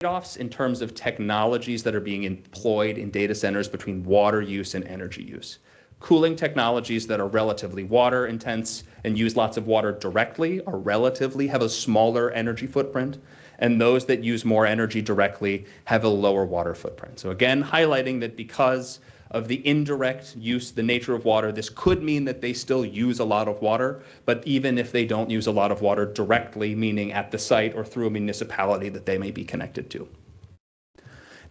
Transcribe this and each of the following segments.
trade-offs in terms of technologies that are being employed in data centers between water use and energy use. Cooling technologies that are relatively water intense and use lots of water directly have a smaller energy footprint, and those that use more energy directly have a lower water footprint. So again, highlighting that because of the indirect use, the nature of water, this could mean that they still use a lot of water, but even if they don't use a lot of water directly, meaning at the site or through a municipality that they may be connected to.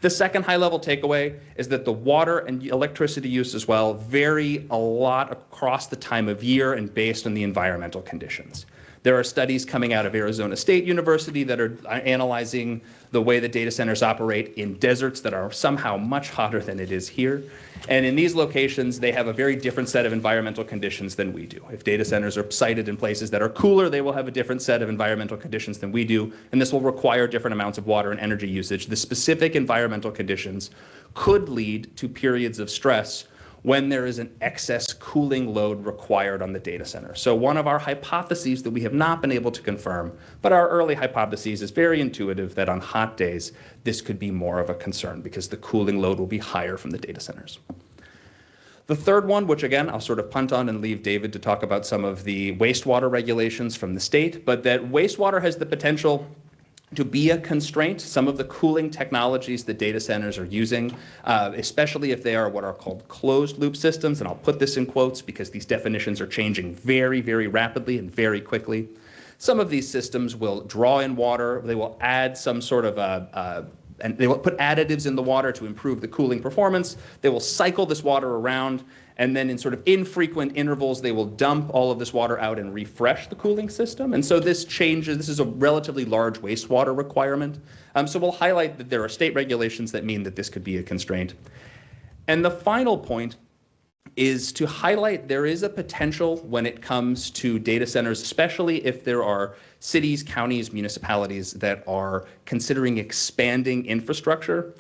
The second high-level takeaway is that the water and electricity use as well vary a lot across the time of year and based on the environmental conditions. There are studies coming out of Arizona State University that are analyzing the way that data centers operate in deserts that are somehow much hotter than it is here. And in these locations, they have a very different set of environmental conditions than we do. If data centers are sited in places that are cooler, they will have a different set of environmental conditions than we do, and this will require different amounts of water and energy usage. The specific environmental conditions could lead to periods of stress when there is an excess cooling load required on the data center. So one of our hypotheses that we have not been able to confirm, but our early hypothesis is very intuitive, that on hot days, this could be more of a concern because the cooling load will be higher from the data centers. The third one, which again, I'll sort of punt on and leave David to talk about some of the wastewater regulations from the state, but that wastewater has the potential to be a constraint. Some of the cooling technologies that data centers are using, especially if they are what are called closed loop systems, and I'll put this in quotes because these definitions are changing very, very rapidly and very quickly. Some of these systems will draw in water, they will add some sort of and they will put additives in the water to improve the cooling performance. They will cycle this water around, and then in sort of infrequent intervals, they will dump all of this water out and refresh the cooling system. And so this changes, this is a relatively large wastewater requirement. So we'll highlight that there are state regulations that mean that this could be a constraint. And the final point is to highlight there is a potential when it comes to data centers, especially if there are cities, counties, municipalities that are considering expanding infrastructure.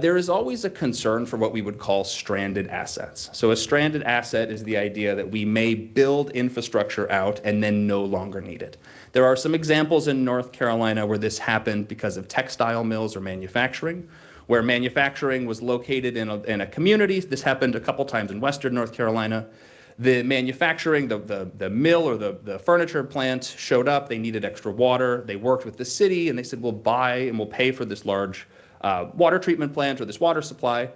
There is always a concern for what we would call stranded assets. So a stranded asset is the idea that we may build infrastructure out and then no longer need it. There are some examples in North Carolina where this happened because of textile mills or manufacturing, where manufacturing was located in a community. This happened a couple times in Western North Carolina. The manufacturing, the mill or the furniture plant showed up. They needed extra water. They worked with the city and they said, we'll buy and we'll pay for this large water treatment plant or this water supply.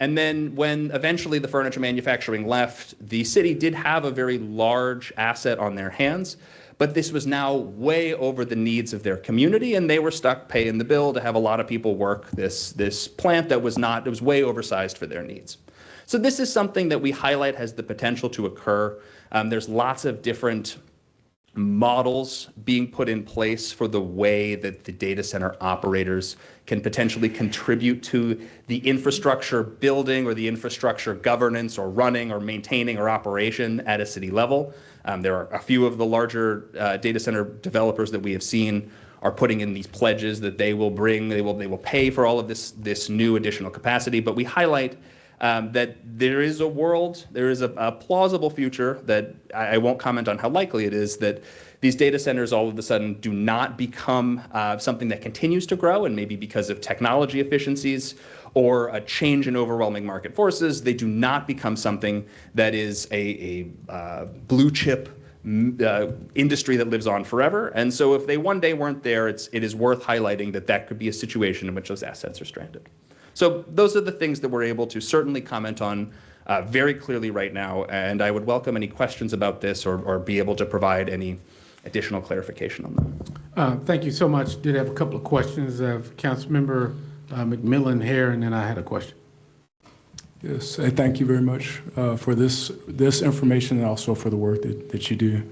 And then when eventually the furniture manufacturing left, the city did have a very large asset on their hands, but this was now way over the needs of their community, and they were stuck paying the bill to have a lot of people work this plant that was not, it was way oversized for their needs. So this is something that we highlight has the potential to occur. There's lots of different models being put in place for the way that the data center operators can potentially contribute to the infrastructure building or the infrastructure governance or running or maintaining or operation at a city level. There are a few of the larger data center developers that we have seen are putting in these pledges that they will bring, they will pay for all of this new additional capacity, but we highlight that there is a world, there is a plausible future that I won't comment on how likely it is that these data centers all of a sudden do not become something that continues to grow, and maybe because of technology efficiencies or a change in overwhelming market forces, they do not become something that is a blue chip industry that lives on forever. And so if they one day weren't there, it is worth highlighting that that could be a situation in which those assets are stranded. So those are the things that we're able to certainly comment on very clearly right now, and I would welcome any questions about this or be able to provide any additional clarification on them. Thank you so much. Did have a couple of questions of Councilmember McMillan here, and then I had a question. Yes, thank you very much for this information and also for the work that you do.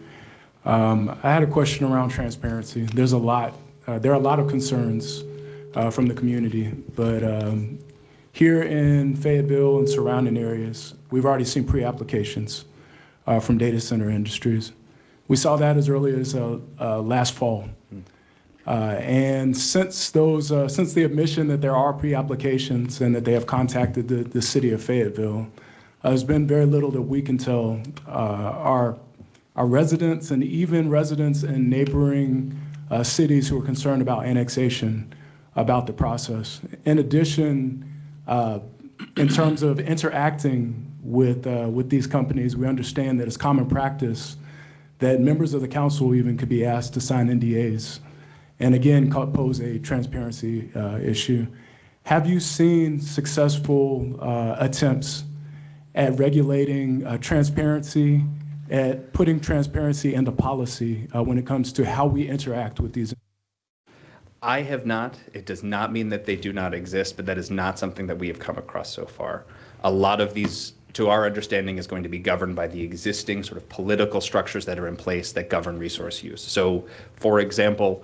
I had a question around transparency. There are a lot of concerns from the community, but here in Fayetteville and surrounding areas, we've already seen pre-applications from data center industries. We saw that as early as last fall. And since the admission that there are pre-applications and that they have contacted the city of Fayetteville, there's been very little that we can tell our residents and even residents in neighboring cities who are concerned about annexation about the process. In addition, in terms of interacting with these companies, we understand that it's common practice that members of the council even could be asked to sign NDAs, and again, pose a transparency issue. Have you seen successful attempts at regulating transparency, at putting transparency into policy when it comes to how we interact with these? I have not. It does not mean that they do not exist, but that is not something that we have come across so far. A lot of these, to our understanding, is going to be governed by the existing sort of political structures that are in place that govern resource use. So, for example,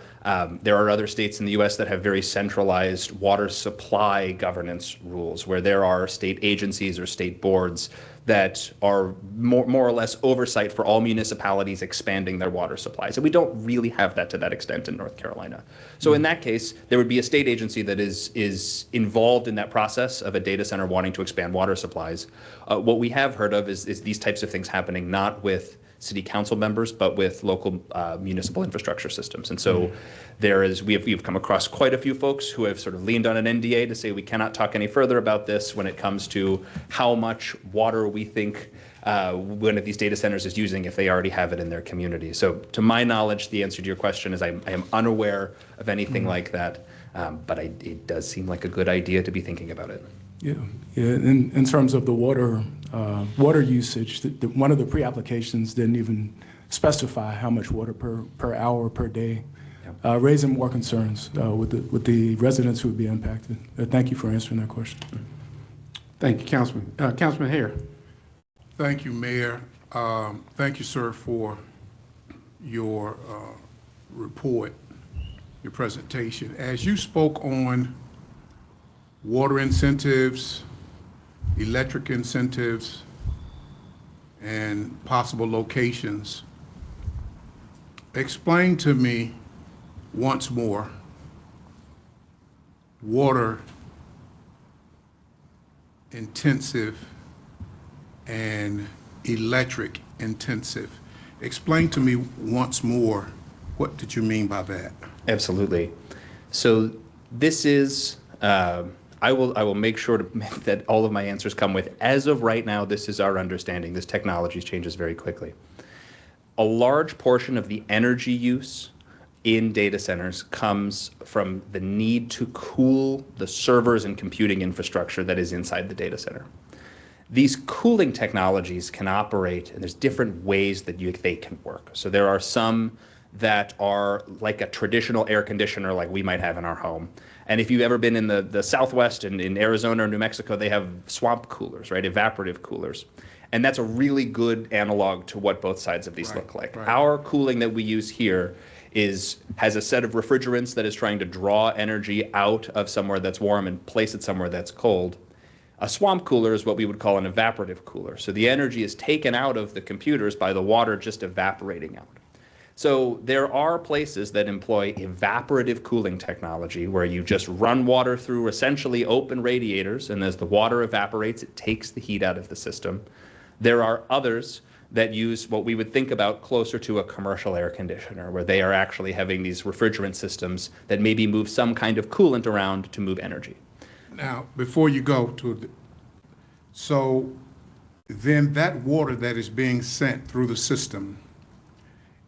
there are other states in the U.S. that have very centralized water supply governance rules, where there are state agencies or state boards that are more or less oversight for all municipalities expanding their water supplies. And we don't really have that to that extent in North Carolina. So in that case, there would be a state agency that is involved in that process of a data center wanting to expand water supplies. What we have heard of is these types of things happening not with city council members, but with local municipal infrastructure systems. And so we've come across quite a few folks who have sort of leaned on an NDA to say we cannot talk any further about this when it comes to how much water we think one of these data centers is using if they already have it in their community. So to my knowledge, the answer to your question is I am unaware of anything like that, but it does seem like a good idea to be thinking about it. Yeah. In terms of the water usage, one of the pre-applications didn't even specify how much water per hour per day, raising more concerns with the residents who would be impacted. Thank you for answering that question. Thank you, Councilman. Councilman Hare. Thank you, Mayor. Thank you, sir, for your report, your presentation. As you spoke on water incentives, electric incentives, and possible locations, explain to me once more water intensive and electric intensive. Explain to me once more, what did you mean by that? Absolutely. So this is, I will make sure that all of my answers come with, as of right now, this is our understanding. This technology changes very quickly. A large portion of the energy use in data centers comes from the need to cool the servers and computing infrastructure that is inside the data center. These cooling technologies can operate, and there's different ways that they can work. So there are some that are like a traditional air conditioner like we might have in our home. And if you've ever been in the Southwest and in Arizona or New Mexico, they have swamp coolers, right? Evaporative coolers. And that's a really good analog to what both sides of these look like. Right. Our cooling that we use here has a set of refrigerants that is trying to draw energy out of somewhere that's warm and place it somewhere that's cold. A swamp cooler is what we would call an evaporative cooler. So the energy is taken out of the computers by the water just evaporating out. So there are places that employ evaporative cooling technology where you just run water through essentially open radiators, and as the water evaporates, it takes the heat out of the system. There are others that use what we would think about closer to a commercial air conditioner, where they are actually having these refrigerant systems that maybe move some kind of coolant around to move energy. Now, before you go to so then that water that is being sent through the system,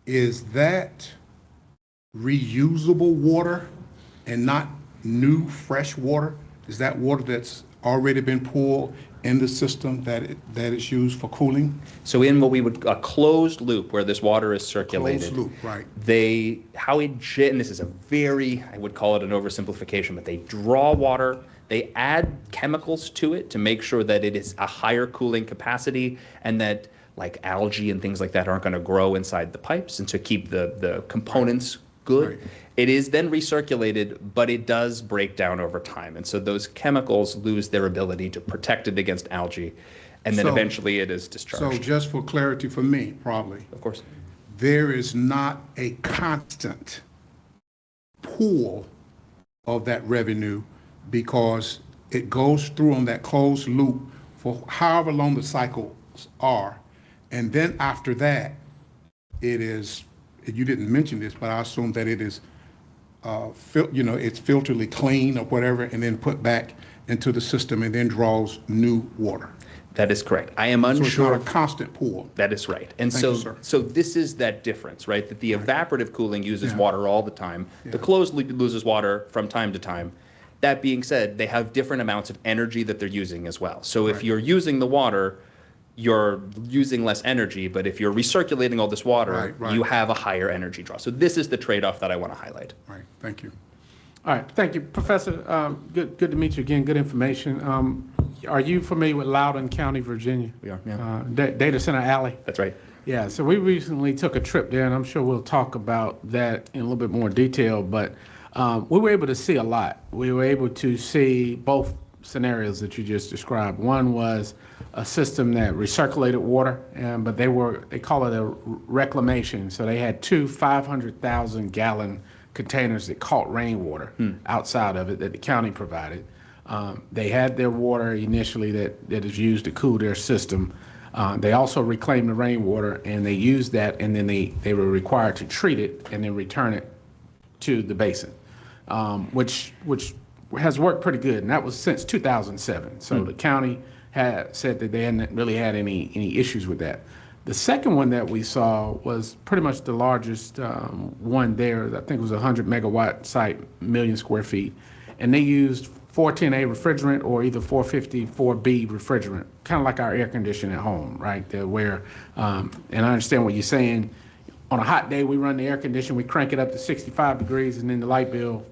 is that reusable water and not new fresh water? Is that water that's already been poured in the system that is used for cooling? So in what we would a closed loop where this water is circulated. Closed loop, right. And this is a very, I would call it an oversimplification, but they draw water, they add chemicals to it to make sure that it is a higher cooling capacity and that like algae and things like that aren't going to grow inside the pipes, and to keep the components good. Right. It is then recirculated, but it does break down over time. And so those chemicals lose their ability to protect it against algae, and then eventually it is discharged. So just for clarity for me, probably. Of course. There is not a constant pool of that revenue because it goes through on that closed loop for however long the cycles are. And then after that, it is, you didn't mention this, but I assume that it is it's filterly clean or whatever, and then put back into the system and then draws new water. That is correct. I am So it's unsure. not a constant pool. That is right. And Thank so, you, sir. so this is that difference, right? That the evaporative cooling uses water all the time. The closed loop loses water from time to time. That being said, they have different amounts of energy that they're using as well. So if you're using the water, you're using less energy, but if you're recirculating all this water, Right. you have a higher energy draw. So this is the trade-off that I want to highlight. Right, thank you. All right, thank you, Professor. Good to meet you again. Good information. Are you familiar with Loudoun County, Virginia? We are, yeah. Data Center Alley. That's right. Yeah, so we recently took a trip there, and I'm sure we'll talk about that in a little bit more detail, but we were able to see a lot. We were able to see both scenarios that you just described. One was a system that recirculated water, but they call it a reclamation. So they had two 500,000 gallon containers that caught rainwater outside of it that the county provided. They had their water initially that is used to cool their system. They also reclaimed the rainwater, and they used that, and then they were required to treat it and then return it to the basin, which has worked pretty good, and that was since 2007. So the county had said that they hadn't really had any issues with that. The second one that we saw was pretty much the largest one there. I think it was a 100 megawatt site, million square feet, and they used 410A refrigerant or either 454B refrigerant, kind of like our air conditioning at home, right? And I understand what you're saying. On a hot day, we run the air conditioner, we crank it up to 65 degrees, and then the light bill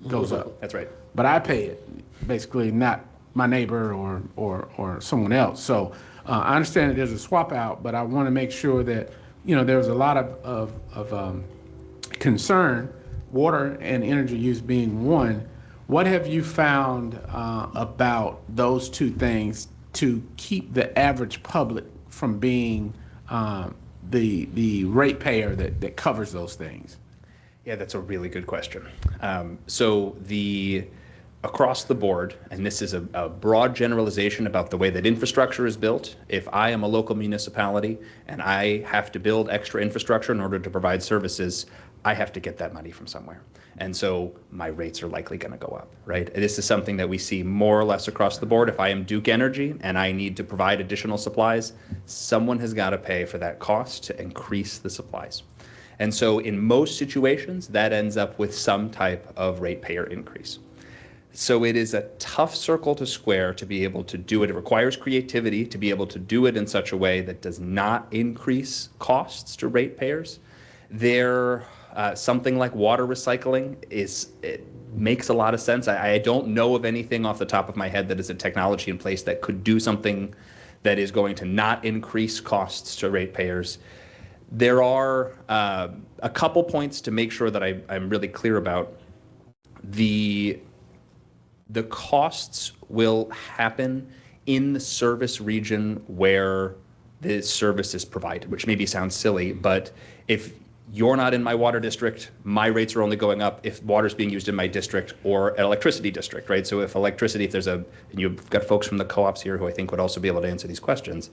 goes up. That's right. But I pay it, basically not my neighbor or someone else. So I understand that there's a swap out, but I want to make sure that, there's a lot of concern, water and energy use being one. What have you found about those two things to keep the average public from being the ratepayer that covers those things? Yeah, that's a really good question. So across the board, and this is a broad generalization about the way that infrastructure is built. If I am a local municipality and I have to build extra infrastructure in order to provide services, I have to get that money from somewhere. And so my rates are likely going to go up, right? This is something that we see more or less across the board. If I am Duke Energy and I need to provide additional supplies, someone has got to pay for that cost to increase the supplies. And so in most situations, that ends up with some type of ratepayer increase. So it is a tough circle to square to be able to do it. It requires creativity to be able to do it in such a way that does not increase costs to ratepayers. Something like water recycling it makes a lot of sense. I don't know of anything off the top of my head that is a technology in place that could do something that is going to not increase costs to ratepayers. There are a couple points to make sure that I'm really clear about. The costs will happen in the service region where the service is provided, which maybe sounds silly, but if you're not in my water district, my rates are only going up if water is being used in my district or an electricity district, right? So if and you've got folks from the co-ops here who I think would also be able to answer these questions,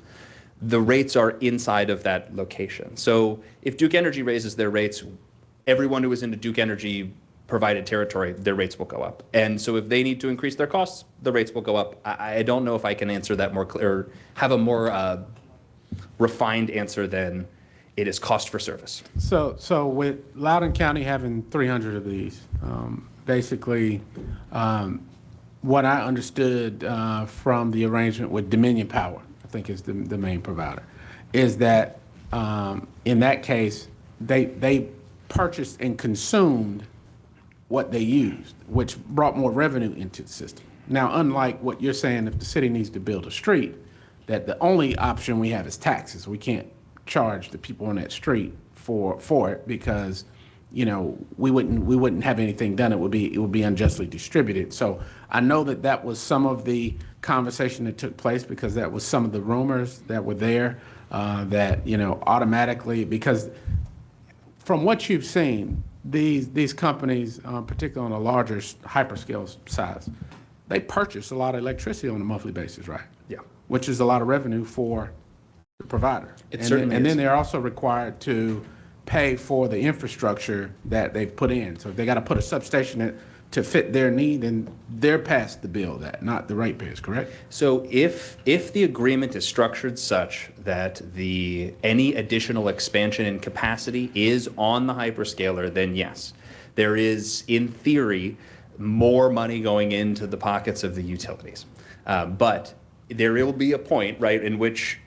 the rates are inside of that location. So if Duke Energy raises their rates, everyone who is in the Duke Energy provided territory, their rates will go up. And so if they need to increase their costs, the rates will go up. I don't know if I can answer that more clear, or have a more refined answer than it is cost for service. So with Loudoun County having 300 of these, basically what I understood from the arrangement with Dominion Power, I think is the main provider, is that in that case, they purchased and consumed what they used, which brought more revenue into the system. Now, unlike what you're saying, if the city needs to build a street, that the only option we have is taxes. We can't charge the people on that street for it because, we wouldn't have anything done. It would be unjustly distributed. So I know that was some of the conversation that took place, because that was some of the rumors that were there, that automatically, because from what you've seen, these companies, particularly on a larger hyperscale size, they purchase a lot of electricity on a monthly basis, right? Yeah. Which is a lot of revenue for the provider. It certainly is. And then they're also required to pay for the infrastructure that they've put in. So if they got to put a substation in to fit their need, and they're past the bill that, not the ratepayers, correct? So if the agreement is structured such that any additional expansion in capacity is on the hyperscaler, then yes, there is, in theory, more money going into the pockets of the utilities. But there will be a point, right, in which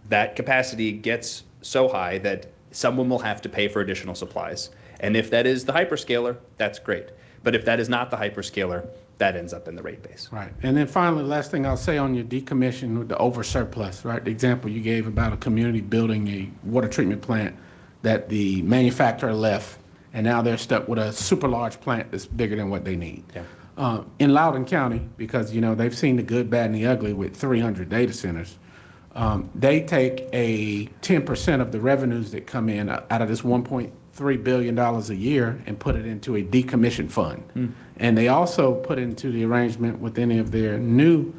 that capacity gets so high that someone will have to pay for additional supplies. And if that is the hyperscaler, that's great. But if that is not the hyperscaler, that ends up in the rate base. Right. And then finally, last thing I'll say on your decommission with the over surplus, right? The example you gave about a community building a water treatment plant that the manufacturer left, and now they're stuck with a super large plant that's bigger than what they need. Yeah. In Loudoun County, because they've seen the good, bad, and the ugly with 300 data centers, they take a 10% of the revenues that come in out of this $1.3 billion a year and put it into a decommission fund. And they also put into the arrangement with any of their new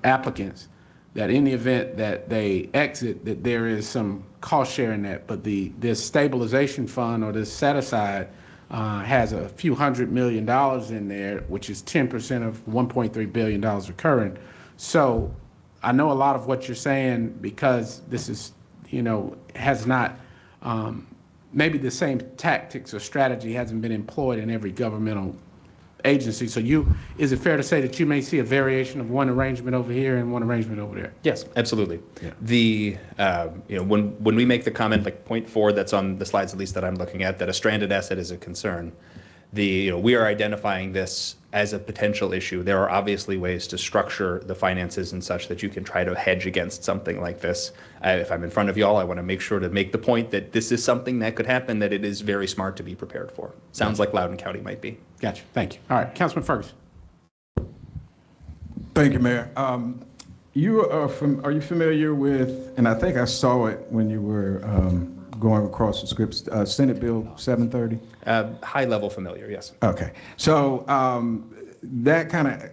applicants that in the event that they exit, that there is some cost sharing that, but this stabilization fund or this set aside has a few $100 million in there, which is 10% of $1.3 billion recurring. So I know a lot of what you're saying, because this is, has not, maybe the same tactics or strategy hasn't been employed in every governmental agency. So is it fair to say that you may see a variation of one arrangement over here and one arrangement over there? Yes, absolutely. Yeah. When we make the comment, like point 4, that's on the slides at least that I'm looking at, that a stranded asset is a concern, we are identifying this as a potential issue. There are obviously ways to structure the finances and such that you can try to hedge against something like this. If I'm in front of y'all, I want to make sure to make the point that this is something that could happen, that it is very smart to be prepared for. Sounds like Loudoun County might be. Gotcha. Thank you. All right, Councilman Ferguson. Thank you, Mayor. Are you familiar with, and I think I saw it when you were going across the scripts, Senate Bill 730? High level familiar, yes. Okay. So that kind of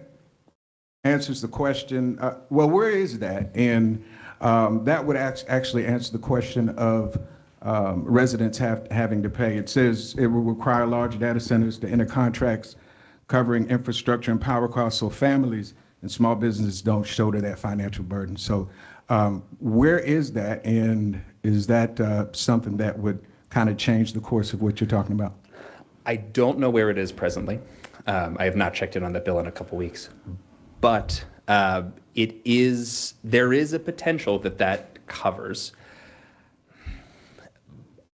answers the question, well, where is that? And that would actually answer the question of residents having to pay. It says it will require large data centers to enter contracts covering infrastructure and power costs so families and small businesses don't shoulder that financial burden. So where is that, and is that something that would kind of change the course of what you're talking about? I don't know where it is presently. I have not checked in on that bill in a couple weeks, but there is a potential that covers.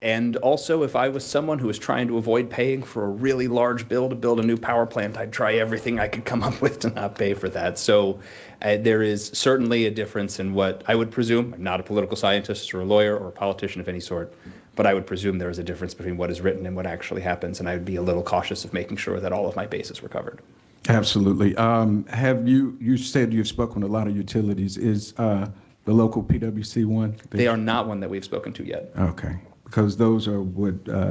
And also, if I was someone who was trying to avoid paying for a really large bill to build a new power plant, I'd try everything I could come up with to not pay for that. So there is certainly a difference in what I would presume. I'm not a political scientist or a lawyer or a politician of any sort, but I would presume there is a difference between what is written and what actually happens, and I would be a little cautious of making sure that all of my bases were covered. Absolutely. You said you've spoken to a lot of utilities. Is the local PwC one? They are not one that we've spoken to yet. Okay. Because those are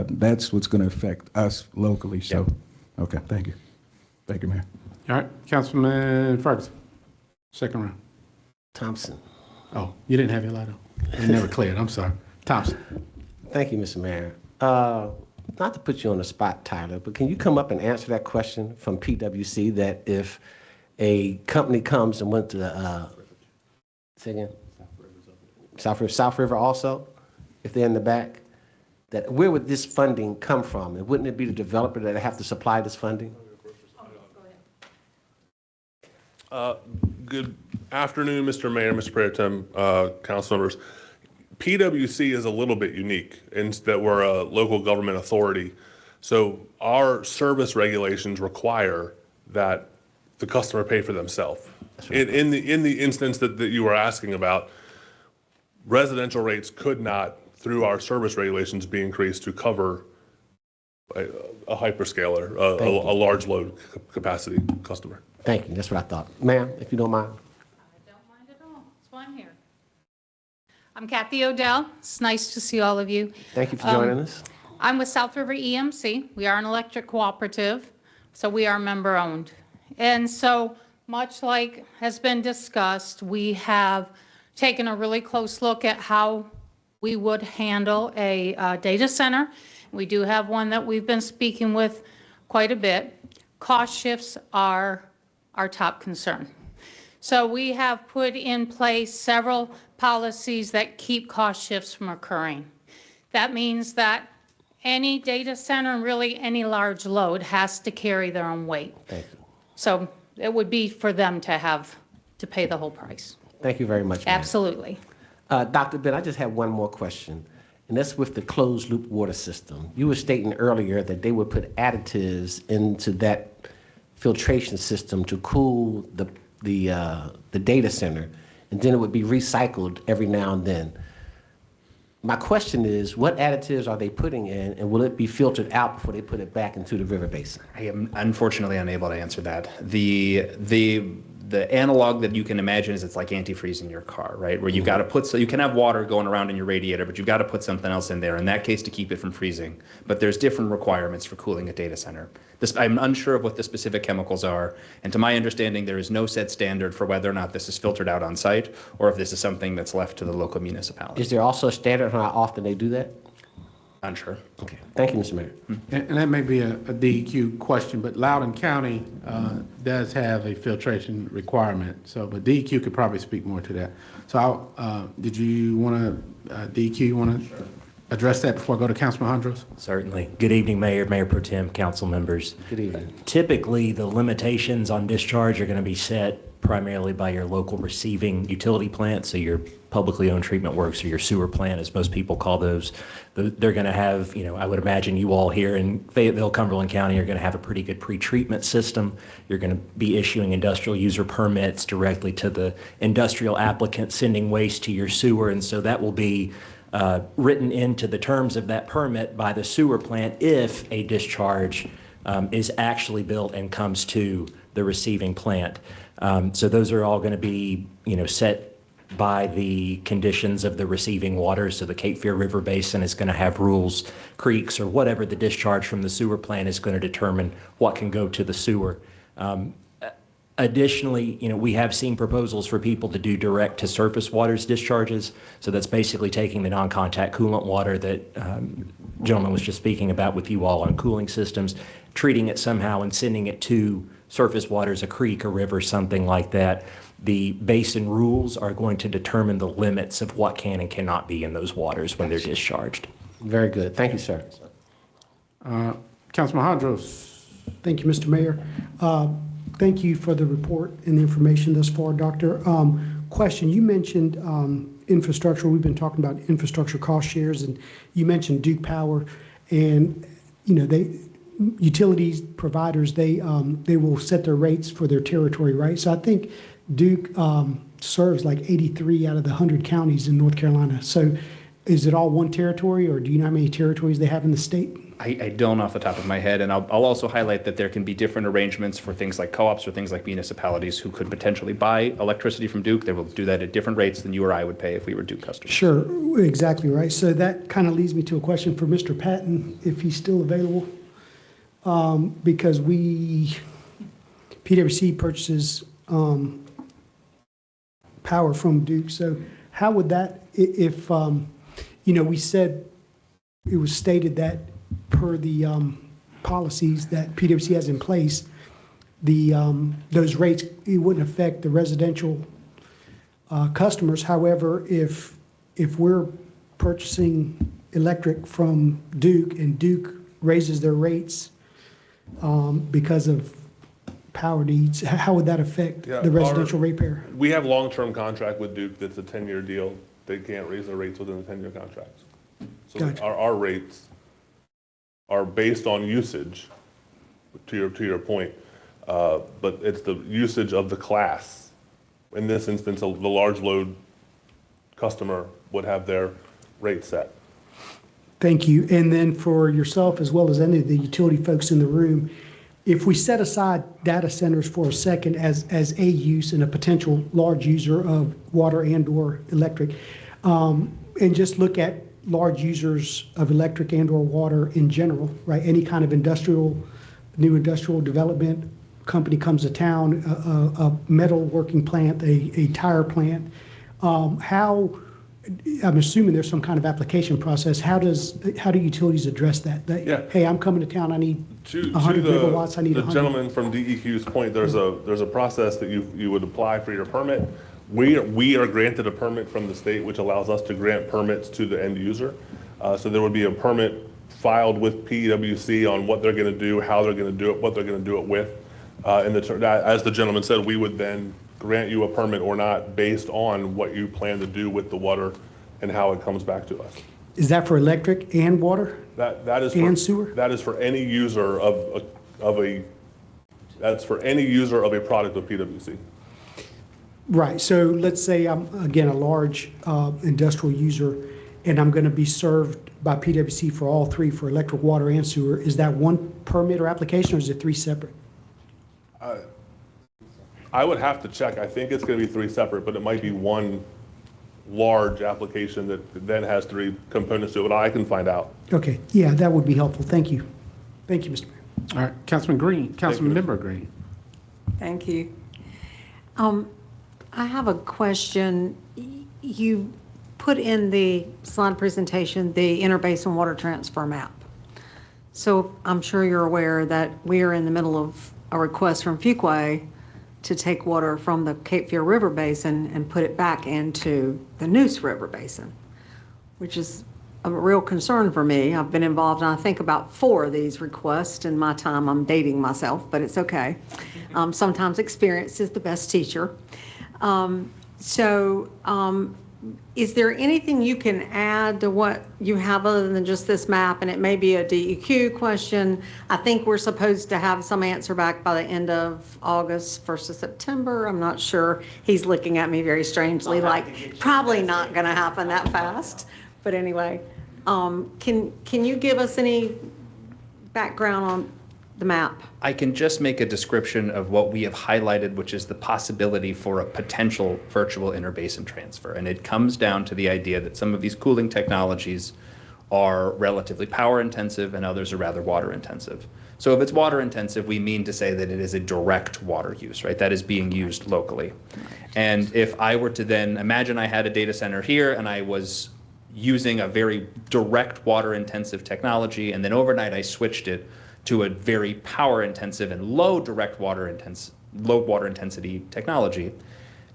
that's what's going to affect us locally. So, Yep. Okay, thank you. Thank you, Mayor. All right, Councilman Ferguson, second round. Thompson. Oh, you didn't have your light on. You never cleared. I'm sorry. Thompson. Thank you, Mr. Mayor. Not to put you on the spot, Tyler, but can you come up and answer that question from PwC, that if a company comes and went to say again? South River also, if they're in the back, that where would this funding come from? And wouldn't it be the developer that have to supply this funding? Good afternoon, Mr. Mayor, Mr. Pro Tem, council members. PwC is a little bit unique in that we're a local government authority. So our service regulations require that the customer pay for themselves. In the instance that you were asking about, residential rates could not, through our service regulations, be increased to cover a hyperscaler, a large load capacity customer. Thank you. That's what I thought. Ma'am, if you don't mind. I don't mind at all. That's why I'm here. I'm Kathy Odell. It's nice to see all of you. Thank you for joining us. I'm with South River EMC. We are an electric cooperative, so we are member owned. And so much like has been discussed, we have taken a really close look at how we would handle a data center. We do have one that we've been speaking with quite a bit. Cost shifts are our top concern. So we have put in place several policies that keep cost shifts from occurring. That means that any data center and really any large load has to carry their own weight. Thank you. So it would be for them to pay the whole price. Thank you very much, ma'am. Absolutely. Dr. Ben, I just have one more question, and that's with the closed loop water system. You were stating earlier that they would put additives into that filtration system to cool the data center, and then it would be recycled every now and then. My question is, what additives are they putting in, and will it be filtered out before they put it back into the river basin? I am unfortunately unable to answer that. The analog that you can imagine is it's like antifreeze in your car, right? Where you've got to put, so you can have water going around in your radiator, but you've got to put something else in there, in that case to keep it from freezing. But there's different requirements for cooling a data center. I'm unsure of what the specific chemicals are, and to my understanding, there is no set standard for whether or not this is filtered out on site, or if this is something that's left to the local municipality. Is there also a standard on how often they do that? Unsure. Okay, thank you, Mr. Mayor. And that may be a DEQ question, but Loudoun County does have a filtration requirement. So, but DEQ could probably speak more to that. So, did you want to, DEQ, you want to address that before I go to Councilman Hondros? Certainly. Good evening, Mayor, Mayor Pro Tem, council members. Good evening. Typically, the limitations on discharge are going to be set primarily by your local receiving utility plant, so your publicly owned treatment works or your sewer plant, as most people call those. They're going to have, I would imagine you all here in Fayetteville, Cumberland County are going to have a pretty good pre-treatment system. You're going to be issuing industrial user permits directly to the industrial applicant sending waste to your sewer, and so that will be written into the terms of that permit by the sewer plant if a discharge is actually built and comes to the receiving plant. So those are all going to be, set by the conditions of the receiving water. So the Cape Fear River Basin is going to have rules, creeks, or whatever the discharge from the sewer plant is going to determine what can go to the sewer. Additionally, we have seen proposals for people to do direct to surface waters discharges. So that's basically taking the non-contact coolant water that gentleman was just speaking about with you all on cooling systems, treating it somehow and sending it to surface waters, a creek, a river, something like that. The basin rules are going to determine the limits of what can and cannot be in those waters when they're discharged. Very good. Thank you, sir. Councilman Hondros. Thank you, Mr. Mayor. Thank you for the report and the information thus far, Doctor. Question, you mentioned infrastructure. We've been talking about infrastructure cost shares, and you mentioned Duke Power, and utilities providers, they will set their rates for their territory, right? So I think Duke serves like 83 out of the 100 counties in North Carolina. So is it all one territory, or do you know how many territories they have in the state? I don't off the top of my head, and I'll also highlight that there can be different arrangements for things like co-ops or things like municipalities who could potentially buy electricity from Duke. They will do that at different rates than you or I would pay if we were Duke customers. Sure, exactly right. So that kind of leads me to a question for Mr. Patton, if he's still available. Because PwC purchases power from Duke. So how would that, if, we said, it was stated that per the policies that PwC has in place, those rates, it wouldn't affect the residential customers. However, if we're purchasing electric from Duke and Duke raises their rates because of power needs, how would that affect the residential ratepayer? We have long-term contract with Duke that's a 10-year deal. They can't raise their rates within the 10-year contracts. So Gotcha. our rates are based on usage, to your point, but it's the usage of the class. In this instance, the large load customer would have their rate set. Thank you. And then for yourself, as well as any of the utility folks in the room, if we set aside data centers for a second as a use and a potential large user of water and or electric, and just look at large users of electric and or water in general, right? Any kind of new industrial development, company comes to town, a metal working plant, a tire plant, how I'm assuming there's some kind of application process. How do utilities address that? Yeah. Hey, I'm coming to town, I need To 100 the, megawatts, I need the 100. gentleman from DEQ's point, there's a process that you would apply for your permit. We are granted a permit from the state, which allows us to grant permits to the end user. So there would be a permit filed with PWC on what they're going to do, how they're going to do it, what they're going to do it with. And as the gentleman said, we would then grant you a permit or not based on what you plan to do with the water and how it comes back to us. Is that for electric and water? That is And for, sewer? That is for any user that's for any user of a product of PWC. Right, so let's say I'm, again, a large industrial user, and I'm going to be served by PWC for all three, for electric, water, and sewer. Is that one permit or application, or is it three separate? I would have to check. I think it's going to be three separate, but it might be one large application that then has three components to it, but I can find out. Okay, yeah, that would be helpful. Thank you. Thank you, Mr. Mayor. All right, Councilman Green, Councilmember Green. Thank you. I have a question. You put in the slide presentation the interbasin water transfer map. So I'm sure you're aware that we are in the middle of a request from Fuquay to take water from the Cape Fear River Basin and put it back into the Neuse River Basin, which is a real concern for me. I've been involved in, I think, about 4 of these requests in my time. I'm dating myself, but it's okay. Sometimes experience is the best teacher. Is there anything you can add to what you have other than just this map? And it may be a DEQ question. I think we're supposed to have some answer back by the end of August, 1st of September. I'm not sure. He's looking at me very strangely, like probably not going to happen that fast. But anyway, can you give us any background on the map? I can just make a description of what we have highlighted, which is the possibility for a potential virtual interbasin transfer. And it comes down to the idea that some of these cooling technologies are relatively power intensive and others are rather water intensive. So if it's water intensive, we mean to say that it is a direct water use, right? That is being used locally. And if I were to then imagine I had a data center here and I was using a very direct water intensive technology, and then overnight I switched it to a very power intensive and low water intensity technology,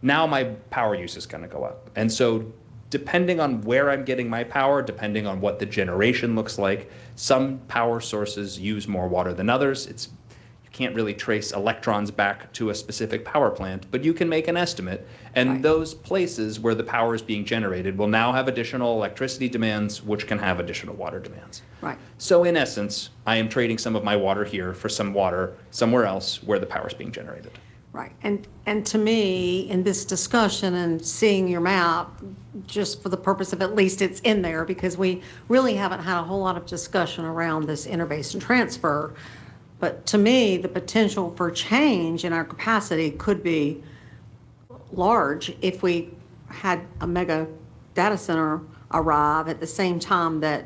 now my power use is going to go up. And so depending on where I'm getting my power, depending on what the generation looks like, some power sources use more water than others. You can't really trace electrons back to a specific power plant, but you can make an estimate. And Right. those places where the power is being generated will now have additional electricity demands, which can have additional water demands. Right. So in essence, I am trading some of my water here for some water somewhere else where the power is being generated. Right. And to me, in this discussion and seeing your map, just for the purpose of at least it's in there, because we really haven't had a whole lot of discussion around this interbasin transfer. But to me, the potential for change in our capacity could be large if we had a mega data center arrive at the same time that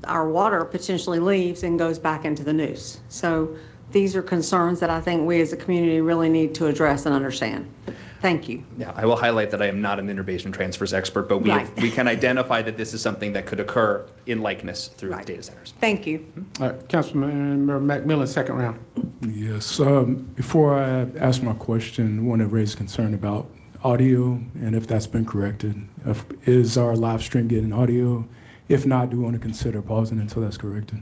our water potentially leaves and goes back into the Neuse. So these are concerns that I think we as a community really need to address and understand. Thank you. Yeah, I will highlight that I am not an interbasin transfers expert, but Right. we can identify that this is something that could occur in likeness through Right. data centers. Thank you. All right, Councilmember McMillan, second round. Yes. Before I ask my question, I want to raise concern about audio and if that's been corrected. Is our live stream getting audio? If not, do we want to consider pausing until that's corrected?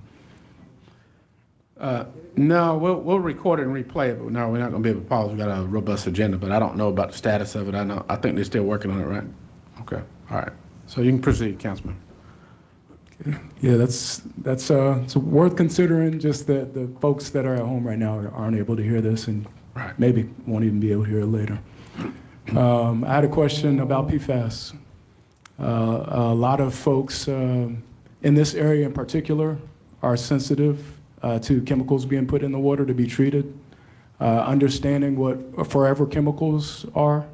No, we'll record it and replay it, but no, we're not going to be able to pause. We got a robust agenda, but I don't know about the status of it. I think they're still working on it, right? Okay, all right. So you can proceed, Councilman. Yeah, that's it's worth considering. Just that the folks that are at home right now aren't able to hear this, and Right. maybe won't even be able to hear it later. I had a question about PFAS. A lot of folks in this area in particular are sensitive to chemicals being put in the water to be treated. Understanding what forever chemicals are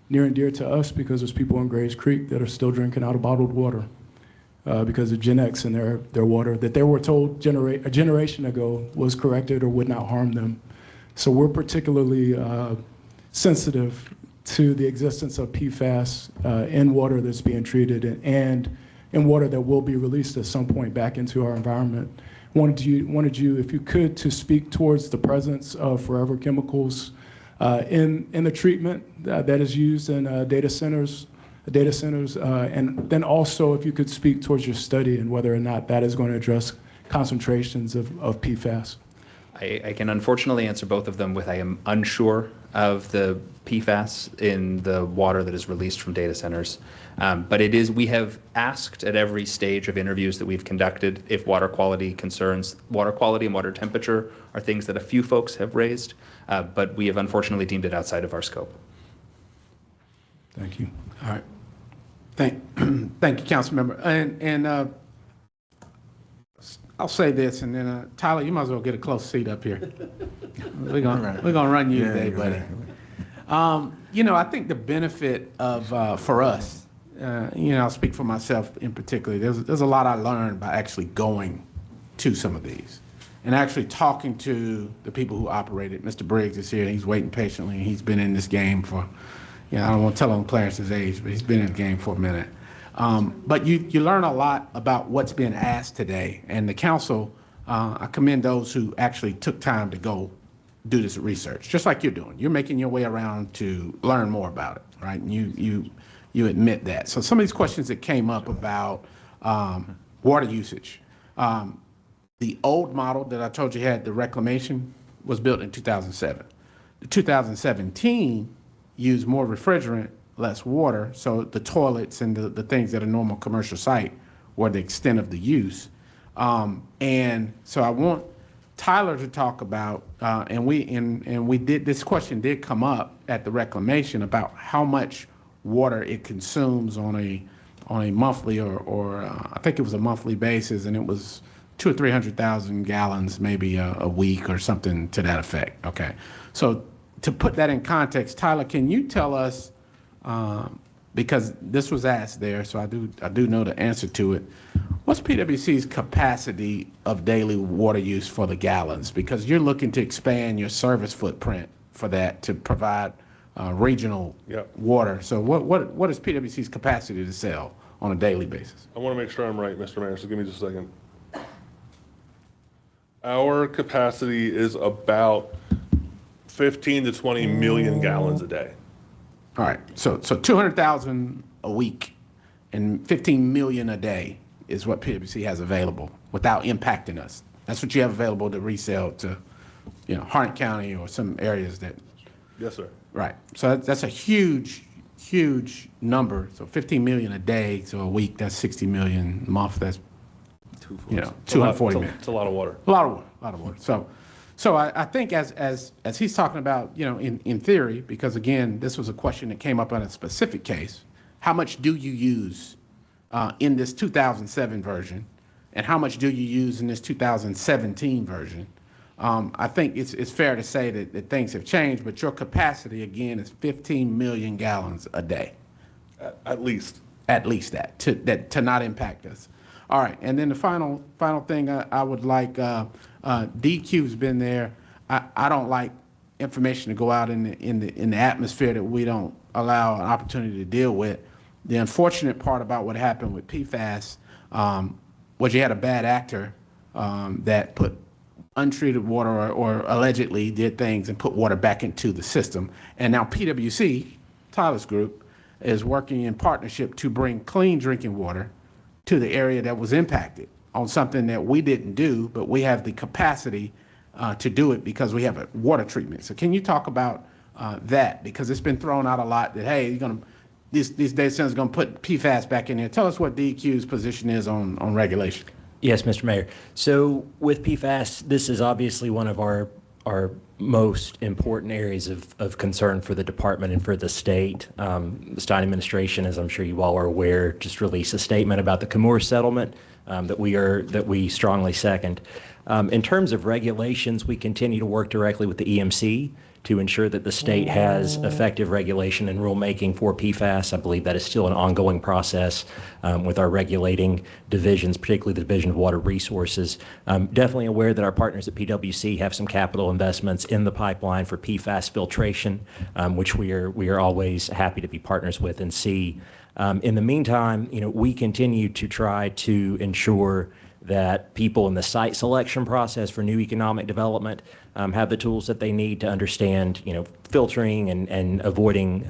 near and dear to us, because there's people in Grays Creek that are still drinking out of bottled water because of Gen X in their water that they were told a generation ago was corrected or would not harm them. So we're particularly sensitive to the existence of PFAS in water that's being treated and in water that will be released at some point back into our environment. Wanted you, if you could, to speak towards the presence of forever chemicals in the treatment that is used in data centers, and then also if you could speak towards your study and whether or not that is going to address concentrations of PFAS. I can unfortunately answer both of them with I am unsure of the PFAS in the water that is released from data centers. But we have asked at every stage of interviews that we've conducted if water quality concerns, water quality and water temperature are things that a few folks have raised, but we have unfortunately deemed it outside of our scope. Thank you. All right. Thank you, Councilmember. And I'll say this, and then Tyler, you might as well get a close seat up here. We're gonna run you today, buddy. I think the benefit of for us, I'll speak for myself in particular. There's a lot I learned by actually going to some of these and actually talking to the people who operate it. Mr. Briggs is here, and he's waiting patiently, and he's been in this game for, I don't want to tell him Clarence's age, but he's been in the game for a minute. But you learn a lot about what's being asked today, and the council, I commend those who actually took time to go do this research, just like you're doing. You're making your way around to learn more about it, right? And you admit that. So some of these questions that came up about water usage, the old model that I told you had the reclamation was built in 2007. The 2017 used more refrigerant, less water, so the toilets and the things that a normal commercial site were the extent of the use. And so I want Tyler to talk about, and we did, this question did come up at the reclamation about how much water it consumes on a monthly or I think it was a monthly basis, and it was 200,000 or 300,000 gallons maybe a week or something to that effect. Okay, so to put that in context, Tyler, can you tell us, because this was asked there, so I do know the answer to it. What's PwC's capacity of daily water use for the gallons? Because you're looking to expand your service footprint for that to provide regional water. So what is PwC's capacity to sell on a daily basis? I want to make sure I'm right, Mr. Mayor, so give me just a second. Our capacity is about 15 to 20 million gallons a day. All right, so 200,000 a week and 15 million a day is what PwC has available without impacting us. That's what you have available to resell to, Harnett County or some areas that. Yes, sir. Right, so that's a huge number. So 15 million a day, so a week, that's 60 million a month, that's 240 million. It's a lot of water. A lot of water. So I think as he's talking about, in theory, because again, this was a question that came up on a specific case, how much do you use in this 2007 version, and how much do you use in this 2017 version? I think it's fair to say that things have changed, but your capacity, again, is 15 million gallons a day. At least. At least that, to not impact us. All right, and then the final thing I would like, DQ's been there. I don't like information to go out in the atmosphere that we don't allow an opportunity to deal with. The unfortunate part about what happened with PFAS was you had a bad actor that put untreated water or allegedly did things and put water back into the system. And now PwC, Tyler's group, is working in partnership to bring clean drinking water to the area that was impacted on something that we didn't do, but we have the capacity to do it because we have a water treatment. So can you talk about that? Because it's been thrown out a lot that, hey, these data centers are going to put PFAS back in there. Tell us what DEQ's position is on regulation. Yes, Mr. Mayor. So with PFAS, this is obviously one of our most important areas of concern for the department and for the state. The Stein administration, as I'm sure you all are aware, just released a statement about the Camorra settlement that we strongly second. In terms of regulations, we continue to work directly with the EMC to ensure that the state has effective regulation and rulemaking for PFAS. I believe that is still an ongoing process with our regulating divisions, particularly the Division of Water Resources. Definitely aware that our partners at PwC have some capital investments in the pipeline for PFAS filtration, which we are always happy to be partners with and see. In the meantime, we continue to try to ensure that people in the site selection process for new economic development have the tools that they need to understand, filtering and avoiding,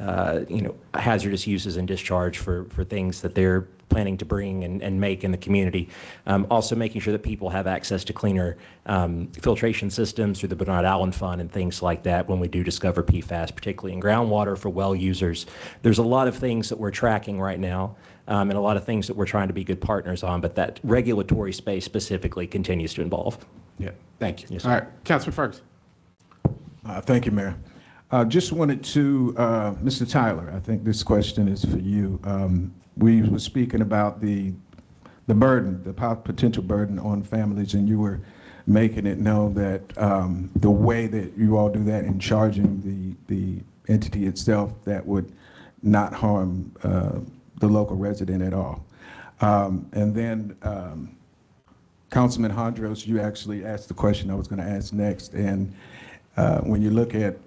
hazardous uses and discharge for things that they're planning to bring and make in the community. Also making sure that people have access to cleaner filtration systems through the Bernard Allen Fund and things like that when we do discover PFAS, particularly in groundwater for well users. There's a lot of things that we're tracking right now and a lot of things that we're trying to be good partners on, but that regulatory space specifically continues to evolve. Yeah, thank you. Yes, all right, Councilman Ferguson. Thank you, Mayor. Just wanted to, Mr. Tyler, I think this question is for you. We were speaking about the burden, the potential burden on families, and you were making it known that the way that you all do that in charging the entity itself, that would not harm the local resident at all. And then Councilman Hondros, you actually asked the question I was going to ask next. And when you look at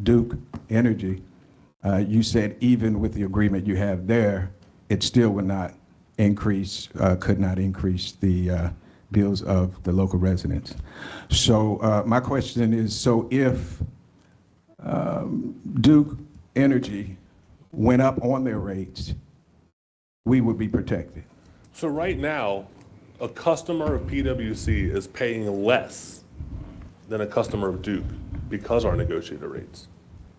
Duke Energy, you said even with the agreement you have there, it still would not increase, could not increase the bills of the local residents. So my question is, so if Duke Energy went up on their rates, we would be protected? So right now, a customer of PwC is paying less than a customer of Duke because our negotiated rates.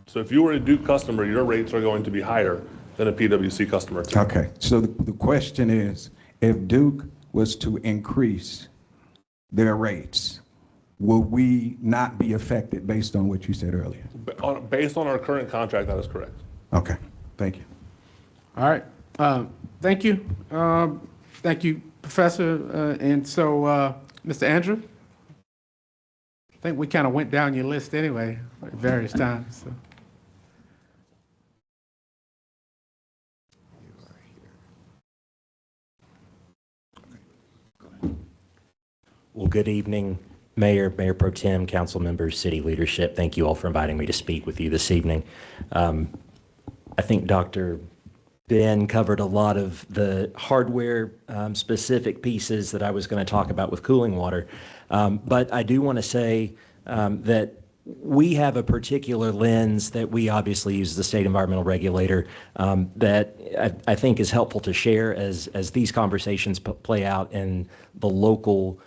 So if you were a Duke customer, your rates are going to be higher than a PwC customer too. Okay, so the question is, if Duke was to increase their rates, will we not be affected based on what you said earlier? Based on our current contract, that is correct. Okay, thank you. All right, thank you. Thank you, Professor. And so, Mr. Andrew, I think we kind of went down your list anyway at various times. So. Well, good evening, Mayor, Mayor Pro Tem, council members, city leadership. Thank you all for inviting me to speak with you this evening. I think Dr. Ben covered a lot of the hardware specific pieces that I was going to talk about with cooling water. But I do want to say that we have a particular lens that we obviously use as the state environmental regulator that I think is helpful to share as these conversations play out in the local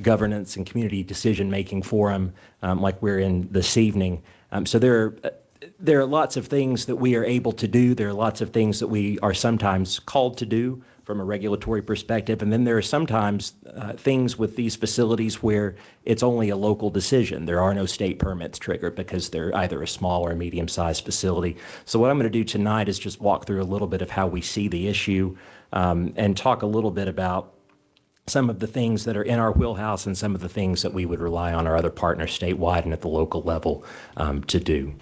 governance and community decision-making forum like we're in this evening. So there are lots of things that we are able to do. There are lots of things that we are sometimes called to do from a regulatory perspective. And then there are sometimes things with these facilities where it's only a local decision. There are no state permits triggered because they're either a small or a medium-sized facility. So what I'm going to do tonight is just walk through a little bit of how we see the issue and talk a little bit about some of the things that are in our wheelhouse and some of the things that we would rely on our other partners statewide and at the local level to do.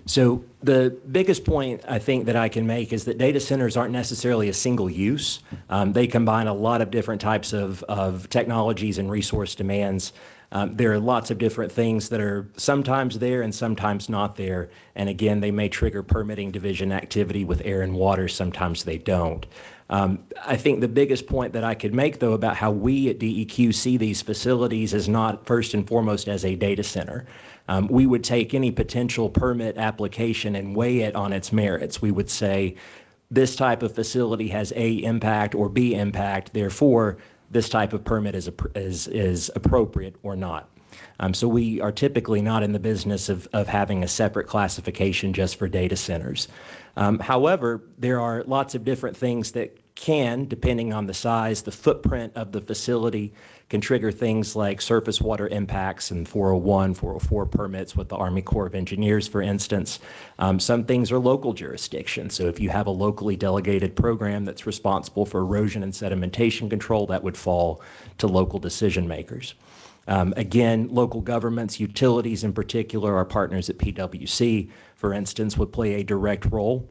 So the biggest point I think that I can make is that data centers aren't necessarily a single use. They combine a lot of different types of technologies and resource demands. There are lots of different things that are sometimes there and sometimes not there. And again, they may trigger permitting division activity with air and water. Sometimes they don't. I think the biggest point that I could make, though, about how we at DEQ see these facilities is not first and foremost as a data center. We would take any potential permit application and weigh it on its merits. We would say this type of facility has A impact or B impact, therefore this type of permit is appropriate or not. So we are typically not in the business of having a separate classification just for data centers. However, there are lots of different things that can, depending on the size, the footprint of the facility, can trigger things like surface water impacts and 401, 404 permits with the Army Corps of Engineers, for instance. Some things are local jurisdiction. So if you have a locally delegated program that's responsible for erosion and sedimentation control, that would fall to local decision makers. Again, local governments, utilities in particular, our partners at PwC, for instance, would play a direct role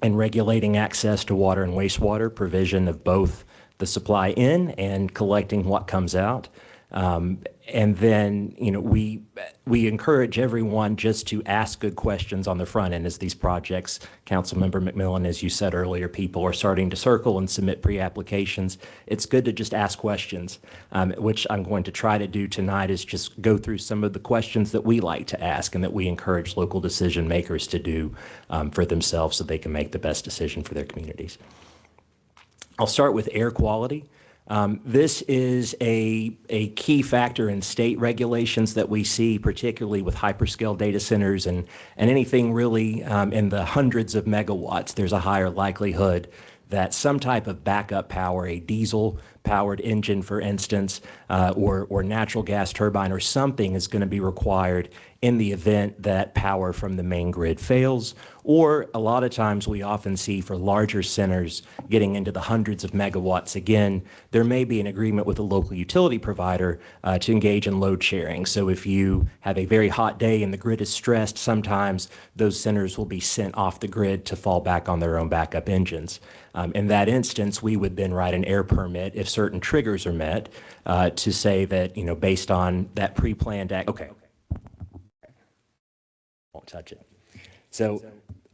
in regulating access to water and wastewater, provision of both the supply in and collecting what comes out. And then, we encourage everyone just to ask good questions on the front end as these projects. Councilmember McMillan, as you said earlier, people are starting to circle and submit pre-applications. It's good to just ask questions, which I'm going to try to do tonight is just go through some of the questions that we like to ask and that we encourage local decision makers to do for themselves so they can make the best decision for their communities. I'll start with air quality. This is a key factor in state regulations that we see, particularly with hyperscale data centers and anything really in the hundreds of megawatts. There's a higher likelihood that some type of backup power, a diesel-powered engine, for instance, or natural gas turbine or something is going to be required in the event that power from the main grid fails. Or a lot of times we often see for larger centers getting into the hundreds of megawatts, again, there may be an agreement with a local utility provider to engage in load sharing. So if you have a very hot day and the grid is stressed, sometimes those centers will be sent off the grid to fall back on their own backup engines. In that instance, we would then write an air permit if certain triggers are met to say that, based on that pre-planned act. Okay. Won't touch it. So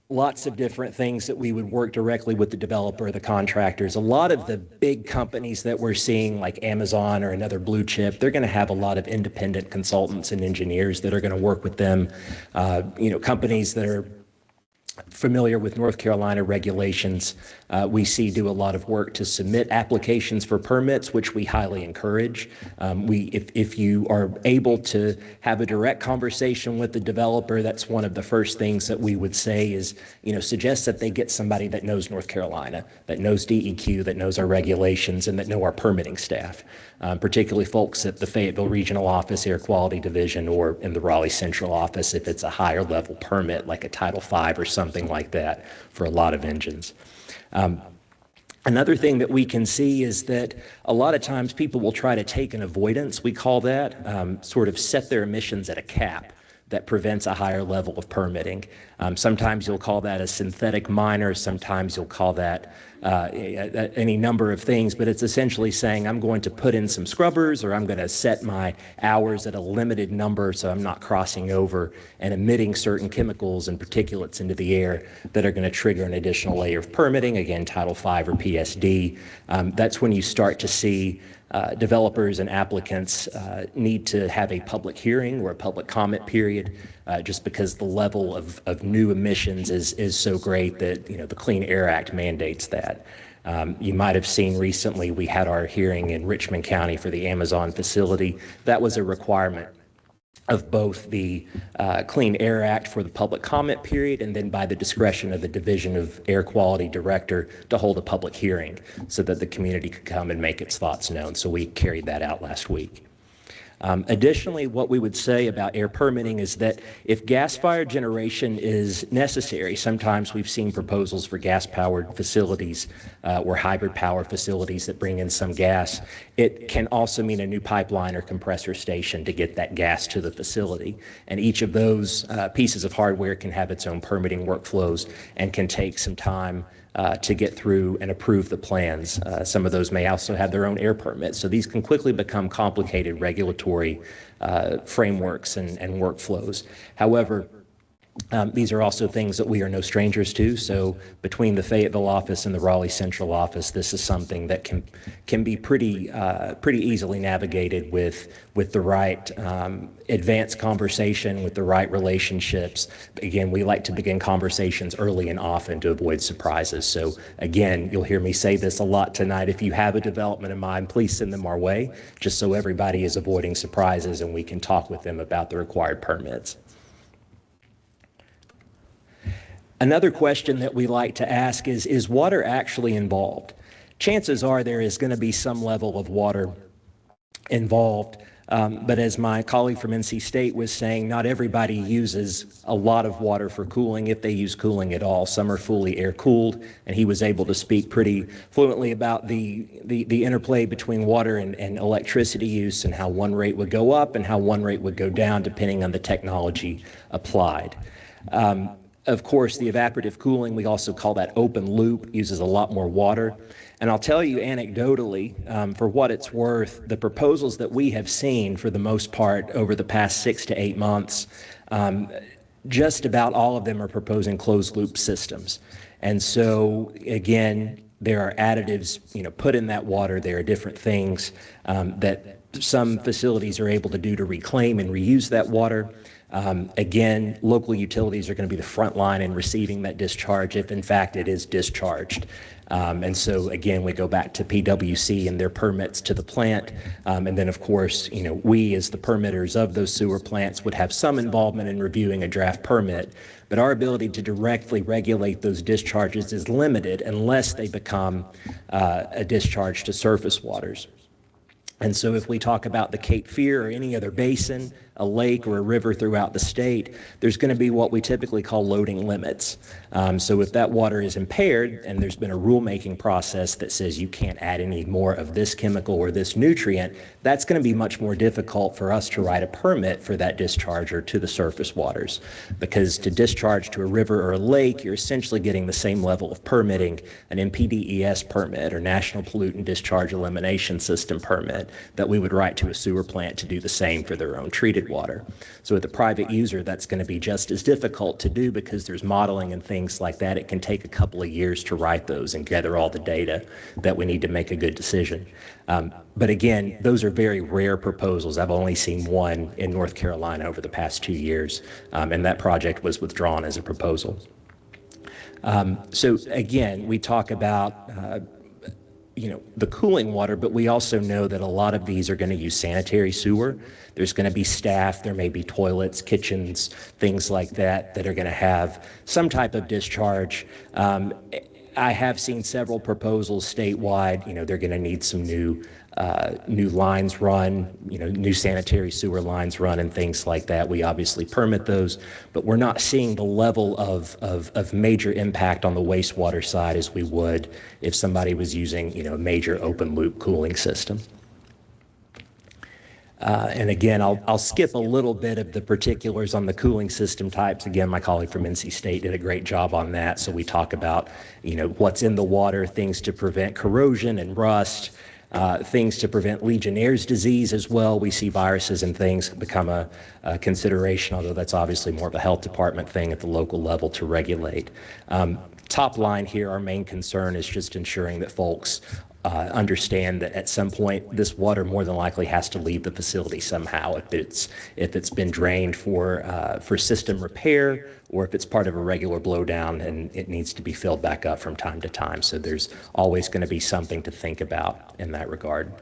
lots of different things that we would work directly with the developer, the contractors. A lot of the big companies that we're seeing, like Amazon or another blue chip, they're going to have a lot of independent consultants and engineers that are going to work with them. Companies that are familiar with North Carolina regulations, we see do a lot of work to submit applications for permits, which we highly encourage. If you are able to have a direct conversation with the developer, that's one of the first things that we would say is, suggest that they get somebody that knows North Carolina, that knows DEQ, that knows our regulations, and that know our permitting staff, particularly folks at the Fayetteville Regional Office, Air Quality Division, or in the Raleigh Central Office if it's a higher level permit like a Title V or something like that for a lot of engines. Another thing that we can see is that a lot of times people will try to take an avoidance, we call that, sort of set their emissions at a cap that prevents a higher level of permitting. Sometimes you'll call that a synthetic minor, sometimes you'll call that any number of things, but it's essentially saying I'm going to put in some scrubbers or I'm going to set my hours at a limited number so I'm not crossing over and emitting certain chemicals and particulates into the air that are going to trigger an additional layer of permitting, again, Title V or PSD. That's when you start to see developers and applicants need to have a public hearing or a public comment period just because the level of new emissions is so great that the Clean Air Act mandates that. You might have seen recently we had our hearing in Richmond County for the Amazon facility. That was a requirement of both the Clean Air Act for the public comment period and then by the discretion of the Division of Air Quality Director to hold a public hearing so that the community could come and make its thoughts known. So we carried that out last week. Additionally, what we would say about air permitting is that if gas-fired generation is necessary, sometimes we've seen proposals for gas-powered facilities or hybrid power facilities that bring in some gas. It can also mean a new pipeline or compressor station to get that gas to the facility. And each of those pieces of hardware can have its own permitting workflows and can take some time to get through and approve the plans. Some of those may also have their own air permits. So these can quickly become complicated regulatory frameworks and workflows. However, these are also things that we are no strangers to. So between the Fayetteville office and the Raleigh Central office, this is something that can be pretty easily navigated with the right advanced conversation, with the right relationships. Again, we like to begin conversations early and often to avoid surprises. So again, you'll hear me say this a lot tonight. If you have a development in mind, please send them our way, just so everybody is avoiding surprises and we can talk with them about the required permits. Another question that we like to ask is water actually involved? Chances are there is going to be some level of water involved. But as my colleague from NC State was saying, not everybody uses a lot of water for cooling, if they use cooling at all. Some are fully air-cooled, and he was able to speak pretty fluently about the interplay between water and electricity use and how one rate would go up and how one rate would go down depending on the technology applied. Of course, the evaporative cooling, we also call that open loop, uses a lot more water. And I'll tell you anecdotally, for what it's worth, the proposals that we have seen for the most part over the past 6 to 8 months, just about all of them are proposing closed loop systems. And so again, there are additives, put in that water. There are different things that some facilities are able to do to reclaim and reuse that water. Again, local utilities are going to be the front line in receiving that discharge if in fact it is discharged. And so again, we go back to PwC and their permits to the plant. And then of course, we as the permitters of those sewer plants would have some involvement in reviewing a draft permit, but our ability to directly regulate those discharges is limited unless they become a discharge to surface waters. And so if we talk about the Cape Fear or any other basin, a lake or a river throughout the state, there's going to be what we typically call loading limits. So if that water is impaired and there's been a rulemaking process that says you can't add any more of this chemical or this nutrient, that's going to be much more difficult for us to write a permit for that discharger to the surface waters. Because to discharge to a river or a lake, you're essentially getting the same level of permitting, an NPDES permit or National Pollutant Discharge Elimination System permit, that we would write to a sewer plant to do the same for their own treated water. So with a private user, that's going to be just as difficult to do because there's modeling and things like that. It can take a couple of years to write those and gather all the data that we need to make a good decision. But again, those are very rare proposals. I've only seen one in North Carolina over the past 2 years, and that project was withdrawn as a proposal. So again, we talk about the cooling water, but we also know that a lot of these are going to use sanitary sewer. There's going to be staff, there may be toilets, kitchens, things like that are going to have some type of discharge. I have seen several proposals statewide. They're going to need some new lines run, new sanitary sewer lines run and things like that. We obviously permit those, but we're not seeing the level of major impact on the wastewater side as we would if somebody was using, a major open loop cooling system. And again, I'll skip a little bit of the particulars on the cooling system types. Again, my colleague from NC State did a great job on that. So we talk about, what's in the water, things to prevent corrosion and rust, things to prevent Legionnaire's disease as well. We see viruses and things become a consideration, although that's obviously more of a health department thing at the local level to regulate. Top line here, our main concern is just ensuring that folks understand that at some point this water more than likely has to leave the facility somehow, if it's been drained for system repair or if it's part of a regular blowdown and it needs to be filled back up from time to time. So there's always going to be something to think about in that regard.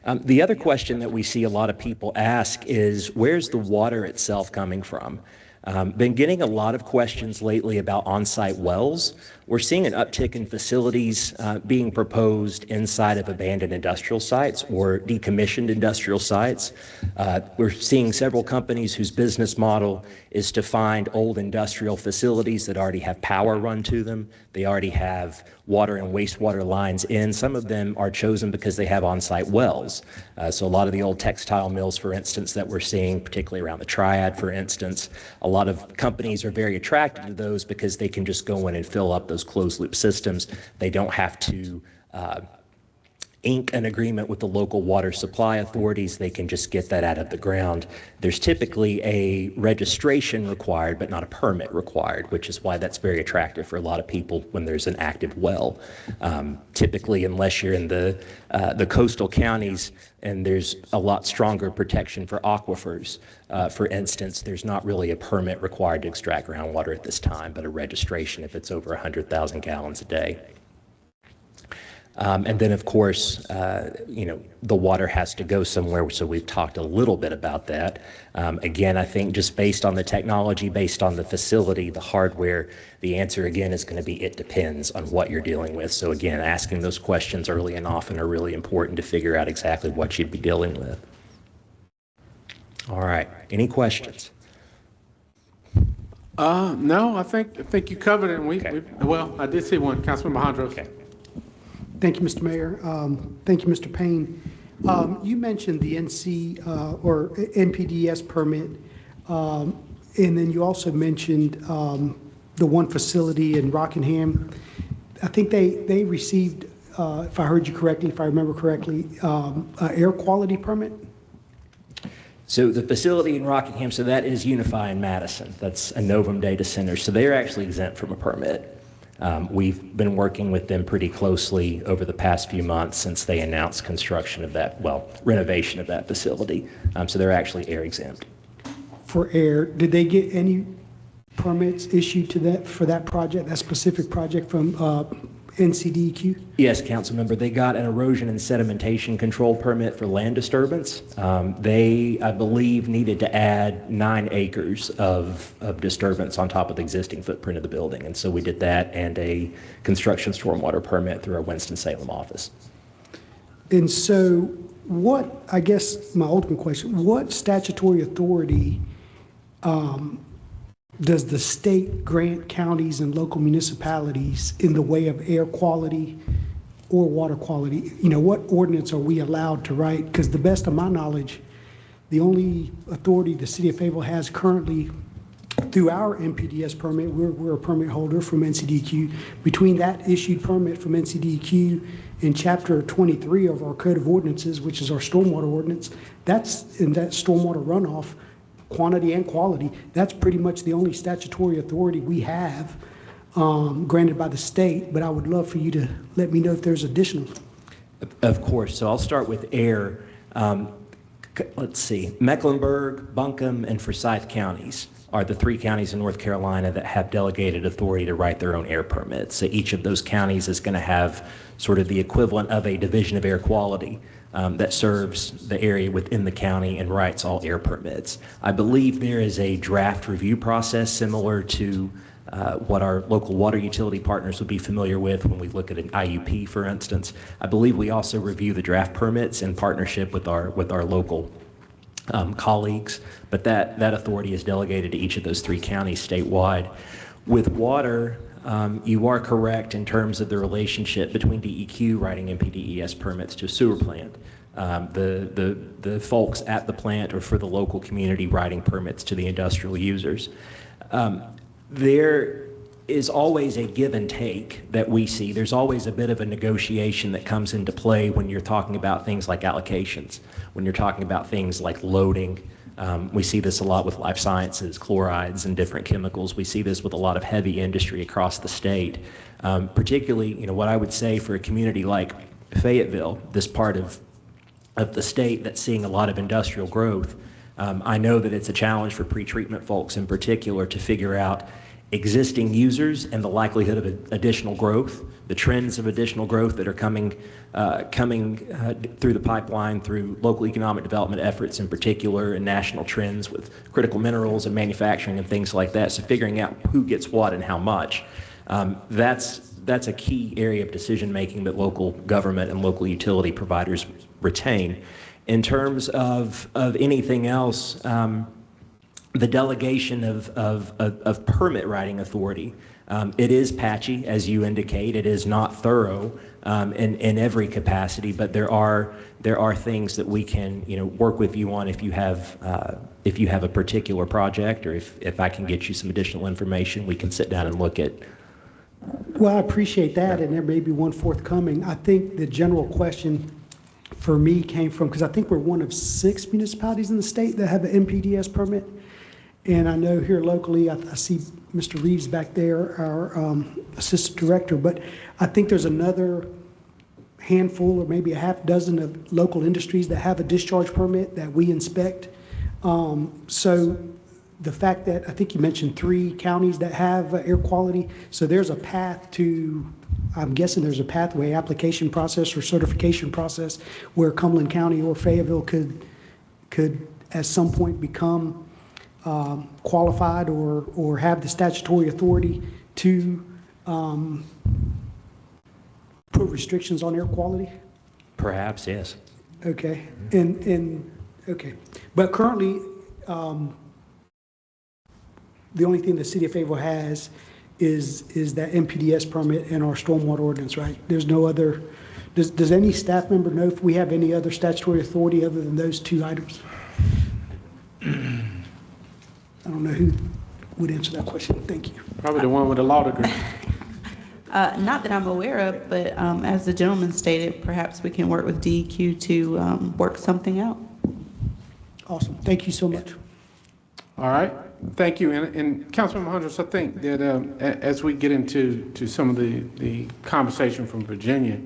The other question that we see a lot of people ask is, where's the water itself coming from? Been getting a lot of questions lately about on-site wells. We're seeing an uptick in facilities being proposed inside of abandoned industrial sites or decommissioned industrial sites. We're seeing several companies whose business model is to find old industrial facilities that already have power run to them. They already have water and wastewater lines in. Some of them are chosen because they have on-site wells. So a lot of the old textile mills, for instance, that we're seeing, particularly around the Triad, for instance, a lot of companies are very attracted to those because they can just go in and fill up those closed loop systems. They don't have to ink an agreement with the local water supply authorities. They can just get that out of the ground. There's typically a registration required, but not a permit required, which is why that's very attractive for a lot of people when there's an active well. Typically, unless you're in the coastal counties and there's a lot stronger protection for aquifers, for instance, there's not really a permit required to extract groundwater at this time, but a registration if it's over 100,000 gallons a day. And then, of course, the water has to go somewhere, so we've talked a little bit about that. Again, I think just based on the technology, based on the facility, the hardware, the answer, again, is going to be it depends on what you're dealing with. So, again, asking those questions early and often are really important to figure out exactly what you'd be dealing with. All right. Any questions? No, I think you covered it. And well, I did see one, Councilmember Hondros. Okay. Thank you, Mr. Mayor. Thank you, Mr. Payne. You mentioned the or NPDES permit, and then you also mentioned the one facility in Rockingham. I think they received, if I heard you correctly, if I remember correctly, air quality permit. So the facility in Rockingham, so that is Unify in Madison. That's a Novum data center. So they're actually exempt from a permit. We've been working with them pretty closely over the past few months since they announced construction of that, renovation of that facility. So they're actually air exempt. For air, did they get any permits issued to that for that project, that specific project from NCDEQ? Yes, council member, they got an erosion and sedimentation control permit for land disturbance. They, I believe, needed to add 9 acres of disturbance on top of the existing footprint of the building. And so we did that and a construction stormwater permit through our Winston-Salem office. And so what, I guess my ultimate question, what statutory authority does the state grant counties and local municipalities in the way of air quality or water quality? You know, what ordinance are we allowed to write? Because the best of my knowledge, the only authority the city of Fayetteville has currently through our NPDES permit, we're a permit holder from NCDEQ. Between that issued permit from NCDEQ and Chapter 23 of our Code of Ordinances, which is our stormwater ordinance, that's in that stormwater runoff, quantity and quality, that's pretty much the only statutory authority we have granted by the state, but I would love for you to let me know if there's additional. Of course. So I'll start with air. Let's see. Mecklenburg, Buncombe, and Forsyth counties are the 3 counties in North Carolina that have delegated authority to write their own air permits. So each of those counties is going to have sort of the equivalent of a division of air quality that serves the area within the county and writes all air permits. I believe there is a draft review process similar to what our local water utility partners would be familiar with when we look at an IUP, for instance. I believe we also review the draft permits in partnership with our local colleagues, but that authority is delegated to each of those 3 counties statewide. With water, you are correct in terms of the relationship between DEQ writing NPDES permits to a sewer plant. The folks at the plant or for the local community writing permits to the industrial users. There is always a give and take that we see. There's always a bit of a negotiation that comes into play when you're talking about things like allocations, when you're talking about things like loading. We see this a lot with life sciences, chlorides, and different chemicals. We see this with a lot of heavy industry across the state. Particularly, what I would say for a community like Fayetteville, this part of the state that's seeing a lot of industrial growth, I know that it's a challenge for pretreatment folks in particular to figure out existing users and the likelihood of additional growth, the trends of additional growth that are coming through the pipeline, through local economic development efforts in particular, and national trends with critical minerals and manufacturing and things like that. So figuring out who gets what and how much, that's a key area of decision making that local government and local utility providers retain. In terms of anything else, the delegation of permit writing authority. It is patchy, as you indicate. It is not thorough in every capacity, but there are things that we can work with you on if you have a particular project, or if I can get you some additional information, we can sit down and look at. Well, I appreciate that, and there may be one forthcoming. I think the general question for me came from, because I think we're one of 6 municipalities in the state that have an NPDES permit. And I know here locally, I see Mr. Reeves back there, our assistant director, but I think there's another handful or maybe a half dozen of local industries that have a discharge permit that we inspect. So the fact that I think you mentioned 3 counties that have air quality, so there's a path to, I'm guessing there's a pathway application process or certification process where Cumberland County or Fayetteville could at some point become qualified or have the statutory authority to put restrictions on air quality? Perhaps, yes. Okay, okay, but currently, the only thing the city of Fayetteville has is that MPDS permit and our stormwater ordinance, right? There's no other, does any staff member know if we have any other statutory authority other than those 2 items? I don't know who would answer that question. Thank you. Probably the one with the law degree. Not that I'm aware of, but as the gentleman stated, perhaps we can work with DEQ to work something out. Awesome. Thank you so much. All right. Thank you. And Councilmember Hundreds, I think that as we get into some of the conversation from Virginia,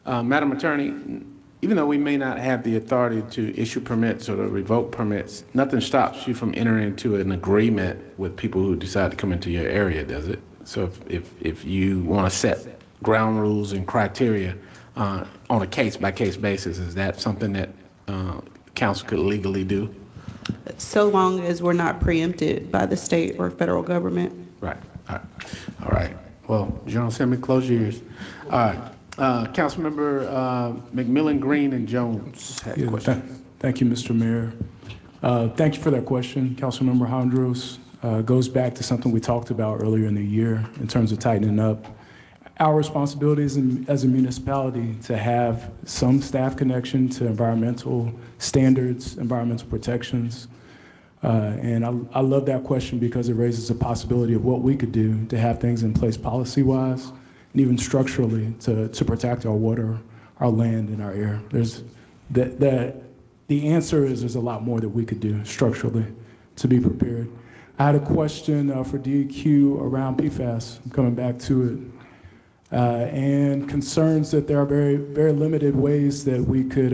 Madam Attorney, even though we may not have the authority to issue permits or to revoke permits, nothing stops you from entering into an agreement with people who decide to come into your area, does it? So if you want to set ground rules and criteria on a case-by-case basis, is that something that council could legally do? So long as we're not preempted by the state or federal government. Right. All right. Well, General Assembly, close your ears. All right. Councilmember McMillan, Green, and Jones had a question. Thank you, Mr. Mayor. Thank you for that question, Councilmember Hondros. Goes back to something we talked about earlier in the year in terms of tightening up our responsibilities as a municipality to have some staff connection to environmental standards, environmental protections. And I love that question because it raises a possibility of what we could do to have things in place policy-wise and even structurally to protect our water, our land, and our air. The answer is there's a lot more that we could do structurally to be prepared. I had a question for DEQ around PFAS. I'm coming back to it. And concerns that there are very, very limited ways that we could,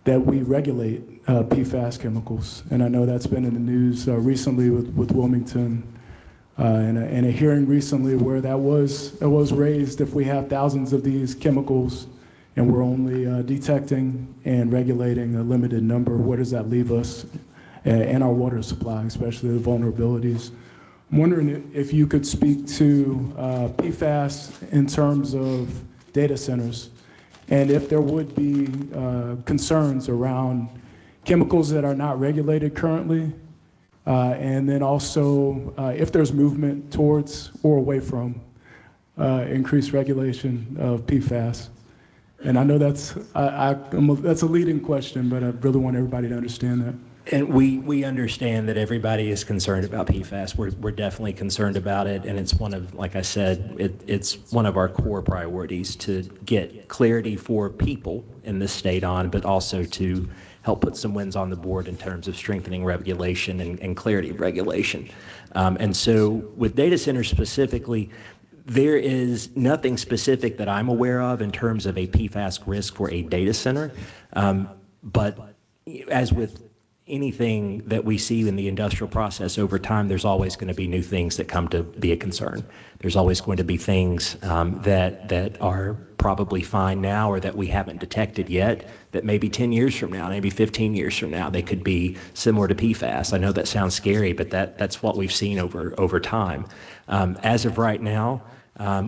that we regulate PFAS chemicals. And I know that's been in the news recently with Wilmington and a hearing recently where that was raised. If we have thousands of these chemicals and we're only detecting and regulating a limited number, where does that leave us and our water supply, especially the vulnerabilities? I'm wondering if you could speak to PFAS in terms of data centers, and if there would be concerns around chemicals that are not regulated currently, and then also if there's movement towards or away from increased regulation of PFAS. And I know that's a leading question, but I really want everybody to understand that. And we understand that everybody is concerned about PFAS. We're definitely concerned about it, and it's one of, like I said, it's one of our core priorities to get clarity for people in this state on, but also to help put some wins on the board in terms of strengthening regulation and clarity of regulation. And so with data centers specifically, there is nothing specific that I'm aware of in terms of a PFAS risk for a data center. But as with anything that we see in the industrial process over time, there's always going to be new things that come to be a concern. There's always going to be things that are probably fine now or that we haven't detected yet that maybe 10 years from now, maybe 15 years from now, they could be similar to PFAS. I know that sounds scary, but that's what we've seen over time. As of right now,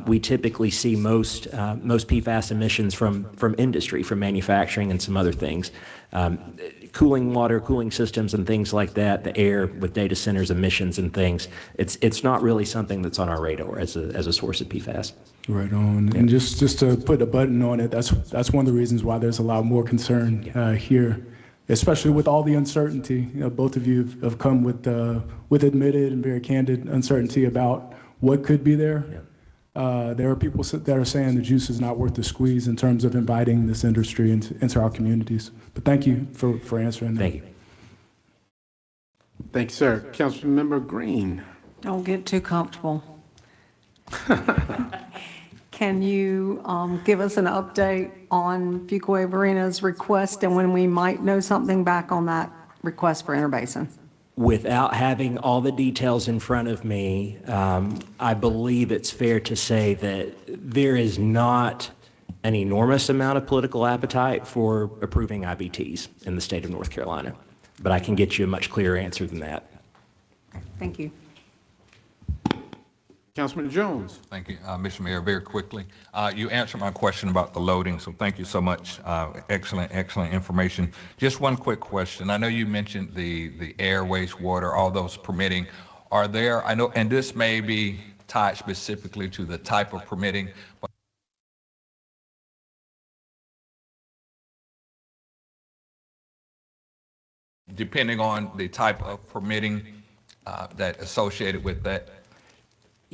we typically see most PFAS emissions from industry, from manufacturing and some other things. Cooling water, cooling systems and things like that, the air with data centers, emissions and things, it's not really something that's on our radar as a source of PFAS. Right on. And just to put a button on it, that's one of the reasons why there's a lot more concern here, especially with all the uncertainty. You know, both of you have come with admitted and very candid uncertainty about what could be there. Yeah. There are people that are saying the juice is not worth the squeeze in terms of inviting this industry into our communities. But thank you for answering that. Thank you. Thank you, sir. Councilmember Green. Don't get too comfortable. Can you give us an update on Fuquay-Varina's request and when we might know something back on that request for interbasin? Without having all the details in front of me, I believe it's fair to say that there is not an enormous amount of political appetite for approving IBTs in the state of North Carolina. But I can get you a much clearer answer than that. Thank you. Councilman Jones. Thank you, Mr. Mayor. Very quickly, you answered my question about the loading, so thank you so much. Excellent information. Just one quick question. I know you mentioned the air, wastewater, all those permitting. Are there, I know, and this may be tied specifically to the type of permitting, but depending on the type of permitting that associated with that?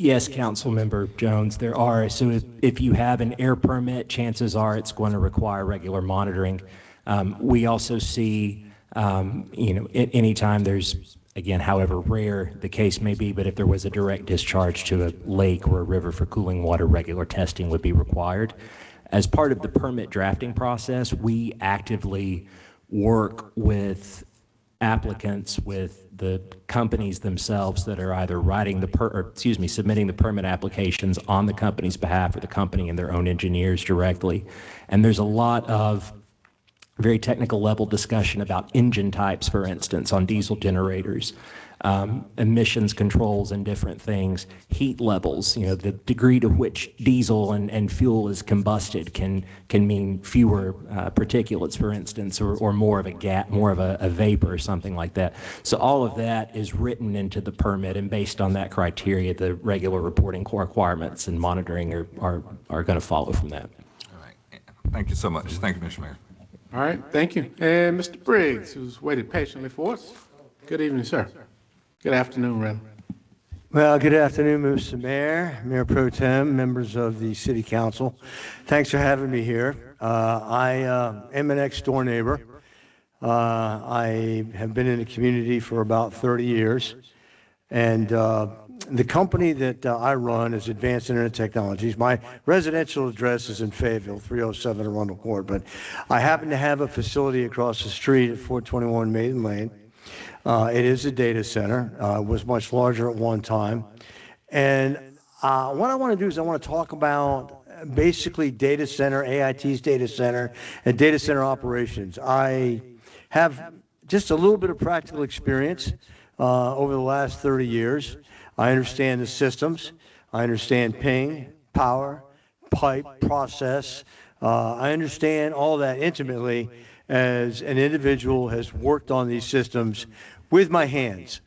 Yes, Councilmember Jones, there are. So if you have an air permit, chances are it's going to require regular monitoring. We also see, anytime there's, again, however rare the case may be, but if there was a direct discharge to a lake or a river for cooling water, regular testing would be required. As part of the permit drafting process, we actively work with applicants, with the companies themselves that are either submitting the permit applications on the company's behalf, or the company and their own engineers directly. And there's a lot of very technical level discussion about engine types, for instance, on diesel generators, emissions controls and different things, heat levels, the degree to which diesel and fuel is combusted can mean fewer particulates, for instance, or more of a gas, more of a vapor or something like that. So all of that is written into the permit, and based on that criteria, the regular reporting requirements and monitoring are going to follow from that. All right. Thank you so much. Thank you, Mr. Mayor. All right, thank you. And Mr. Briggs, who's waited patiently for us. Good evening, sir. Good afternoon, rather. Well, good afternoon, Mr. Mayor, Mayor Pro Tem, members of the City Council. Thanks for having me here. I am a next-door neighbor. I have been in the community for about 30 years, and the company that I run is Advanced Internet Technologies. My residential address is in Fayetteville, 307 Arundel Court, but I happen to have a facility across the street at 421 Maiden Lane. It is a data center. It was much larger at one time. And what I want to do is I want to talk about basically data center, AIT's data center, and data center operations. I have just a little bit of practical experience over the last 30 years. I understand the systems. I understand ping, power, pipe, process. I understand all that intimately as an individual has worked on these systems with my hands.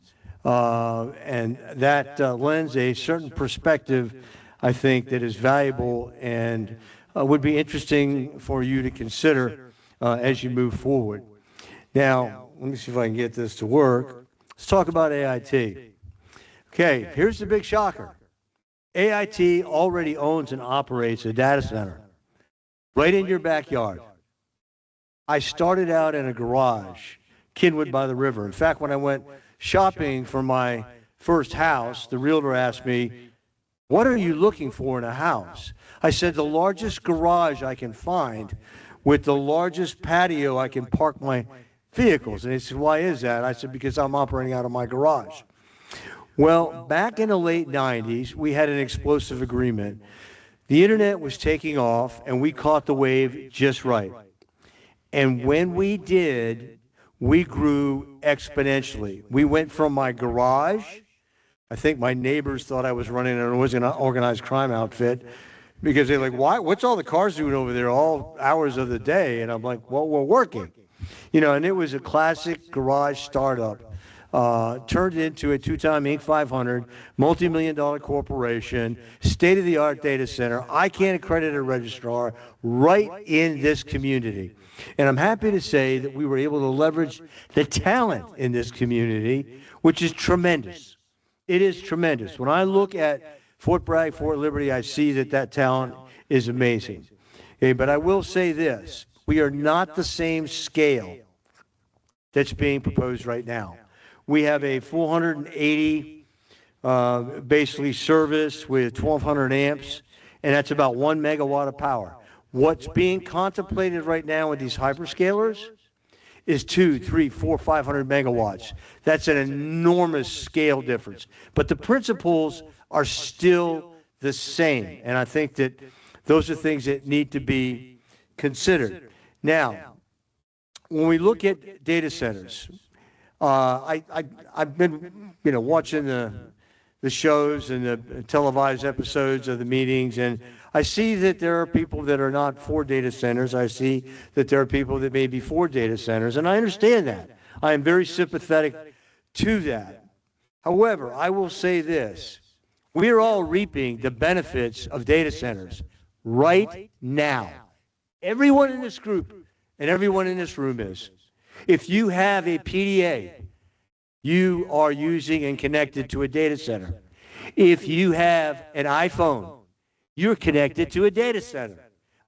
And that lends a certain perspective, I think, that is valuable and would be interesting for you to consider as you move forward. Now, let me see if I can get this to work. Let's talk about AIT. Okay, here's the big shocker. AIT already owns and operates a data center right in your backyard. I started out in a garage, Kinwood by the river. In fact, when I went shopping for my first house, the realtor asked me, "What are you looking for in a house?" I said, "The largest garage I can find with the largest patio I can park my vehicles." And he said, "Why is that?" I said, "Because I'm operating out of my garage." Well, back in the late 90s, we had an explosive agreement. The internet was taking off, and we caught the wave just right. And when we did, we grew exponentially. We went from my garage. I think my neighbors thought I was running an organized crime outfit because they're like, "Why? What's all the cars doing over there all hours of the day?" And I'm like, "Well, we're working." And it was a classic garage startup. Turned into a two-time Inc. 500, multi-million-dollar corporation, state-of-the-art data center. I can't accredit a registrar right in this community. And I'm happy to say that we were able to leverage the talent in this community, which is tremendous. It is tremendous. When I look at Fort Bragg, Fort Liberty, I see that talent is amazing. Okay, but I will say this. We are not the same scale that's being proposed right now. We have a 480 basically service with 1,200 amps, and that's about 1 megawatt of power. What's being contemplated right now with these hyperscalers is 2, 3, 4, 500 megawatts. That's an enormous scale difference. But the principles are still the same. And I think that those are things that need to be considered. Now, when we look at data centers, I've been, watching the shows and the televised episodes of the meetings, and I see that there are people that are not for data centers. I see that there are people that may be for data centers, and I understand that. I am very sympathetic to that. However, I will say this. We are all reaping the benefits of data centers right now. Everyone in this group and everyone in this room is. If you have a PDA, you are using and connected to a data center. If you have an iPhone, you're connected to a data center.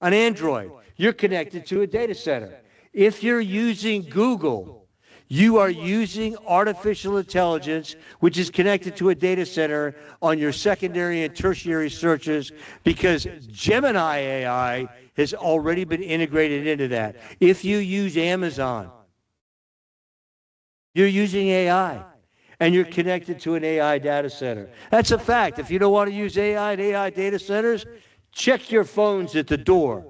An Android, you're connected to a data center. If you're using Google, you are using artificial intelligence, which is connected to a data center on your secondary and tertiary searches, because Gemini AI has already been integrated into that. If you use Amazon, you're using AI, and you're connected to an AI data center. That's a fact. If you don't want to use AI and AI data centers, check your phones at the door.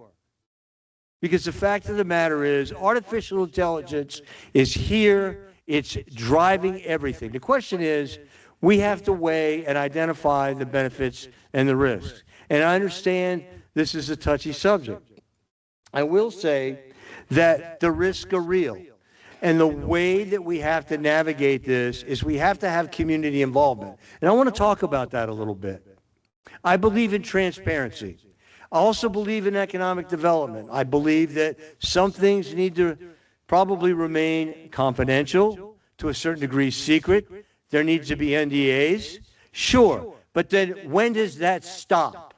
Because the fact of the matter is, artificial intelligence is here. It's driving everything. The question is, we have to weigh and identify the benefits and the risks. And I understand this is a touchy subject. I will say that the risks are real. And the way that we have to navigate this is we have to have community involvement. And I want to talk about that a little bit. I believe in transparency. I also believe in economic development. I believe that some things need to probably remain confidential, to a certain degree secret. There needs to be NDAs. Sure. But then when does that stop?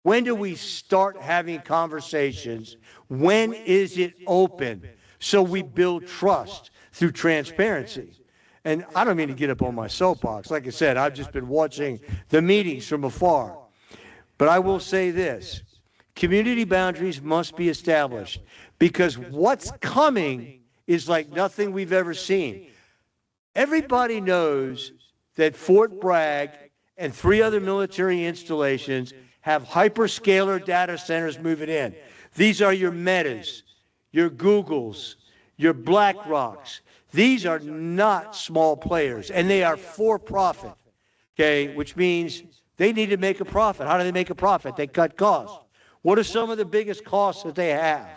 When do we start having conversations? When is it open? So we build trust through transparency. And I don't mean to get up on my soapbox. Like I said, I've just been watching the meetings from afar. But I will say this. Community boundaries must be established, because what's coming is like nothing we've ever seen. Everybody knows that Fort Bragg and 3 other military installations have hyperscaler data centers moving in. These are your Metas, your Googles, your BlackRocks. These are not small players, and they are for profit, okay, which means they need to make a profit. How do they make a profit? They cut costs. What are some of the biggest costs that they have?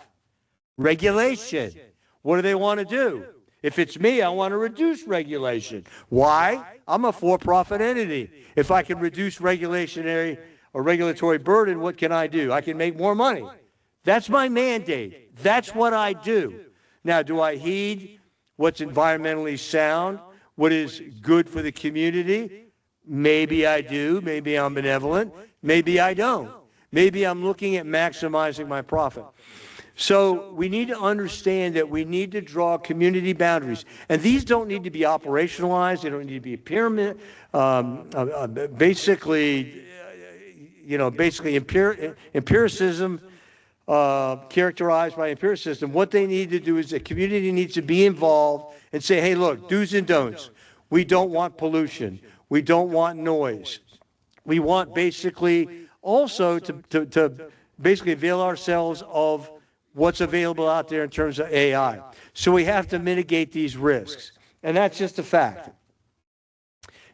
Regulation. What do they want to do? If it's me, I want to reduce regulation. Why? I'm a for-profit entity. If I can reduce regulatory burden, what can I do? I can make more money. That's my mandate. That's what I do. Now, do I heed what's environmentally sound? What is good for the community? Maybe I do. Maybe I'm benevolent. Maybe I don't. Maybe I'm looking at maximizing my profit. So we need to understand that we need to draw community boundaries. And these don't need to be operationalized. They don't need to be a pyramid. Basically empiricism, characterized by empiricism. What they need to do is the community needs to be involved and say, hey, look, do's and don'ts. We don't want pollution. We don't want noise. We want basically also to basically avail ourselves of what's available out there in terms of AI. So we have to mitigate these risks. And that's just a fact.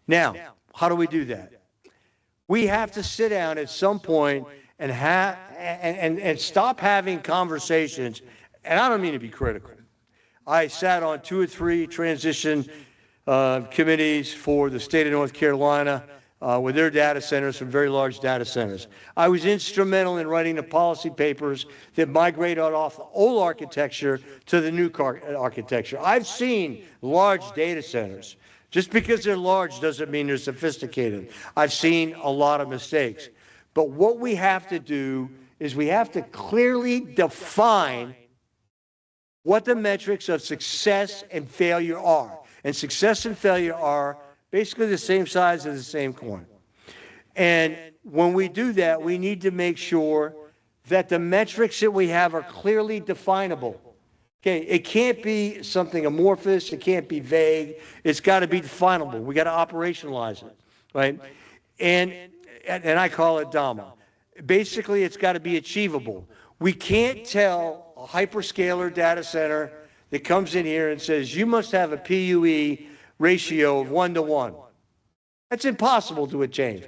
Now, how do we do that? We have to sit down at some point and and stop having conversations. And I don't mean to be critical. I sat on 2 or 3 transition committees for the state of North Carolina with their data centers, some very large data centers. I was instrumental in writing the policy papers that migrated off the old architecture to the new architecture. I've seen large data centers. Just because they're large doesn't mean they're sophisticated. I've seen a lot of mistakes. But what we have to do is we have to clearly define what the metrics of success and failure are. And success and failure are basically the same size of the same coin. And when we do that, we need to make sure that the metrics that we have are clearly definable. Okay, it can't be something amorphous, it can't be vague, it's got to be definable. We got to operationalize it, right? And I call it DAMA. Basically, it's got to be achievable. We can't tell a hyperscaler data center that comes in here and says, you must have a PUE ratio of 1-to-1. That's impossible to achieve.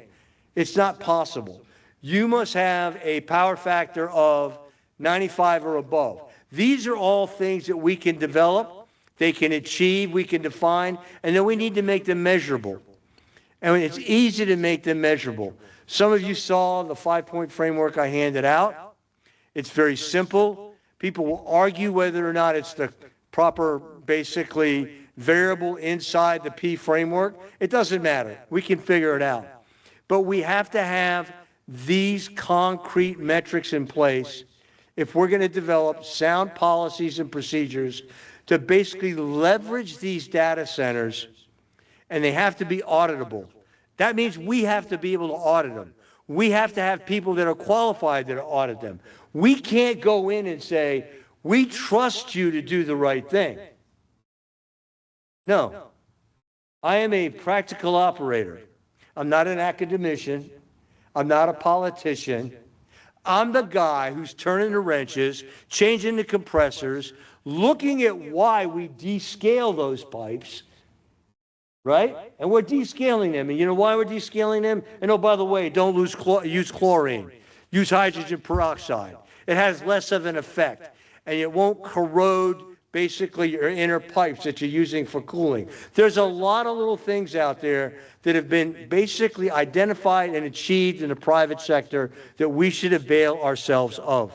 It's not possible. You must have a power factor of 95 or above. These are all things that we can develop, they can achieve, we can define, and then we need to make them measurable. And it's easy to make them measurable. Some of you saw the 5-point framework I handed out. It's very simple. People will argue whether or not it's the proper, basically, variable inside the P framework. It doesn't matter. We can figure it out. But we have to have these concrete metrics in place if we're going to develop sound policies and procedures to basically leverage these data centers, and they have to be auditable. That means we have to be able to audit them. We have to have people that are qualified that audit them. We can't go in and say, we trust you to do the right thing. No. I am a practical operator. I'm not an academician. I'm not a politician. I'm the guy who's turning the wrenches, changing the compressors, looking at why we descale those pipes, right? And we're descaling them. And you know why we're descaling them? And oh, by the way, don't use chlorine. Use hydrogen peroxide. It has less of an effect, and it won't corrode basically your inner pipes that you're using for cooling. There's a lot of little things out there that have been basically identified and achieved in the private sector that we should avail ourselves of.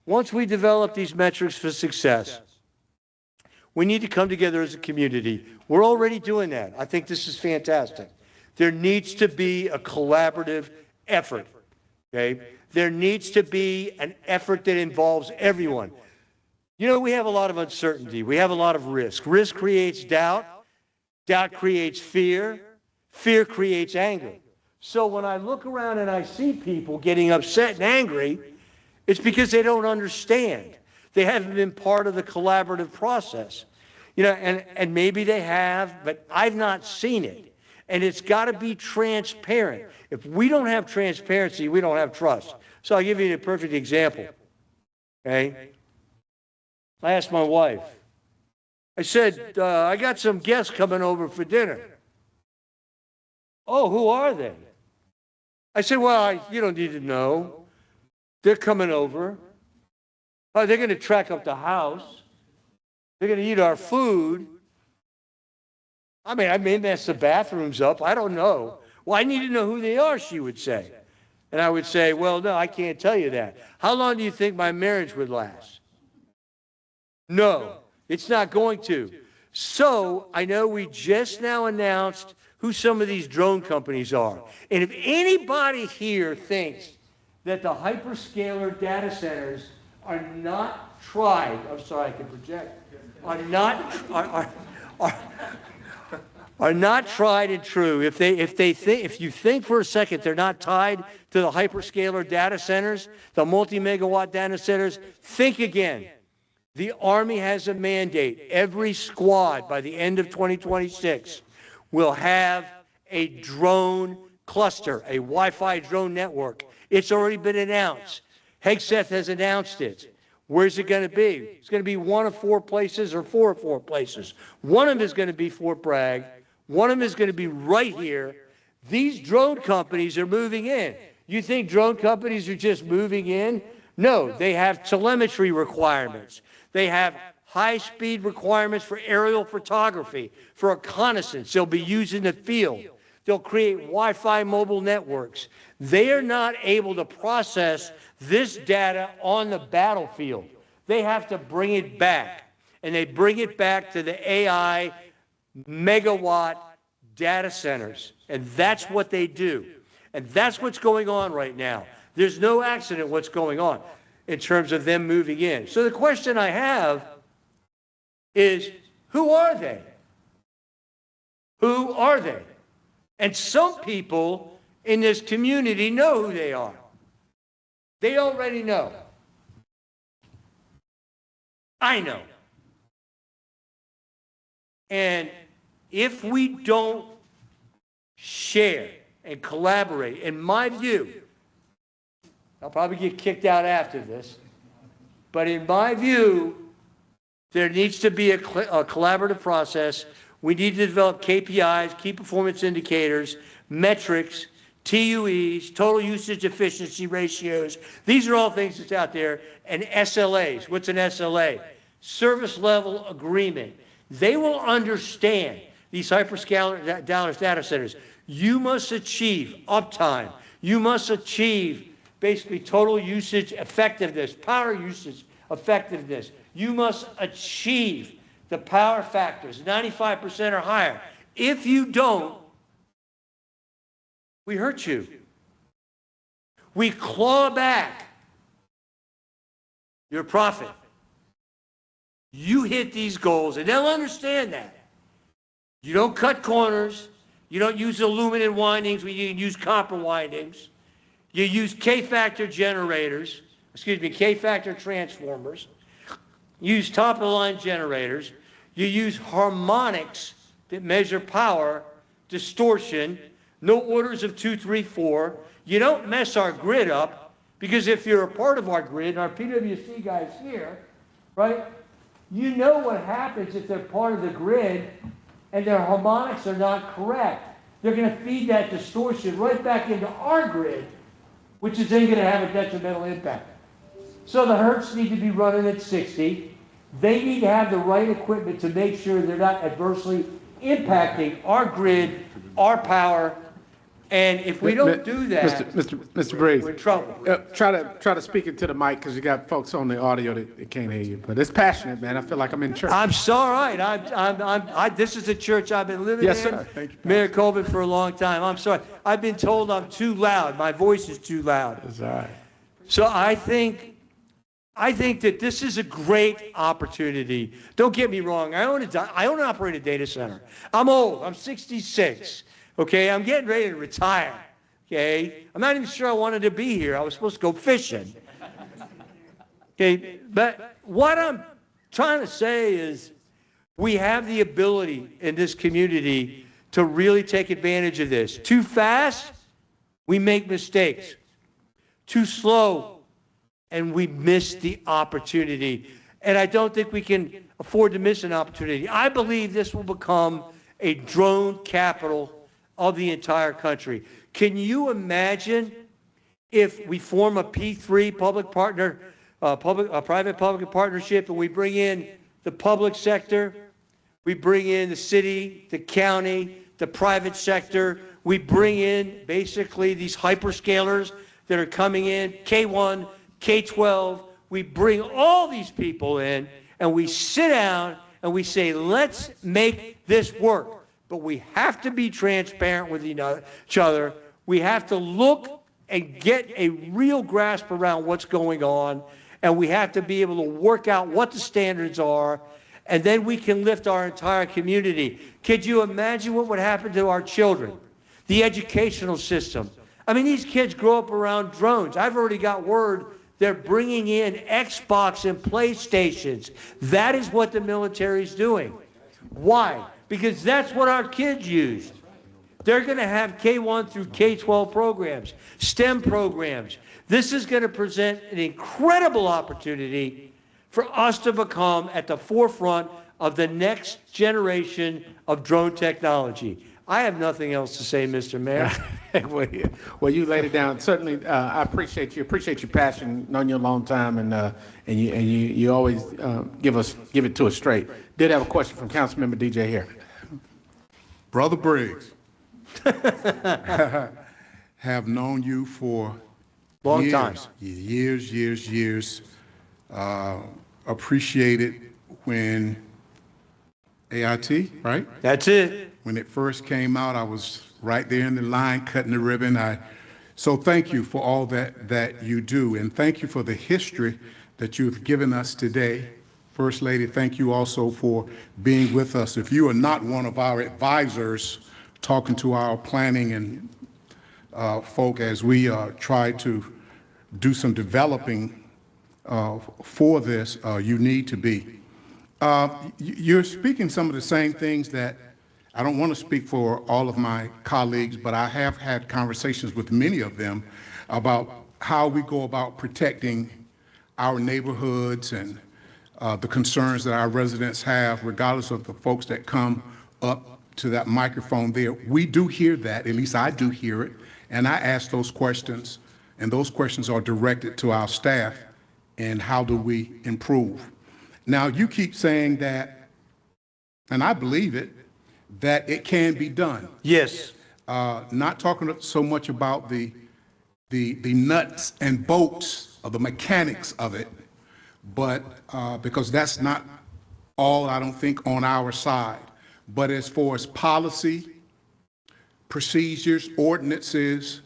Once we develop these metrics for success, we need to come together as a community. We're already doing that. I think this is fantastic. There needs to be a collaborative effort, okay? There needs to be an effort that involves everyone. You know, we have a lot of uncertainty. We have a lot of risk. Risk creates doubt. Doubt creates fear. Fear creates anger. So when I look around and I see people getting upset and angry, it's because they don't understand. They haven't been part of the collaborative process. You know, and maybe they have, but I've not seen it. And it's got to be transparent. If we don't have transparency, we don't have trust. So I'll give you a perfect example. Okay? I asked my wife, I said, I got some guests coming over for dinner. Oh, who are they? I said, well, you don't need to know. They're coming over. Oh, they're going to track up the house. They're going to eat our food. I may mess the bathrooms up. I don't know. Well, I need to know who they are, she would say. And I would say, well, no, I can't tell you that. How long do you think my marriage would last? No, it's not going to. So I know we just now announced who some of these drone companies are. And if anybody here thinks that the hyperscaler data centers are not tried, I'm sorry, I can project, are not tried and true, if you think for a second they're not tied to the hyperscaler data centers, the multi-megawatt data centers, think again. The Army has a mandate. Every squad by the end of 2026 will have a drone cluster, a Wi-Fi drone network. It's already been announced. Hegseth has announced it. Where's it going to be? It's going to be one of 4 places or 4 of 4 places. One of them is going to be Fort Bragg. One of them is going to be right here. These drone companies are moving in. You think drone companies are just moving in? No, they have telemetry requirements. They have high-speed requirements for aerial photography, for reconnaissance. They'll be used in the field. They'll create Wi-Fi mobile networks. They are not able to process this data on the battlefield. They have to bring it back, and they bring it back to the AI megawatt data centers, and that's what they do. And that's what's going on right now. There's no accident what's going on in terms of them moving in. So the question I have is, who are they? Who are they? And some people in this community know who they are. They already know. I know. And if we don't share and collaborate, in my view, I'll probably get kicked out after this, but in my view, there needs to be a collaborative process. We need to develop KPIs, key performance indicators, metrics, TUEs, total usage efficiency ratios. These are all things that's out there. And SLAs. What's an SLA? Service level agreement. They will understand, these hyperscaler data centers, you must achieve uptime. You must achieve basically total usage effectiveness, power usage effectiveness. You must achieve the power factors, 95% or higher. If you don't, we hurt you. We claw back your profit. You hit these goals, and they'll understand that. You don't cut corners. You don't use aluminum windings. You use copper windings. You use K-factor generators, K-factor transformers. You use top-of-the-line generators. You use harmonics that measure power, distortion, no orders of 2, 3, 4. You don't mess our grid up, because if you're a part of our grid, and our PwC guys here, right, you know what happens if they're part of the grid and their harmonics are not correct. They're going to feed that distortion right back into our grid, which is then going to have a detrimental impact. So the hertz need to be running at 60. They need to have the right equipment to make sure they're not adversely impacting our grid, our power, and if we don't do that, Mr. Briggs, we're in trouble. Try to speak into the mic, because you got folks on the audio that can't hear you. But it's passionate, man. I feel like I'm in church. I'm so all right. This is a church I've been living in. Yes, sir. Thank you, Mayor Colvin, for a long time. I'm sorry. I've been told I'm too loud. My voice is too loud. That's all right. So I think that this is a great opportunity. Don't get me wrong. I own and operate a data center. I'm old. I'm 66. Okay, I'm getting ready to retire. Okay, I'm not even sure I wanted to be here. I was supposed to go fishing. Okay, but what I'm trying to say is we have the ability in this community to really take advantage of this. Too fast, we make mistakes. Too slow, and we miss the opportunity. And I don't think we can afford to miss an opportunity. I believe this will become a drone capital of the entire country. Can you imagine if we form a P3 private-public partnership, and we bring in the public sector, we bring in the city, the county, the private sector, we bring in basically these hyperscalers that are coming in, K1, K12, we bring all these people in, and we sit down and we say, let's make this work. But we have to be transparent with each other. We have to look and get a real grasp around what's going on, and we have to be able to work out what the standards are, and then we can lift our entire community. Could you imagine what would happen to our children, the educational system? I mean, these kids grow up around drones. I've already got word they're bringing in Xbox and PlayStations. That is what the military's doing. Why? Because that's what our kids used. They're going to have K1 through K12 programs, STEM programs. This is going to present an incredible opportunity for us to become at the forefront of the next generation of drone technology. I have nothing else to say, Mr. Mayor. Well, you laid it down. Certainly, I appreciate you. Appreciate your passion. Known you a long time, and you always give it to us straight. Did have a question from Councilmember DJ here. Brother Briggs, have known you for long years, time. Years. Appreciated when AIT, right? That's it. When it first came out, I was right there in the line cutting the ribbon. So thank you for all that you do, and thank you for the history that you've given us today. First Lady, thank you also for being with us. If you are not one of our advisors talking to our planning and folk as we try to do some developing for this, you need to be. You're speaking some of the same things that I don't want to speak for all of my colleagues, but I have had conversations with many of them about how we go about protecting our neighborhoods and the concerns that our residents have, regardless of the folks that come up to that microphone there. We do hear that, at least I do hear it, and I ask those questions, and those questions are directed to our staff, and how do we improve? Now, you keep saying that, and I believe it, that it can be done. Yes. Not talking so much about the nuts and bolts of the mechanics of it, but because that's not all, I don't think, on our side. But as far as policy, procedures, ordinances,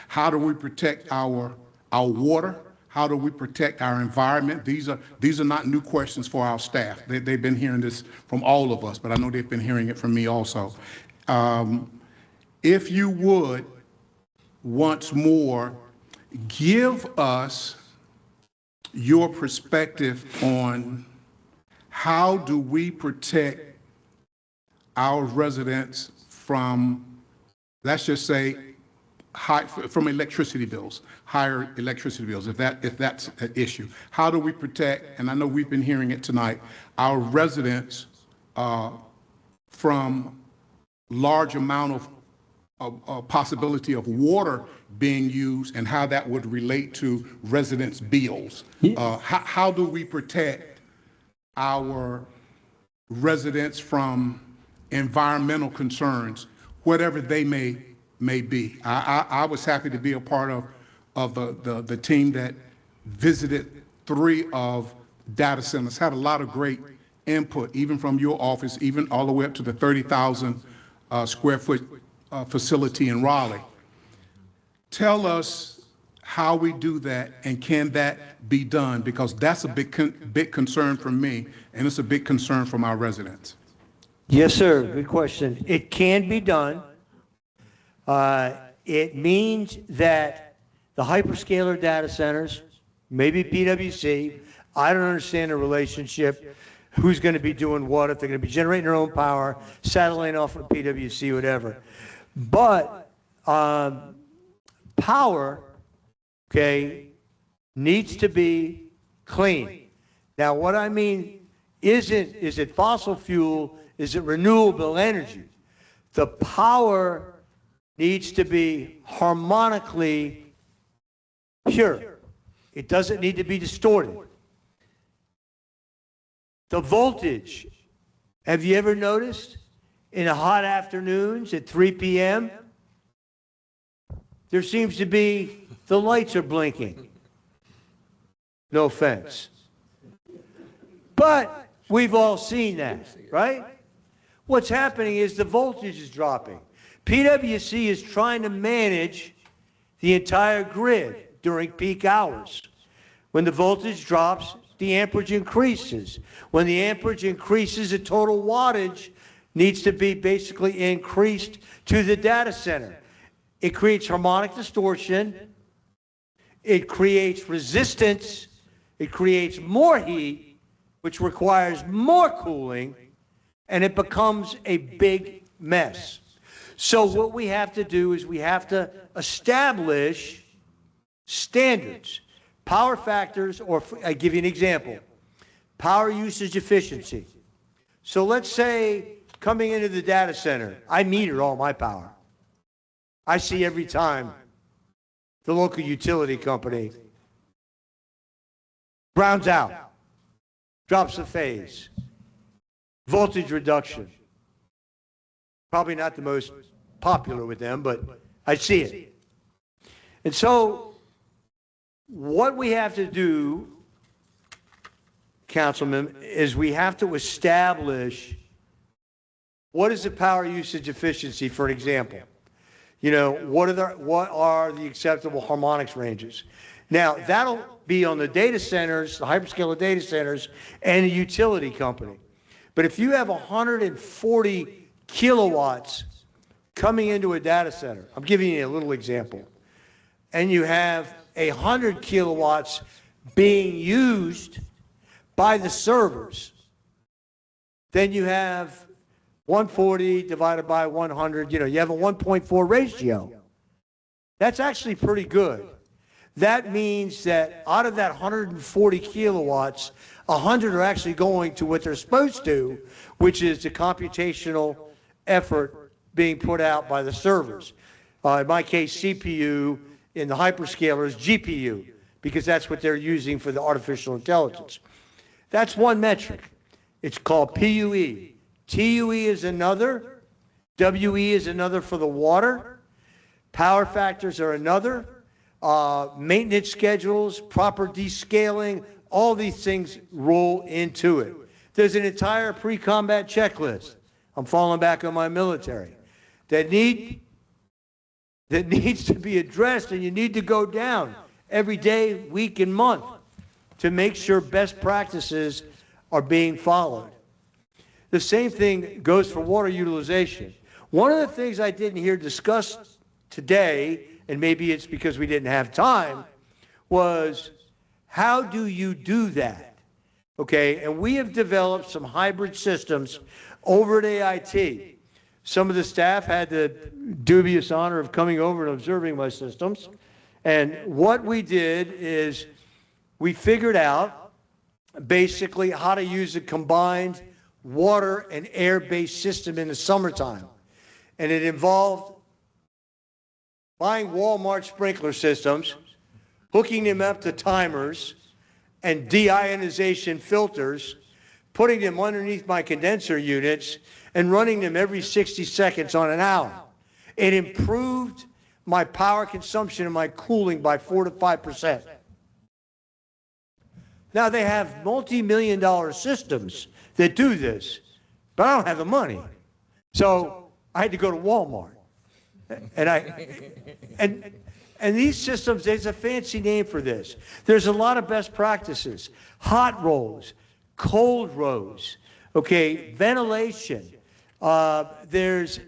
how do we protect our water? How do we protect our environment? These are not new questions for our staff. They've been hearing this from all of us, but I know they've been hearing it from me also. If you would, once more, give us your perspective on how do we protect our residents from, let's just say, from electricity bills, higher electricity bills, if that's an issue. How do we protect, and I know we've been hearing it tonight, our residents from large amount of possibility of water being used, and how that would relate to residents' bills. How do we protect our residents from environmental concerns, whatever they may be? I was happy to be a part of the team that visited 3 of data centers, had a lot of great input, even from your office, even all the way up to the 30,000 square foot facility in Raleigh. Tell us how we do that, and can that be done? Because that's a big concern for me, and it's a big concern from our residents. Yes, sir. Good question. It can be done. It means that the hyperscaler data centers, maybe PwC, I don't understand the relationship, who's going to be doing what, if they're going to be generating their own power, satellite off from PwC, whatever. But power, okay, needs to be clean. Now, what I mean is it fossil fuel? Is it renewable energy? The power needs to be harmonically pure. It doesn't need to be distorted. The voltage, have you ever noticed in the hot afternoons at 3 p.m., there seems to be, the lights are blinking. No offense. But we've all seen that, right? What's happening is the voltage is dropping. PwC is trying to manage the entire grid during peak hours. When the voltage drops, the amperage increases. When the amperage increases, the total wattage needs to be basically increased to the data center. It creates harmonic distortion. It creates resistance. It creates more heat, which requires more cooling, and it becomes a big mess. So what we have to do is we have to establish standards, power factors, or I give you an example, power usage efficiency. So let's say coming into the data center, I meter all my power. I see every time the local utility company browns out, drops a phase, voltage reduction. Probably not the most popular with them, but I see it. And so what we have to do, Councilman, is we have to establish what is the power usage efficiency, for example. You know, what are the acceptable harmonics ranges? Now, that'll be on the data centers, the hyperscaler data centers, and the utility company. But if you have 140 kilowatts coming into a data center, I'm giving you a little example, and you have 100 kilowatts being used by the servers, then you have 140 divided by 100, you have a 1.4 ratio. That's actually pretty good. That means that out of that 140 kilowatts, 100 are actually going to what they're supposed to, which is the computational effort being put out by the servers. In my case, CPU, in the hyperscalers, GPU, because that's what they're using for the artificial intelligence. That's one metric. It's called PUE. TUE is another. WE is another for the water. Power factors are another. Maintenance schedules, proper descaling, all these things roll into it. There's an entire pre-combat checklist. I'm falling back on my military. That needs to be addressed, and you need to go down every day, week, and month to make sure best practices are being followed. The same thing goes for water utilization. One of the things I didn't hear discussed today, and maybe it's because we didn't have time, was how do you do that? Okay, and we have developed some hybrid systems over at AIT. Some of the staff had the dubious honor of coming over and observing my systems. And what we did is we figured out basically how to use a combined water and air-based system in the summertime. And it involved buying Walmart sprinkler systems, hooking them up to timers and deionization filters, putting them underneath my condenser units, and running them every 60 seconds on an hour. It improved my power consumption and my cooling by 4 to 5%. Now, they have multi-million-dollar systems that do this, but I don't have the money. So I had to go to Walmart. And these systems, there's a fancy name for this. There's a lot of best practices. Hot rows, cold rows, okay, ventilation. There's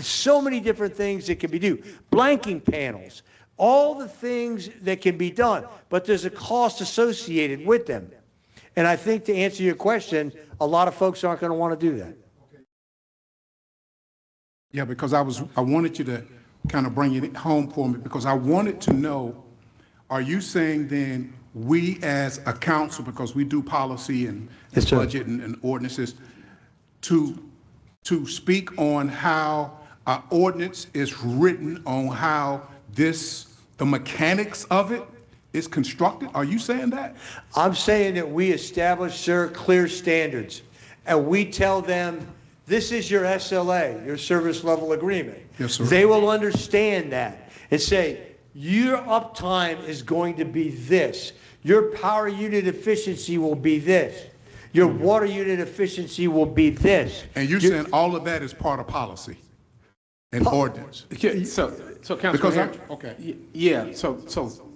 so many different things that can be done. Blanking panels, all the things that can be done, but there's a cost associated with them. And I think to answer your question, a lot of folks aren't going to want to do that. Yeah, because I wanted you to kind of bring it home for me, because I wanted to know, are you saying then we as a council, because we do policy and budget and ordinances, to speak on how our ordinance is written on how the mechanics of it is constructed? Are you saying that? I'm saying that we establish, sir, clear standards, and we tell them, this is your SLA, your service level agreement. Yes, sir. They will understand that and say, your uptime is going to be this. Your power unit efficiency will be this. Your water unit efficiency will be this. And you're saying all of that is part of policy and ordinance? So Councilman, okay. Yeah, so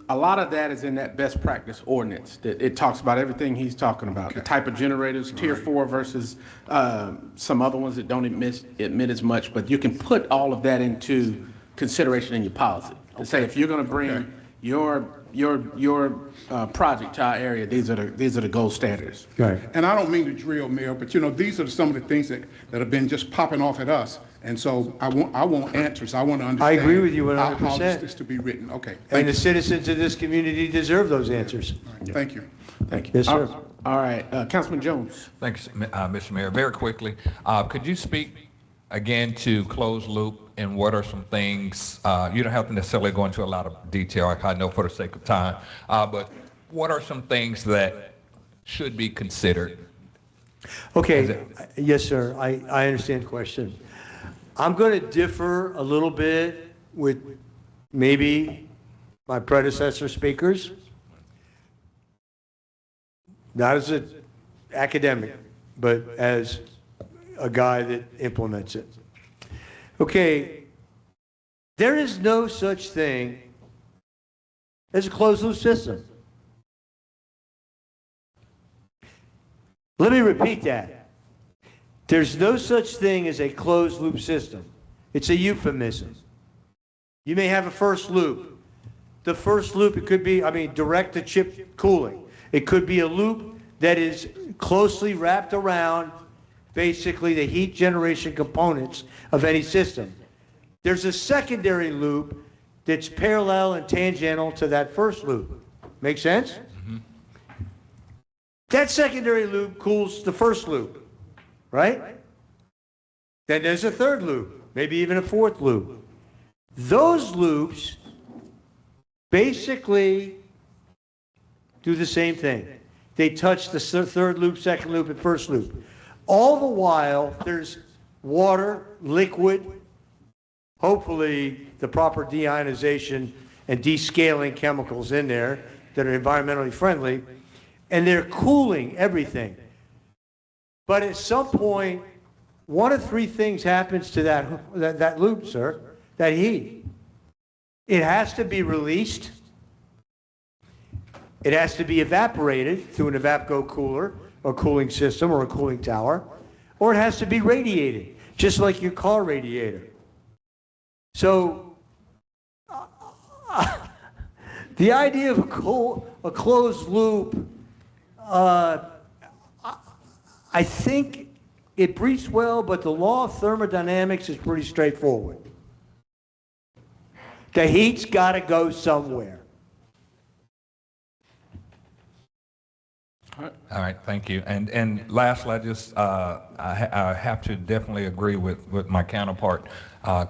a lot of that is in that best practice ordinance. That it talks about everything he's talking about. The type of generators, tier 4 versus some other ones that don't emit as much, but you can put all of that into consideration in your policy. To say if you're going to bring your project to our area, these are the gold standards. Right. And I don't mean to drill, Mayor, but these are some of the things that have been just popping off at us. And so I want answers. I want to understand. I agree with you 100%. How this is to be written. Okay. And the citizens of this community deserve those answers. Right, thank you. Thank you. Yes, sir. All right, Councilman Jones. Thanks, Mr. Mayor. Very quickly, could you speak again to closed loop, and what are some things, you don't have to necessarily go into a lot of detail, I know for the sake of time, but what are some things that should be considered? Okay, yes, sir, I understand the question. I'm going to differ a little bit with maybe my predecessor speakers, not as an academic, but as a guy that implements it. Okay, there is no such thing as a closed loop system. Let me repeat that. There's no such thing as a closed loop system. It's a euphemism. You may have a first loop. The first loop, it could be, direct to chip cooling. It could be a loop that is closely wrapped around basically the heat generation components of any system. There's a secondary loop that's parallel and tangential to that first loop. Make sense? Mm-hmm. That secondary loop cools the first loop, right? Then there's a third loop, maybe even a fourth loop. Those loops basically do the same thing. They touch the third loop, second loop, and first loop. All the while, there's water, liquid, hopefully the proper deionization and descaling chemicals in there that are environmentally friendly, and they're cooling everything. But at some point, one of three things happens to that loop, sir, that heat. It has to be released. It has to be evaporated through an evapco cooler or cooling system or a cooling tower, or it has to be radiated, just like your car radiator. So the idea of a closed loop, I think it breathes well, but the law of thermodynamics is pretty straightforward. The heat's got to go somewhere. All right, thank you. And lastly, I have to definitely agree with my counterpart,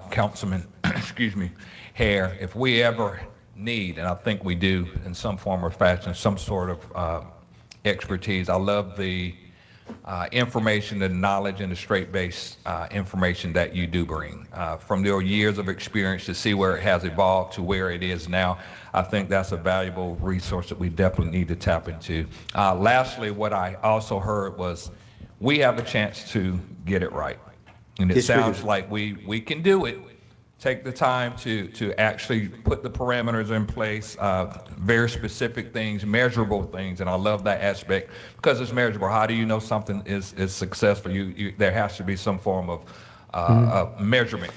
Councilman, excuse me, Hare. If we ever need, and I think we do in some form or fashion, some sort of expertise, I love the information, the knowledge, and the straight-based information that you do bring. From your years of experience to see where it has evolved to where it is now, I think that's a valuable resource that we definitely need to tap into. Lastly, what I also heard was we have a chance to get it right. And it sounds like we can do it. Take the time to actually put the parameters in place, very specific things, measurable things, and I love that aspect because it's measurable. How do you know something is successful? There has to be some form of measurement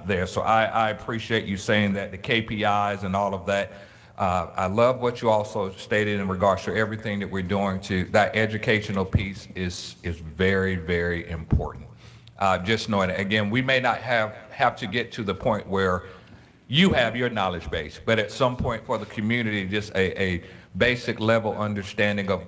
there. So I appreciate you saying that, the KPIs and all of that. I love what you also stated in regards to everything that we're doing to that educational piece is very, very important. Just knowing it. Again, we may not have to get to the point where you have your knowledge base, but at some point for the community, just a basic level understanding of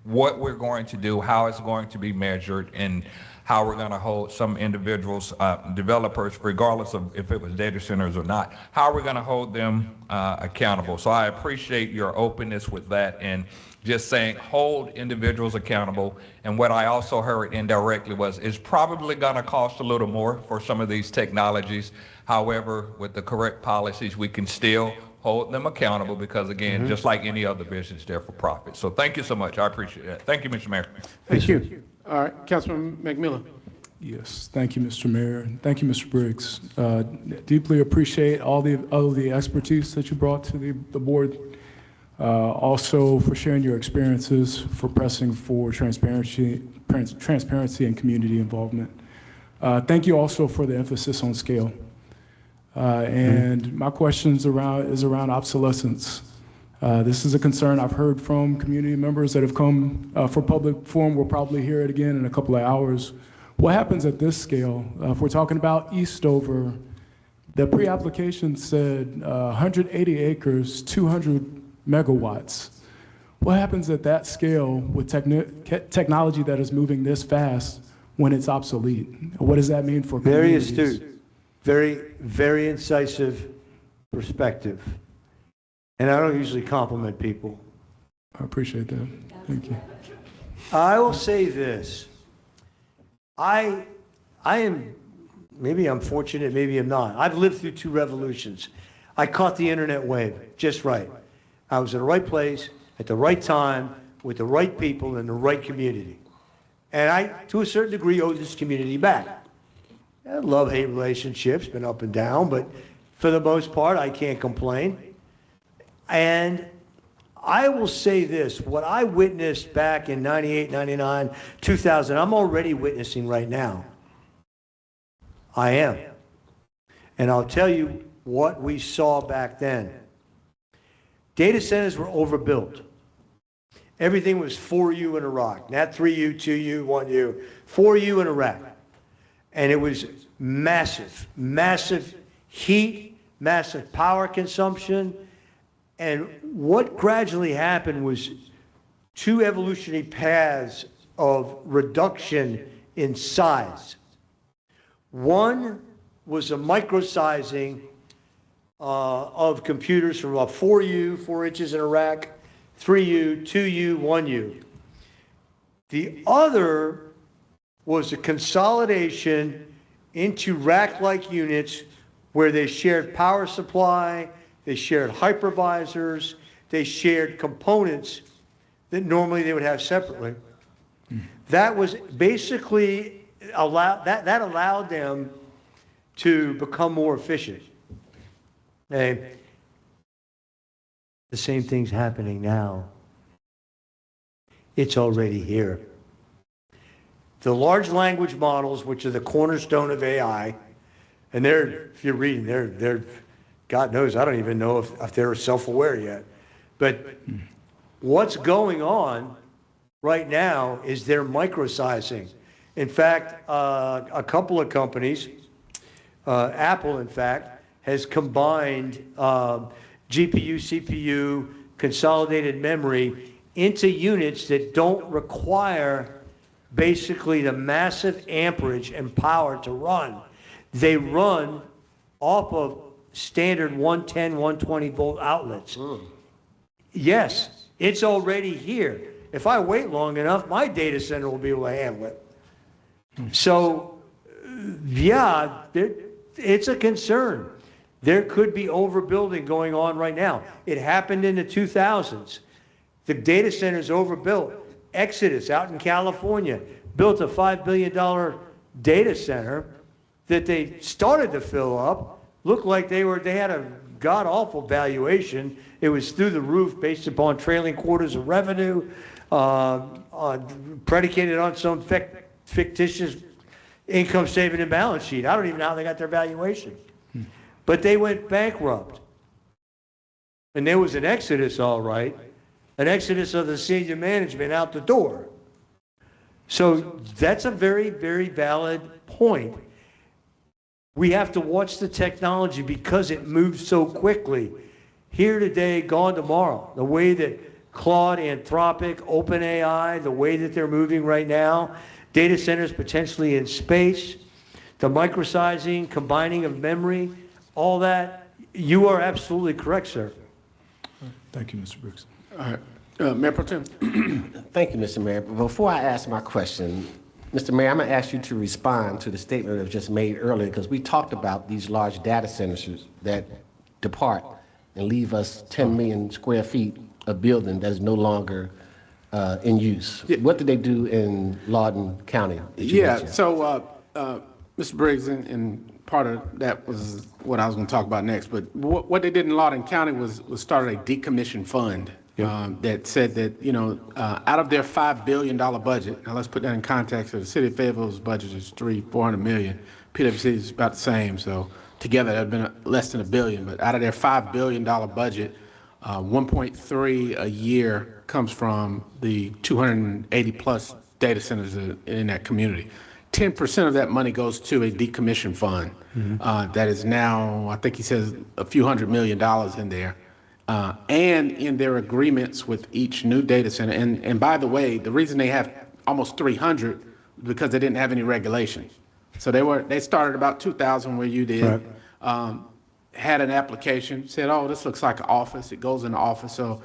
what we're going to do, how it's going to be measured, and how we're going to hold some individuals, developers, regardless of if it was data centers or not, how we're going to hold them accountable. So I appreciate your openness with that and just saying hold individuals accountable. And what I also heard indirectly was it's probably going to cost a little more for some of these technologies. However, with the correct policies, we can still hold them accountable because, again, just like any other business, they're for profit. So thank you so much. I appreciate that. Thank you, Mr. Mayor. Thank you. All right, Councilman McMillan. Yes, thank you, Mr. Mayor. Thank you, Mr. Briggs. Deeply appreciate all the expertise that you brought to the board. Also for sharing your experiences, for pressing for transparency and community involvement. Thank you also for the emphasis on scale. And my question is around obsolescence. This is a concern I've heard from community members that have come for public forum. We'll probably hear it again in a couple of hours. What happens at this scale? If we're talking about Eastover, the pre-application said 180 acres, 200 megawatts. What happens at that scale with technology that is moving this fast when it's obsolete? What does that mean for communities? Very astute, very incisive perspective. And I don't usually compliment people. I appreciate that. Thank you. I will say this. I am, maybe I'm fortunate, maybe I'm not. I've lived through 2 revolutions. I caught the internet wave just right. I was in the right place at the right time with the right people in the right community. And I, to a certain degree, owe this community back. Love-hate relationships, been up and down, but for the most part, I can't complain. And I will say this, what I witnessed back in 98, 99, 2000, I'm already witnessing right now. I am. And I'll tell you what we saw back then. Data centers were overbuilt. Everything was 4U in Iraq, not 3U, 2U, 1U, 4U in Iraq. And it was massive, massive heat, massive power consumption. And what gradually happened was two evolutionary paths of reduction in size. One was a microsizing of computers from about 4U, 4 inches in Iraq, 3U, 2U, 1U. The other was a consolidation into rack-like units where they shared power supply, they shared hypervisors, they shared components that normally they would have separately. That was basically that allowed them to become more efficient. And the same thing's happening now. It's already here. The large language models, which are the cornerstone of AI, and they're, if you're reading, they're God knows, I don't even know if they're self-aware yet. But what's going on right now is they're microsizing. In fact, a couple of companies, Apple, in fact, has combined GPU, CPU, consolidated memory into units that don't require basically the massive amperage and power to run. They run off of standard 110, 120 volt outlets. Yes, it's already here. If I wait long enough, my data center will be able to handle it. So, yeah, it's a concern. There could be overbuilding going on right now. It happened in the 2000s. The data center's overbuilt. Exodus out in California built a $5 billion data center that they started to fill up. Looked like they had a god-awful valuation. It was through the roof based upon trailing quarters of revenue, predicated on some fictitious income statement and balance sheet. I don't even know how they got their valuation. But they went bankrupt. And there was an exodus, all right, an exodus of the senior management out the door. So that's a very, very valid point. We have to watch the technology because it moves so quickly. Here today, gone tomorrow. The way that Claude, Anthropic, OpenAI, the way that they're moving right now, data centers potentially in space, the microsizing, combining of memory, all that, you are absolutely correct, sir. Thank you, Mr. Brooks. All right. Mayor Pro Tem. Thank you, Mr. Mayor. Before I ask my question, Mr. Mayor, I'm going to ask you to respond to the statement that was just made earlier, because we talked about these large data centers that depart and leave us 10 million square feet of building that is no longer in use. Yeah. What did they do in Loudoun County? Yeah, so Mr. Briggs, and part of that was what I was going to talk about next, but what they did in Loudoun County was started a decommission fund. That said that, out of their $5 billion budget, now let's put that in context, so the city of Fayetteville's budget is $400 million. PwC is about the same, so together that would have been less than $1 billion, but out of their $5 billion budget, 1.3 a year comes from the 280 plus data centers in that community. 10% of that money goes to a decommission fund that is now, I think he says, a few $100 million in there. And in their agreements with each new data center. And by the way, the reason they have almost 300 because they didn't have any regulation. So they started about 2000 where you did, right. Had an application, said, oh, this looks like an office. It goes in the office. So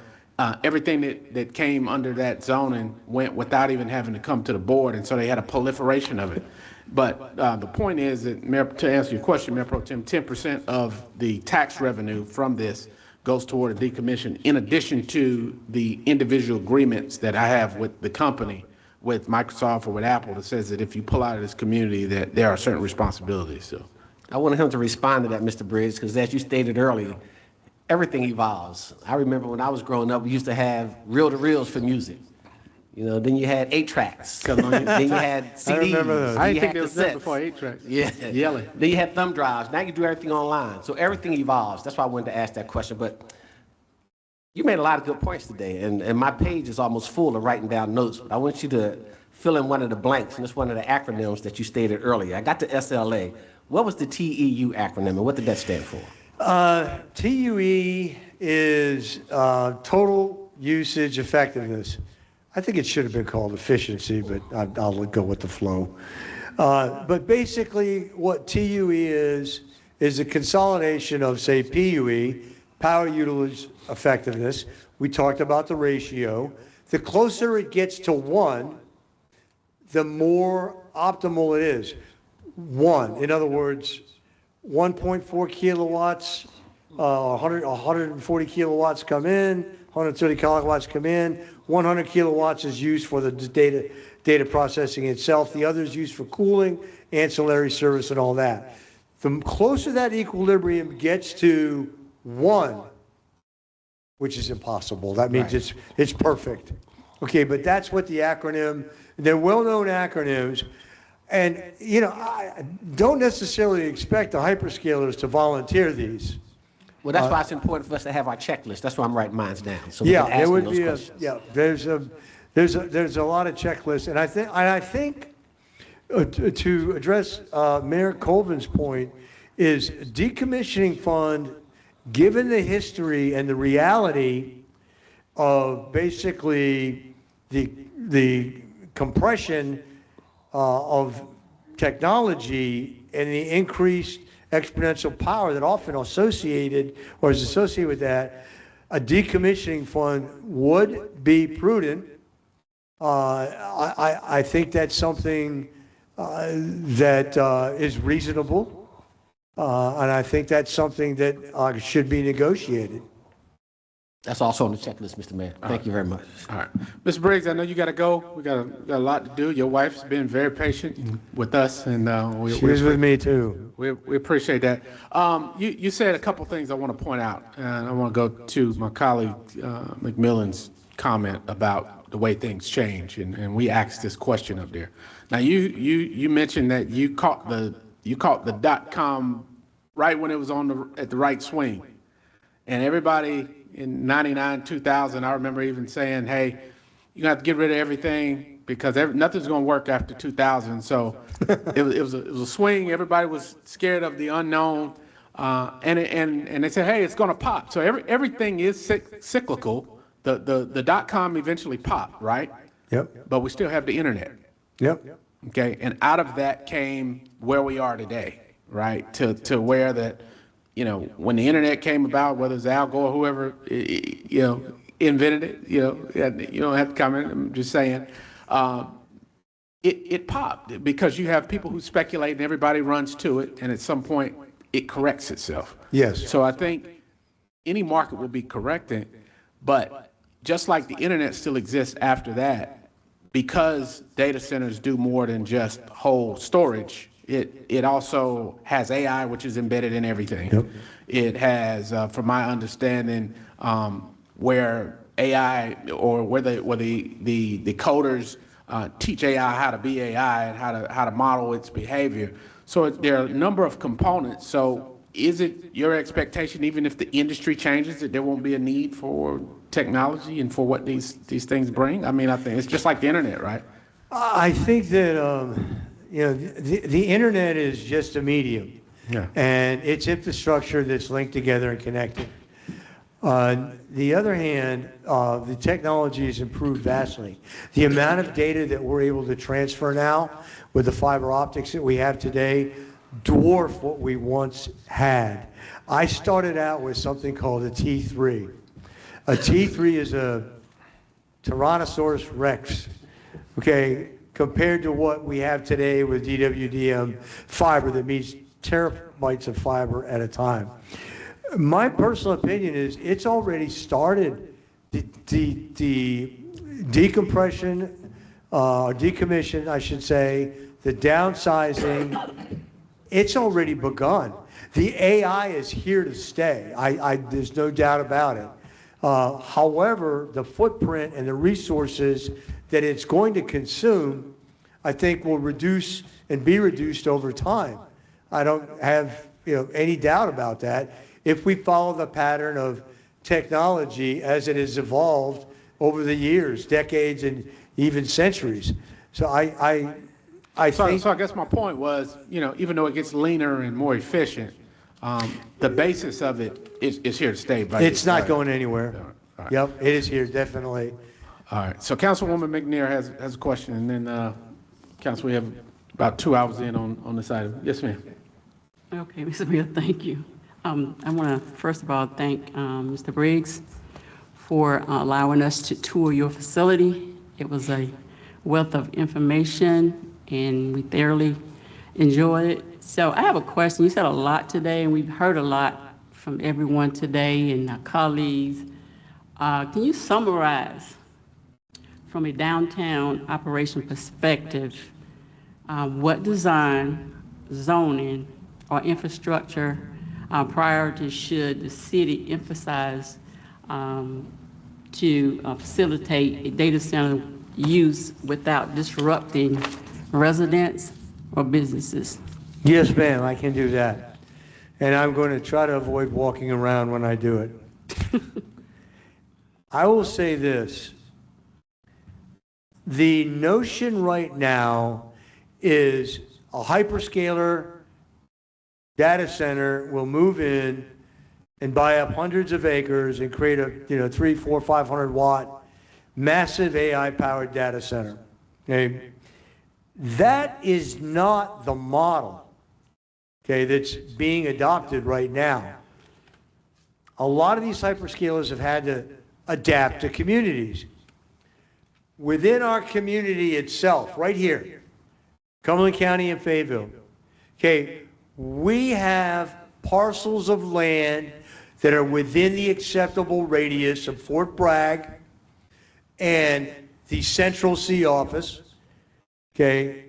everything that came under that zoning went without even having to come to the board. And so they had a proliferation of it. But the point is that, Mayor, to answer your question, Mayor Pro Tem, 10% of the tax revenue from this goes toward a decommission, in addition to the individual agreements that I have with the company, with Microsoft or with Apple, that says that if you pull out of this community, that there are certain responsibilities. So, I wanted him to respond to that, Mr. Briggs, because as you stated earlier, everything evolves. I remember when I was growing up, we used to have reel-to-reels for music. Then you had 8-tracks. Then you had CDs. I remember those. I didn't think there was there before 8-tracks. Yeah. Yelling. Then you had thumb drives. Now you do everything online. So everything evolves. That's why I wanted to ask that question. But You made a lot of good points today, and my page is almost full of writing down notes, but I want you to fill in one of the blanks, and it's one of the acronyms that you stated earlier. I got the SLA. What was the TEU acronym, and what did that stand for? TUE is total usage effectiveness. I think it should have been called efficiency, but I'll go with the flow. But basically, what TUE is a consolidation of, say, PUE, power usage effectiveness. We talked about the ratio. The closer it gets to 1, the more optimal it is. 1, in other words, 1.4 kilowatts, 140 kilowatts come in, 130 kilowatts come in, 100 kilowatts is used for the data processing itself. The other is used for cooling, ancillary service, and all that. The closer that equilibrium gets to 1, which is impossible. That means it's perfect. Okay, but that's what the acronym, they're well-known acronyms. And, you know, I don't necessarily expect the hyperscalers to volunteer these. Well, that's why it's important for us to have our checklist. That's why I'm writing mine down. So yeah, there would be there's a lot of checklists, and I think to address Mayor Colvin's point is decommissioning fund, given the history and the reality of basically the compression of technology and the increased exponential power that often associated or is associated with that, a decommissioning fund would be prudent. I think that's something that is reasonable, and I think that's something that should be negotiated. That's also on the checklist, Mr. Mayor. Thank you very much. All right. Ms. Briggs, I know you got to go. We got a lot to do. Your wife's been very patient with us, and she's with me too. We appreciate that. You said a couple things I want to point out, and I want to go to my colleague McMillan's comment about the way things change, and we asked this question up there. Now, you mentioned that you caught the .com right when it was at the right swing, and everybody in 99, 2000, I remember even saying, hey, you're going to have to get rid of everything because nothing's going to work after 2000. So it was a swing. Everybody was scared of the unknown. And they said, hey, it's going to pop. So everything is cyclical. The .com eventually popped, right? Yep. But we still have the internet. Yep. Okay. And out of that came where we are today, right? To where that, you know, when the internet came about, whether it's Al Gore or whoever, you know, invented it, you don't have to comment. I'm just saying, it popped because you have people who speculate and everybody runs to it, and at some point it corrects itself. Yes. So I think any market will be corrected, but just like the internet still exists after that, because data centers do more than just hold storage. It also has AI, which is embedded in everything. Yep. It has, from my understanding, where AI or where the coders teach AI how to be AI and how to model its behavior. So there are a number of components. So is it your expectation, even if the industry changes, that there won't be a need for technology and for what these things bring? I mean, I think it's just like the internet, right? I think that you know, the internet is just a medium, and it's infrastructure that's linked together and connected. On the other hand, the technology has improved vastly. The amount of data that we're able to transfer now with the fiber optics that we have today dwarf what we once had. I started out with something called a T3. A T3 is a Tyrannosaurus Rex, okay, compared to what we have today with DWDM fiber that means terabytes of fiber at a time. My personal opinion is it's already started. The decompression, decommission, I should say, the downsizing, it's already begun. The AI is here to stay. There's no doubt about it. However, the footprint and the resources that it's going to consume, I think will reduce and be reduced over time. I don't have any doubt about that. If we follow the pattern of technology as it has evolved over the years, decades, and even centuries. So I think. So I guess my point was, even though it gets leaner and more efficient, the basis of it is here to stay. It's not going anywhere. Right. Yep, it is here, definitely. All right. So Councilwoman McNair has a question, and then Council, we have about 2 hours in on this item. Yes, ma'am. Okay, Mr. Mayor, thank you. I want to first of all thank Mr. Briggs for allowing us to tour your facility. It was a wealth of information, and we thoroughly enjoyed it. So I have a question. You said a lot today, and we've heard a lot from everyone today and our colleagues. Can you summarize from a downtown operation perspective what design, zoning, or infrastructure priorities should the city emphasize to facilitate a data center use without disrupting residents or businesses? Yes, ma'am, I can do that. And I'm going to try to avoid walking around when I do it. I will say this. The notion right now is a hyperscaler data center will move in and buy up hundreds of acres and create a 300, 400, 500 watt massive AI powered data center. Okay? That is not the model, okay, that's being adopted right now. A lot of these hyperscalers have had to adapt to communities. Within our community itself, right here, Cumberland County and Fayetteville, okay, we have parcels of land that are within the acceptable radius of Fort Bragg and the Central C office, okay?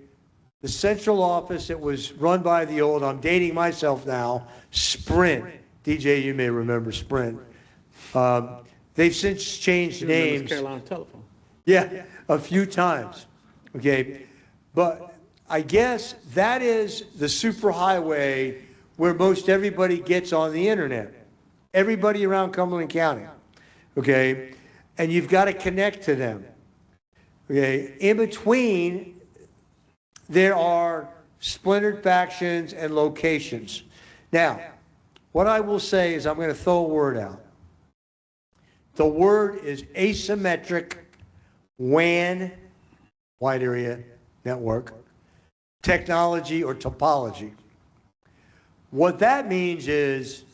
The central office that was run by the old, I'm dating myself now, Sprint. DJ, you may remember Sprint. They've since changed names. Carolina Telephone. Yeah, a few times, okay? But I guess that is the superhighway where most everybody gets on the internet. Everybody around Cumberland County, okay? And you've got to connect to them, okay? In between, there are splintered factions and locations. Now, what I will say is I'm going to throw a word out. The word is asymmetric WAN, wide area network, technology or topology. What that means is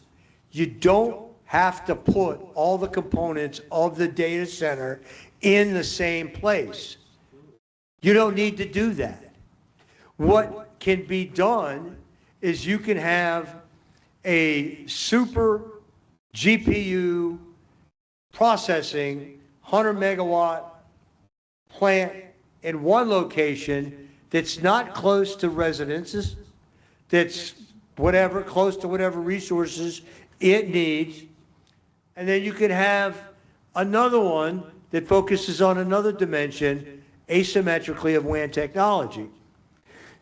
you don't have to put all the components of the data center in the same place. You don't need to do that. What can be done is you can have a super GPU processing 100 megawatt plant in one location that's not close to residences, that's whatever, close to whatever resources it needs. And then you can have another one that focuses on another dimension asymmetrically of WAN technology.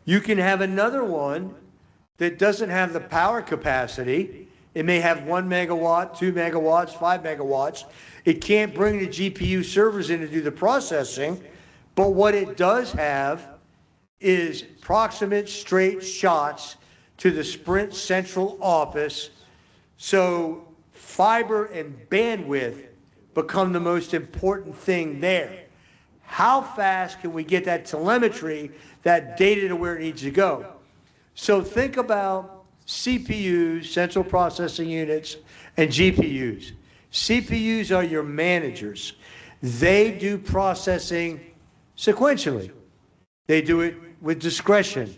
You can have another one that doesn't have the power capacity. It may have 1 megawatt, 2 megawatts, 5 megawatts. It can't bring the GPU servers in to do the processing, but what it does have is proximate straight shots to the Sprint central office, so fiber and bandwidth become the most important thing there. How fast can we get that telemetry, that data to where it needs to go? So think about CPUs, central processing units, and GPUs. CPUs are your managers. They do processing sequentially. They do it with discretion,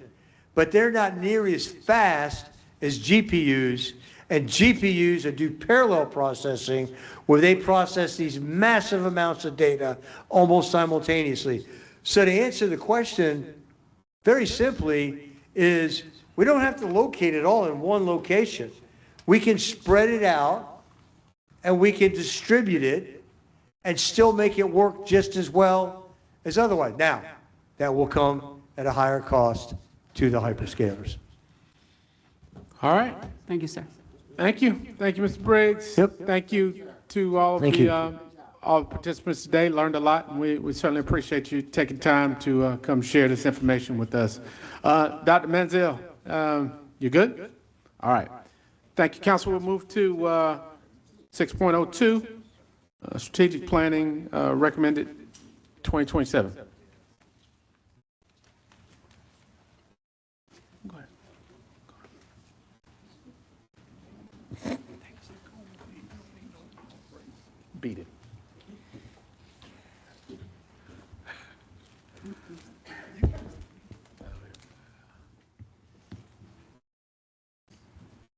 but they're not near as fast as GPUs, and GPUs do parallel processing where they process these massive amounts of data almost simultaneously. So to answer the question, very simply, is we don't have to locate it all in one location. We can spread it out and we can distribute it and still make it work just as well as otherwise. Now, that will come at a higher cost to the hyperscalers. All right. Thank you, sir. Thank you. Thank you, Mr. Briggs. Yep. Thank you, to all of Thank the you. all the participants today. Learned a lot, and we certainly appreciate you taking time to come share this information with us. Dr. Manziel, you good? All right. Thank you, Council. We'll move to 6.02, strategic planning recommended 2027. Go ahead. Beat it.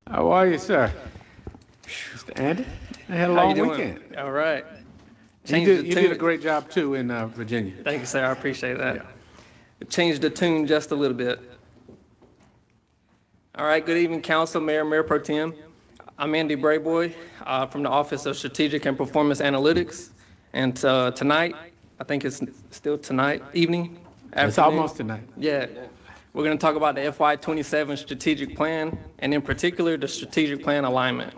How are you, sir? Mr. Andy? I had a How long you doing? weekend. All right. You did a great job, too, in Virginia. Thank you, sir. I appreciate that. Changed the tune just a little bit. All right. Good evening, Council, Mayor Pro Tem. I'm Andy Brayboy from the Office of Strategic and Performance Analytics. And tonight, I think it's still tonight, evening, afternoon. It's almost tonight. Yeah. We're going to talk about the FY27 strategic plan, and in particular, the strategic plan alignment.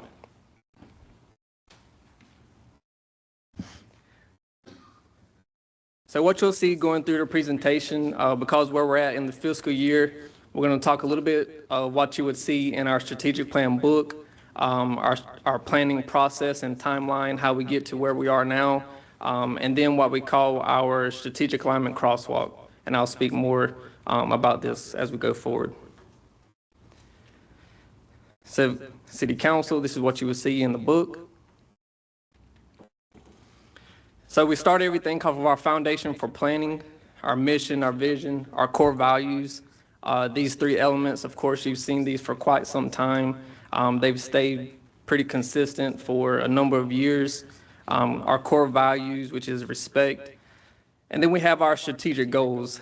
So what you'll see going through the presentation, because where we're at in the fiscal year, we're going to talk a little bit of what you would see in our strategic plan book, our planning process and timeline, how we get to where we are now, and then what we call our strategic alignment crosswalk. And I'll speak more about this as we go forward. So, City Council, this is what you will see in the book. So we start everything off of our foundation for planning, our mission, our vision, our core values. These three elements, of course, you've seen these for quite some time. They've stayed pretty consistent for a number of years. Our core values, which is respect. And then we have our strategic goals.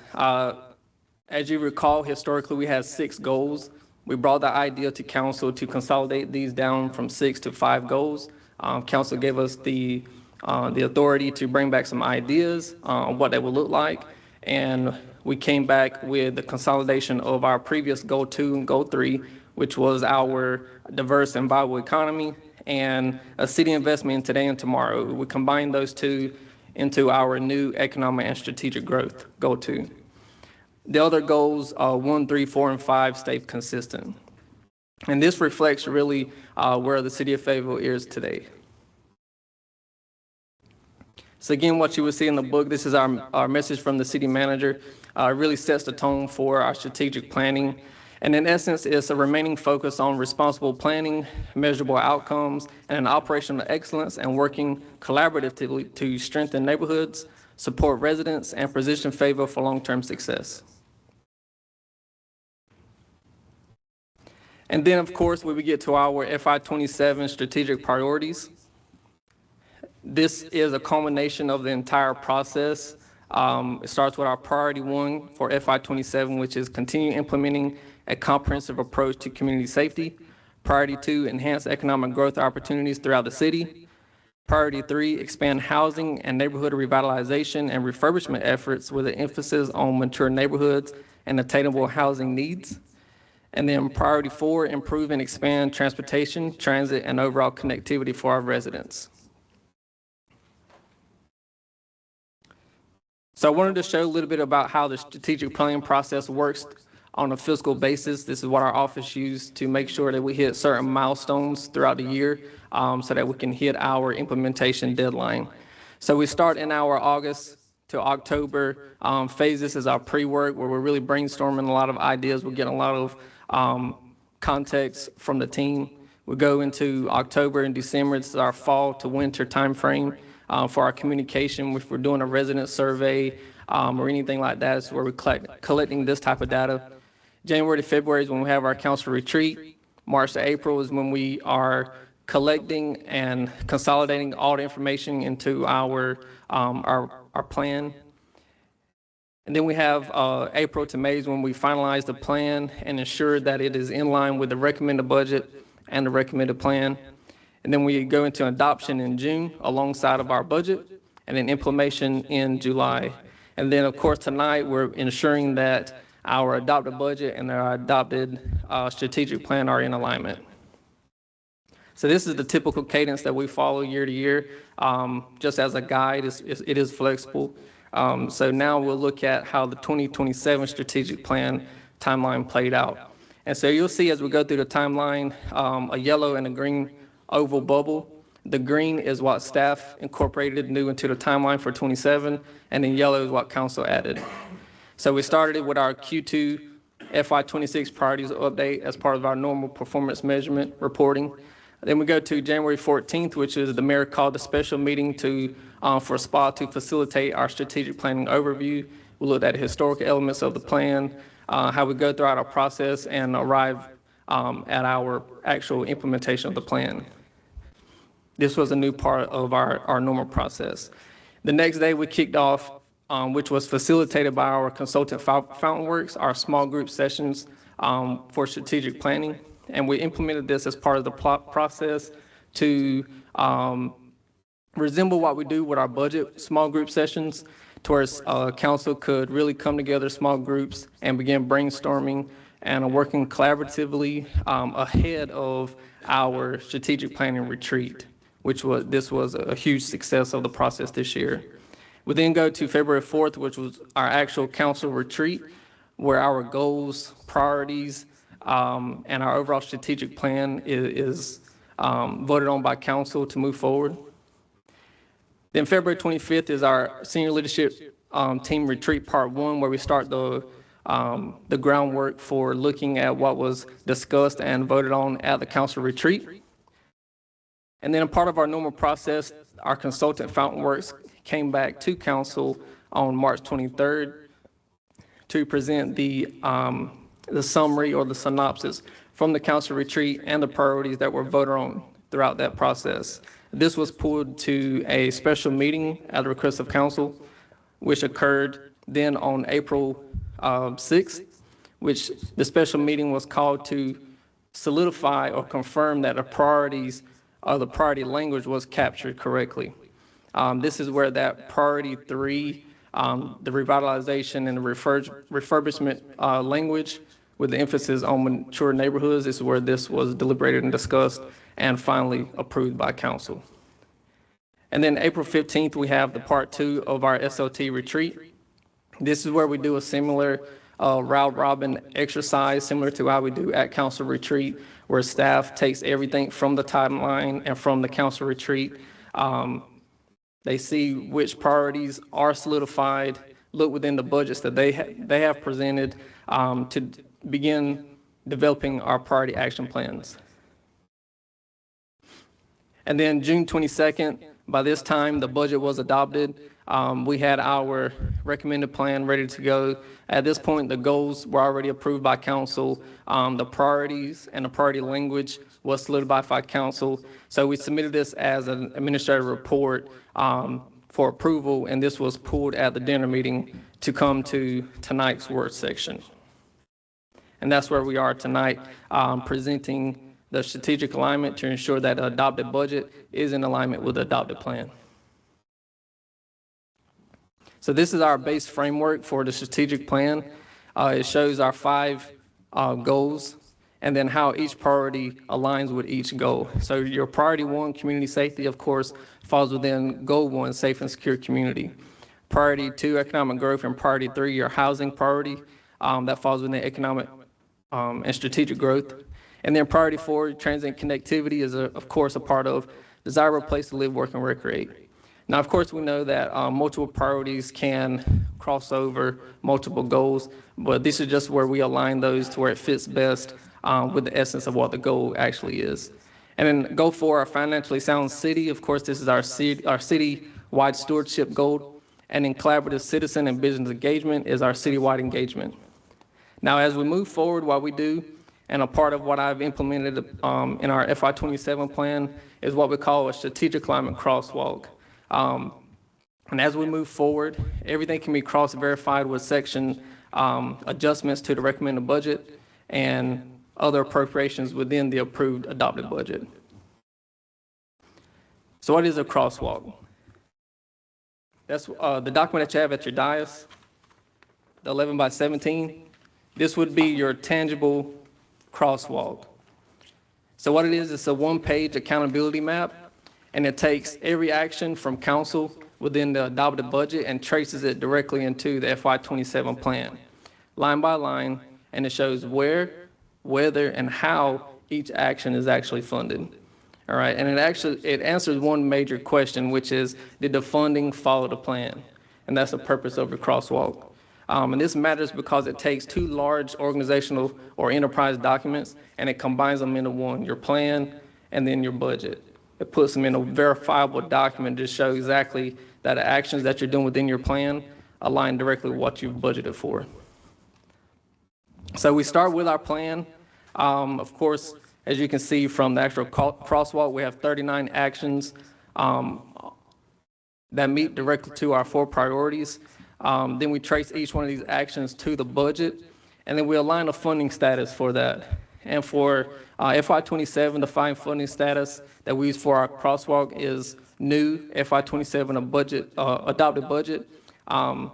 As you recall, historically, we had 6 goals. We brought the idea to council to consolidate these down from 6 to 5 goals. Council gave us the authority to bring back some ideas on what they would look like. And we came back with the consolidation of our previous goal 2 and goal 3, which was our diverse and viable economy and a city investment in today and tomorrow. We combined those two into our new economic and strategic growth, goal 2. The other goals, 1, 3, 4, and 5, stay consistent. And this reflects really where the city of Fayetteville is today. So again, what you will see in the book, this is our message from the city manager. It really sets the tone for our strategic planning. And in essence, it's a remaining focus on responsible planning, measurable outcomes, and an operational excellence and working collaboratively to strengthen neighborhoods, support residents, and position Fayetteville for long-term success. And then, of course, when we get to our FY27 strategic priorities, this is a culmination of the entire process. It starts with our priority 1 for FY27, which is continue implementing a comprehensive approach to community safety. Priority 2, enhance economic growth opportunities throughout the city. Priority 3, expand housing and neighborhood revitalization and refurbishment efforts with an emphasis on mature neighborhoods and attainable housing needs. And then priority 4, improve and expand transportation, transit, and overall connectivity for our residents. So I wanted to show a little bit about how the strategic planning process works on a fiscal basis. This is what our office used to make sure that we hit certain milestones throughout the year so that we can hit our implementation deadline. So we start in our August to October phase. This is our pre-work where we're really brainstorming a lot of ideas. We're getting a lot of context from the team. We go into October and December. This is our fall to winter timeframe for our communication. If we're doing a resident survey or anything like that, it's where we're collecting this type of data. January to February is when we have our council retreat. March to April is when we are collecting and consolidating all the information into our plan. And then we have April to May is when we finalize the plan and ensure that it is in line with the recommended budget and the recommended plan. And then we go into adoption in June alongside of our budget, and then implementation in July. And then, of course, tonight we're ensuring that our adopted budget and our adopted strategic plan are in alignment. So this is the typical cadence that we follow year to year. Just as a guide, it is flexible. So now we'll look at how the 2027 strategic plan timeline played out. And so you'll see as we go through the timeline, a yellow and a green oval bubble. The green is what staff incorporated new into the timeline for 27, and then yellow is what council added. So we started with our Q2 FY26 priorities update as part of our normal performance measurement reporting. Then we go to January 14th, which is the mayor called a special meeting for SPA to facilitate our strategic planning overview. We looked at historical elements of the plan, how we go throughout our process and arrive at our actual implementation of the plan. This was a new part of our normal process. The next day we kicked off, which was facilitated by our consultant Fountainworks, our small group sessions for strategic planning. And we implemented this as part of the process to resemble what we do with our budget small group sessions, to where council could really come together, small groups, and begin brainstorming and working collaboratively ahead of our strategic planning retreat, this was a huge success of the process this year. We then go to February 4th, which was our actual council retreat, where our goals, priorities, and our overall strategic plan is voted on by council to move forward. Then February 25th is our senior leadership team retreat part 1, where we start the groundwork for looking at what was discussed and voted on at the council retreat. And then a part of our normal process, our consultant Fountainworks came back to council on March 23rd to present the summary or the synopsis from the council retreat and the priorities that were voted on throughout that process. This was pulled to a special meeting at the request of council, which occurred then on April 6th, which the special meeting was called to solidify or confirm that the priorities or the priority language was captured correctly. This is where that priority 3, the revitalization and the refurbishment language with the emphasis on mature neighborhoods, this is where this was deliberated and discussed and finally approved by council. And then April 15th, we have the part 2 of our SLT retreat. This is where we do a similar round robin exercise, similar to how we do at council retreat, where staff takes everything from the timeline and from the council retreat. They see which priorities are solidified, look within the budgets that they have presented to begin developing our priority action plans. And then June 22nd, by this time, the budget was adopted. We had our recommended plan ready to go. At this point, the goals were already approved by council. The priorities and the priority language was solidified by council. So we submitted this as an administrative report for approval, and this was pulled at the dinner meeting to come to tonight's work section. And that's where we are tonight, presenting the strategic alignment to ensure that the adopted budget is in alignment with the adopted plan. So this is our base framework for the strategic plan. It shows our 5 goals and then how each priority aligns with each goal. So your priority 1, community safety, of course, falls within goal 1, safe and secure community. Priority 2, economic growth, and priority 3, your housing priority, that falls within economic and strategic growth. And then priority 4, transit connectivity is, of course, a part of desirable place to live, work, and recreate. Now, of course, we know that multiple priorities can cross over multiple goals, but this is just where we align those to where it fits best with the essence of what the goal actually is. And then goal 4, our financially sound city. Of course, this is our city-wide stewardship goal. And then collaborative citizen and business engagement is our citywide engagement. Now, as we move forward, what we do, and a part of what I've implemented in our FY27 plan, is what we call a strategic alignment crosswalk. And as we move forward, everything can be cross-verified with section adjustments to the recommended budget and other appropriations within the approved adopted budget. So what is a crosswalk? That's the document that you have at your dais, the 11 by 17. This would be your tangible crosswalk. So what it is, it's a one-page accountability map, and it takes every action from council within the adopted budget and traces it directly into the FY27 plan, line by line, and it shows where, whether, and how each action is actually funded. All right, and it answers one major question, which is, did the funding follow the plan? And that's the purpose of the crosswalk. And this matters because it takes two large organizational or enterprise documents and it combines them into one, your plan and then your budget. It puts them in a verifiable document to show exactly that the actions that you're doing within your plan align directly with what you've budgeted for. So we start with our plan. Of course, as you can see from the actual crosswalk, we have 39 actions that meet directly to our 4 priorities. Then we trace each one of these actions to the budget, and then we align a funding status for that. And for FY27, the defined funding status that we use for our crosswalk is new FY27 adopted budget.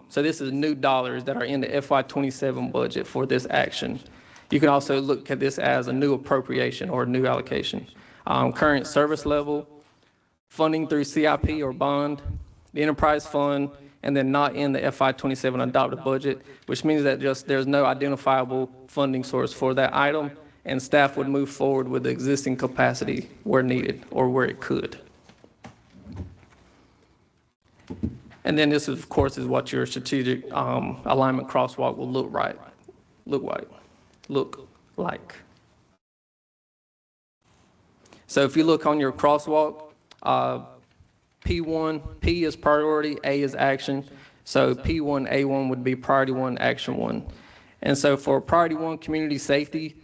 So this is new dollars that are in the FY27 budget for this action. You can also look at this as a new appropriation or a new allocation. Current service level, funding through CIP or bond, the enterprise fund, and then not in the FY27 adopted budget, which means that there's no identifiable funding source for that item, and staff would move forward with the existing capacity where needed or where it could. And then this, of course, is what your strategic alignment crosswalk will look like. So if you look on your crosswalk, P1, P is priority, A is action. So P1, A1 would be priority 1, action 1. And so for priority 1, community safety,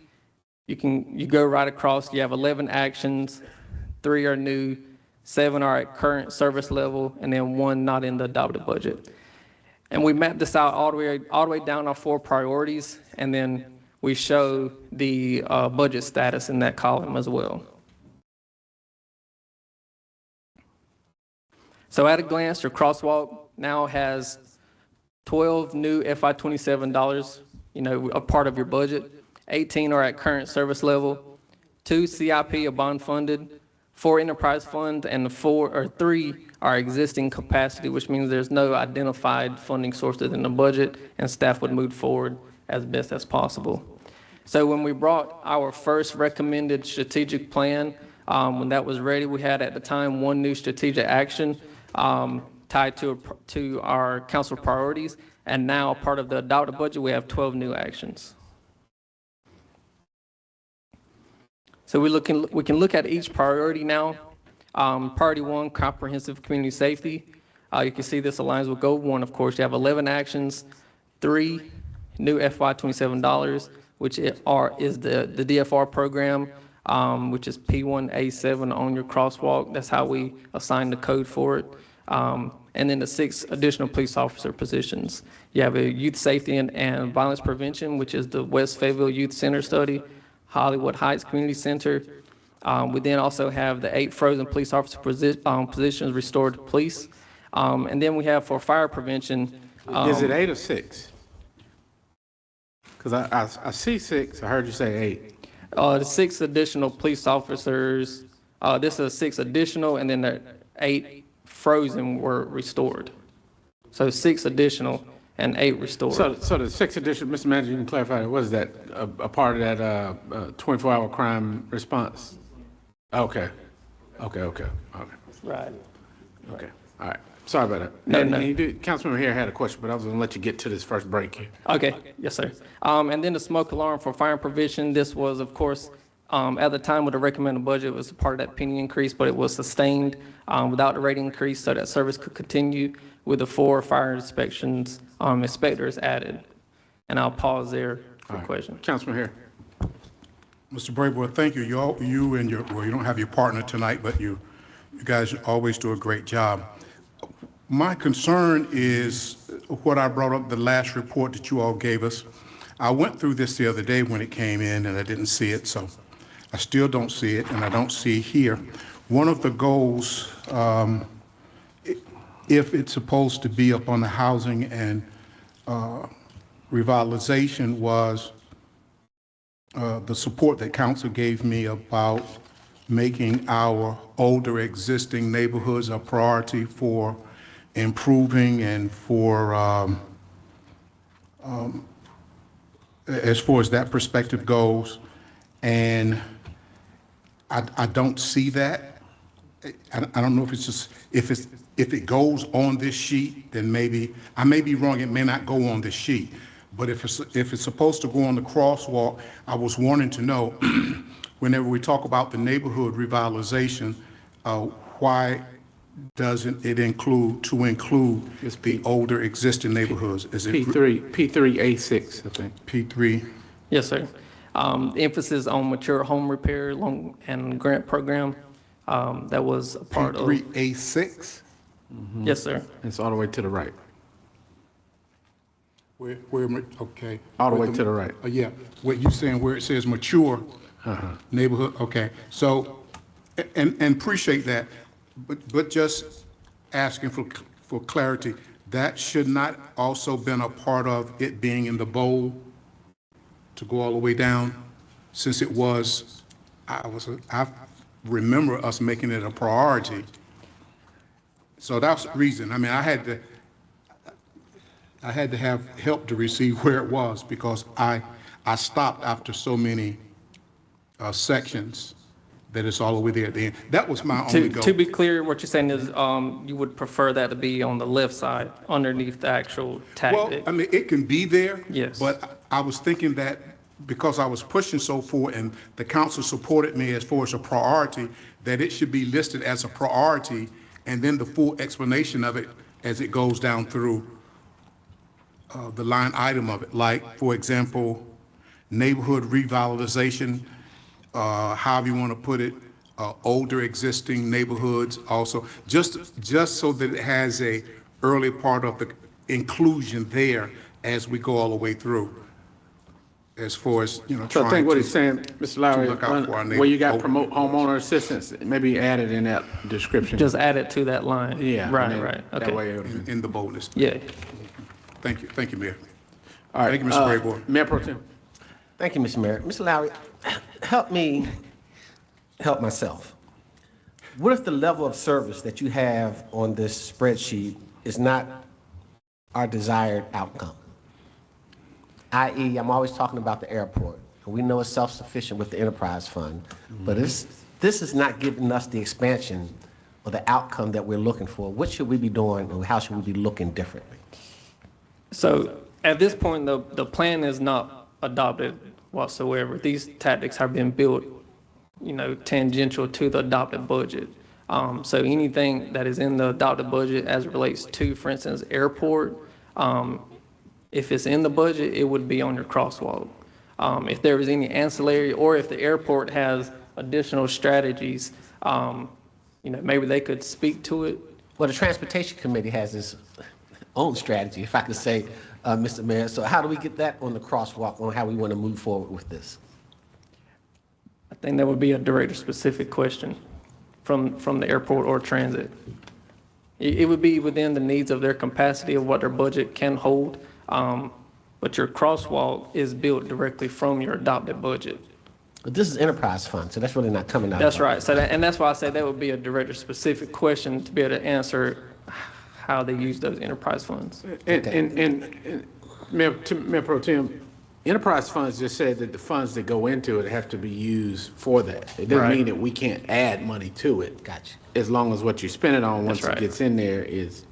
you go right across, you have 11 actions, 3 are new, 7 are at current service level, and then 1 not in the adopted budget. And we map this out all the way down our 4 priorities, and then we show the budget status in that column as well. So at a glance, your crosswalk now has 12 new FY27 dollars, a part of your budget. 18 are at current service level, 2 CIP or bond funded, 4 enterprise funds, and 3 are existing capacity, which means there's no identified funding sources in the budget, and staff would move forward as best as possible. So when we brought our first recommended strategic plan, when that was ready, we had at the time 1 new strategic action tied to our council priorities, and now part of the adopted budget, we have 12 new actions. So we can look at each priority now. Priority 1, comprehensive community safety. You can see this aligns with goal 1, of course. You have 11 actions, 3 new FY27 dollars, which is the DFR program, which is P1A7 on your crosswalk. That's how we assign the code for it. And then the 6 additional police officer positions. You have a youth safety and violence prevention, which is the West Fayetteville Youth Center study, Hollywood Heights Community Center. We then also have the 8 frozen police officer positions restored to police. And then we have for fire prevention. Is it 8 or 6? Because I see 6. I heard you say 8. The 6 additional police officers. This is 6 additional, and then the 8 frozen were restored. So 6 additional and 8 restored. So the 6 additional, Mr. Manager, you can clarify, what is that? A part of that 24-hour crime response? Okay. Right. Okay. All right. Sorry about that. No. Councilmember here had a question, but I was going to let you get to this first break here. Okay. Yes, sir. And then the smoke alarm for fire and prevention. This was, of course, at the time with the recommended budget, it was a part of that penny increase, but it was sustained without the rate increase, so that service could continue with the 4 fire inspections inspectors added. And I'll pause there for questions. Councilman here. Mr. Brayboy, thank you. You and you don't have your partner tonight, but you guys always do a great job. My concern is what I brought up the last report that you all gave us. I went through this the other day when it came in, and I didn't see it, so I still don't see it, and I don't see it here. One of the goals, if it's supposed to be up on the housing and revitalization, was the support that council gave me about making our older existing neighborhoods a priority for improving and for, as far as that perspective goes. And I don't see that. I don't know if it's just, if it goes on this sheet, then maybe, I may be wrong, it may not go on this sheet. But if it's supposed to go on the crosswalk, I was wanting to know, whenever we talk about the neighborhood revitalization, why doesn't it include the older existing neighborhoods? Is it P3A6, I think. P3? Yes, sir. Emphasis on mature home repair loan and grant program. That was a part of P3A6? Yes, sir. It's all the way to the right. Okay. All the way to the right. Yeah, what you saying where it says mature neighborhood, okay. So, and appreciate that, but just asking for clarity, that should not also been a part of it being in the bowl to go all the way down, since it was, I remember us making it a priority. So that's the reason. I mean, I had to have help to receive where it was, because I stopped after so many sections that it's all the way there at the end. That was my only goal. To be clear, what you're saying is you would prefer that to be on the left side, underneath the actual tactic. Well, I mean, it can be there. Yes. But I was thinking that because I was pushing so forth and the council supported me as far as a priority, that it should be listed as a priority, and then the full explanation of it as it goes down through the line item of it. Like, for example, neighborhood revitalization, however you want to put it, older existing neighborhoods also, just so that it has a early part of the inclusion there as we go all the way through. As far as, you know, So I think what to- he's saying, Mr. Lowry, look out for our where you got neighbor- promote homeowner assistance, maybe add it in that description. Just add it to that line. Yeah. Right, and then right. That Okay. way, in the boldness. Yeah. Thank you, Mayor. all right. Thank you, Mr. Brayboy. Mayor Pro Tem. Thank you, Mr. Mayor. Mr. Lowry, help me help myself. What if the level of service that you have on this spreadsheet is not our desired outcome? I.e., I'm always talking about the airport. We know it's self-sufficient with the enterprise fund, but this is not giving us the expansion or the outcome that we're looking for. What should we be doing, or how should we be looking differently? So at this point, the plan is not adopted whatsoever. These tactics have been built, you know, tangential to the adopted budget. So anything that is in the adopted budget as it relates to, for instance, airport, if it's in the budget, it would be on your crosswalk. If there is any ancillary, or if the airport has additional strategies, you know, maybe they could speak to it. Well, the Transportation Committee has its own strategy, if I could say, Mr. Mayor. So how do we get that on the crosswalk on how we want to move forward with this? I think that would be a director-specific question from the airport or transit. It would be within the needs of their capacity of what their budget can hold, but your crosswalk is built directly from your adopted budget. But this is enterprise fund, so that's really not coming out. That's right. So and that's why I say that would be a director-specific question to be able to answer how they use those enterprise funds. And Mayor Pro Tem, enterprise funds just said that the funds that go into it have to be used for that. It doesn't mean that we can't add money to it. Gotcha. As long as what you spend it on, once That's right. it gets in there, is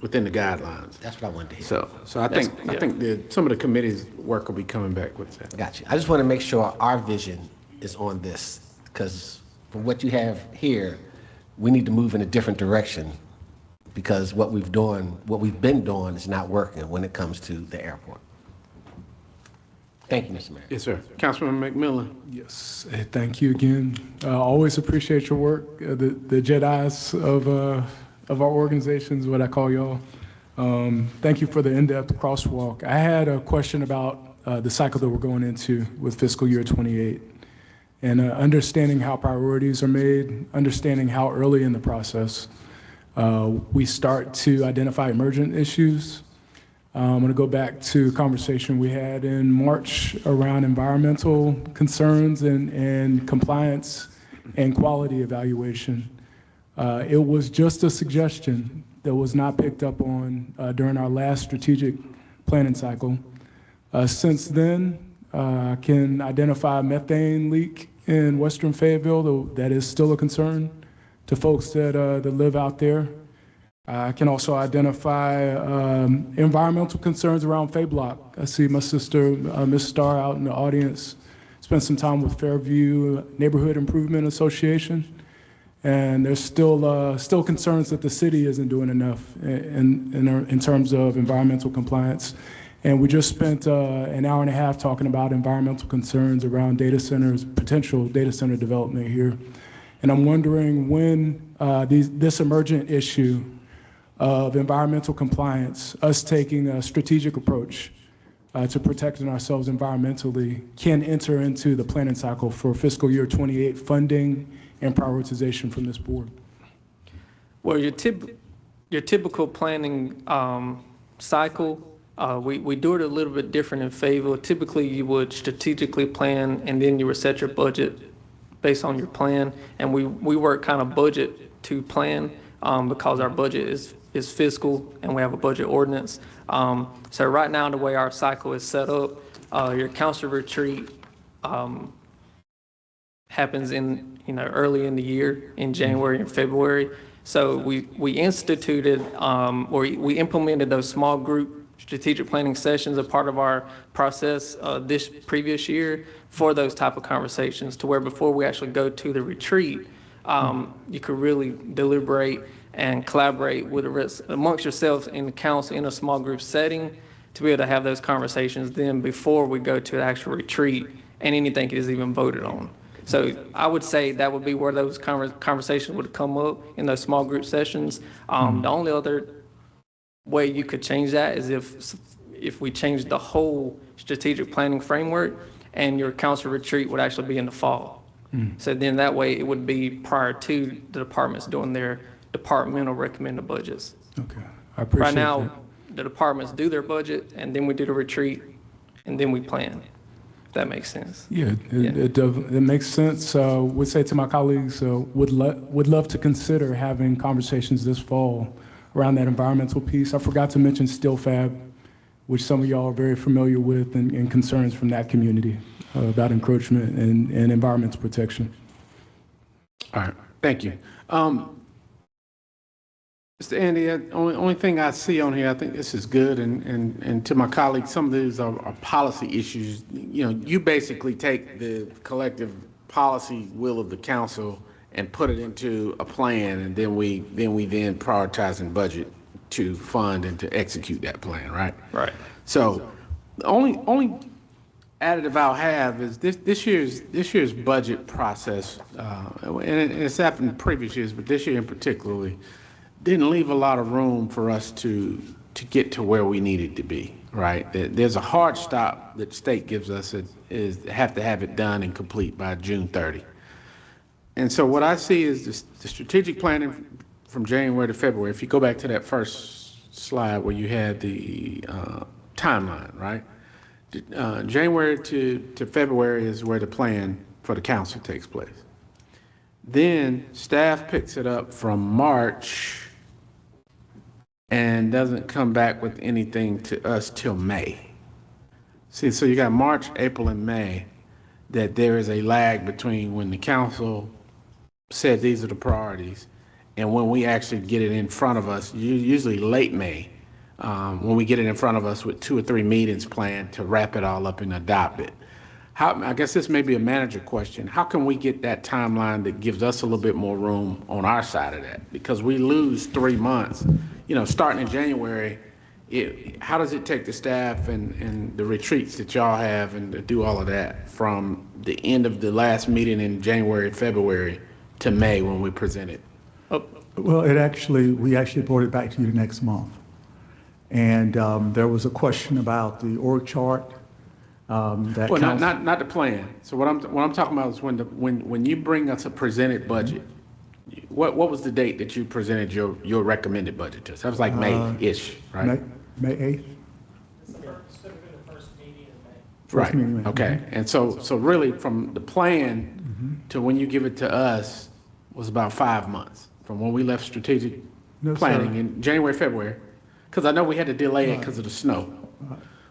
within the guidelines. That's what I wanted to hear. So I think some of the committee's work will be coming back with that. Gotcha. I just want to make sure our vision is on this, because from what you have here, we need to move in a different direction, because what we've been doing is not working when it comes to the airport. Thank you, Mr. Mayor. Yes, sir. Councilman McMillan. Yes, thank you again. Always appreciate your work, the Jedis of our organizations, what I call y'all. Thank you for the in-depth crosswalk. I had a question about the cycle that we're going into with fiscal year 28, and understanding how priorities are made, understanding how early in the process we start to identify emergent issues. I'm going to go back to a conversation we had in March around environmental concerns and compliance and quality evaluation. It was just a suggestion that was not picked up on during our last strategic planning cycle. Since then, I can identify a methane leak in Western Fayetteville that is still a concern to folks that live out there. I can also identify environmental concerns around Fay Block. I see my sister, Ms. Starr, out in the audience. Spent some time with Fairview Neighborhood Improvement Association, and there's still concerns that the city isn't doing enough in terms of environmental compliance. And we just spent an hour and a half talking about environmental concerns around data centers, potential data center development here. And I'm wondering when this emergent issue of environmental compliance, us taking a strategic approach to protecting ourselves environmentally, can enter into the planning cycle for fiscal year 28 funding and prioritization from this board. Well, your typical planning cycle, we do it a little bit different in Fayetteville. Typically, you would strategically plan, and then you would set your budget based on your plan. And we work kind of budget to plan because our budget is fiscal, and we have a budget ordinance. So right now, the way our cycle is set up, your council retreat happens in early in the year, in January and February. So we instituted or we implemented those small group strategic planning sessions as part of our process this previous year for those type of conversations, to where before we actually go to the retreat, you could really deliberate and collaborate with the rest amongst yourselves in the council in a small group setting to be able to have those conversations then before we go to the actual retreat and anything is even voted on. So I would say that would be where those conversations would come up in those small group sessions. The only other way you could change that is if we change the whole strategic planning framework and your council retreat would actually be in the fall. So then that way it would be prior to the departments doing their departmental recommended budgets. Okay, I appreciate Right now, that. the departments do their budget, and then we do the retreat, and then we plan. If that makes sense. Yeah, it does. It makes sense. Would say to my colleagues, would love to consider having conversations this fall around that environmental piece. I forgot to mention Steel Fab, which some of y'all are very familiar with, and concerns from that community about encroachment and environmental protection. All right, thank you. Mr. Andy, only thing I see on here, I think this is good, and to my colleagues, some of these are policy issues. You basically take the collective policy will of the council and put it into a plan, and then we prioritize and budget to fund and to execute that plan, right? Right. So the only additive I'll have is this year's budget process, and it's happened in previous years, but this year in particularly, didn't leave a lot of room for us to get to where we needed to be, right? There's a hard stop that the state gives us is have to have it done and complete by June 30. And so what I see is the strategic planning from January to February. If you go back to that first slide where you had the timeline, right? January to February is where the plan for the council takes place. Then staff picks it up from March and doesn't come back with anything to us till May. See, so you got March, April, and May, that there is a lag between when the council said these are the priorities and when we actually get it in front of us, usually late May, when we get it in front of us with 2 or 3 meetings planned to wrap it all up and adopt it. I guess this may be a manager question. How can we get that timeline that gives us a little bit more room on our side of that? Because we lose 3 months, starting in January. How does it take the staff and the retreats that y'all have and to do all of that from the end of the last meeting in January, February to May when we present it? Well, we actually brought it back to you next month. And there was a question about the org chart. Not the plan. So what I'm talking about is when you bring us a presented budget, what was the date that you presented your recommended budget to us? That was like May-ish, right? May 8th. Right, meeting we had. okay. And so really from the plan to when you give it to us was about 5 months, from when we left strategic No, planning sir. in January, February, because I know we had to delay it because of the snow.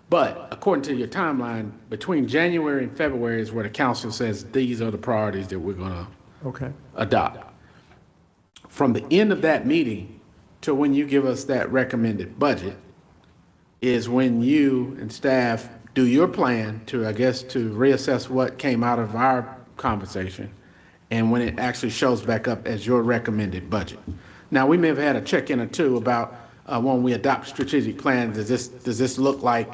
But according to your timeline, between January and February is where the council says these are the priorities that we're gonna Okay. adopt. From the end of that meeting to when you give us that recommended budget is when you and staff do your plan to, I guess, to reassess what came out of our conversation and when it actually shows back up as your recommended budget. Now, we may have had a check-in or two about when we adopt strategic plans, does this look like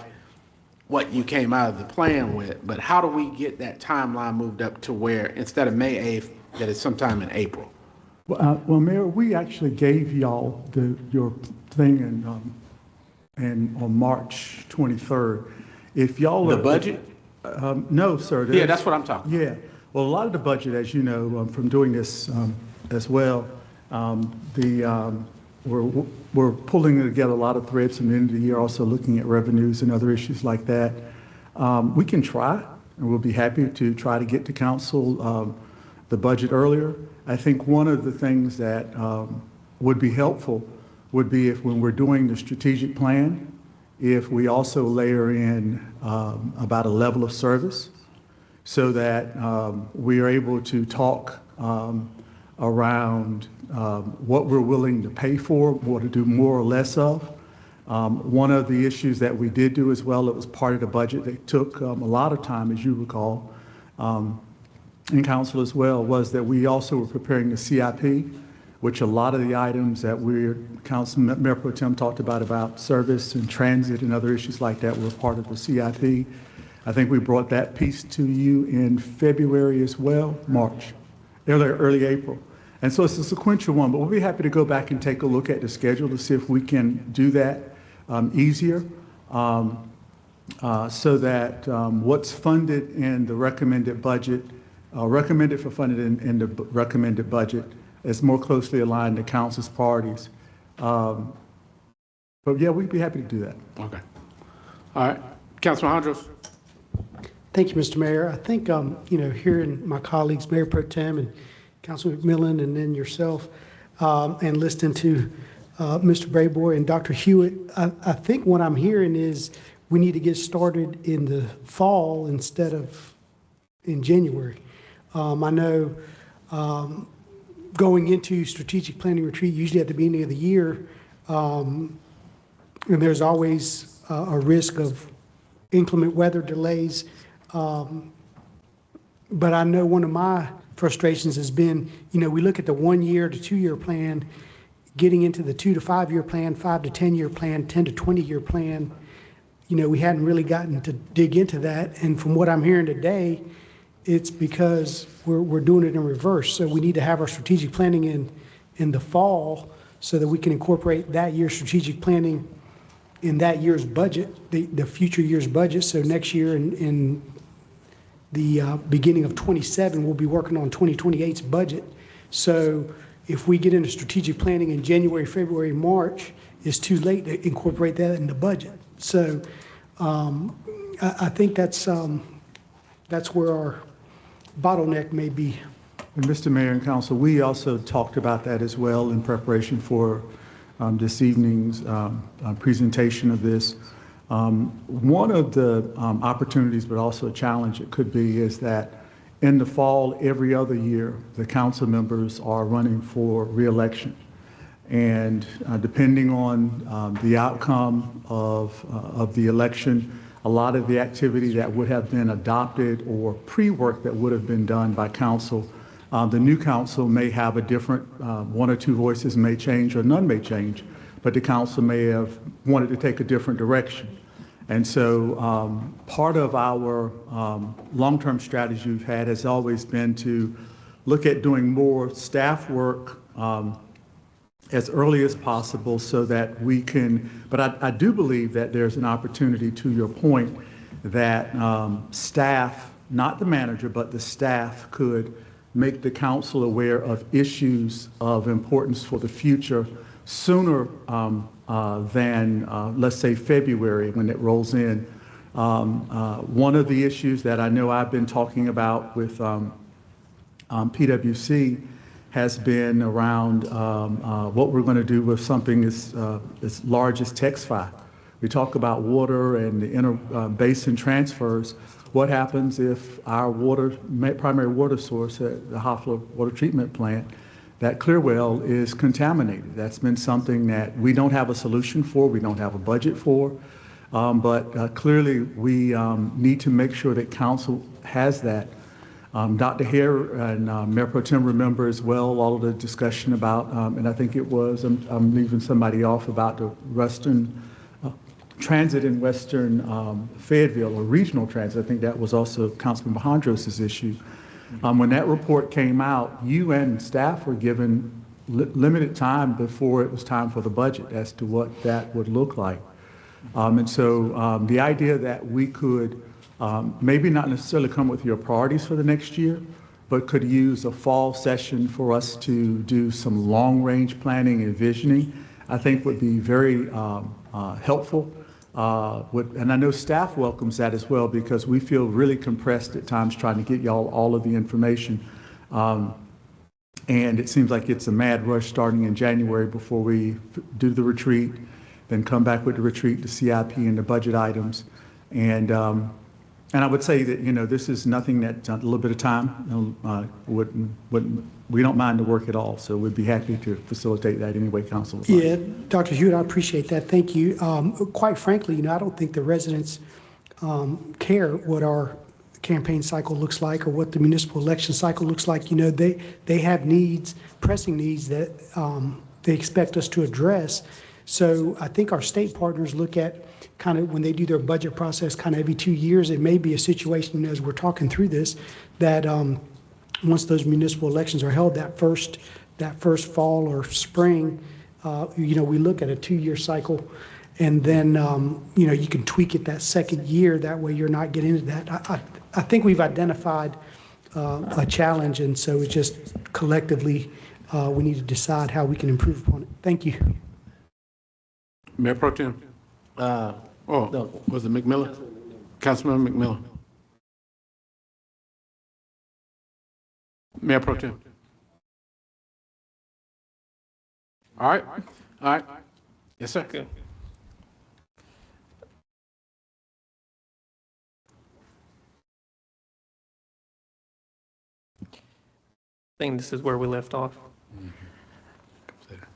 what you came out of the plan with? But how do we get that timeline moved up to where instead of May 8th, that it's sometime in April? Well, Mayor, we actually gave y'all your thing on March 23rd. If y'all The budget? No, sir. Yeah, that's what I'm talking about. Yeah. Well, a lot of the budget, as you know, from doing this as well, we're pulling together a lot of threads from the end of the year, also looking at revenues and other issues like that. We can try, and we'll be happy to try to get to council the budget earlier. I think one of the things that would be helpful would be if when we're doing the strategic plan, if we also layer in about a level of service so that we are able to talk around what we're willing to pay for, what to do more or less of. One of the issues that we did do as well, it was part of the budget that took a lot of time, as you recall, in council as well, was that we also were preparing the CIP, which a lot of the items that Mayor Pro Tem talked about service and transit and other issues like that were part of the CIP. I think we brought that piece to you in February as well, March, early April. And so it's a sequential one, but we'll be happy to go back and take a look at the schedule to see if we can do that easier so that what's funded in the recommended budget, recommended for funding in the recommended budget is more closely aligned to council's priorities. But yeah, we'd be happy to do that. Okay. All right. Councilman Hondros. Thank you, Mr. Mayor. I think, hearing my colleagues, Mayor Pro Tem and Councilman McMillan, and then yourself, and listening to Mr. Brayboy and Dr. Hewitt, I think what I'm hearing is we need to get started in the fall instead of in January. I know going into strategic planning retreat, usually at the beginning of the year, and there's always a risk of inclement weather delays. But I know one of my frustrations has been, we look at the 1 year to 2 year plan, getting into the 2 to 5 year plan, 5 to 10 year plan, 10 to 20 year plan. We hadn't really gotten to dig into that. And from what I'm hearing today, it's because we're doing it in reverse. So we need to have our strategic planning in the fall so that we can incorporate that year's strategic planning in that year's budget, the future year's budget. So next year in the beginning of 27, we'll be working on 2028's budget. So if we get into strategic planning in January, February, March, it's too late to incorporate that in the budget. So I think that's where our bottleneck may be. And Mr. Mayor and Council, we also talked about that as well in preparation for this evening's presentation of this. One of the opportunities, but also a challenge it could be, is that in the fall, every other year, the council members are running for re-election. And depending on the outcome of the election, a lot of the activity that would have been adopted or pre-work that would have been done by council, the new council may have a different, one or two voices may change or none may change, but the council may have wanted to take a different direction. And so part of our long-term strategy we've had has always been to look at doing more staff work as early as possible so that we can, but I do believe that there's an opportunity, to your point, that staff, not the manager, but the staff could make the council aware of issues of importance for the future sooner than, let's say, February when it rolls in. One of the issues that I know I've been talking about with PwC has been around what we're going to do with something as large as TexFi. We talk about water and the inter-basin transfers. What happens if our primary water source at the Hoffler Water Treatment Plant, that Clearwell, is contaminated? That's been something that we don't have a solution for, we don't have a budget for, but clearly we need to make sure that council has that. Dr. Hare and Mayor Pro Tem remember as well all of the discussion about, and I think it was, I'm leaving somebody off, about the Western transit in Western Fayetteville, or regional transit. I think that was also Councilman Alejandro's issue. When that report came out, you and staff were given limited time before it was time for the budget as to what that would look like. And so the idea that we could maybe not necessarily come with your priorities for the next year, but could use a fall session for us to do some long-range planning and visioning, I think would be very helpful. And I know staff welcomes that as well, because we feel really compressed at times trying to get y'all all of the information. And it seems like it's a mad rush starting in January before we do the retreat, then come back with the retreat, the CIP, and the budget items. And I would say that, this is nothing that a little bit of time we don't mind the work at all. So we'd be happy to facilitate that any way council would like. Yeah, Dr. Hewitt, I appreciate that. Thank you. Quite frankly, I don't think the residents care what our campaign cycle looks like or what the municipal election cycle looks like. They have needs, pressing needs that they expect us to address. So I think our state partners look at kind of when they do their budget process kind of every 2 years. It may be a situation, as we're talking through this, that once those municipal elections are held, that first fall or spring, we look at a 2-year cycle, and then you can tweak it that second year. That way you're not getting into that. I think we've identified a challenge, and so it's just collectively we need to decide how we can improve upon it. Thank you. Mayor Pro Tem. No. Was it McMillan? Councilman McMillan. Mayor Pro Tem. All right. Yes, sir. Okay. I think this is where we left off.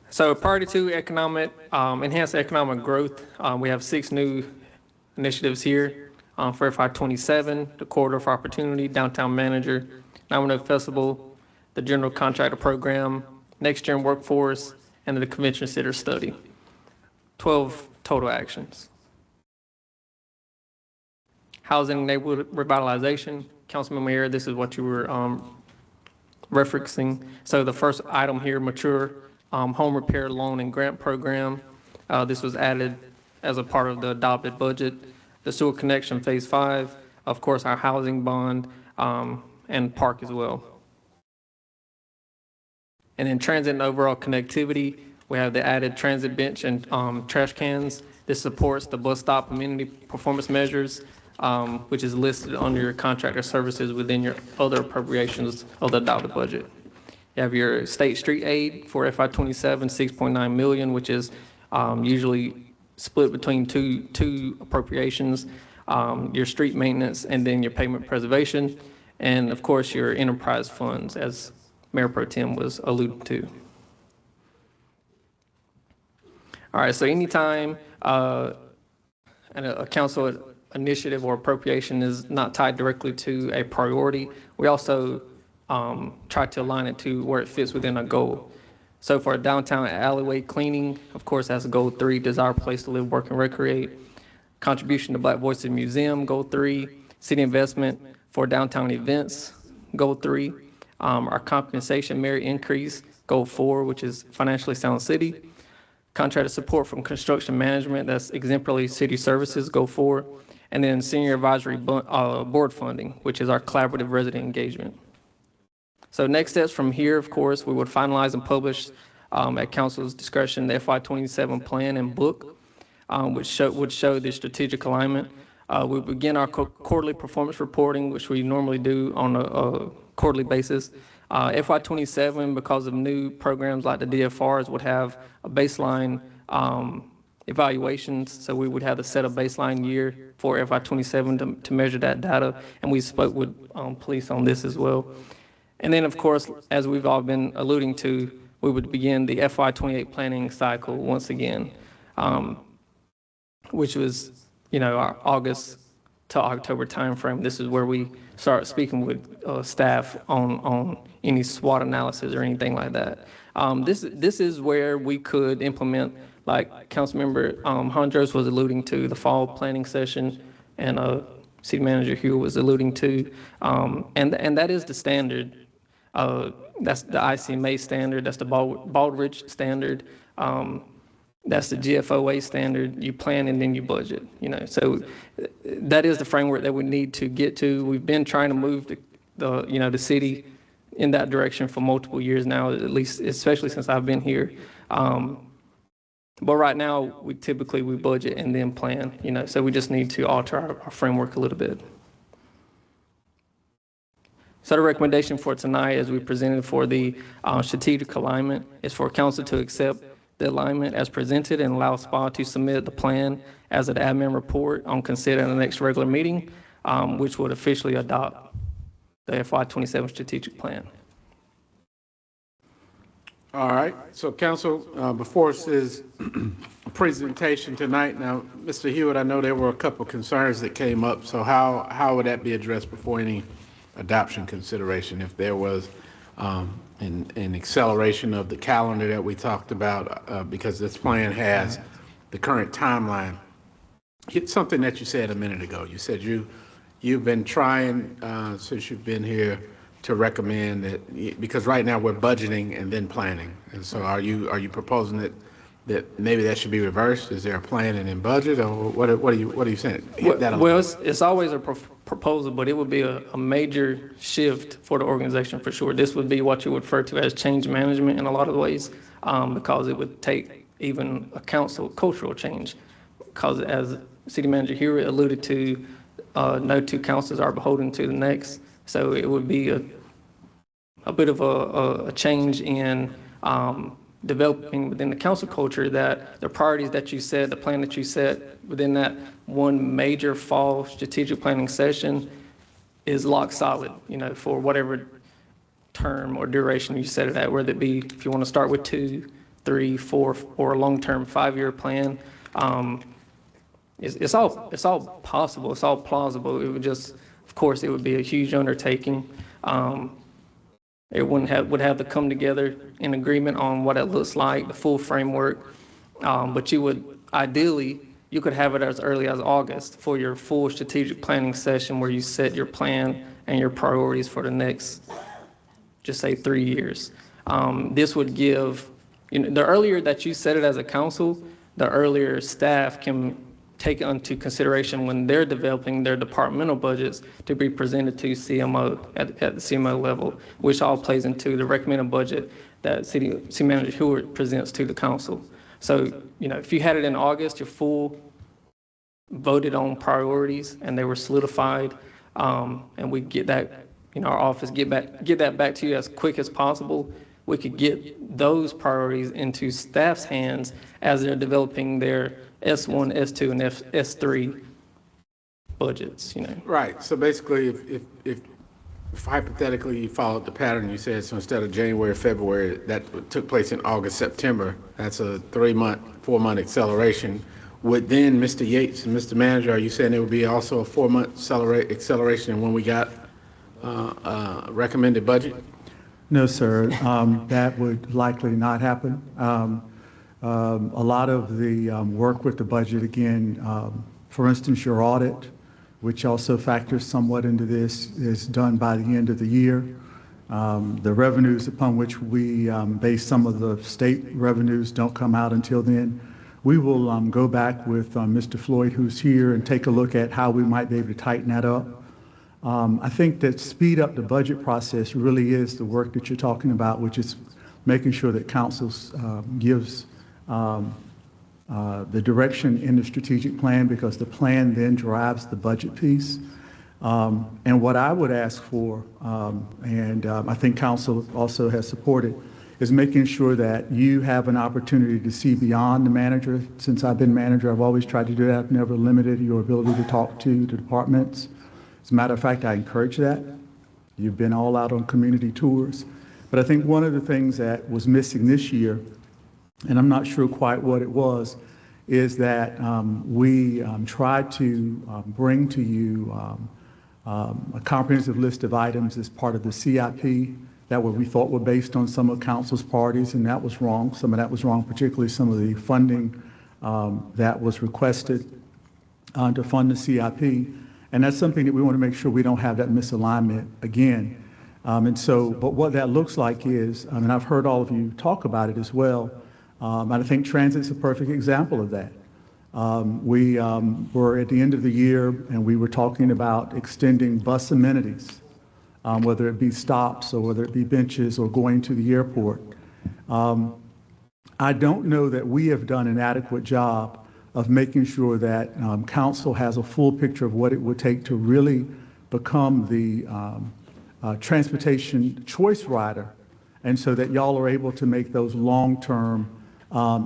So priority 2, enhance economic growth. We have 6 new initiatives here for FY27, the Corridor for Opportunity, Downtown Manager, 910 Festival, the General Contractor Program, Next Gen Workforce, and the Convention Center Study. 12 total actions. Housing and neighborhood revitalization. Councilmember Hare, this is what you were referencing. So the first item here, mature home repair loan and grant program. This was added as a part of the adopted budget. The sewer connection phase 5, of course, our housing bond, and park as well. And then transit and overall connectivity, we have the added transit bench and trash cans. This supports the bus stop amenity performance measures, which is listed under your contractor services within your other appropriations of the adopted budget. You have your state street aid for FY27, $6.9 million, which is usually split between two appropriations, your street maintenance and then your pavement preservation, and of course your enterprise funds, as Mayor Pro Tem was alluding to. All right, so anytime a council initiative or appropriation is not tied directly to a priority, we also try to align it to where it fits within a goal. So for downtown alleyway cleaning, of course, that's goal 3, desire place to live, work, and recreate. Contribution to Black Voices Museum, goal 3. City investment for downtown events, goal 3. Our compensation merit increase, goal 4, which is financially sound city. Contractor support from construction management, that's exemplary city services, goal 4. And then senior advisory board funding, which is our collaborative resident engagement. So next steps from here, of course, we would finalize and publish at council's discretion the FY27 plan and book, which would show the strategic alignment. We begin our quarterly performance reporting, which we normally do on a quarterly basis. FY27, because of new programs like the DFRs, would have a baseline evaluations. So we would have to set a baseline year for FY27 to measure that data. And we spoke with police on this as well. And then, of course, as we've all been alluding to, we would begin the FY28 planning cycle once again, which was, our August to October timeframe. This is where we start speaking with staff on any SWOT analysis or anything like that. This is where we could implement, like Councilmember Hondros was alluding to, the fall planning session, and City Manager Hewitt was alluding to, and that is the standard. That's the ICMA standard. That's the Baldrige standard. That's the GFOA standard. You plan and then you budget. So that is the framework that we need to get to. We've been trying to move the city in that direction for multiple years now, at least, especially since I've been here. But right now, we typically budget and then plan. So we just need to alter our framework a little bit. So the recommendation for tonight, as we presented for the strategic alignment, is for council to accept the alignment as presented and allow SPA to submit the plan as an admin report on consent at the next regular meeting, which would officially adopt the FY27 strategic plan. All right. So, council, before us is a presentation tonight. Now, Mr. Hewitt, I know there were a couple of concerns that came up. So how would that be addressed before any adoption consideration? If there was an acceleration of the calendar that we talked about, because this plan has the current timeline. It's something that you said a minute ago. You said you've been trying since you've been here to recommend that, because right now we're budgeting and then planning. And so are you proposing that maybe that should be reversed? Is there a plan and then budget, or what are you saying? Well, it's always a proposal, but it would be a major shift for the organization for sure. This would be what you would refer to as change management in a lot of ways, because it would take even a cultural change. Because as City Manager Hewitt alluded to, no two councils are beholden to the next. So it would be a bit of a change in developing within the council culture, that the priorities that you set, the plan that you set within that one major fall strategic planning session is lock solid, for whatever term or duration you set it at, whether it be, if you want to start with 2, 3, 4, or a long-term 5-year plan. It's all possible. It's all plausible. It would just, of course, it would be a huge undertaking. Everyone would have to come together in agreement on what it looks like, the full framework. But ideally, you could have it as early as August for your full strategic planning session, where you set your plan and your priorities for the next, just say, 3 years. This would give, the earlier that you set it as a council, the earlier staff can take into consideration when they're developing their departmental budgets to be presented to CMO at the CMO level, which all plays into the recommended budget that City Manager Hewitt presents to the council. So, if you had it in August, your full voted on priorities and they were solidified, and we get that, our office get that back to you as quick as possible, we could get those priorities into staff's hands as they're developing their S1, S2, and S3 budgets, Right. So basically, if hypothetically you followed the pattern you said, so instead of January, February, that took place in August, September, that's a 4-month acceleration. Would then, Mr. Yates and Mr. Manager, are you saying there would be also a 4-month acceleration when we got recommended budget? No, sir. That would likely not happen. A lot of the work with the budget, again, for instance, your audit, which also factors somewhat into this, is done by the end of the year. The revenues upon which we base some of the state revenues don't come out until then. We will go back with Mr. Floyd, who's here, and take a look at how we might be able to tighten that up. I think that speed up the budget process really is the work that you're talking about, which is making sure that council gives the direction in the strategic plan, because the plan then drives the budget piece. And what I would ask for, I think council also has supported, is making sure that you have an opportunity to see beyond the manager. Since I've been manager, I've always tried to do that. I've never limited your ability to talk to the departments. As a matter of fact, I encourage that. You've been all out on community tours. But I think one of the things that was missing this year, and I'm not sure quite what it was, is that we tried to bring to you a comprehensive list of items as part of the CIP that we thought were based on some of council's priorities, and that was wrong. Some of that was wrong, particularly some of the funding that was requested to fund the CIP. And that's something that we want to make sure we don't have that misalignment again. But what that looks like is, and I've heard all of you talk about it as well, and I think transit's a perfect example of that. We were at the end of the year and we were talking about extending bus amenities, whether it be stops or whether it be benches or going to the airport. I don't know that we have done an adequate job of making sure that council has a full picture of what it would take to really become the transportation choice rider, and so that y'all are able to make those long-term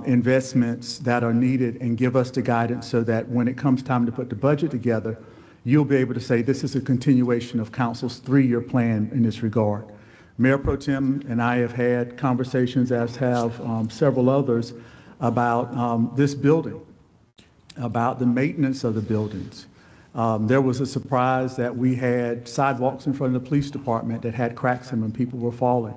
investments that are needed and give us the guidance so that when it comes time to put the budget together, you'll be able to say this is a continuation of council's 3-year plan in this regard. Mayor Pro Tem and I have had conversations, as have several others, about this building, about the maintenance of the buildings. There was a surprise that we had sidewalks in front of the police department that had cracks in them and people were falling.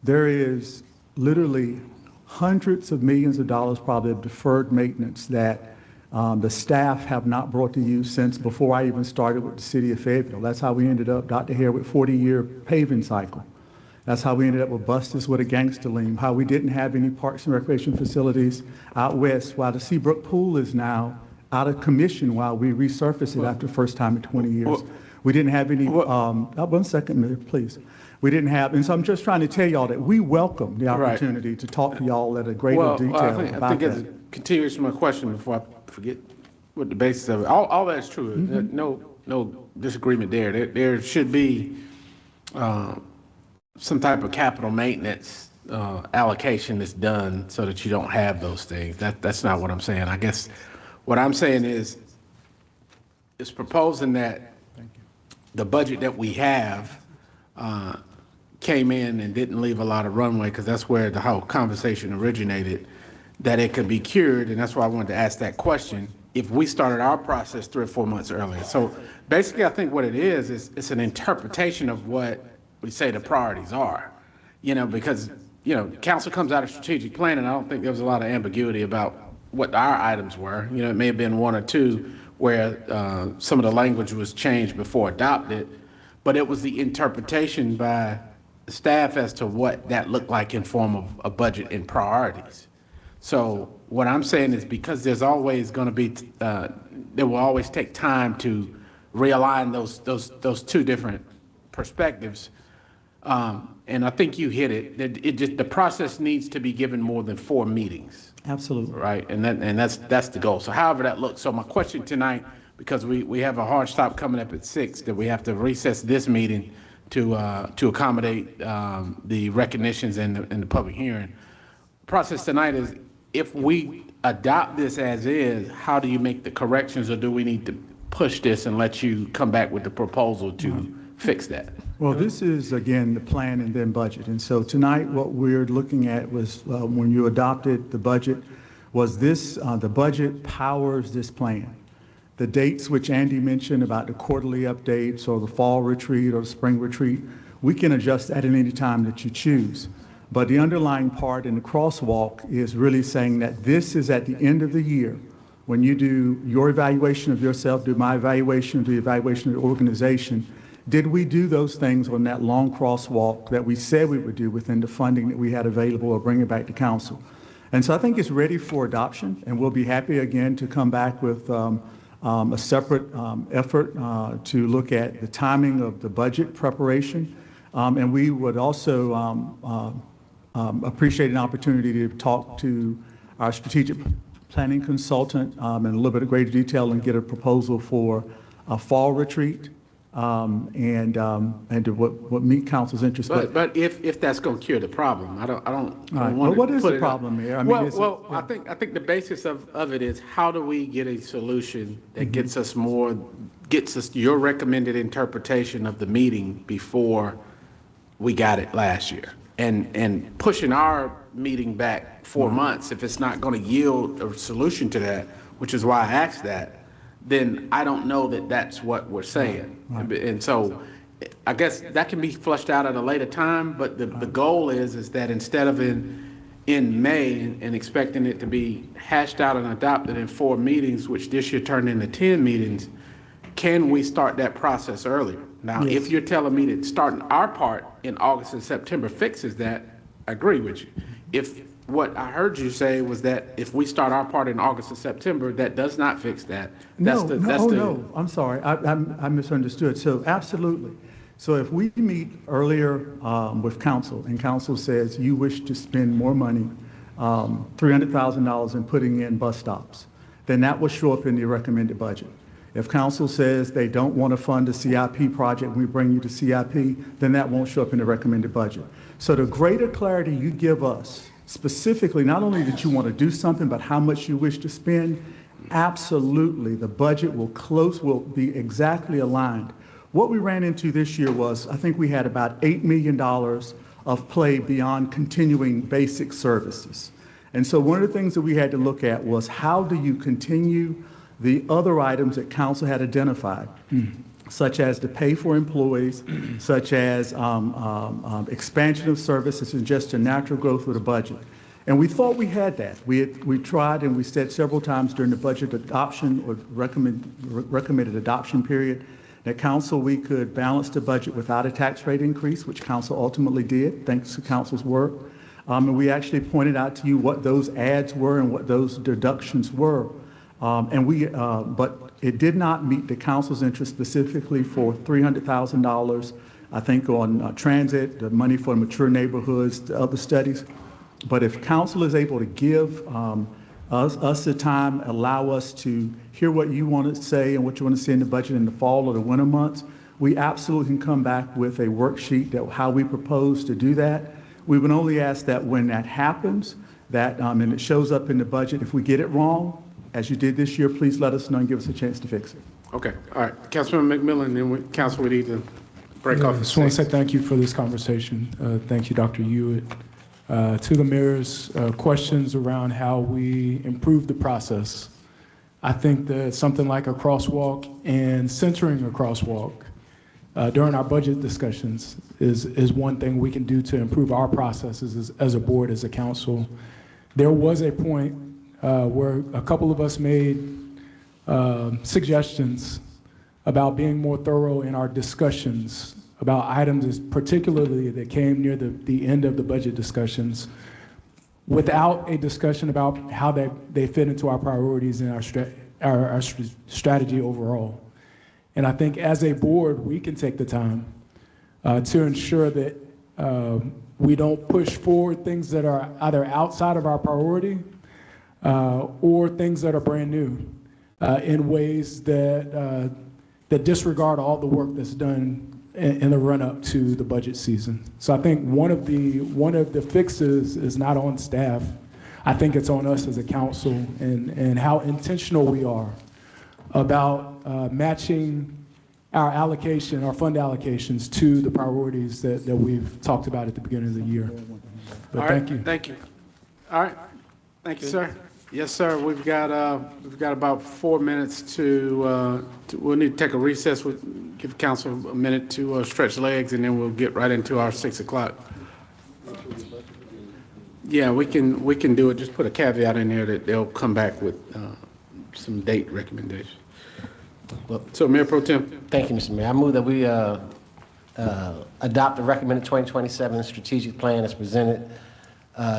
There is literally hundreds of millions of dollars probably of deferred maintenance that the staff have not brought to you since before I even started with the city of Fayetteville. That's how we ended up, Dr. Hare, with 40-year paving cycle. That's how we ended up with Bustis with a gangster lien, how we didn't have any parks and recreation facilities out west, while the Seabrook Pool is now out of commission while we resurface it after the first time in 20 years. We didn't have any, 1 second, Mayor, please. We didn't have, and so I'm just trying to tell y'all that we welcome the opportunity to talk to y'all at a greater detail about I think that. as a continuation of my question, before I forget what the basis of it, all that's true. No disagreement there. There should be some type of capital maintenance allocation that's done so that you don't have those things. That's not what I'm saying. I guess what I'm saying is proposing that the budget that we have came in and didn't leave a lot of runway, because that's where the whole conversation originated, that it could be cured, and that's why I wanted to ask that question, if we started our process 3 or 4 months earlier. So basically, I think what it is it's an interpretation of what we say the priorities are, because, council comes out of strategic plan, and I don't think there was a lot of ambiguity about what our items were. It may have been 1 or 2 where some of the language was changed before adopted, but it was the interpretation by staff as to what that looked like in form of a budget and priorities. So what I'm saying is, because there's always going to be, there will always take time to realign those 2 different perspectives. And I think you hit it. The process needs to be given more than 4 meetings. Absolutely. Right, and that's the goal. So however that looks. So my question tonight, because we have a hard stop coming up at 6, that we have to recess this meeting to accommodate the recognitions and the public hearing. Process tonight is, if we adopt this as is, how do you make the corrections, or do we need to push this and let you come back with the proposal to fix that? Well, this is, again, the plan and then budget. And so tonight, what we're looking at was, when you adopted the budget, was this, the budget powers this plan. The dates which Andy mentioned about the quarterly updates or the fall retreat or the spring retreat, we can adjust that at any time that you choose. But the underlying part in the crosswalk is really saying that this is at the end of the year, when you do your evaluation of yourself, do my evaluation, do the evaluation of the organization. Did we do those things on that long crosswalk that we said we would do within the funding that we had available, or bring it back to council? And so I think it's ready for adoption, and we'll be happy again to come back with a separate effort to look at the timing of the budget preparation. And we would also appreciate an opportunity to talk to our strategic planning consultant in a little bit of greater detail and get a proposal for a fall retreat and to what meet council's interest. But if that's going to cure the problem, I don't Right. want Well, to what is put the it problem up. here? I mean, I think the basis of it is how do we get a solution that gets us your recommended interpretation of the meeting before we got it last year, and pushing our meeting back 4 months if it's not going to yield a solution to that, which is why I asked that. Then I don't know that that's what we're saying. Right. And so I guess that can be flushed out at a later time, but the goal is that instead of in May and expecting it to be hashed out and adopted in 4 meetings, which this year turned into 10 meetings, can we start that process earlier? Now, Yes. if you're telling me that starting our part in August and September fixes that, I agree with you. If what I heard you say was that if we start our part in August and September, that does not fix that. No, I'm sorry, I misunderstood. So absolutely. So if we meet earlier with council and council says you wish to spend more money, $300,000 in putting in bus stops, then that will show up in the recommended budget. If council says they don't want to fund a CIP project, we bring you to CIP, then that won't show up in the recommended budget. So the greater clarity you give us, specifically, not only that you want to do something, but how much you wish to spend, absolutely, the budget will be exactly aligned. What we ran into this year was, I think we had about $8 million of play beyond continuing basic services. And so one of the things that we had to look at was how do you continue the other items that council had identified, such as the pay for employees, such as expansion of services and just a natural growth of the budget. And we thought we had that. We tried and we said several times during the budget adoption or recommended adoption period that council, we could balance the budget without a tax rate increase, which council ultimately did, thanks to council's work. And we actually pointed out to you what those adds were and what those deductions were. But it did not meet the council's interest specifically for $300,000, I think, on transit, the money for mature neighborhoods, the other studies. But if council is able to give us the time, allow us to hear what you want to say and what you want to see in the budget in the fall or the winter months, we absolutely can come back with a worksheet that how we propose to do that. We would only ask that when that happens, that and it shows up in the budget, if we get it wrong, as you did this year, please let us know and give us a chance to fix it. Okay, all right. Councilman McMillan, then council, we need to break off. I just want to say thank you for this conversation. Thank you, Dr. Hewitt. To the mayor's questions around how we improve the process, I think that something like a crosswalk and centering a crosswalk during our budget discussions is one thing we can do to improve our processes as a board, as a council. There was a point where a couple of us made suggestions about being more thorough in our discussions about items, particularly that came near the end of the budget discussions, without a discussion about how they fit into our priorities and our strategy overall. And I think as a board, we can take the time to ensure that we don't push forward things that are either outside of our priority or things that are brand new in ways that disregard all the work that's done in the run-up to the budget season. So I think one of the fixes is not on staff. I think it's on us as a council and how intentional we are about matching our fund allocations to the priorities that we've talked about at the beginning of the year. But thank you. Thank you. All right. Thank you, sir. Yes, sir. We've got about 4 minutes to we'll need to take a recess. We'll give council a minute to stretch legs, and then we'll get right into our 6 o'clock. Yeah, we can do it. Just put a caveat in there that they'll come back with some date recommendations. Well, so Mayor Pro Tem. Thank you, Mr. Mayor. I move that we adopt the recommended 2027 strategic plan as presented.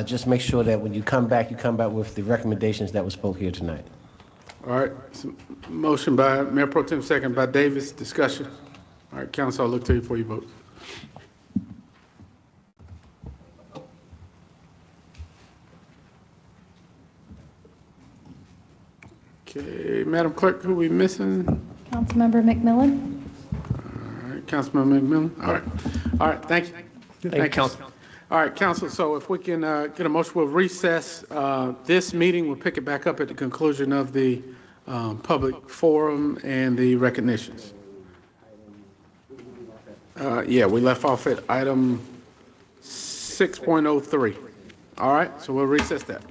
Just make sure that when you come back with the recommendations that were spoke here tonight. All right. So, motion by Mayor Pro Tem, second by Davis. Discussion. All right, council, I'll look to you for your vote. Okay, Madam Clerk, who are we missing? Councilmember McMillan. All right, Councilmember McMillan. All right, thank you. Thank you, Council. All right, Council, so if we can get a motion, we'll recess this meeting. We'll pick it back up at the conclusion of the public forum and the recognitions. Yeah, we left off at item 6.03. All right, so we'll recess that.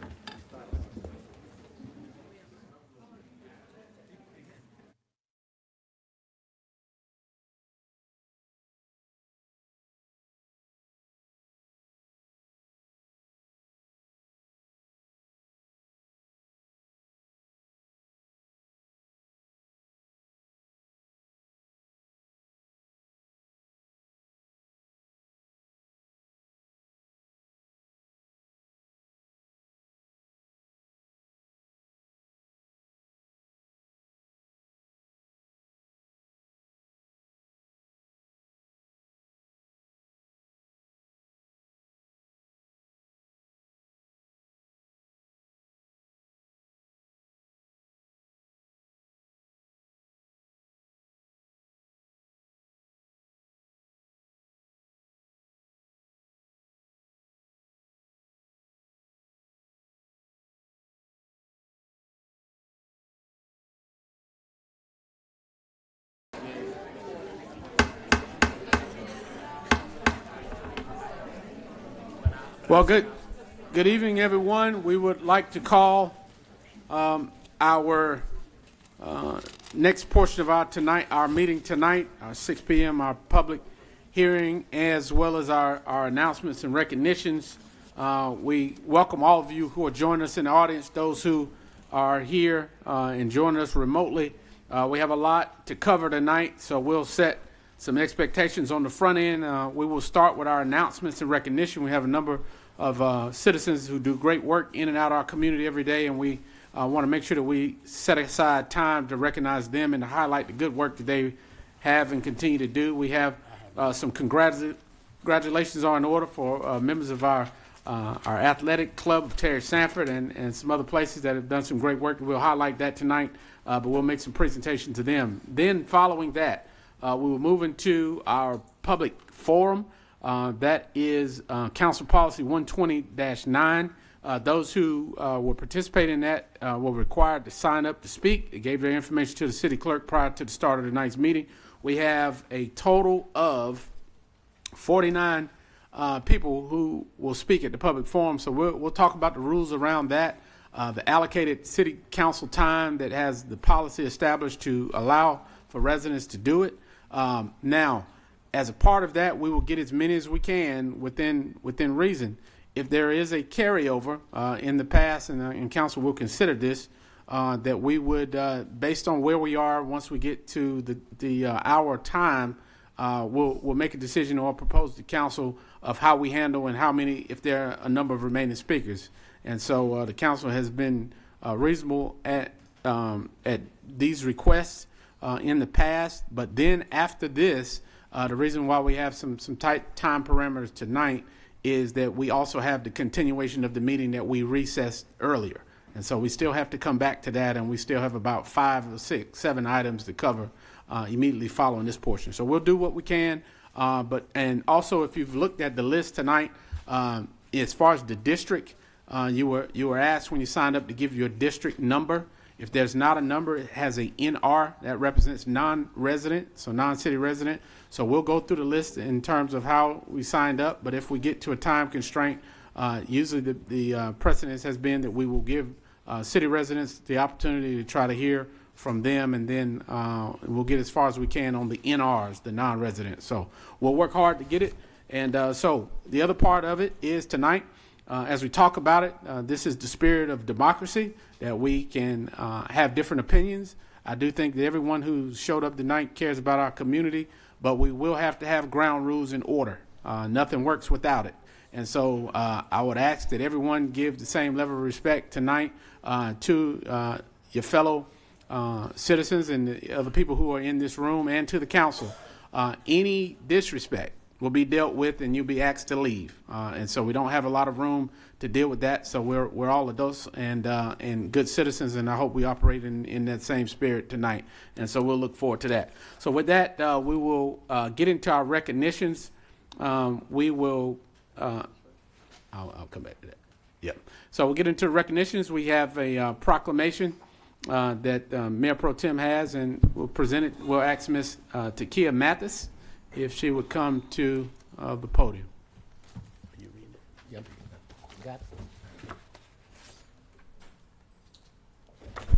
Well, good evening, everyone. We would like to call our next portion of our meeting tonight, our 6 p.m., our public hearing, as well as our announcements and recognitions. We welcome all of you who are joining us in the audience, those who are here and joining us remotely. We have a lot to cover tonight, so we'll set some expectations on the front end. We will start with our announcements and recognition. We have a number of citizens who do great work in and out of our community every day, and we want to make sure that we set aside time to recognize them and to highlight the good work that they have and continue to do. We have some congratulations are in order for members of our athletic club, Terry Sanford, and some other places that have done some great work. We'll highlight that tonight, but we'll make some presentation to them. Then following that, we will move into our public forum. That is Council Policy 120-9. Those who were participating in that were required to sign up to speak. They gave their information to the city clerk prior to the start of tonight's meeting. We have a total of 49 people who will speak at the public forum. So we'll talk about the rules around that, the allocated city council time that has the policy established to allow for residents to do it. Now, as a part of that, we will get as many as we can within reason. If there is a carryover in the past, and council will consider this, that we would, based on where we are, once we get to the hour time, we'll make a decision or propose to council of how we handle and how many, if there are a number of remaining speakers. And so the council has been reasonable at these requests in the past, but then after this, the reason why we have some tight time parameters tonight is that we also have the continuation of the meeting that we recessed earlier. And so we still have to come back to that, and we still have about 5 or 6, 7 items to cover immediately following this portion. So we'll do what we can. And also, if you've looked at the list tonight, as far as the district, you were asked when you signed up to give your district number. If there's not a number, it has a NR that represents non-resident, so non-city resident. So we'll go through the list in terms of how we signed up. But if we get to a time constraint, usually the precedence has been that we will give city residents the opportunity to try to hear from them, and then we'll get as far as we can on the NRs, the non-residents. So we'll work hard to get it. And so the other part of it is tonight, as we talk about it, this is the spirit of democracy, that we can have different opinions. I do think that everyone who showed up tonight cares about our community, but we will have to have ground rules in order. Nothing works without it. And so I would ask that everyone give the same level of respect tonight to your fellow citizens and the other people who are in this room, and to the council. Any disrespect will be dealt with and you'll be asked to leave. And so we don't have a lot of room to deal with that. So we're all adults and good citizens, and I hope we operate in that same spirit tonight. And so we'll look forward to that. So with that, we will get into our recognitions. We will, I'll come back to that. Yep. So we'll get into recognitions. We have a proclamation that Mayor Pro Tem has, and we'll present it. We'll ask Ms. Takia Mathis if she would come to the podium. Are you reading it? Yep. You got it.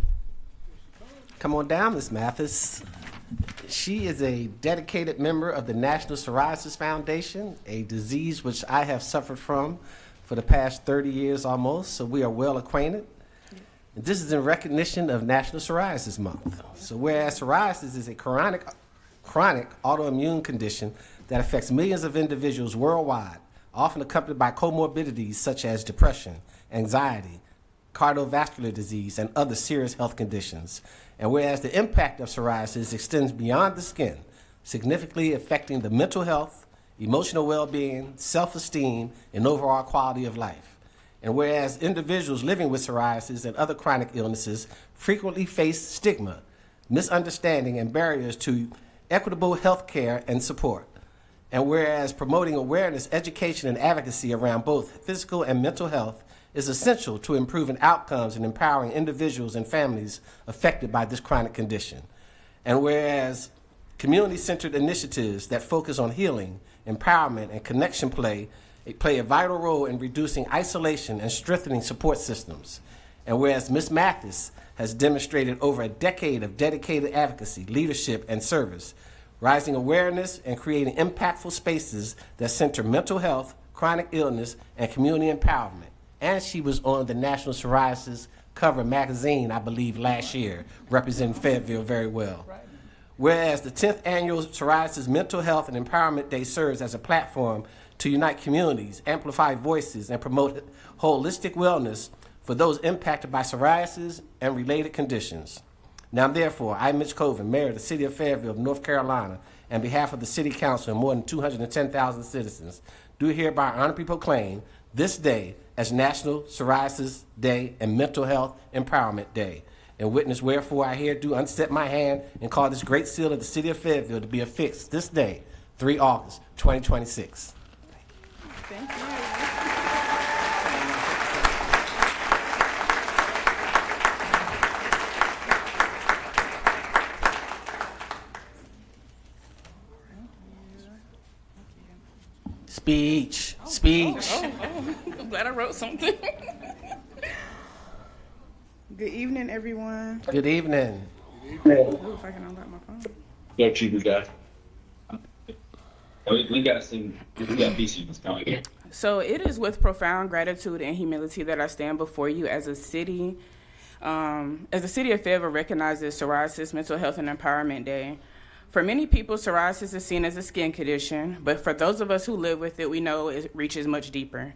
Come on down, Ms. Mathis. She is a dedicated member of the National Psoriasis Foundation, a disease which I have suffered from for the past 30 years almost, so we are well acquainted. And this is in recognition of National Psoriasis Month. So whereas psoriasis is a chronic autoimmune condition that affects millions of individuals worldwide, often accompanied by comorbidities such as depression, anxiety, cardiovascular disease, and other serious health conditions. And whereas the impact of psoriasis extends beyond the skin, significantly affecting the mental health, emotional well-being, self-esteem, and overall quality of life. And whereas individuals living with psoriasis and other chronic illnesses frequently face stigma, misunderstanding, and barriers to equitable health care and support. And whereas promoting awareness, education, and advocacy around both physical and mental health is essential to improving outcomes and empowering individuals and families affected by this chronic condition. And whereas community-centered initiatives that focus on healing, empowerment, and connection play a vital role in reducing isolation and strengthening support systems. And whereas Ms. Mathis has demonstrated over a decade of dedicated advocacy, leadership, and service, raising awareness and creating impactful spaces that center mental health, chronic illness, and community empowerment. And she was on the National Psoriasis Cover magazine, I believe, last year, representing Fayetteville very well. Whereas the 10th Annual Psoriasis Mental Health and Empowerment Day serves as a platform to unite communities, amplify voices, and promote holistic wellness for those impacted by psoriasis and related conditions. Now, therefore, I, Mitch Colvin, Mayor of the City of Fayetteville, North Carolina, on behalf of the City Council and more than 210,000 citizens, do hereby honorably proclaim this day as National Psoriasis Day and Mental Health Empowerment Day. And witness wherefore I here do unstep my hand and call this great seal of the City of Fayetteville to be affixed this day, 3 August, 2026. Thank you. Speech, speech. I'm glad I wrote something. Good evening, everyone. Good evening. Ooh, if I can unlock my phone. Go, Chief, guy. We got BC coming. So it is with profound gratitude and humility that I stand before you as a city. As the City of Fayetteville recognizes Psoriasis Mental Health and Empowerment Day. For many people, psoriasis is seen as a skin condition, but for those of us who live with it, we know it reaches much deeper.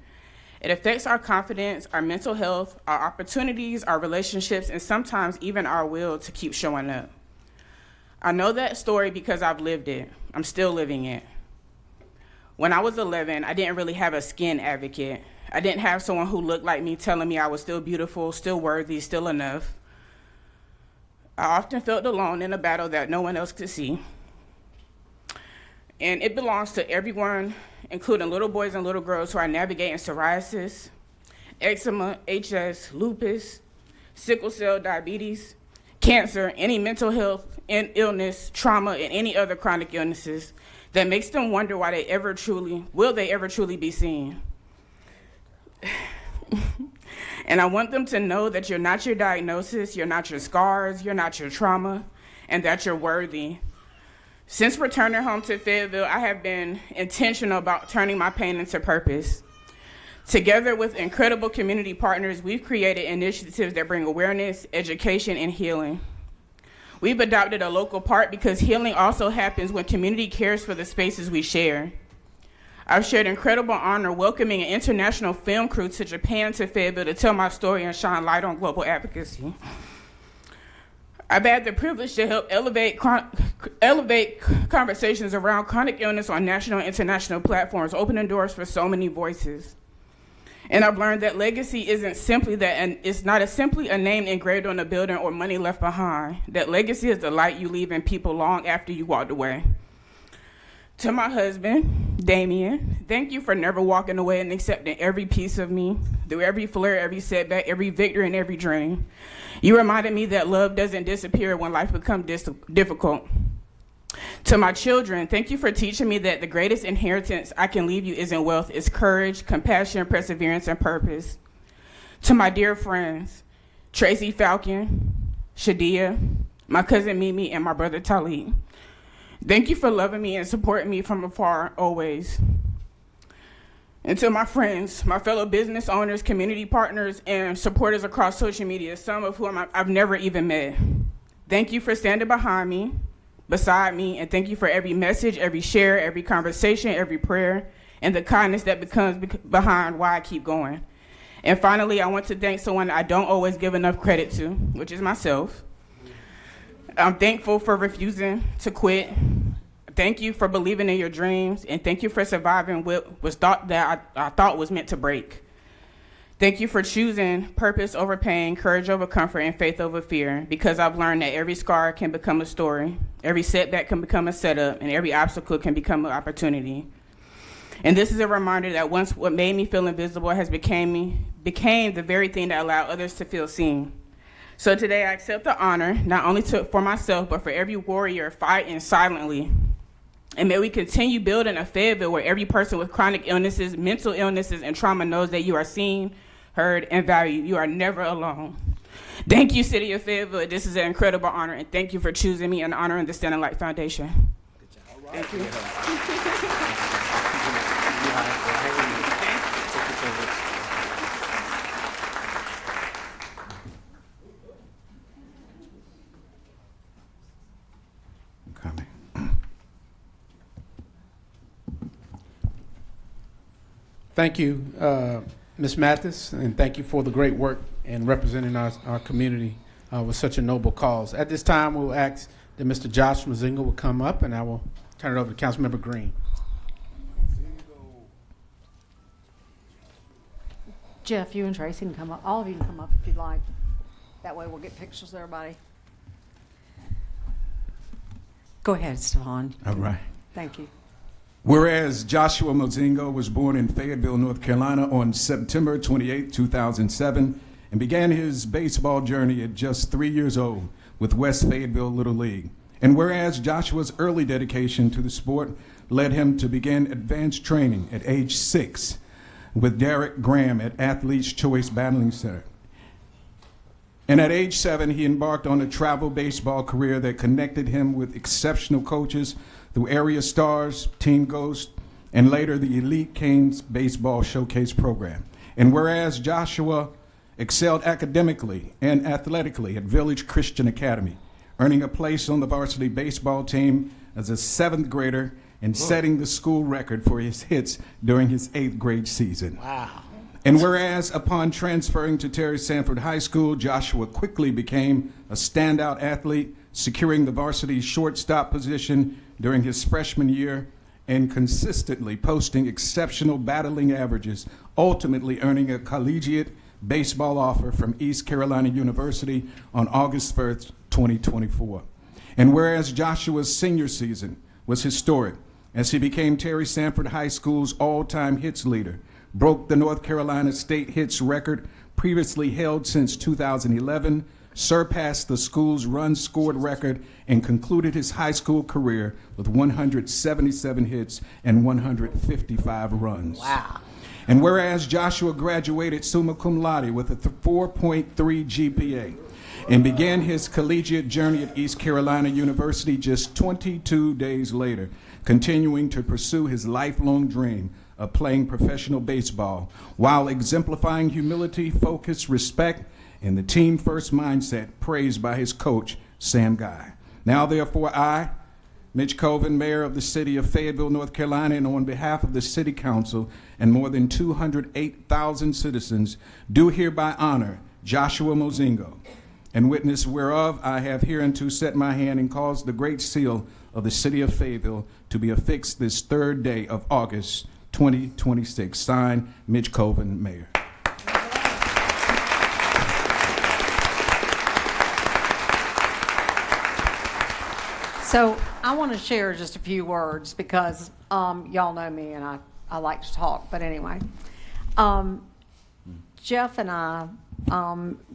It affects our confidence, our mental health, our opportunities, our relationships, and sometimes even our will to keep showing up. I know that story because I've lived it. I'm still living it. When I was 11, I didn't really have a skin advocate. I didn't have someone who looked like me telling me I was still beautiful, still worthy, still enough. I often felt alone in a battle that no one else could see. And it belongs to everyone, including little boys and little girls who are navigating psoriasis, eczema, HS, lupus, sickle cell diabetes, cancer, any mental health and illness, trauma, and any other chronic illnesses that makes them wonder why will they ever truly be seen? And I want them to know that you're not your diagnosis, you're not your scars, you're not your trauma, and that you're worthy. Since returning home to Fayetteville, I have been intentional about turning my pain into purpose. Together with incredible community partners, we've created initiatives that bring awareness, education, and healing. We've adopted a local park because healing also happens when community cares for the spaces we share. I've shared incredible honor welcoming an international film crew to Japan to Fayetteville to tell my story and shine light on global advocacy. I've had the privilege to help elevate conversations around chronic illness on national and international platforms, opening doors for so many voices. And I've learned that legacy isn't simply that, and it's not simply a name engraved on a building or money left behind. That legacy is the light you leave in people long after you walked away. To my husband, Damien, thank you for never walking away and accepting every piece of me, through every flare, every setback, every victory, and every dream. You reminded me that love doesn't disappear when life becomes difficult. To my children, thank you for teaching me that the greatest inheritance I can leave you isn't wealth, it's courage, compassion, perseverance, and purpose. To my dear friends, Tracy Falcon, Shadia, my cousin Mimi, and my brother Talib, thank you for loving me and supporting me from afar always. And to my friends, my fellow business owners, community partners, and supporters across social media, some of whom I've never even met, thank you for standing behind me, beside me, and thank you for every message, every share, every conversation, every prayer, and the kindness that becomes behind why I keep going. And finally, I want to thank someone I don't always give enough credit to, which is myself. I'm thankful for refusing to quit. Thank you for believing in your dreams, and thank you for surviving what was I thought was meant to break. Thank you for choosing purpose over pain, courage over comfort, and faith over fear, because I've learned that every scar can become a story, every setback can become a setup, and every obstacle can become an opportunity. And this is a reminder that once what made me feel invisible has became the very thing that allowed others to feel seen. So today I accept the honor, not only for myself, but for every warrior fighting silently. And may we continue building a Fayetteville where every person with chronic illnesses, mental illnesses, and trauma knows that you are seen, heard, and valued. You are never alone. Thank you, City of Fayetteville. This is an incredible honor, and thank you for choosing me and honoring the Standing Light Foundation. Thank you. Thank you, Ms. Mathis, and thank you for the great work in representing our community with such a noble cause. At this time, we'll ask that Mr. Josh Mazinga will come up, and I will turn it over to Councilmember Green. Jeff, you and Tracy can come up. All of you can come up if you'd like. That way we'll get pictures of everybody. Go ahead, Stefan. All right. Thank you. Whereas Joshua Mozingo was born in Fayetteville, North Carolina on September 28, 2007, and began his baseball journey at just 3 years old with West Fayetteville Little League. And whereas Joshua's early dedication to the sport led him to begin advanced training at age 6 with Derek Graham at Athlete's Choice Battling Center. And at age 7, he embarked on a travel baseball career that connected him with exceptional coaches through Area Stars, Team Ghost, and later the Elite Canes Baseball Showcase program. And whereas Joshua excelled academically and athletically at Village Christian Academy, earning a place on the varsity baseball team as a 7th grader and setting the school record for his hits during his 8th grade season. Wow. And whereas upon transferring to Terry Sanford High School, Joshua quickly became a standout athlete, securing the varsity shortstop position during his freshman year and consistently posting exceptional battling averages, ultimately earning a collegiate baseball offer from East Carolina University on August 1st, 2024. And whereas Joshua's senior season was historic, as he became Terry Sanford High School's all-time hits leader, broke the North Carolina state hits record previously held since 2011, surpassed the school's runs scored record, and concluded his high school career with 177 hits and 155 runs. Wow. And whereas Joshua graduated summa cum laude with a 4.3 GPA and began his collegiate journey at East Carolina University just 22 days later, continuing to pursue his lifelong dream of playing professional baseball while exemplifying humility, focus, respect, and the team-first mindset praised by his coach, Sam Guy. Now, therefore, I, Mitch Colvin, Mayor of the City of Fayetteville, North Carolina, and on behalf of the City Council and more than 208,000 citizens, do hereby honor Joshua Mozingo and witness whereof I have hereunto set my hand and caused the great seal of the city of Fayetteville to be affixed this 3rd day of August 2026. Signed, Mitch Colvin, Mayor. So I want to share just a few words because y'all know me and I like to talk. But anyway, Jeff and I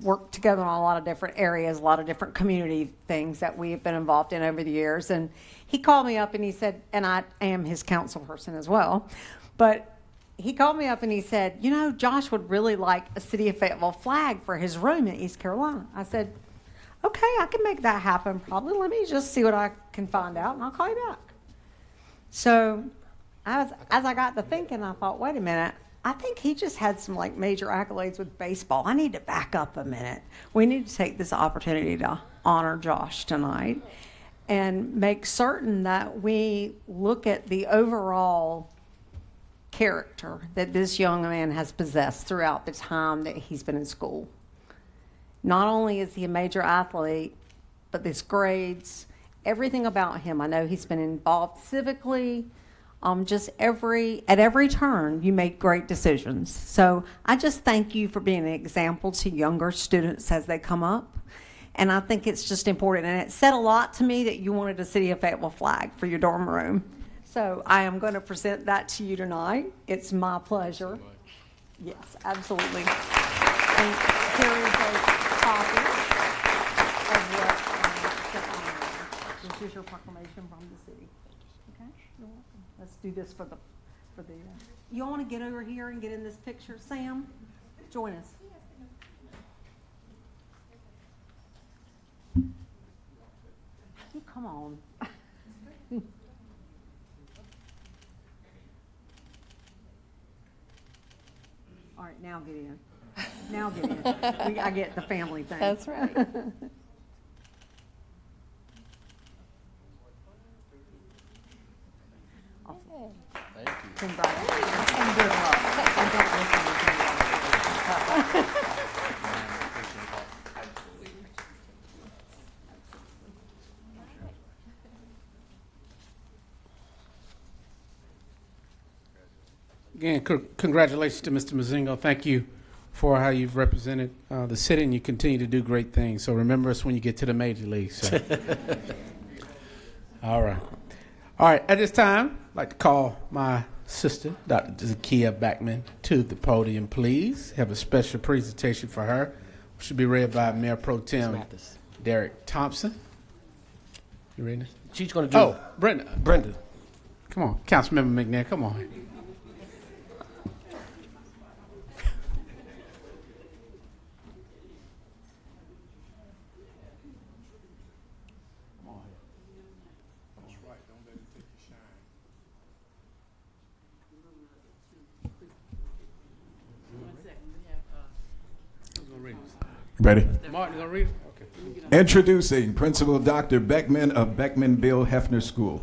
work together on a lot of different areas, a lot of different community things that we've been involved in over the years. And he called me up and he said, and I am his council person as well, but he called me up and he said, you know, Josh would really like a City of Fayetteville flag for his room in East Carolina. I said, okay, I can make that happen probably. Let me just see what I can find out and I'll call you back. So as I got to thinking, I thought, wait a minute, I think he just had some like major accolades with baseball. I need to back up a minute. We need to take this opportunity to honor Josh tonight and make certain that we look at the overall character that this young man has possessed throughout the time that he's been in school. Not only is he a major athlete, but his grades, everything about him. I know he's been involved civically. Just at every turn, you make great decisions. So I just thank you for being an example to younger students as they come up. And I think it's just important. And it said a lot to me that you wanted a City of Fayetteville flag for your dorm room. So I am going to present that to you tonight. It's my pleasure. Yes, absolutely. And here is a copy of what this is your proclamation from the city. Okay, you're welcome. Let's do this for the. You all want to get over here and get in this picture, Sam? Join us. You come on. All right, now get in. Now get in. I get the family thing. That's right. Awesome. Thank you. Congratulations and good luck. And don't listen to anyone. Again, congratulations to Mr. Mozingo. Thank you for how you've represented the city, and you continue to do great things. So remember us when you get to the major leagues. So. All right. All right. At this time, I'd like to call my sister, Dr. Zakiya Backman, to the podium, please. Have a special presentation for her. It should be read by Mayor Pro Tem Derek Thompson. You reading this? She's going to do Oh, Brenda. Brenda. Come on. Councilmember McNair, come on. Ready? Martin, you gonna read it? Okay. Introducing Principal Dr. Beckman of Beckman Bill Hefner School.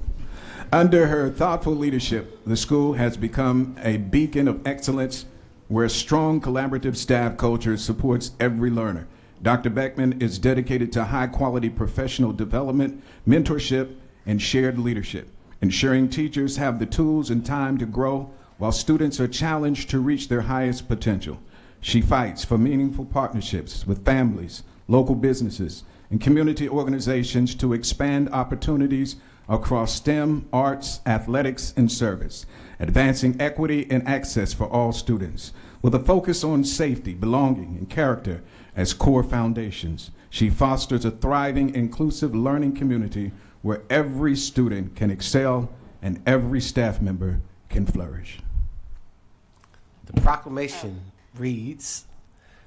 Under her thoughtful leadership, the school has become a beacon of excellence where strong collaborative staff culture supports every learner. Dr. Beckman is dedicated to high-quality professional development, mentorship, and shared leadership, ensuring teachers have the tools and time to grow while students are challenged to reach their highest potential. She fights for meaningful partnerships with families, local businesses, and community organizations to expand opportunities across STEM, arts, athletics, and service, advancing equity and access for all students. With a focus on safety, belonging, and character as core foundations, she fosters a thriving, inclusive learning community where every student can excel and every staff member can flourish. The proclamation reads,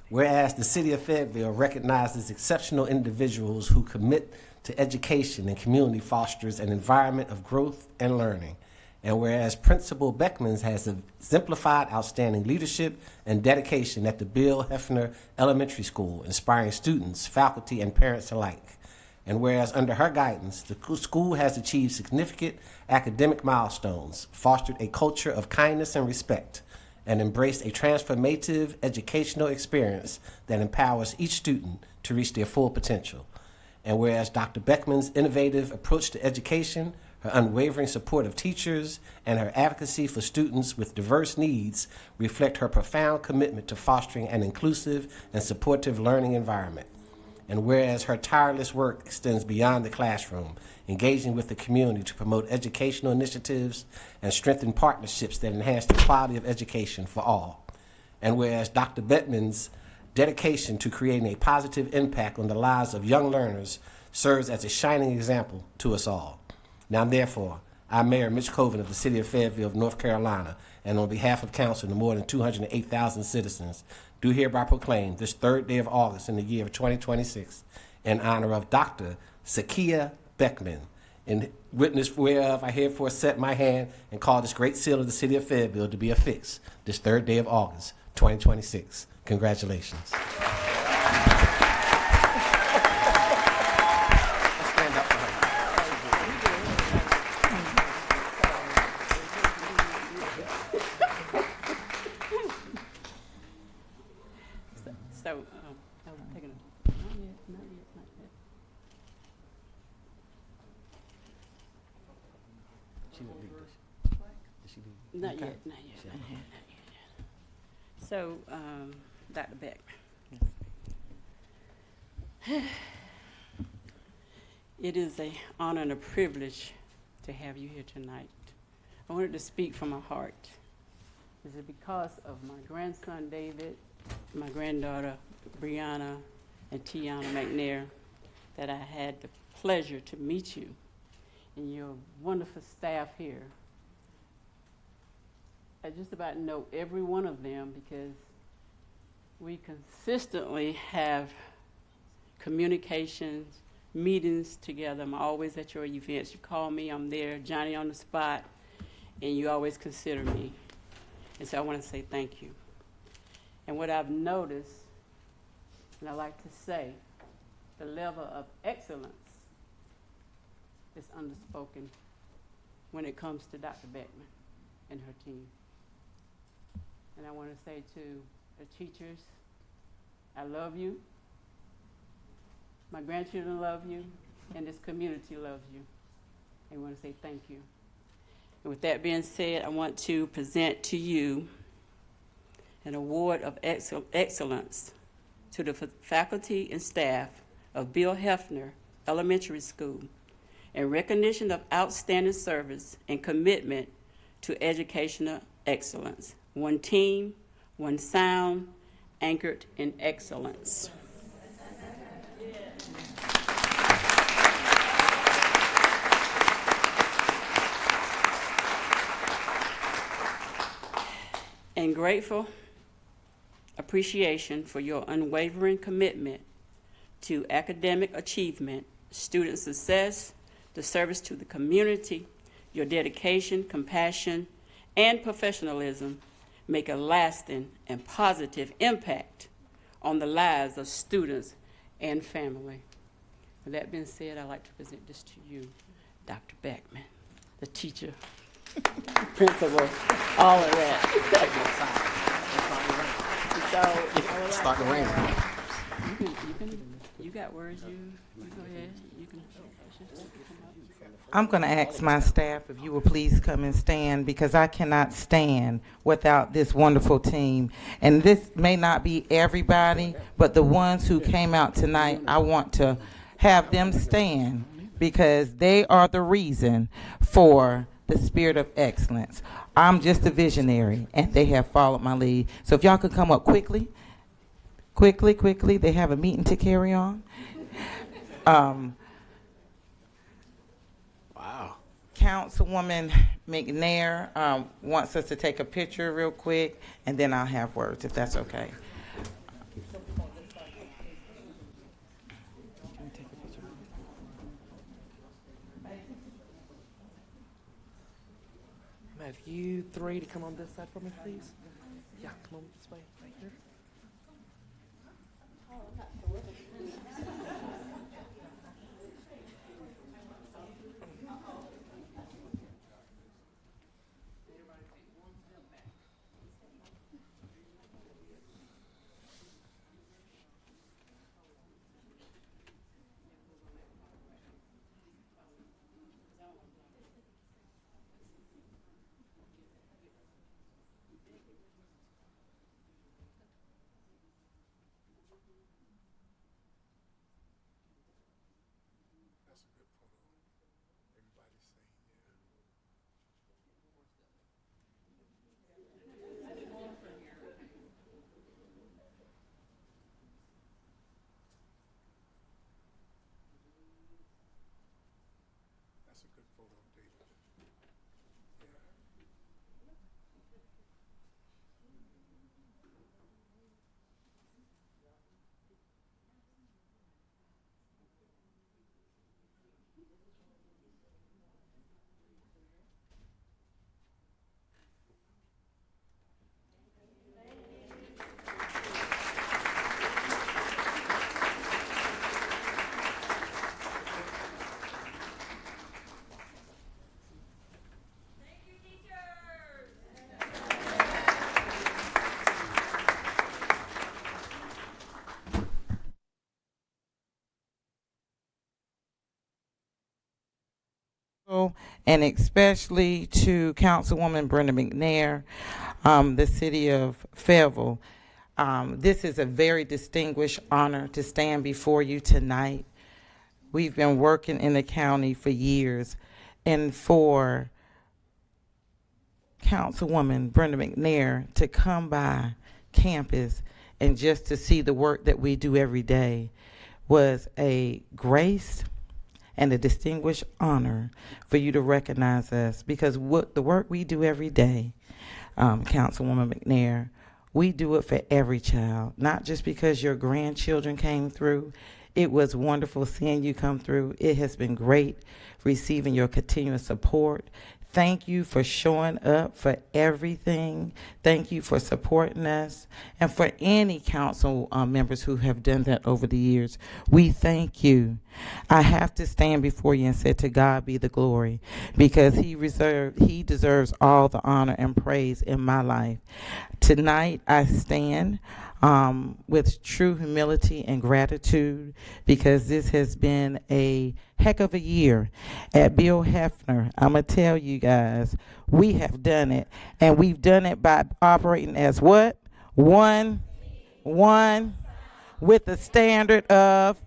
whereas the City of Fayetteville recognizes exceptional individuals who commit to education and community fosters an environment of growth and learning, and whereas Principal Beckman has exemplified outstanding leadership and dedication at the Bill Hefner Elementary School, inspiring students, faculty, and parents alike, and whereas under her guidance, the school has achieved significant academic milestones, fostered a culture of kindness and respect, and embraced a transformative educational experience that empowers each student to reach their full potential. And whereas Dr. Beckman's innovative approach to education, her unwavering support of teachers, and her advocacy for students with diverse needs reflect her profound commitment to fostering an inclusive and supportive learning environment. And whereas her tireless work extends beyond the classroom, engaging with the community to promote educational initiatives and strengthen partnerships that enhance the quality of education for all. And whereas Dr. Beckman's dedication to creating a positive impact on the lives of young learners serves as a shining example to us all. Now, therefore, I, Mayor Mitch Colvin of the City of Fayetteville, North Carolina, and on behalf of Council and the more than 208,000 citizens, do hereby proclaim this third day of August in the year of 2026 in honor of Dr. Zakiya Beckman, in witness whereof I herefore set my hand and call this great seal of the City of Fayetteville to be affixed this third day of August, 2026. Congratulations. Not yet, not yet. So, Dr. Beckman. It is an honor and a privilege to have you here tonight. I wanted to speak from my heart. Is it because of my grandson, David, my granddaughter, Brianna, and Tiana McNair, that I had the pleasure to meet you and your wonderful staff here. I just about know every one of them because we consistently have communications, meetings together. I'm always at your events. You call me, I'm there, Johnny on the spot, and you always consider me. And so I want to say thank you. And what I've noticed, and I like to say, the level of excellence is underspoken when it comes to Dr. Beckman and her team. And I want to say to the teachers, I love you. My grandchildren love you, and this community loves you. And I want to say thank you. And with that being said, I want to present to you an award of excellence to the faculty and staff of Bill Hefner Elementary School in recognition of outstanding service and commitment to educational excellence. One team, one sound, anchored in excellence. And grateful appreciation for your unwavering commitment to academic achievement, student success, the service to the community, your dedication, compassion, and professionalism make a lasting and positive impact on the lives of students and family. With that being said, I'd like to present this to you, Dr. Beckman, the teacher, principal, all of that. So, start the rain. You got words, you go ahead. You can. I'm going to ask my staff if you will please come and stand, because I cannot stand without this wonderful team. And this may not be everybody, but the ones who came out tonight, I want to have them stand because they are the reason for the spirit of excellence. I'm just a visionary, and they have followed my lead. So if y'all could come up quickly. They have a meeting to carry on. Councilwoman McNair wants us to take a picture real quick, and then I'll have words, if that's okay. Have you three to come on this side for me, please? Yeah, come on this way, right here. and especially to Councilwoman Brenda McNair, the city of Fayetteville. This is a very distinguished honor to stand before you tonight. We've been working in the county for years, and for Councilwoman Brenda McNair to come by campus and just to see the work that we do every day was a grace and a distinguished honor for you to recognize us, because what the work we do every day, Councilwoman McNair, we do it for every child, not just because your grandchildren came through. It was wonderful seeing you come through. It has been great receiving your continuous support. Thank you for showing up for everything. Thank you for supporting us. And for any council members who have done that over the years, we thank you. I have to stand before you and say, to God be the glory, because he deserves all the honor and praise in my life. Tonight, I stand with true humility and gratitude, because this has been a heck of a year at Bill Hefner. I'm going to tell you guys, we have done it, and we've done it by operating as what? One with the standard of.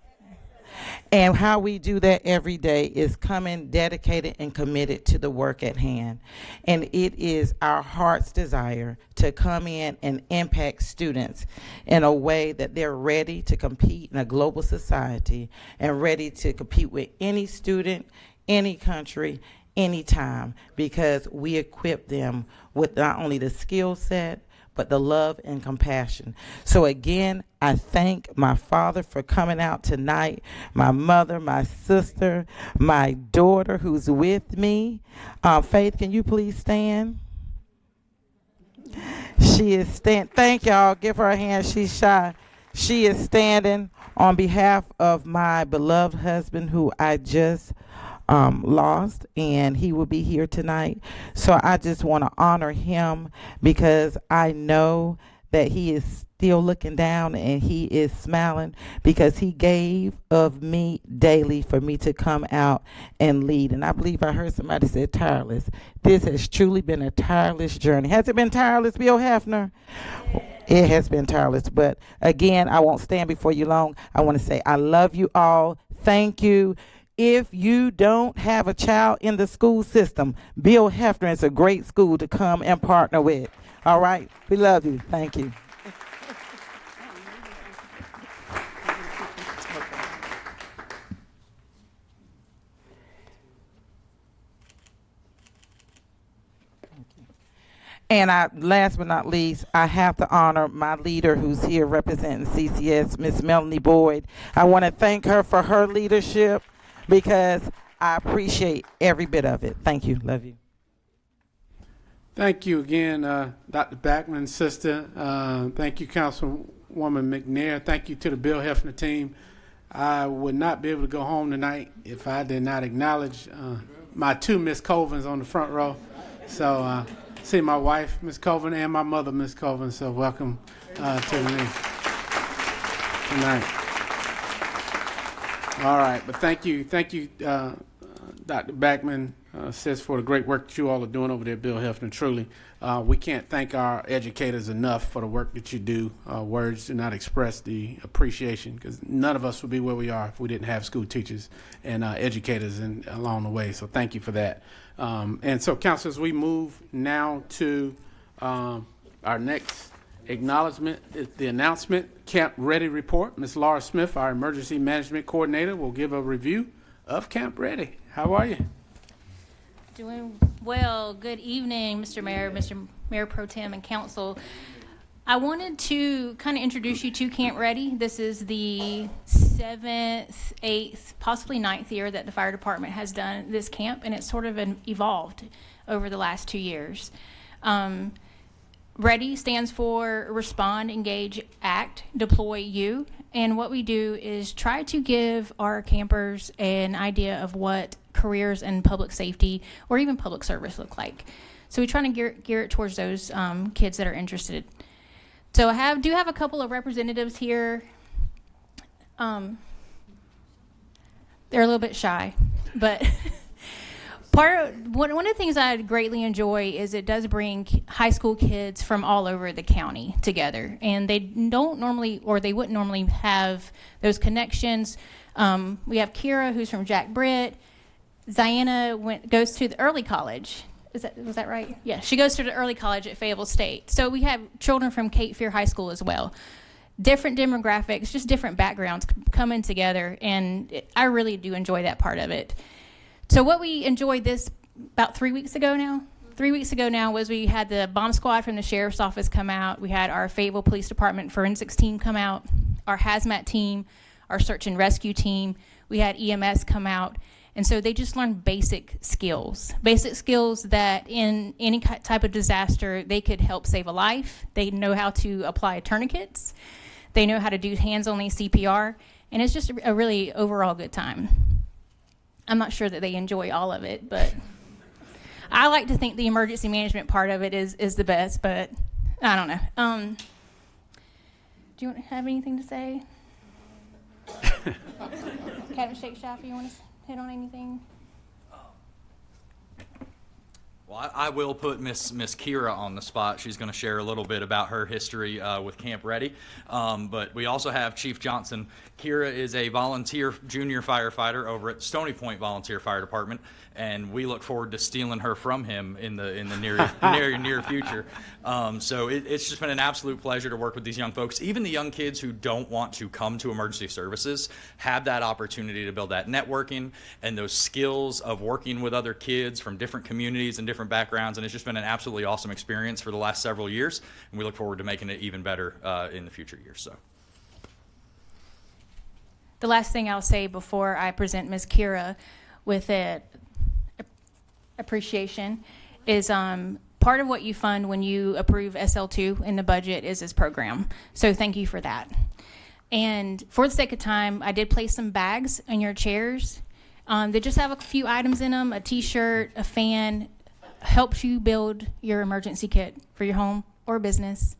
And how we do that every day is coming dedicated and committed to the work at hand. And it is our heart's desire to come in and impact students in a way that they're ready to compete in a global society and ready to compete with any student, any country, anytime, because we equip them with not only the skill set, but the love and compassion. So again, I thank my father for coming out tonight, my mother, my sister, my daughter who's with me. Faith, can you please stand? She is standing. Thank y'all. Give her a hand. She's shy. She is standing on behalf of my beloved husband, who I just lost, and he will be here tonight. So I just want to honor him, because I know that he is still looking down and he is smiling, because he gave of me daily for me to come out and lead. And I believe I heard somebody say tireless. This has truly been a tireless journey. Has it been tireless, Bill Hefner? It has been tireless. But again, I won't stand before you long. I want to say I love you all. Thank you. If you don't have a child in the school system, Bill Hefner is a great school to come and partner with. All right? We love you. Thank you. And last but not least, I have to honor my leader who's here representing CCS, Miss Melanie Boyd. I want to thank her for her leadership, because I appreciate every bit of it. Thank you. Love you. Thank you again, Dr. Backman, sister. Thank you, Councilwoman McNair. Thank you to the Bill Hefner team. I would not be able to go home tonight if I did not acknowledge my two Miss Colvins on the front row. So see my wife, Miss Colvin, and my mother, Miss Colvin. So welcome to the meeting tonight. All right, but thank you, Dr. Backman, says, for the great work that you all are doing over there, Bill Hefner. Truly, we can't thank our educators enough for the work that you do. Words do not express the appreciation, because none of us would be where we are if we didn't have school teachers and educators along the way. So thank you for that. And so, council, as we move now to our next acknowledgement, is the announcement Camp Ready report. Ms. Laura Smith, our emergency management coordinator, will give a review of Camp Ready. How are you? Doing well. Good evening, Mr. Mayor, Mr. Mayor Pro Tem, and Council. I wanted to kind of introduce you to Camp Ready. This is the 7th, 8th, possibly 9th year that the fire department has done this camp, and it's sort of evolved over the last 2 years. READY stands for Respond, Engage, Act, Deploy, You. And what we do is try to give our campers an idea of what careers in public safety or even public service look like. So we try to gear it towards those kids that are interested. So I do have a couple of representatives here. They're a little bit shy, but One of the things I greatly enjoy is it does bring high school kids from all over the county together, and they don't normally, or they wouldn't normally have those connections. We have Kira, who's from Jack Britt. Ziana goes to the early college. Was that right? Yeah, she goes to the early college at Fayetteville State. So we have children from Cape Fear High School as well. Different demographics, just different backgrounds coming together, and I really do enjoy that part of it. So what we enjoyed this about 3 weeks ago now. 3 weeks ago now was we had the bomb squad from the sheriff's office come out. We had our Fayetteville Police Department forensics team come out, our hazmat team, our search and rescue team. We had EMS come out. And so they just learned basic skills that in any type of disaster, they could help save a life. They know how to apply tourniquets. They know how to do hands-only CPR. And it's just a really overall good time. I'm not sure that they enjoy all of it, but I like to think the emergency management part of it is the best, but I don't know. Do you have anything to say? Captain Shake Shaft, you want to hit on anything? Well, I will put Miss Kira on the spot. She's going to share a little bit about her history with Camp Ready. But we also have Chief Johnson. Kira is a volunteer junior firefighter over at Stony Point Volunteer Fire Department, and we look forward to stealing her from him in the near future. So it's just been an absolute pleasure to work with these young folks. Even the young kids who don't want to come to emergency services have that opportunity to build that networking and those skills of working with other kids from different communities and different backgrounds, and it's just been an absolutely awesome experience for the last several years, and we look forward to making it even better in the future years. So, the last thing I'll say before I present Ms. Kira with it appreciation is part of what you fund when you approve SL2 in the budget is this program. So thank you for that. And for the sake of time, I did place some bags on your chairs. They just have a few items in them: a t-shirt, a fan. Helps you build your emergency kit for your home or business.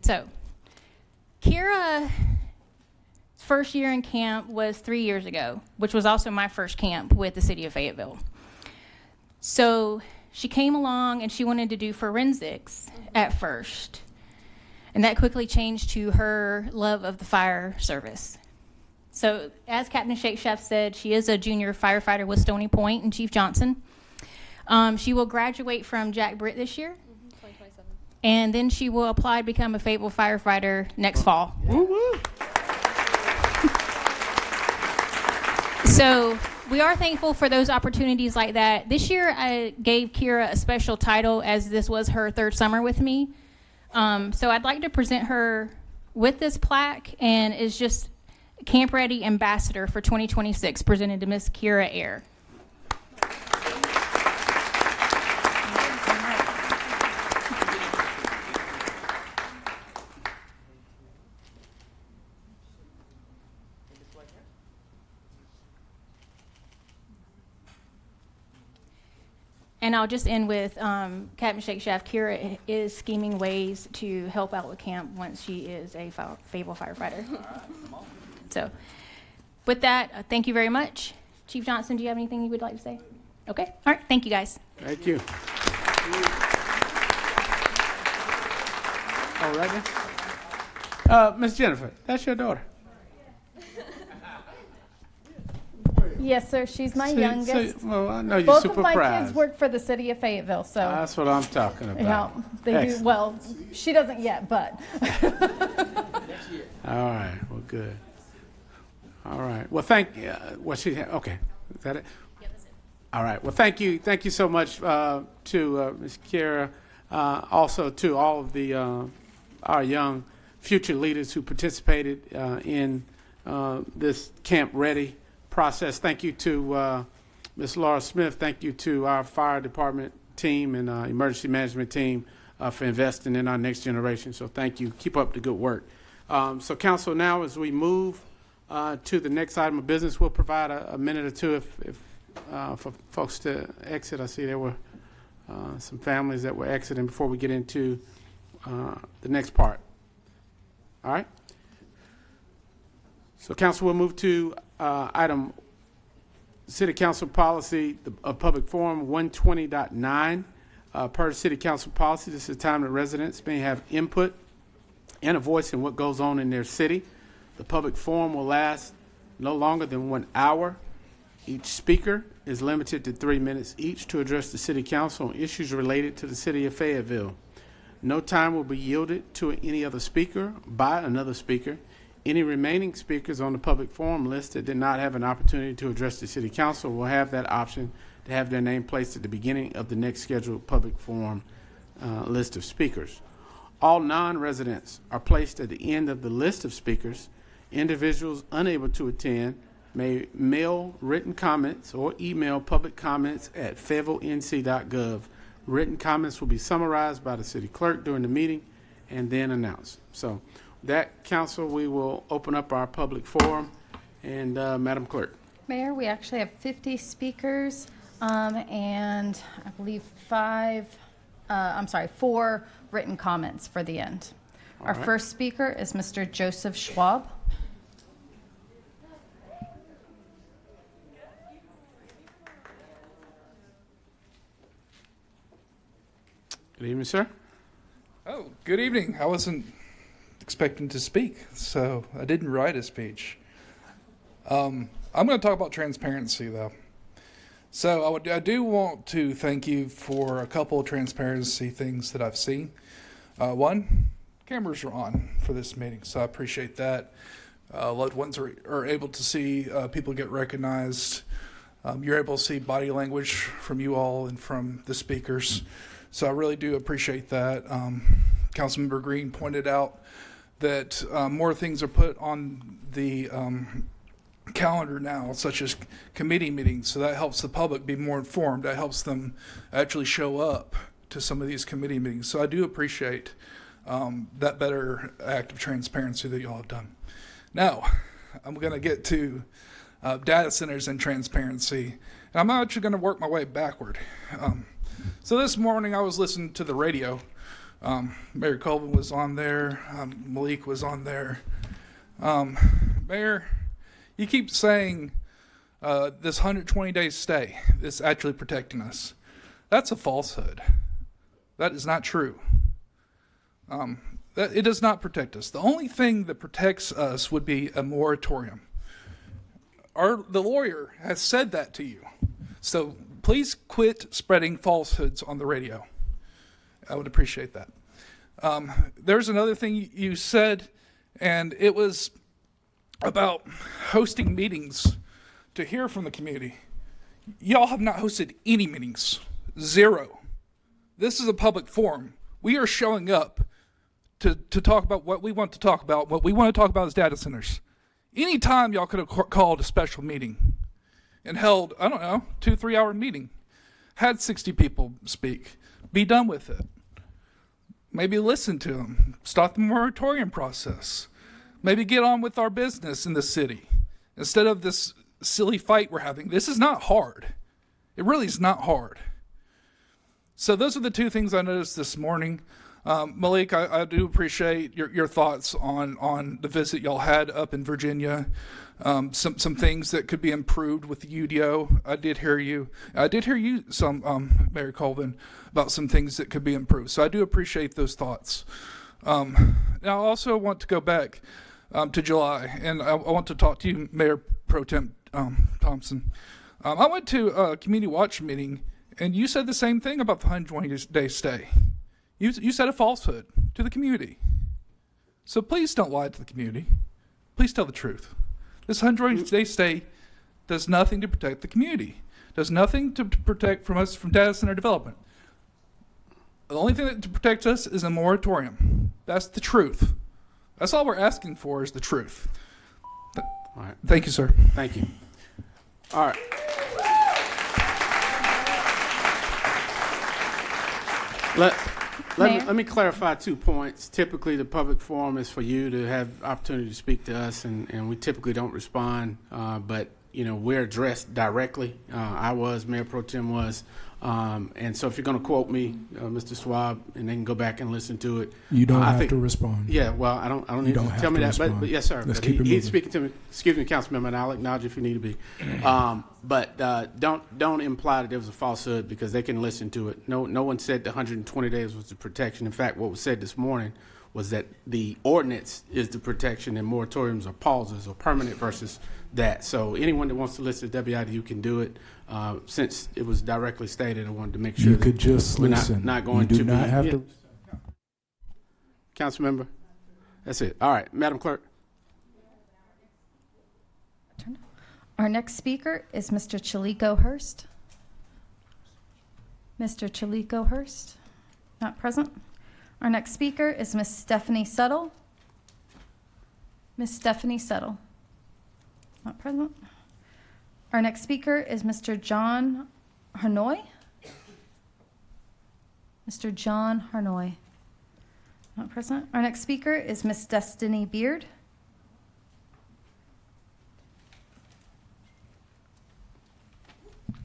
So Kira's first year in camp was 3 years ago, which was also my first camp with the city of Fayetteville. So she came along and she wanted to do forensics at first, and that quickly changed to her love of the fire service. So as Captain Shake Shaft said, she is a junior firefighter with Stony Point and Chief Johnson. She will graduate from Jack Britt this year, 2027. And then she will apply to become a Fayetteville firefighter next fall. Woo-woo. So we are thankful for those opportunities like that. This year I gave Kira a special title as this was her third summer with me. So I'd like to present her with this plaque, and is just Camp Ready Ambassador for 2026, presented to Miss Kira Ayer. And I'll just end with Captain Shake Shaft. Kira is scheming ways to help out with camp once she is a Fayetteville firefighter. So with that, thank you very much. Chief Johnson, do you have anything you would like to say? Okay. All right. Thank you, guys. Thank you. All right. Miss Jennifer, that's your daughter. Yes, sir. She's my youngest. Well, I know you're Both super of my proud. kids work for the city of Fayetteville, so. That's what I'm talking about. Yeah, they do. Well, she doesn't yet, but. All right. Well, good. All right. Well, thank you. Okay. Is that it? Yeah, that's it. All right. Well, thank you. Thank you so much to Ms. Kira, also to all of the our young future leaders who participated in this Camp Ready process. Thank you to Ms. Laura Smith. Thank you to our fire department team and emergency management team for investing in our next generation. So thank you. Keep up the good work. So council, now as we move to the next item of business, we'll provide a minute or two for folks to exit. I see there were some families that were exiting before we get into the next part. All right. So council, we'll move to item City Council Policy of Public Forum 120.9. Per City Council policy, this is a time that residents may have input and a voice in what goes on in their city. The public forum will last no longer than 1 hour. Each speaker is limited to 3 minutes each to address the City Council on issues related to the City of Fayetteville. No time will be yielded to any other speaker by another speaker. Any remaining speakers on the public forum list that did not have an opportunity to address the City Council will have that option to have their name placed at the beginning of the next scheduled public forum list of speakers. All non-residents are placed at the end of the list of speakers. Individuals unable to attend may mail written comments or email public comments at fayetteville.nc.gov. Written comments will be summarized by the city clerk during the meeting and then announced. So that, council, we will open up our public forum. And Madam Clerk. Mayor, we actually have 50 speakers and I believe 4 written comments for the end. Our first speaker is Mr. Joseph Schwab. Good evening, sir. Oh, good evening. I wasn't expecting to speak, so I didn't write a speech. I'm going to talk about transparency, though. So I do want to thank you for a couple of transparency things that I've seen. One, cameras are on for this meeting, so I appreciate that. Loved ones are able to see people get recognized. You're able to see body language from you all and from the speakers. So I really do appreciate that. Councilmember Green pointed out that more things are put on the calendar now, such as committee meetings, so that helps the public be more informed. That helps them actually show up to some of these committee meetings. So I do appreciate that better act of transparency that y'all have done. Now, I'm going to get to data centers and transparency. And I'm actually going to work my way backward. So this morning I was listening to the radio. Mayor Colvin was on there. Malik was on there. Mayor, you keep saying this 120-day stay is actually protecting us. That's a falsehood. That is not true. It does not protect us. The only thing that protects us would be a moratorium. The lawyer has said that to you. So please quit spreading falsehoods on the radio. I would appreciate that. There's another thing you said, and it was about hosting meetings to hear from the community. Y'all have not hosted any meetings. 0. This is a public forum. We are showing up to talk about what we want to talk about. What we want to talk about is data centers. Anytime y'all could have called a special meeting and held, 2-3 hour meeting, had 60 people speak, be done with it. Maybe listen to them, start the moratorium process, maybe get on with our business in the city instead of this silly fight we're having. This is not hard. It really is not hard. So those are the 2 things I noticed this morning. Malik, I do appreciate your thoughts on the visit y'all had up in Virginia. Some things that could be improved with the UDO. I did hear you, Mayor Colvin, about some things that could be improved. So I do appreciate those thoughts. Now I also want to go back to July, and I want to talk to you, Mayor Pro Tem Thompson. I went to a community watch meeting, and you said the same thing about the 120-day stay. You said a falsehood to the community. So please don't lie to the community. Please tell the truth. This 120-day stay does nothing to protect the community. Does nothing to protect from us from data center development. The only thing that protects us is a moratorium. That's the truth. That's all we're asking for is the truth. All right. Thank you, sir. Thank you. All right. Let me clarify 2 points. Typically, the public forum is for you to have opportunity to speak to us, and we typically don't respond, but we're addressed directly. Mayor Pro Tem was And so if you're going to quote me, Mr. Schwab, and then go back and listen to it. You don't I have think, to respond. Yeah, well, I don't need don't to have tell me to that, respond. but yes, sir. Let's But keep it he's moving. speaking to me. Excuse me, Councilmember, and I'll acknowledge if you need to be. But don't imply that there was a falsehood, because they can listen to it. No one said the 120 days was the protection. In fact, what was said this morning was that the ordinance is the protection and moratoriums are pauses or permanent versus that. So anyone that wants to listen to WIDU can do it. Since it was directly stated, I wanted to make sure You could just we're listen. not going you do to not be, have yeah. to. Council member, that's it. All right, Madam Clerk. Our next speaker is Mr. Chalico Hurst. Mr. Chalico Hurst, not present. Our next speaker is Miss Stephanie Settle. Miss Stephanie Settle, not present. Our next speaker is Mr. John Harnoy. Mr. John Harnoy, not present. Our next speaker is Miss Destiny Beard.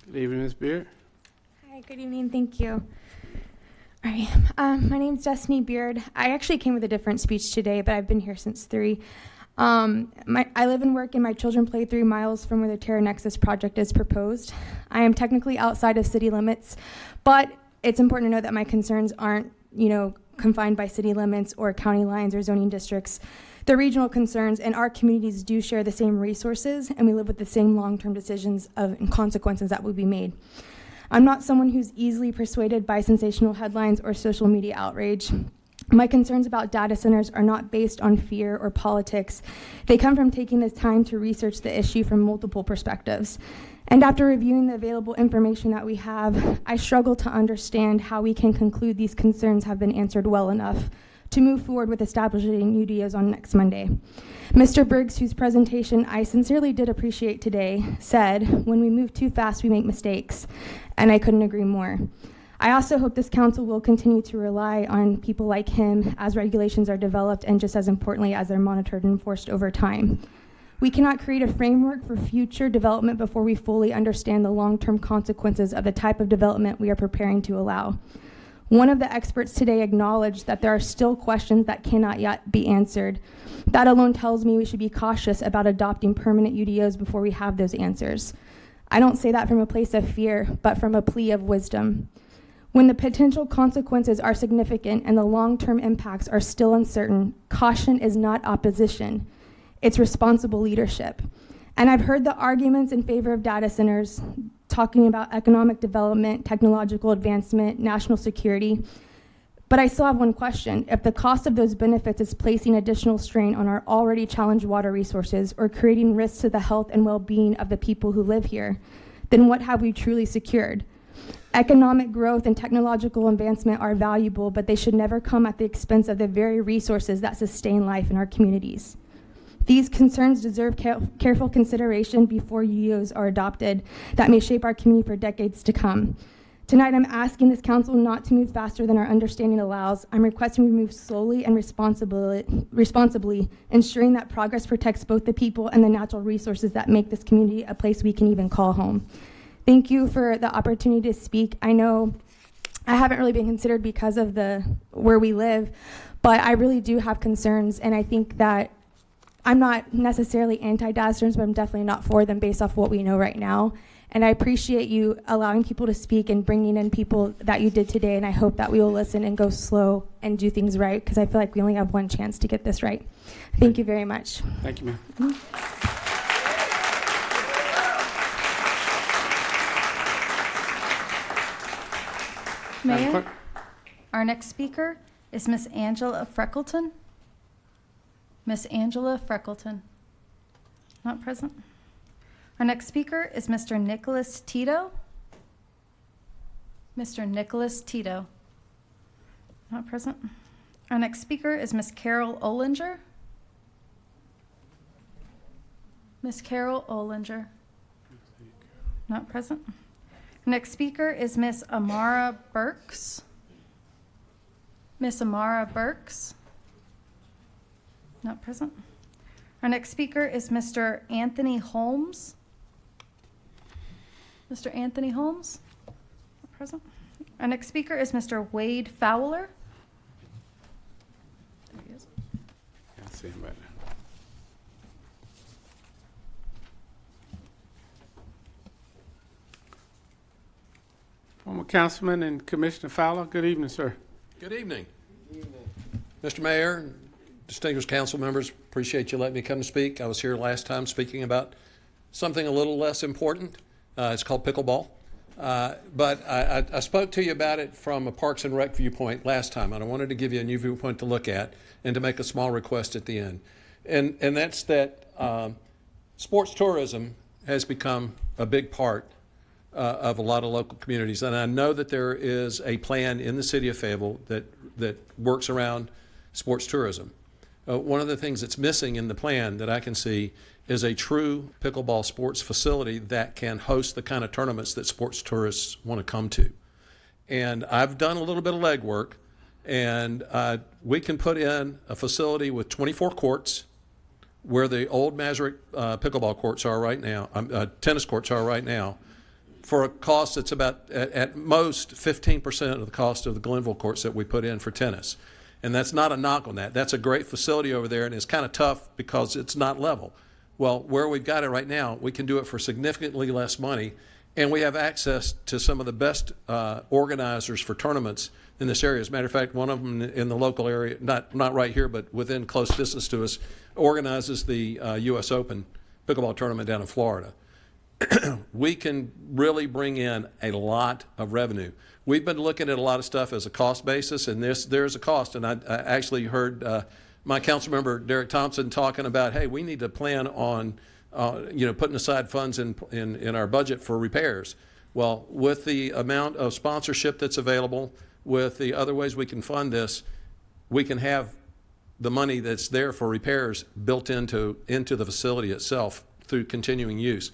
Good evening, Ms. Beard. Hi, good evening. Thank you. All right. My name's Destiny Beard. I actually came with a different speech today, but I've been here since 3. I live and work and my children play 3 miles from where the Terra Nexus project is proposed. I am technically outside of city limits, but it's important to know that my concerns aren't, confined by city limits or county lines or zoning districts. They're regional concerns, and our communities do share the same resources, and we live with the same long-term decisions and consequences that will be made. I'm not someone who's easily persuaded by sensational headlines or social media outrage. My concerns about data centers are not based on fear or politics. They come from taking the time to research the issue from multiple perspectives. And after reviewing the available information that we have, I struggle to understand how we can conclude these concerns have been answered well enough to move forward with establishing UDOs on next Monday. Mr. Briggs, whose presentation I sincerely did appreciate today, said, "When we move too fast, we make mistakes," and I couldn't agree more. I also hope this council will continue to rely on people like him as regulations are developed and, just as importantly, as they're monitored and enforced over time. We cannot create a framework for future development before we fully understand the long-term consequences of the type of development we are preparing to allow. One of the experts today acknowledged that there are still questions that cannot yet be answered. That alone tells me we should be cautious about adopting permanent UDOs before we have those answers. I don't say that from a place of fear, but from a plea of wisdom. When the potential consequences are significant and the long-term impacts are still uncertain, caution is not opposition. It's responsible leadership. And I've heard the arguments in favor of data centers, talking about economic development, technological advancement, national security. But I still have one question. If the cost of those benefits is placing additional strain on our already challenged water resources or creating risks to the health and well-being of the people who live here, then what have we truly secured? Economic growth and technological advancement are valuable, but they should never come at the expense of the very resources that sustain life in our communities. These concerns deserve careful consideration before UDOs are adopted that may shape our community for decades to come. Tonight, I'm asking this council not to move faster than our understanding allows. I'm requesting we move slowly and responsibly, ensuring that progress protects both the people and the natural resources that make this community a place we can even call home. Thank you for the opportunity to speak. I know I haven't really been considered because of where we live, but I really do have concerns, and I think that I'm not necessarily anti-data centers, but I'm definitely not for them based off what we know right now. And I appreciate you allowing people to speak and bringing in people that you did today, and I hope that we will listen and go slow and do things right, because I feel like we only have one chance to get this right. Thank you very much. Thank you, ma'am. Mayor, our next speaker is Miss Angela Freckleton. Miss Angela Freckleton, not present. Our next speaker is Mr. Nicholas Tito. Mr. Nicholas Tito, not present. Our next speaker is Miss Carol Olinger. Miss Carol Olinger, not present. Our next speaker is Miss Amara Burks. Miss Amara Burks, not present. Our next speaker is Mr. Anthony Holmes. Mr. Anthony Holmes, not present. Our next speaker is Mr. Wade Fowler. There he is. I see him right now. Former Councilman and Commissioner Fowler, good evening, sir. Good evening. Mr. Mayor, distinguished council members, appreciate you letting me come to speak. I was here last time speaking about something a little less important. It's called pickleball. But I spoke to you about it from a Parks and Rec viewpoint last time, and I wanted to give you a new viewpoint to look at and to make a small request at the end. And that's that sports tourism has become a big part of a lot of local communities. And I know that there is a plan in the city of Fayetteville that works around sports tourism. One of the things that's missing in the plan that I can see is a true pickleball sports facility that can host the kind of tournaments that sports tourists want to come to. And I've done a little bit of legwork, and we can put in a facility with 24 courts where the old Mazurek pickleball courts are right now, tennis courts are right now, for a cost that's about, at most, 15% of the cost of the Glenville courts that we put in for tennis. And that's not a knock on that. That's a great facility over there, and it's kind of tough because it's not level. Well, where we've got it right now, we can do it for significantly less money, and we have access to some of the best organizers for tournaments in this area. As a matter of fact, one of them in the local area, not right here, but within close distance to us, organizes the U.S. Open pickleball tournament down in Florida. We can really bring in a lot of revenue. We've been looking at a lot of stuff as a cost basis, and there's a cost. And I actually heard my council member Derek Thompson talking about, hey, we need to plan on putting aside funds in our budget for repairs. Well, with the amount of sponsorship that's available, with the other ways we can fund this, we can have the money that's there for repairs built into the facility itself through continuing use.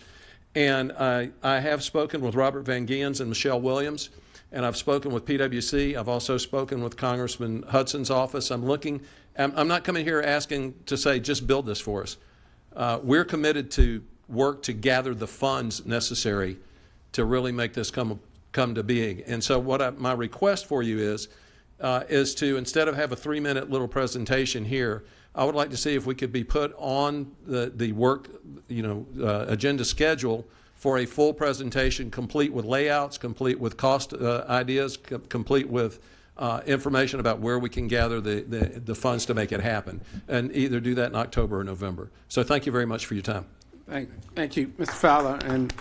And I have spoken with Robert Van Giens and Michelle Williams, and I've spoken with PwC. I've also spoken with Congressman Hudson's office. I'm not coming here asking to say, just build this for us. We're committed to work to gather the funds necessary to really make this come to being. And so my request for you is to, instead of have a 3-minute little presentation here, I would like to see if we could be put on the work, agenda schedule for a full presentation, complete with layouts, complete with cost ideas, complete with information about where we can gather the funds to make it happen, and either do that in October or November. So thank you very much for your time. Thank you, Mr. Fowler. And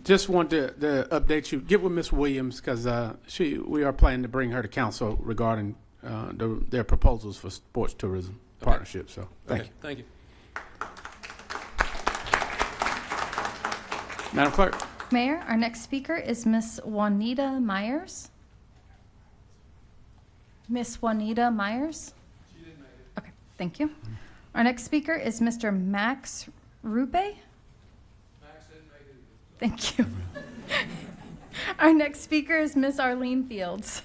just want to update you. Get with Ms. Williams, because we are planning to bring her to council regarding their proposals for sports tourism partnership. So thank you. Thank you. Madam Clerk. Mayor, our next speaker is Miss Juanita Myers. Miss Juanita Myers? She didn't make it. Okay, thank you. Our next speaker is Mr. Max Rupe. Max didn't make it. Thank you. Our next speaker is Miss Arlene Fields.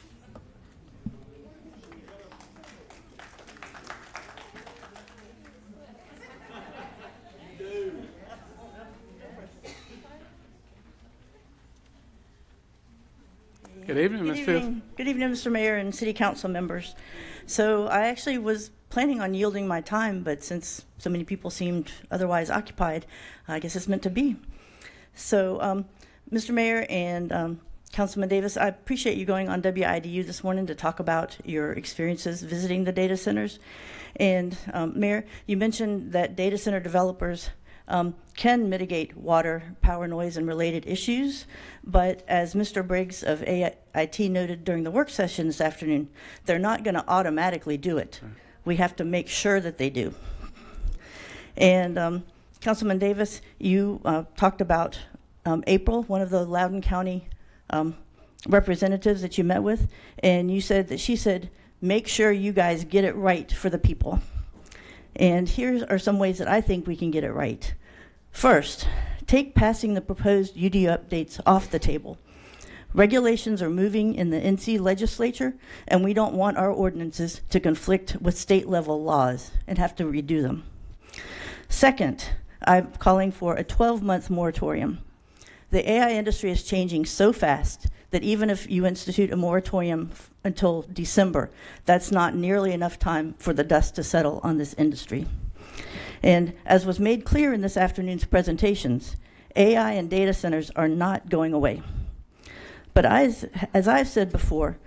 Good evening, Ms. Fields. Good evening, Mr. Mayor and City Council members. So I actually was planning on yielding my time, but since so many people seemed otherwise occupied, I guess it's meant to be. So, Mr. Mayor and Councilman Davis, I appreciate you going on WIDU this morning to talk about your experiences visiting the data centers. And Mayor, you mentioned that data center developers can mitigate water, power, noise, and related issues, but as Mr. Briggs of AIT noted during the work session this afternoon, they're not going to automatically do it. We have to make sure that they do. And Councilman Davis, you talked about April, one of the Loudoun County representatives that you met with, and you said that she said, make sure you guys get it right for the people. And here are some ways that I think we can get it right. First, take passing the proposed UD updates off the table. Regulations are moving in the NC legislature, and we don't want our ordinances to conflict with state level laws and have to redo them. Second, I'm calling for a 12-month moratorium. The AI industry is changing so fast that even if you institute a moratorium until December, that's not nearly enough time for the dust to settle on this industry. And as was made clear in this afternoon's presentations, AI and data centers are not going away. But as I've said before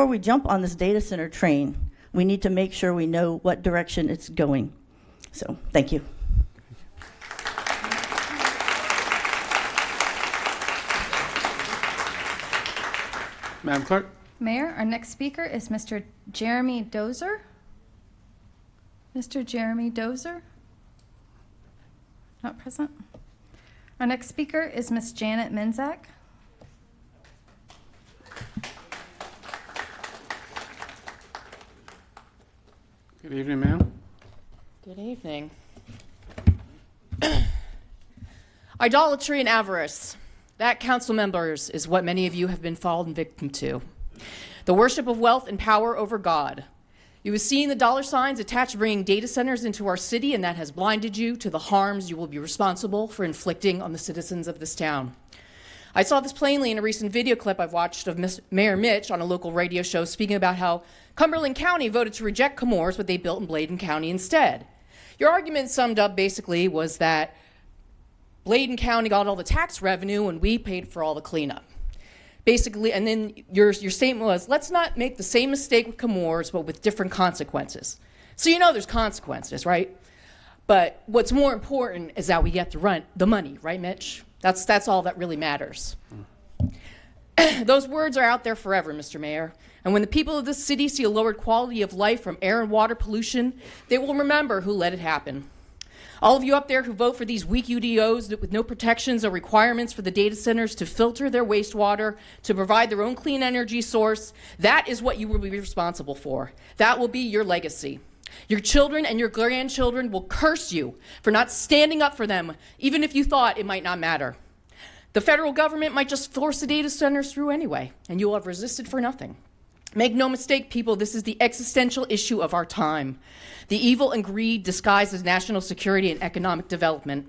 we jump on this data center train, we need to make sure we know what direction it's going. So, thank you. Madam Clerk. Mayor, our next speaker is Mr. Jeremy Dozer. Mr. Jeremy Dozer? Not present. Our next speaker is Ms. Janet Menzak. Good evening, ma'am. Good evening. Idolatry and avarice. That, council members, is what many of you have been fallen victim to. The worship of wealth and power over God. You have seen the dollar signs attached to bringing data centers into our city, and that has blinded you to the harms you will be responsible for inflicting on the citizens of this town. I saw this plainly in a recent video clip I've watched of Mayor Mitch on a local radio show speaking about how Cumberland County voted to reject Chemours, but they built in Bladen County instead. Your argument summed up basically was that Bladen County got all the tax revenue and we paid for all the cleanup. Basically, and then your statement was, let's not make the same mistake with Chemours, but with different consequences. So you know there's consequences, right? But what's more important is that we get the money, right, Mitch? That's all that really matters. Those words are out there forever, Mr. Mayor. And when the people of this city see a lowered quality of life from air and water pollution, they will remember who let it happen. All of you up there who vote for these weak UDOs with no protections or requirements for the data centers to filter their wastewater, to provide their own clean energy source, that is what you will be responsible for. That will be your legacy. Your children and your grandchildren will curse you for not standing up for them, even if you thought it might not matter. The federal government might just force the data centers through anyway, and you will have resisted for nothing. Make no mistake, people, this is the existential issue of our time. The evil and greed disguised as national security and economic development.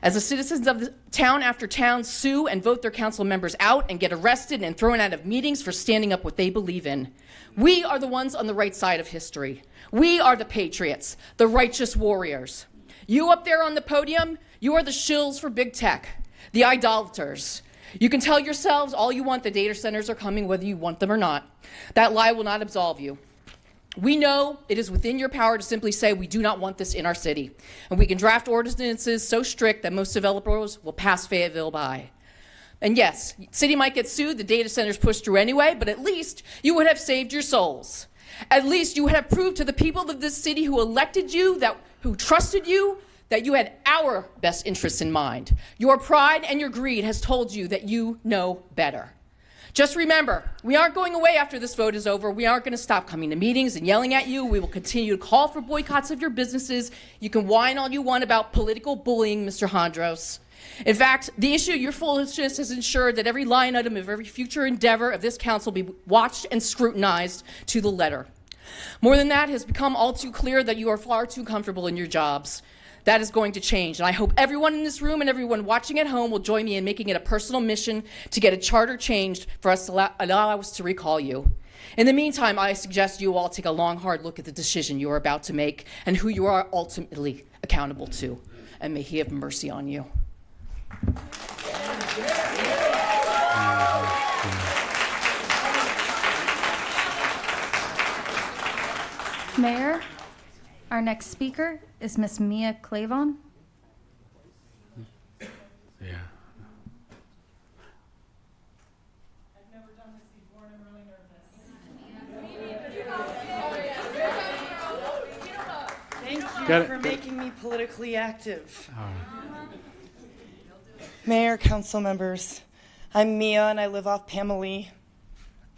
As the citizens of the town after town sue and vote their council members out and get arrested and thrown out of meetings for standing up what they believe in, we are the ones on the right side of history. We are the patriots, the righteous warriors. You up there on the podium, you are the shills for big tech, the idolaters. You can tell yourselves all you want, the data centers are coming whether you want them or not. That lie will not absolve you. We know it is within your power to simply say we do not want this in our city. And we can draft ordinances so strict that most developers will pass Fayetteville by. And yes, city might get sued, the data centers pushed through anyway, but at least you would have saved your souls. At least you would have proved to the people of this city who elected you, who trusted you, that you had our best interests in mind. Your pride and your greed has told you that you know better. Just remember, we aren't going away after this vote is over. We aren't going to stop coming to meetings and yelling at you. We will continue to call for boycotts of your businesses. You can whine all you want about political bullying, Mr. Hondros. In fact, the issue of your foolishness has ensured that every line item of every future endeavor of this council be watched and scrutinized to the letter. More than that, it has become all too clear that you are far too comfortable in your jobs. That is going to change, and I hope everyone in this room and everyone watching at home will join me in making it a personal mission to get a charter changed for us to allow us to recall you. In the meantime, I suggest you all take a long, hard look at the decision you are about to make and who you are ultimately accountable to, and may he have mercy on you. Mayor, our next speaker is Miss Mia Clavon. Yeah. I've never done this before and I'm really nervous. Thank you for making me politically active. Mayor, council members, I'm Mia and I live off Pamela.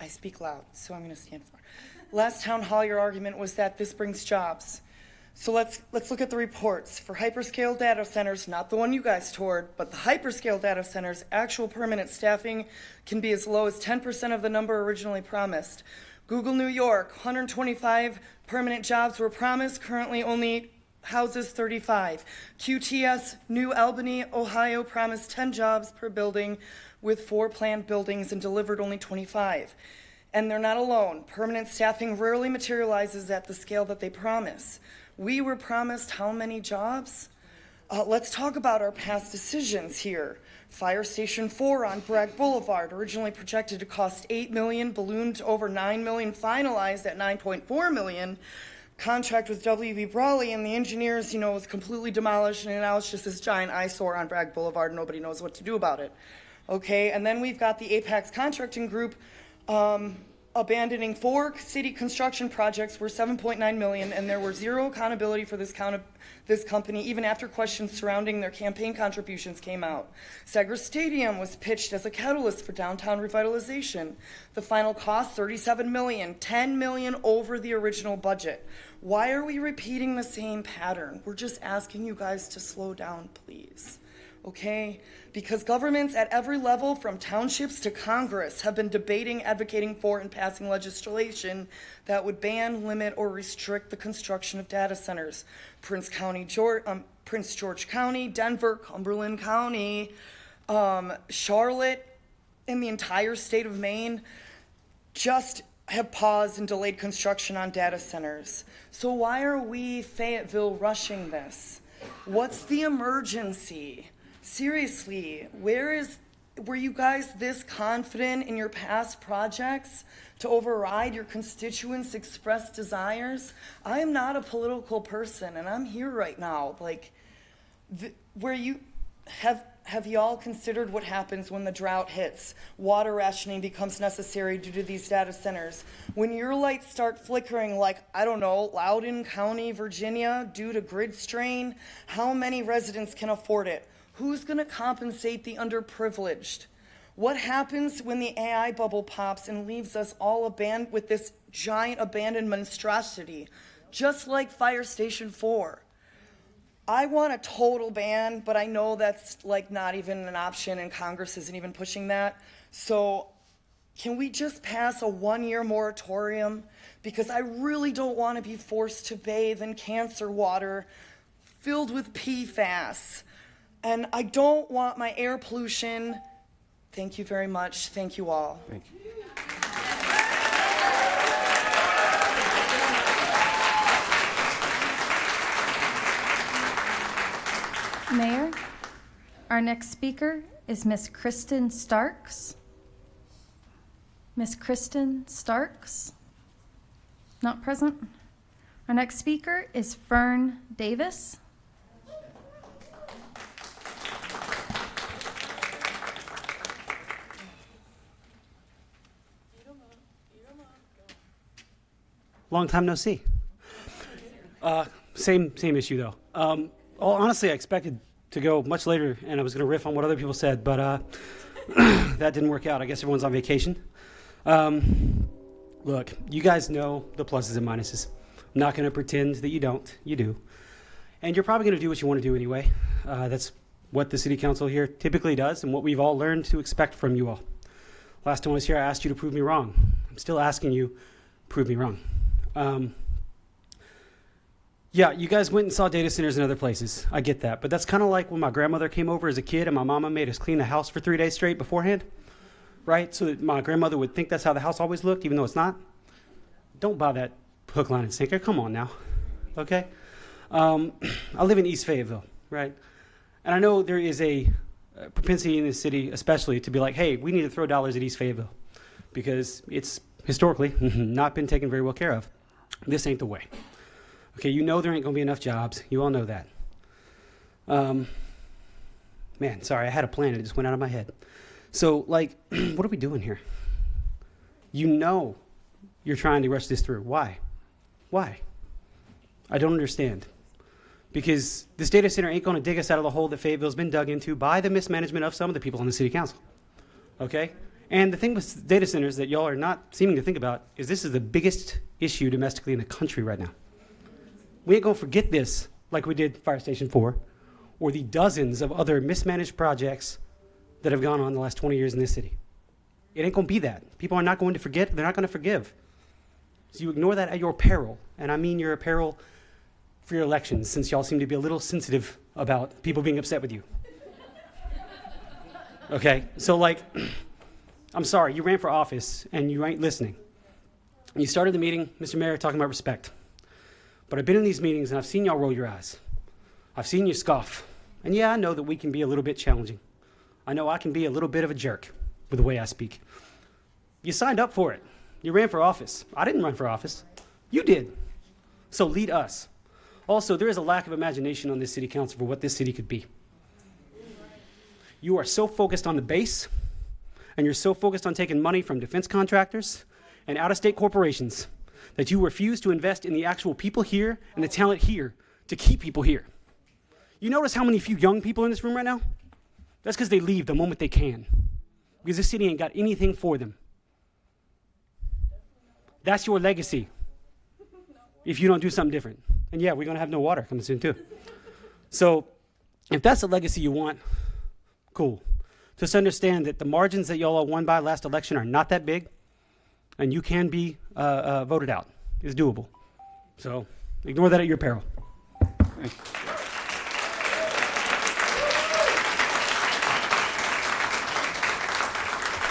I speak loud, so I'm going to stand for. Last town hall, your argument was that this brings jobs. So let's look at the reports. For hyperscale data centers, not the one you guys toured, but the hyperscale data centers, actual permanent staffing can be as low as 10% of the number originally promised. Google New York, 125 permanent jobs were promised. Currently only houses 35. QTS New Albany, Ohio promised 10 jobs per building with 4 planned buildings and delivered only 25. And they're not alone. Permanent staffing rarely materializes at the scale that they promise. We were promised how many jobs? Let's talk about our past decisions here. Fire Station 4 on Bragg Boulevard, originally projected to cost $8 million, ballooned to over $9 million, finalized at $9.4 million. Contract with W.B. Brawley and the engineers, was completely demolished, and now it's just this giant eyesore on Bragg Boulevard. Nobody knows what to do about it. Okay, and then we've got the Apex Contracting Group abandoning 4 city construction projects worth $7.9 million, and there were zero accountability for this company, even after questions surrounding their campaign contributions came out. Segra Stadium was pitched as a catalyst for downtown revitalization. The final cost, $37 million, $10 million over the original budget. Why are we repeating the same pattern? We're just asking you guys to slow down, please. Okay? Because governments at every level, from townships to Congress, have been debating, advocating for, and passing legislation that would ban, limit, or restrict the construction of data centers. Prince George County, Denver, Cumberland County, Charlotte, and the entire state of Maine just have paused and delayed construction on data centers. So why are we, Fayetteville, rushing this? What's the emergency? Seriously, were you guys this confident in your past projects to override your constituents' expressed desires? I am not a political person, and I'm here right now. Have y'all considered what happens when the drought hits? Water rationing becomes necessary due to these data centers. When your lights start flickering like, I don't know, Loudoun County, Virginia, due to grid strain, how many residents can afford it? Who's going to compensate the underprivileged? What happens when the AI bubble pops and leaves us all with this giant abandoned monstrosity, just like Fire Station 4? I want a total ban, but I know that's not even an option, and Congress isn't even pushing that. So can we just pass a 1-year moratorium? Because I really don't want to be forced to bathe in cancer water filled with PFAS. And I don't want my air pollution. Thank you very much. Thank you all. Thank you. Mayor, our next speaker is Miss Kristen Starks. Miss Kristen Starks, not present. Our next speaker is Fern Davis. Long time no see. Same issue though. Honestly, I expected to go much later, and I was going to riff on what other people said, but that didn't work out. I guess everyone's on vacation. Look, you guys know the pluses and minuses. I'm not going to pretend that you don't. You do. And you're probably going to do what you want to do anyway. That's what the city council here typically does, and what we've all learned to expect from you all. Last time I was here, I asked you to prove me wrong. I'm still asking you, prove me wrong. Yeah, you guys went and saw data centers in other places. I get that. But that's kind of like when my grandmother came over as a kid and my mama made us clean the house for 3 days straight beforehand, right? So that my grandmother would think that's how the house always looked, even though it's not. Don't buy that hook, line, and sinker. Come on now, okay? I live in East Fayetteville, right? And I know there is a propensity in this city, especially, to be like, hey, we need to throw dollars at East Fayetteville because it's historically not been taken very well care of. This ain't the way. Okay, you know there ain't going to be enough jobs. You all know that. Man, sorry, I had a plan and it just went out of my head. So, what are we doing here? You know you're trying to rush this through. Why? Why? I don't understand. Because this data center ain't going to dig us out of the hole that Fayetteville's been dug into by the mismanagement of some of the people on the city council. Okay? And the thing with data centers that y'all are not seeming to think about is this is the biggest issue domestically in the country right now. We ain't going to forget this like we did Fire Station 4 or the dozens of other mismanaged projects that have gone on the last 20 years in this city. It ain't going to be that. People are not going to forget. They're not going to forgive. So you ignore that at your peril. And I mean your peril for your elections, since y'all seem to be a little sensitive about people being upset with you. Okay, so like, I'm sorry, you ran for office and you ain't listening. You started the meeting, Mr. Mayor, talking about respect. But I've been in these meetings and I've seen y'all roll your eyes. I've seen you scoff. And yeah, I know that we can be a little bit challenging. I know I can be a little bit of a jerk with the way I speak. You signed up for it. You ran for office. I didn't run for office. You did. So lead us. Also, there is a lack of imagination on this city council for what this city could be. You are so focused on the base, and you're so focused on taking money from defense contractors and out-of-state corporations that you refuse to invest in the actual people here and the talent here to keep people here. You notice how many few young people in this room right now? That's because they leave the moment they can, because this city ain't got anything for them. That's your legacy if you don't do something different. And yeah, we're going to have no water coming soon too. So if that's the legacy you want, cool. Just understand that the margins that y'all won by last election are not that big, and you can be voted out. It's doable. So ignore that at your peril. Thank you.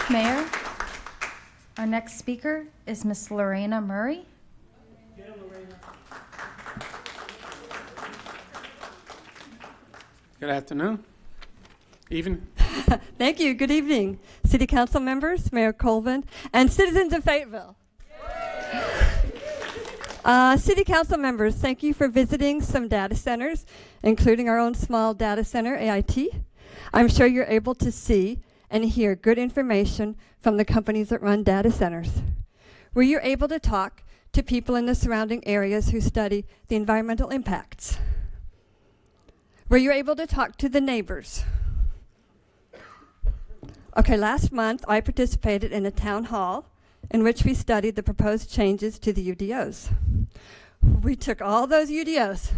Mayor, our next speaker is Ms. Lorena Murray. Good afternoon. Evening. Thank you. Good evening, City Council members, Mayor Colvin, and citizens of Fayetteville. City Council members, thank you for visiting some data centers, including our own small data center, AIT. I'm sure you're able to see and hear good information from the companies that run data centers. Were you able to talk to people in the surrounding areas who study the environmental impacts? Were you able to talk to the neighbors? Okay, last month I participated in a town hall in which we studied the proposed changes to the UDOs. We took all those UDOs,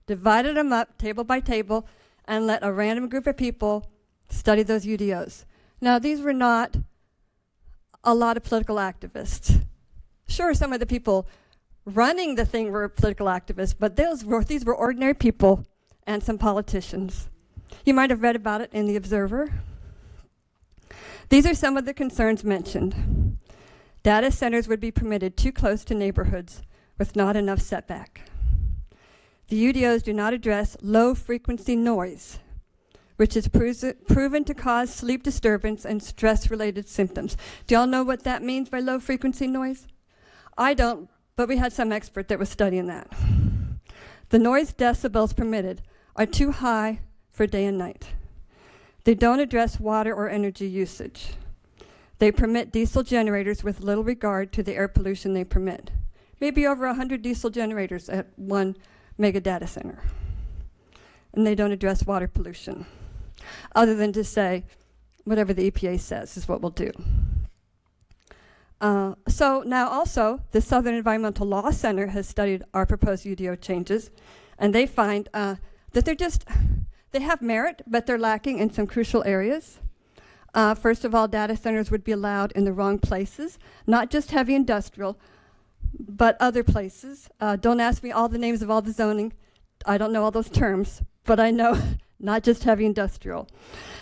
divided them up table by table, and let a random group of people study those UDOs. Now, these were not a lot of political activists. Sure, some of the people running the thing were political activists, but these were ordinary people and some politicians. You might have read about it in The Observer. These are some of the concerns mentioned. Data centers would be permitted too close to neighborhoods with not enough setback. The UDOs do not address low-frequency noise, which is proven to cause sleep disturbance and stress-related symptoms. Do y'all know what that means by low-frequency noise? I don't, but we had some expert that was studying that. The noise decibels permitted are too high for day and night. They don't address water or energy usage. They permit diesel generators with little regard to the air pollution they permit. Maybe over 100 diesel generators at one mega data center. And they don't address water pollution, other than to say, whatever the EPA says is what we'll do. So now also, the Southern Environmental Law Center has studied our proposed UDO changes, and they find that they have merit, but they're lacking in some crucial areas. First of all, data centers would be allowed in the wrong places, not just heavy industrial, but other places. Don't ask me all the names of all the zoning. I don't know all those terms, but I know not just heavy industrial.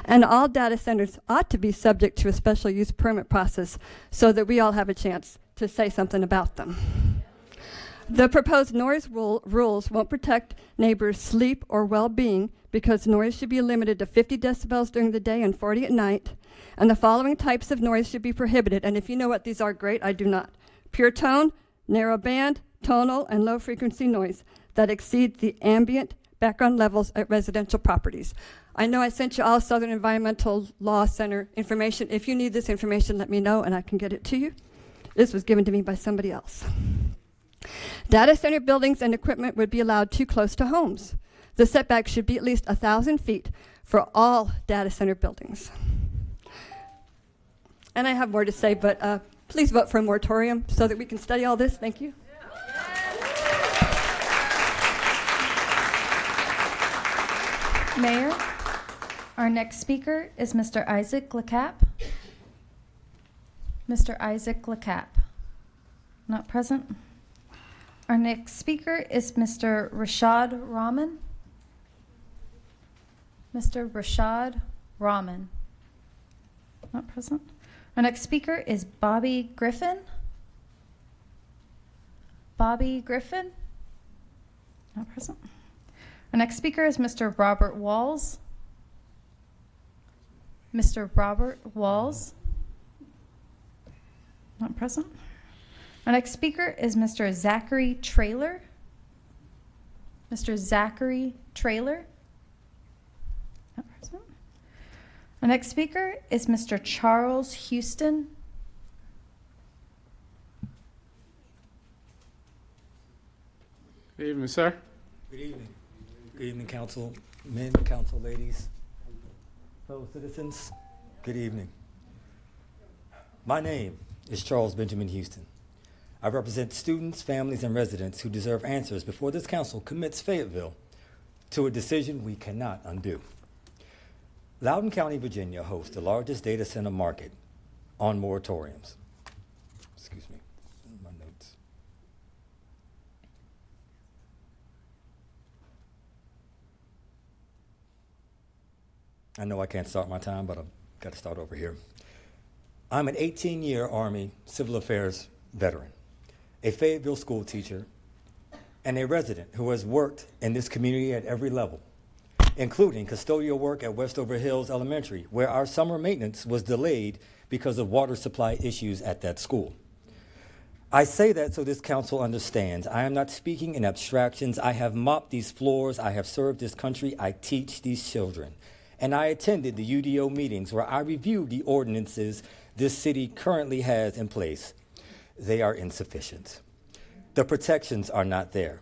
And all data centers ought to be subject to a special use permit process so that we all have a chance to say something about them. The proposed noise rules won't protect neighbors' sleep or well-being because noise should be limited to 50 decibels during the day and 40 at night. And the following types of noise should be prohibited. And if you know what these are, great, I do not. Pure tone, narrow band, tonal, and low frequency noise that exceed the ambient background levels at residential properties. I know I sent you all Southern Environmental Law Center information. If you need this information, let me know and I can get it to you. This was given to me by somebody else. Data center buildings and equipment would be allowed too close to homes. The setback should be at least 1,000 feet for all data center buildings. And I have more to say, but please vote for a moratorium so that we can study all this. Thank you. Mayor, our next speaker is Mr. Isaac LeCap. Mr. Isaac LeCap, not present. Our next speaker is Mr. Rashad Rahman. Mr. Rashad Rahman. Not present. Our next speaker is Bobby Griffin. Bobby Griffin. Not present. Our next speaker is Mr. Robert Walls. Mr. Robert Walls. Not present. Our next speaker is Mr. Zachary Traylor. Mr. Zachary Traylor. Not present. Our next speaker is Mr. Charles Houston. Good evening, sir. Good evening. Good evening, council men, council ladies, fellow citizens. Good evening. My name is Charles Benjamin Houston. I represent students, families, and residents who deserve answers before this council commits Fayetteville to a decision we cannot undo. Loudoun County, Virginia hosts the largest data center market on moratoriums. Excuse me, my notes. I know I can't start my time, but I've got to start over here. I'm an 18-year Army Civil Affairs veteran, a Fayetteville school teacher, and a resident who has worked in this community at every level, including custodial work at Westover Hills Elementary, where our summer maintenance was delayed because of water supply issues at that school. I say that so this council understands. I am not speaking in abstractions. I have mopped these floors. I have served this country. I teach these children. And I attended the UDO meetings where I reviewed the ordinances this city currently has in place. They are insufficient. The protections are not there.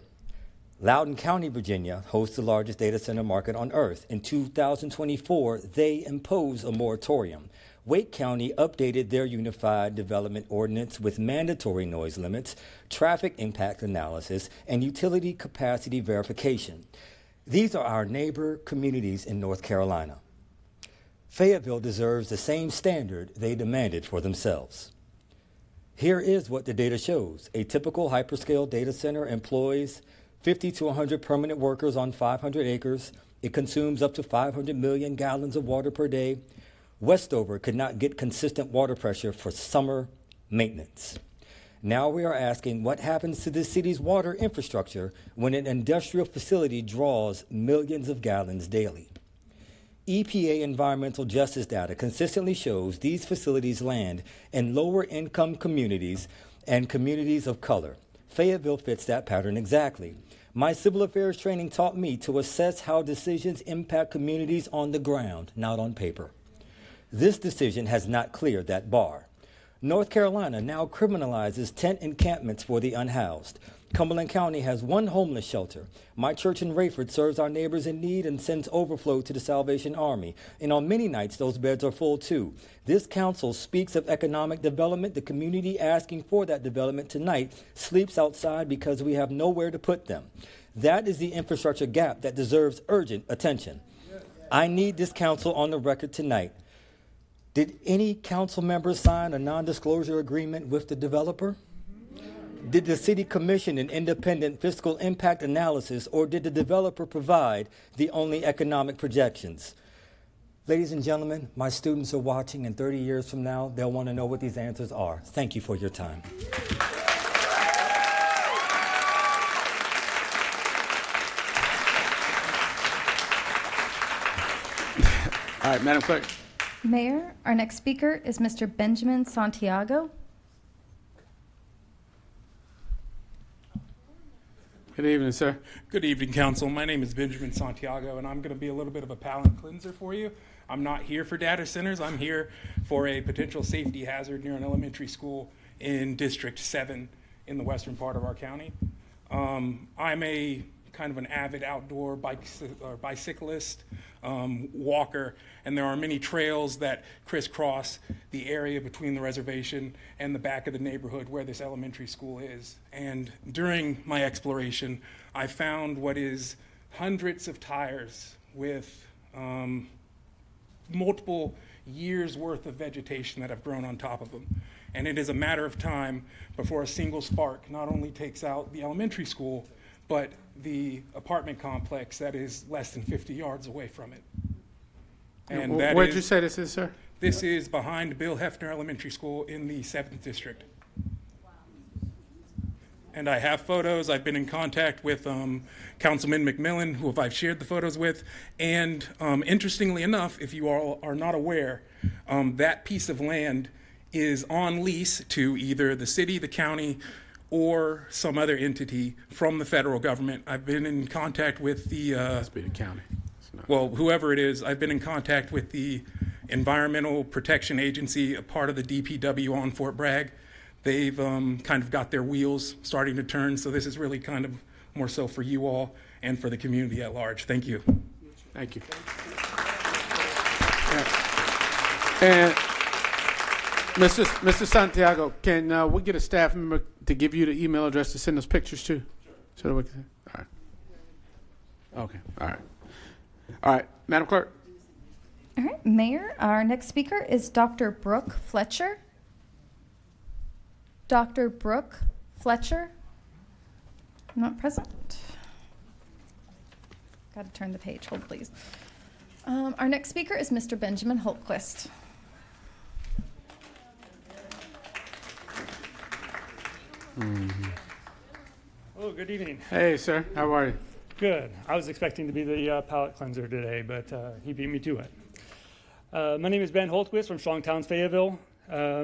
Loudoun County, Virginia hosts the largest data center market on earth. In 2024, they imposed a moratorium. Wake County updated their unified development ordinance with mandatory noise limits, traffic impact analysis, and utility capacity verification. These are our neighbor communities in North Carolina. Fayetteville deserves the same standard they demanded for themselves. Here is what the data shows. A typical hyperscale data center employs 50 to 100 permanent workers on 500 acres. It consumes up to 500 million gallons of water per day. Westover could not get consistent water pressure for summer maintenance. Now we are asking what happens to the city's water infrastructure when an industrial facility draws millions of gallons daily. EPA environmental justice data consistently shows these facilities land in lower income communities and communities of color. Fayetteville fits that pattern exactly. My civil affairs training taught me to assess how decisions impact communities on the ground, not on paper. This decision has not cleared that bar. North Carolina now criminalizes tent encampments for the unhoused. Cumberland County has one homeless shelter. My church in Rayford serves our neighbors in need and sends overflow to the Salvation Army. And on many nights, those beds are full too. This council speaks of economic development. The community asking for that development tonight sleeps outside because we have nowhere to put them. That is the infrastructure gap that deserves urgent attention. I need this council on the record tonight. Did any council members sign a non-disclosure agreement with the developer? Did the city commission an independent fiscal impact analysis, or did the developer provide the only economic projections? Ladies and gentlemen, my students are watching, and 30 years from now, they'll want to know what these answers are. Thank you for your time. All right, Madam Clerk. Mayor, our next speaker is Mr. Benjamin Santiago. Good evening, sir. Good evening, Council. My name is Benjamin Santiago, and I'm going to be a little bit of a palate cleanser for you. I'm not here for data centers. I'm here for a potential safety hazard near an elementary school in District 7 in the western part of our county. I'm a kind of an avid outdoor bicyclist, walker, and there are many trails that crisscross the area between the reservation and the back of the neighborhood where this elementary school is. And during my exploration, I found what is hundreds of tires with multiple years worth of vegetation that have grown on top of them. And it is a matter of time before a single spark not only takes out the elementary school, but the apartment complex that is less than 50 yards away from it. And where'd you say this is, sir? This is behind Bill Hefner Elementary School in the 7th District. And I have photos. I've been in contact with Councilman McMillan, who I've shared the photos with. And interestingly enough, if you all are not aware, that piece of land is on lease to either the city, the county, or some other entity from the federal government. I've been in contact with the must be the county. Well, whoever it is, I've been in contact with the Environmental Protection Agency, a part of the DPW on Fort Bragg. They've kind of got their wheels starting to turn, so this is really kind of more so for you all and for the community at large. Thank you. Thank you. And Mr. Santiago, can we get a staff member to give you the email address to send us pictures to? So that we can, all right. Okay, all right. All right, Madam Clerk. All right, Mayor, our next speaker is Dr. Brooke Fletcher. Dr. Brooke Fletcher, not present. Got to turn the page, hold please. Our next speaker is Mr. Benjamin Holtquist. Oh, good evening. Hey, sir. How are you? Good. I was expecting to be the palate cleanser today, but he beat me to it. My name is Ben Holtquist from Strong Towns, Fayetteville.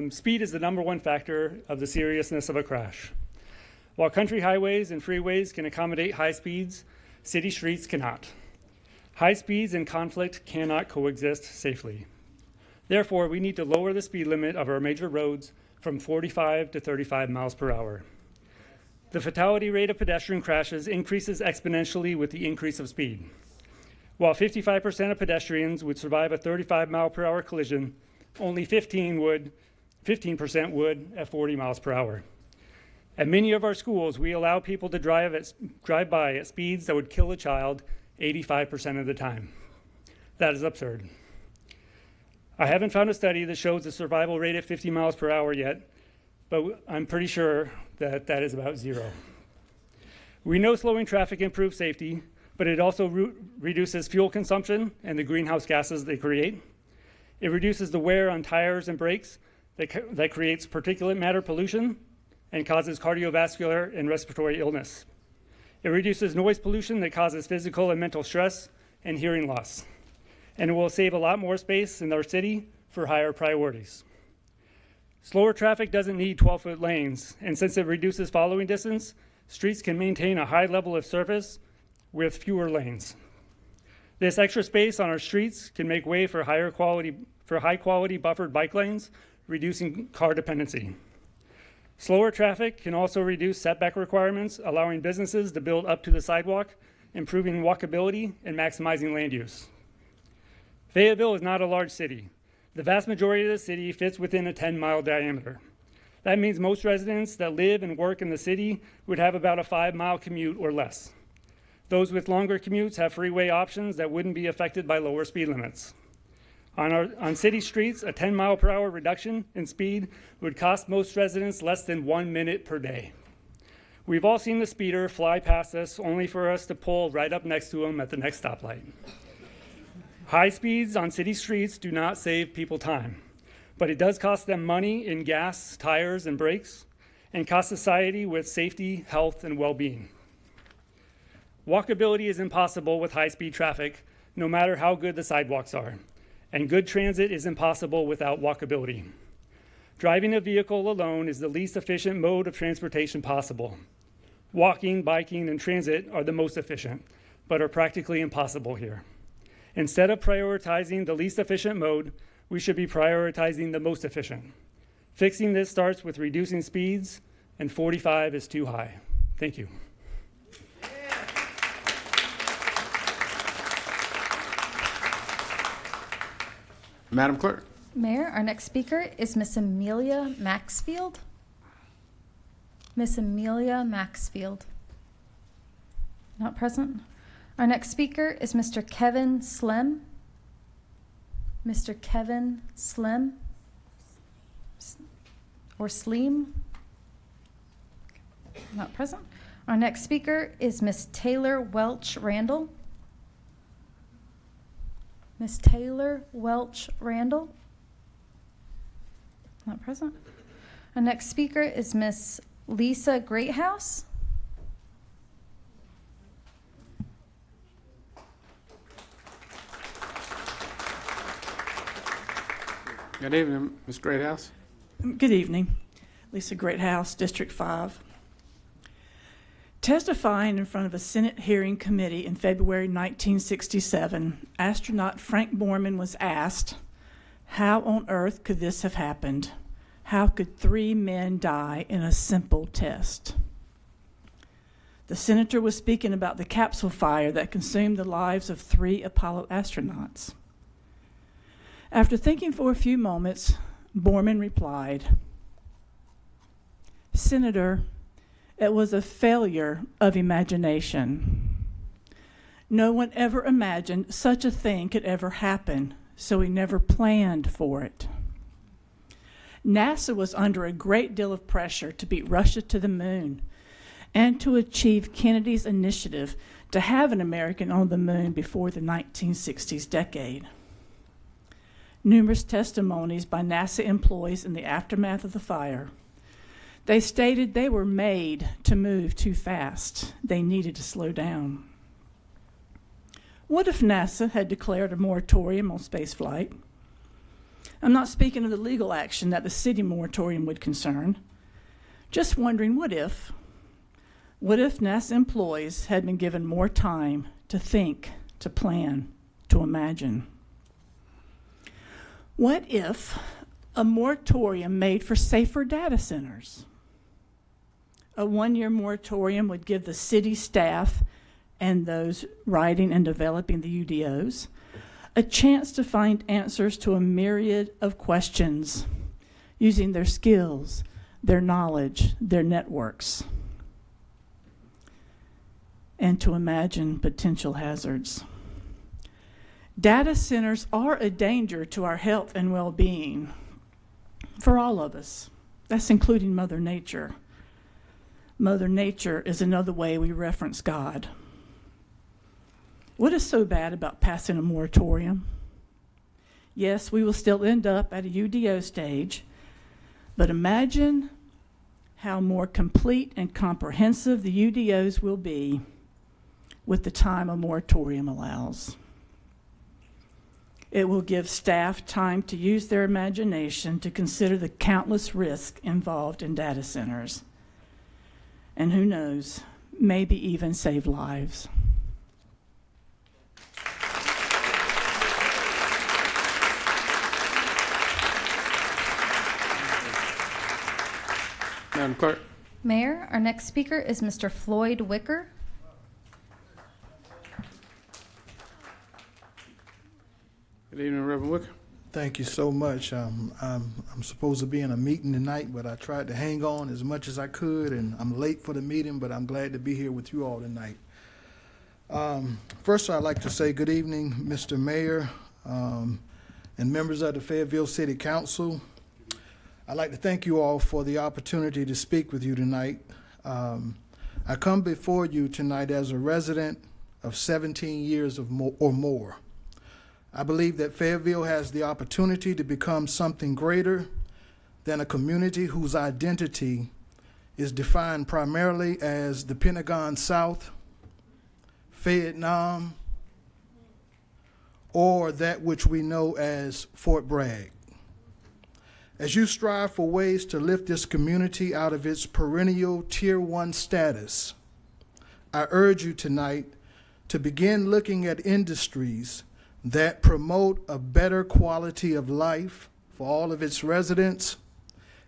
Speed is the #1 factor of the seriousness of a crash. While country highways and freeways can accommodate high speeds, city streets cannot. High speeds and conflict cannot coexist safely. Therefore, we need to lower the speed limit of our major roads from 45 to 35 miles per hour. The fatality rate of pedestrian crashes increases exponentially with the increase of speed. While 55% of pedestrians would survive a 35 mile per hour collision, only 15% would at 40 miles per hour. At many of our schools, we allow people to drive by at speeds that would kill a child 85% of the time. That is absurd. I haven't found a study that shows a survival rate at 50 miles per hour yet, but I'm pretty sure that is about 0. We know slowing traffic improves safety, but it also reduces fuel consumption and the greenhouse gases they create. It reduces the wear on tires and brakes that creates particulate matter pollution and causes cardiovascular and respiratory illness. It reduces noise pollution that causes physical and mental stress and hearing loss. And it will save a lot more space in our city for higher priorities. Slower traffic doesn't need 12-foot lanes, and since it reduces following distance, streets can maintain a high level of service with fewer lanes. This extra space on our streets can make way for high quality buffered bike lanes, reducing car dependency. Slower traffic can also reduce setback requirements, allowing businesses to build up to the sidewalk, improving walkability and maximizing land use. Fayetteville is not a large city. The vast majority of the city fits within a 10-mile diameter. That means most residents that live and work in the city would have about a 5-mile commute or less. Those with longer commutes have freeway options that wouldn't be affected by lower speed limits. On city streets, a 10-mile-per-hour reduction in speed would cost most residents less than 1 minute per day. We've all seen the speeder fly past us only for us to pull right up next to him at the next stoplight. High speeds on city streets do not save people time, but it does cost them money in gas, tires, and brakes, and cost society with safety, health, and well-being. Walkability is impossible with high-speed traffic, no matter how good the sidewalks are, and good transit is impossible without walkability. Driving a vehicle alone is the least efficient mode of transportation possible. Walking, biking, and transit are the most efficient, but are practically impossible here. Instead of prioritizing the least efficient mode, we should be prioritizing the most efficient. Fixing this starts with reducing speeds, and 45 is too high. Thank you. Madam Clerk. Mayor, our next speaker is Miss Amelia Maxfield. Miss Amelia Maxfield. Not present. Our next speaker is Mr. Kevin Slem. Mr. Kevin Slim or Sleem? Not present. Our next speaker is Miss Taylor Welch Randall. Miss Taylor Welch Randall? Not present. Our next speaker is Miss Lisa Greathouse. Good evening, Ms. Greathouse. Good evening. Lisa Greathouse, District 5. Testifying in front of a Senate hearing committee in February 1967, astronaut Frank Borman was asked, how on earth could this have happened? How could 3 men die in a simple test? The senator was speaking about the capsule fire that consumed the lives of 3 Apollo astronauts. After thinking for a few moments, Borman replied, Senator, it was a failure of imagination. No one ever imagined such a thing could ever happen, so we never planned for it. NASA was under a great deal of pressure to beat Russia to the moon and to achieve Kennedy's initiative to have an American on the moon before the 1960s decade. Numerous testimonies by NASA employees in the aftermath of the fire. They stated they were made to move too fast. They needed to slow down. What if NASA had declared a moratorium on spaceflight? I'm not speaking of the legal action that the city moratorium would concern. Just wondering, what if? What if NASA employees had been given more time to think, to plan, to imagine? What if a moratorium made for safer data centers? A 1-year moratorium would give the city staff and those writing and developing the UDOs a chance to find answers to a myriad of questions using their skills, their knowledge, their networks, and to imagine potential hazards. Data centers are a danger to our health and well-being for all of us. That's including Mother Nature. Mother Nature is another way we reference God. What is so bad about passing a moratorium? Yes, we will still end up at a UDO stage, but imagine how more complete and comprehensive the UDOs will be with the time a moratorium allows. It will give staff time to use their imagination to consider the countless risks involved in data centers. And who knows, maybe even save lives. Madam Clerk. Mayor, our next speaker is Mr. Floyd Wicker. Good evening, Reverend Wicker. Thank you so much. I'm supposed to be in a meeting tonight, but I tried to hang on as much as I could, and I'm late for the meeting, but I'm glad to be here with you all tonight. First, I'd like to say good evening, Mr. Mayor, and members of the Fayetteville City Council. I'd like to thank you all for the opportunity to speak with you tonight. I come before you tonight as a resident of 17 years or more. I believe that Fayetteville has the opportunity to become something greater than a community whose identity is defined primarily as the Pentagon South, Vietnam, or that which we know as Fort Bragg. As you strive for ways to lift this community out of its perennial Tier 1 status, I urge you tonight to begin looking at industries that promote a better quality of life for all of its residents,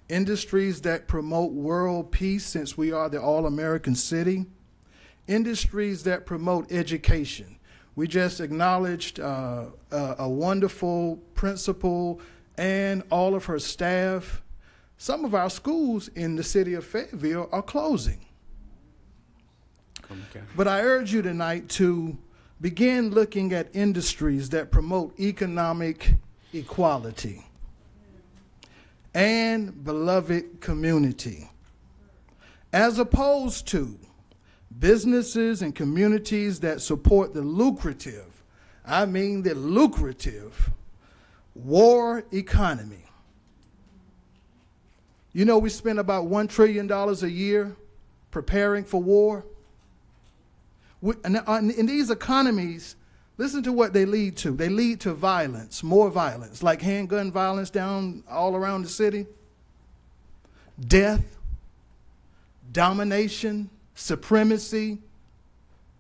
industries that promote world peace since we are the all-American city, industries that promote education. We just acknowledged a wonderful principal and all of her staff. Some of our schools in the city of Fayetteville are closing. Okay. But I urge you tonight to begin looking at industries that promote economic equality, and beloved community, as opposed to businesses and communities that support the lucrative, I mean the lucrative, war economy. You know, we spend about $1 trillion a year preparing for war. In these economies, listen to what they lead to. They lead to violence, more violence, like handgun violence down all around the city, death, domination, supremacy,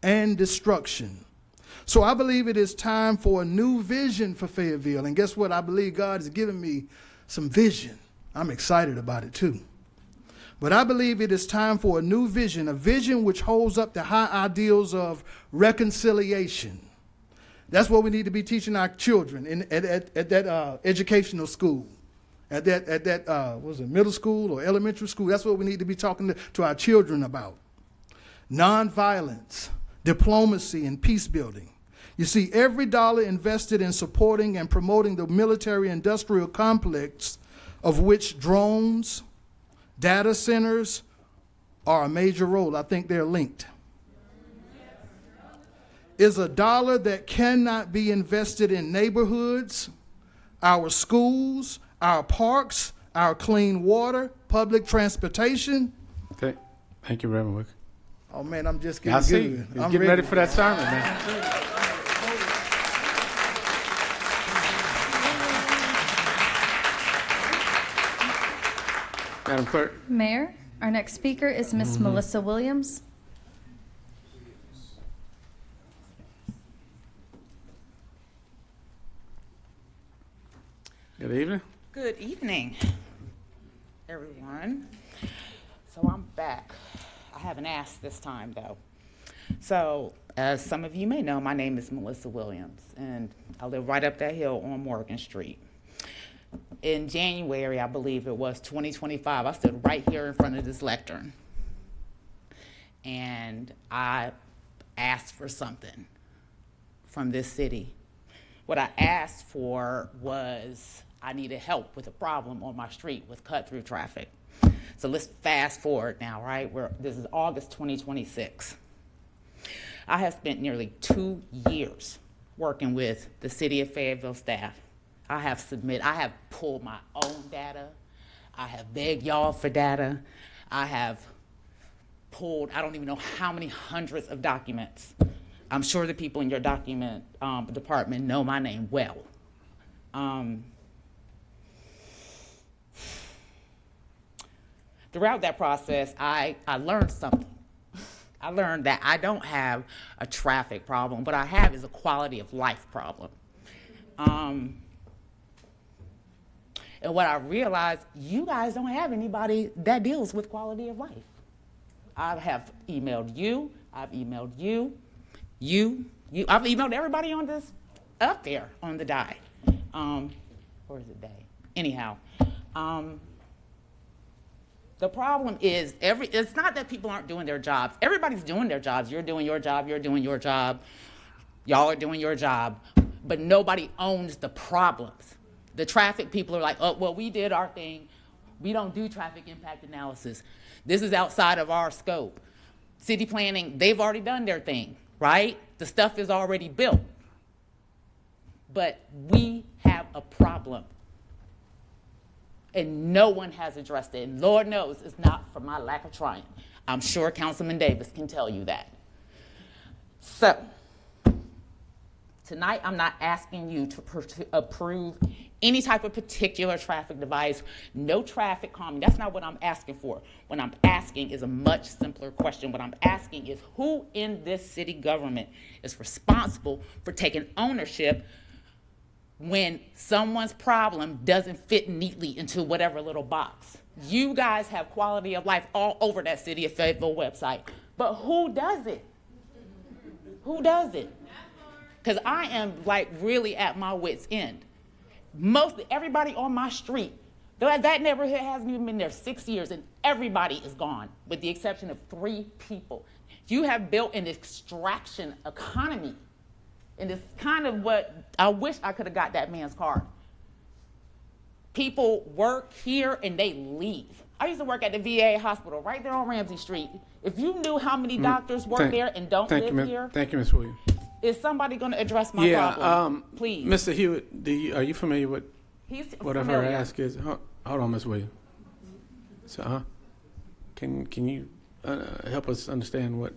and destruction. So I believe it is time for a new vision for Fayetteville. And guess what? I believe God has given me some vision. I'm excited about it too. But I believe it is time for a new vision, a vision which holds up the high ideals of reconciliation. That's what we need to be teaching our children at that educational school, at that what was it, middle school or elementary school. That's what we need to be talking to our children about. Nonviolence, diplomacy, and peace building. You see, every dollar invested in supporting and promoting the military-industrial complex, of which drones, data centers are a major role. I think they're linked. Is a dollar that cannot be invested in neighborhoods, our schools, our parks, our clean water, public transportation. Okay. Thank you very much. Oh man, I'm just getting I see. good. You're I'm getting ready for that sermon, man. Madam Clerk. Mayor, our next speaker is Miss Melissa Williams. Good evening. Good evening, everyone. So I'm back. I haven't asked this time, though. So, as some of you may know, my name is Melissa Williams, and I live right up that hill on Morgan Street. In January, I believe it was 2025, I stood right here in front of this lectern, and I asked for something from this city. What I asked for was I needed help with a problem on my street with cut-through traffic. So let's fast forward now, right? This is August 2026. I have spent nearly 2 years working with the City of Fayetteville staff. I have pulled my own data. I have begged y'all for data. I have pulled, I don't even know how many hundreds of documents. I'm sure the people in your document department know my name well. Throughout that process, I learned something. I learned that I don't have a traffic problem. What I have is a quality of life problem. And what I realized, you guys don't have anybody that deals with quality of life. I have emailed you, I've emailed you, I've emailed everybody on this, up there on the die. Or is it day? Anyhow, the problem is, it's not that people aren't doing their jobs. Everybody's doing their jobs. You're doing your job, you're doing your job, y'all are doing your job, but nobody owns the problems. The traffic people are like, oh, well, we did our thing. We don't do traffic impact analysis. This is outside of our scope. City planning, they've already done their thing, right? The stuff is already built. But we have a problem. And no one has addressed it. And Lord knows it's not for my lack of trying. I'm sure Councilman Davis can tell you that. So, tonight I'm not asking you to approve any type of particular traffic device, no traffic calming. That's not what I'm asking for. What I'm asking is a much simpler question. What I'm asking is who in this city government is responsible for taking ownership when someone's problem doesn't fit neatly into whatever little box. You guys have quality of life all over that City of Fayetteville website, but who does it? Who does it? Because I am like really at my wit's end. Mostly everybody on my street, that neighborhood hasn't even been there 6 years, and everybody is gone, with the exception of 3 people. You have built an extraction economy. And it's kind of what I wish I could have got that man's card. People work here and they leave. I used to work at the VA hospital right there on Ramsey Street. If you knew how many doctors work there and don't live here, thank you, Ms. Williams. is somebody going to address my problem? Please. Mr. Hewitt, are you familiar with He's whatever familiar. her ask is? Hold on, Ms. Williams. So, can you help us understand what?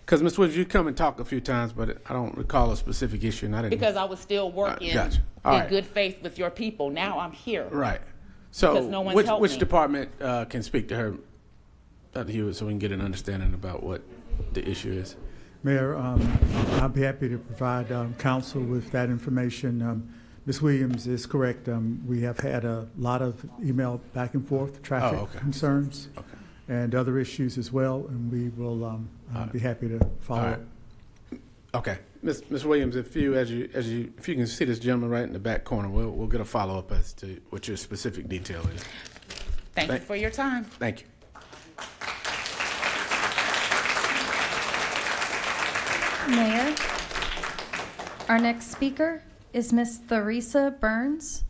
Because Ms. Williams, you come and talk a few times, but I don't recall a specific issue, and I didn't. Because I was still working gotcha. in good faith with your people. Now I'm here. Right. So, because no one's helped which me. department can speak to her, Dr. Hewitt, so we can get an understanding about what the issue is? Mayor, I'll be happy to provide council with that information. Ms. Williams is correct. We have had a lot of email back and forth, traffic concerns, and other issues as well, and we will be happy to follow up. Okay, Ms. Williams, if you can see this gentleman right in the back corner, we'll get a follow up as to what your specific detail is. Thank you for your time. Thank you. Mayor, our next speaker is Miss Theresa Burns.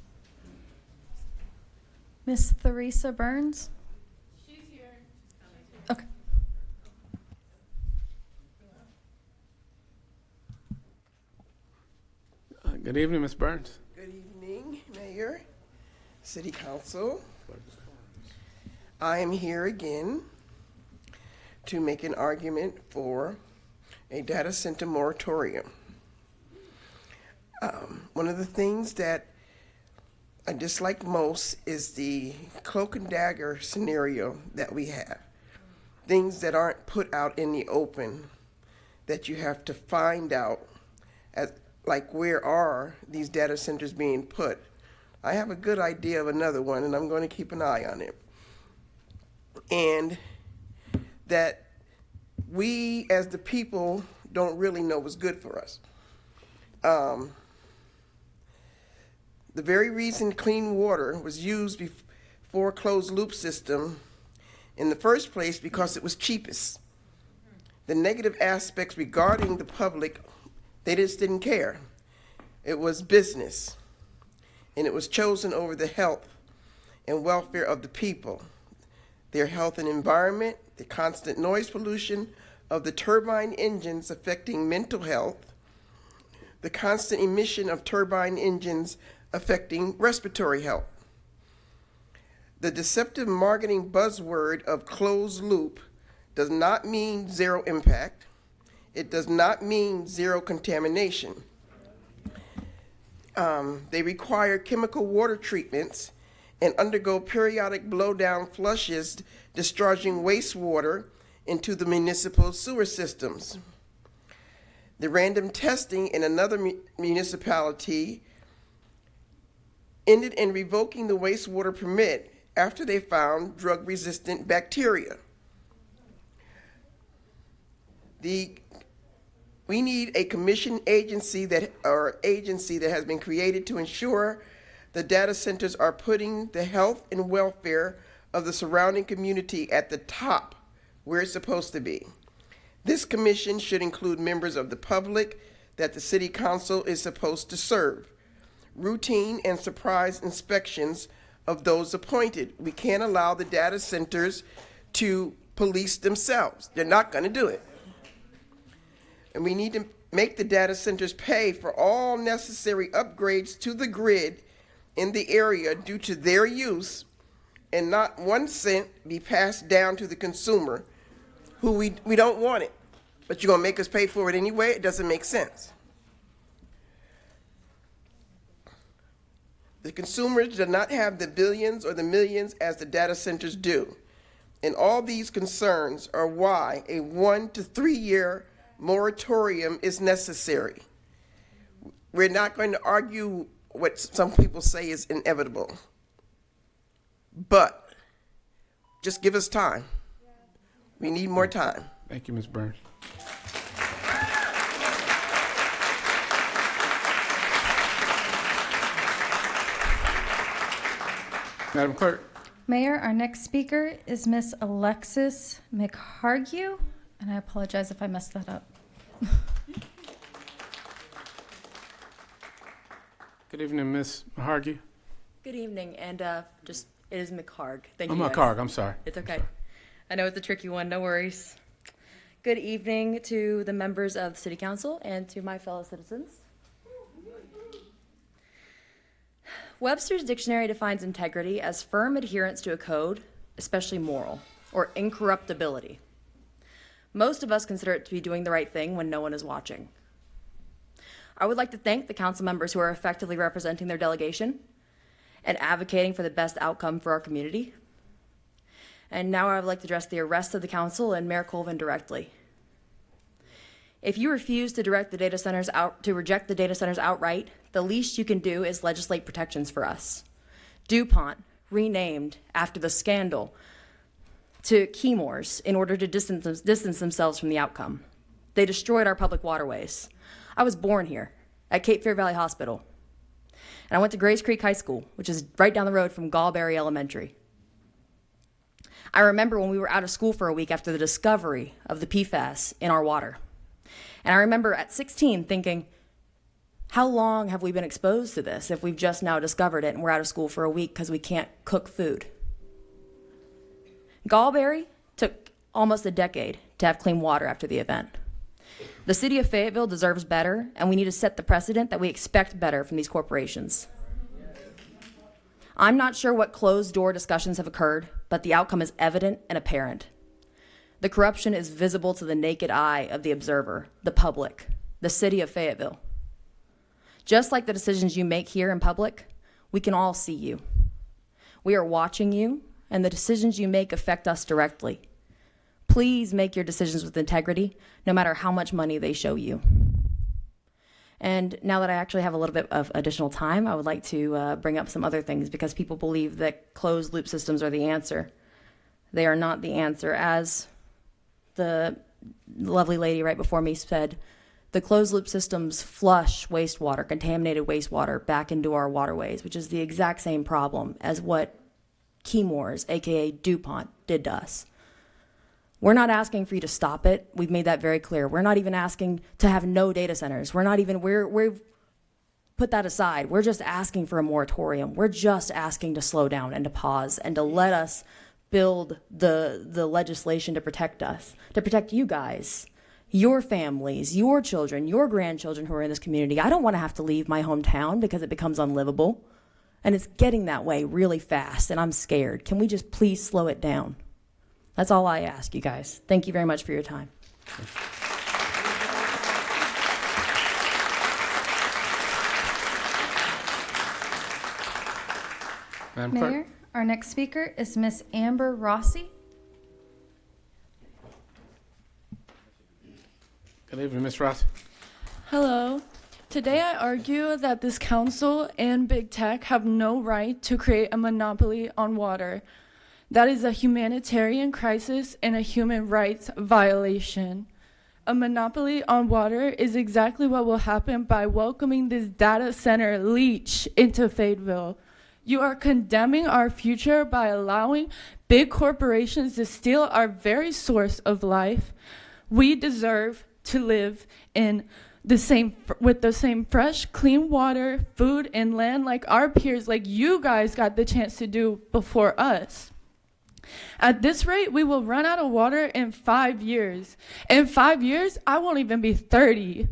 Miss Theresa Burns? She's here. Okay. Good evening, Ms. Burns. Good evening, Mayor, City Council. I am here again to make an argument for a data center moratorium. One of the things that I dislike most is the cloak and dagger scenario that we have. Things that aren't put out in the open that you have to find out, like where are these data centers being put. I have a good idea of another one, and I'm going to keep an eye on it. And that we as the people don't really know what's good for us. The very reason clean water was used before closed loop system in the first place because it was cheapest. The negative aspects regarding the public, they just didn't care. It was business, and it was chosen over the health and welfare of the people, their health and environment, the constant noise pollution of the turbine engines affecting mental health, the constant emission of turbine engines affecting respiratory health. The deceptive marketing buzzword of closed loop does not mean zero impact. It does not mean zero contamination. They require chemical water treatments and undergo periodic blowdown flushes, discharging wastewater into the municipal sewer systems. The random testing in another municipality ended in revoking the wastewater permit after they found drug-resistant bacteria. We need a commission agency that has been created to ensure the data centers are putting the health and welfare of the surrounding community at the top where it's supposed to be. This commission should include members of the public that the City Council is supposed to serve. Routine and surprise inspections of those appointed. We can't allow the data centers to police themselves. They're not going to do it. And we need to make the data centers pay for all necessary upgrades to the grid in the area due to their use, and not 1 cent be passed down to the consumer, who we don't want it, but you're going to make us pay for it anyway. It doesn't make sense. The consumers do not have the billions or the millions as the data centers do. And all these concerns are why a 1 to 3 year moratorium is necessary. We're not going to argue what some people say is inevitable, but just give us time. We need more time. Thank you, Ms. Burns. Madam Clerk. Mayor, our next speaker is Miss Alexis McHargue, and I apologize if I messed that up. Good evening, Ms. Hargy. Good evening, and it is McHarg. Thank you. McHarg, I'm sorry. It's okay. I know it's a tricky one, no worries. Good evening to the members of the City Council and to my fellow citizens. Webster's dictionary defines integrity as firm adherence to a code, especially moral, or incorruptibility. Most of us consider it to be doing the right thing when no one is watching. I would like to thank the council members who are effectively representing their delegation and advocating for the best outcome for our community. And now I would like to address the rest of the council and Mayor Colvin directly. If you refuse to reject the data centers outright, the least you can do is legislate protections for us. DuPont renamed after the scandal to Chemours in order to distance themselves from the outcome. They destroyed our public waterways. I was born here at Cape Fear Valley Hospital, and I went to Grace Creek High School, which is right down the road from Gallberry Elementary. I remember when we were out of school for a week after the discovery of the PFAS in our water. And I remember at 16 thinking, how long have we been exposed to this if we've just now discovered it and we're out of school for a week because we can't cook food? Gallberry took almost a decade to have clean water after the event. The city of Fayetteville deserves better, and we need to set the precedent that we expect better from these corporations. I'm not sure what closed-door discussions have occurred, but the outcome is evident and apparent. The corruption is visible to the naked eye of the observer, the public, the city of Fayetteville. Just like the decisions you make here in public, we can all see you. We are watching you, and the decisions you make affect us directly. Please make your decisions with integrity, no matter how much money they show you. And now that I actually have a little bit of additional time, I would like to bring up some other things because people believe that closed loop systems are the answer. They are not the answer. As the lovely lady right before me said, the closed loop systems flush wastewater, contaminated wastewater, back into our waterways, which is the exact same problem as what Chemours, aka DuPont, did to us. We're not asking for you to stop it. We've made that very clear. We're not even asking to have no data centers. We've put that aside. We're just asking for a moratorium. We're just asking to slow down and to pause and to let us build the legislation to protect us, to protect you guys, your families, your children, your grandchildren who are in this community. I don't want to have to leave my hometown because it becomes unlivable. And it's getting that way really fast, and I'm scared. Can we just please slow it down? That's all I ask you guys. Thank you very much for your time. Madam Clerk. Mayor, our next speaker is Miss Amber Rossi. Good evening, Ms. Ross. Hello. Today I argue that this council and big tech have no right to create a monopoly on water. That is a humanitarian crisis and a human rights violation. A monopoly on water is exactly what will happen by welcoming this data center leech into Fayetteville. You are condemning our future by allowing big corporations to steal our very source of life. We deserve to live in with the same fresh, clean water, food, and land like our peers, like you guys got the chance to do before us. At this rate, we will run out of water in 5 years. In 5 years, I won't even be 30.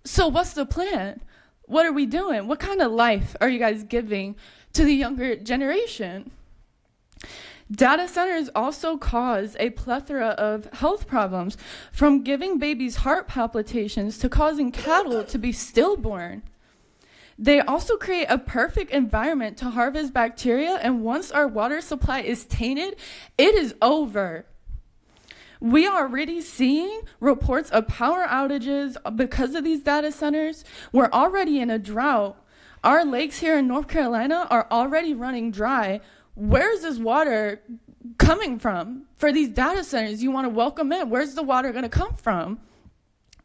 So what's the plan? What are we doing? What kind of life are you guys giving to the younger generation? Data centers also cause a plethora of health problems, from giving babies heart palpitations to causing cattle to be stillborn. They also create a perfect environment to harvest bacteria, and once our water supply is tainted, it is over. We are already seeing reports of power outages because of these data centers. We're already in a drought. Our lakes here in North Carolina are already running dry. Where's this water coming from for these data centers you want to welcome in? Where's the water going to come from?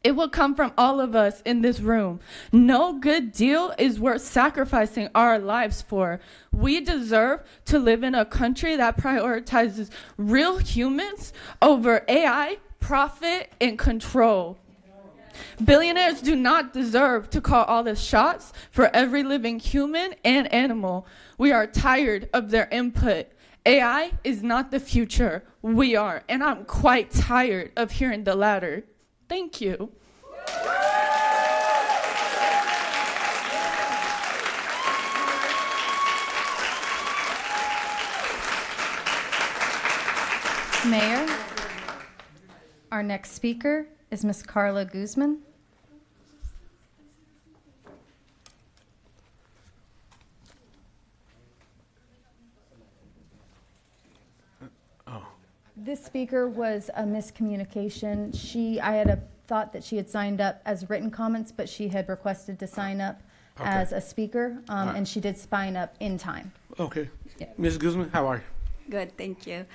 It will come from all of us in this room. No good deal is worth sacrificing our lives for. We deserve to live in a country that prioritizes real humans over AI, profit, and control. Billionaires do not deserve to call all the shots for every living human and animal. We are tired of their input. AI is not the future. We are. And I'm quite tired of hearing the latter. Thank you. Mayor, our next speaker is Ms. Carla Guzman. This speaker was a miscommunication. I had thought that she had signed up as written comments, but she had requested to sign up as a speaker, and she did sign up in time. Okay. Yeah. Ms. Guzman, how are you? Good, thank you.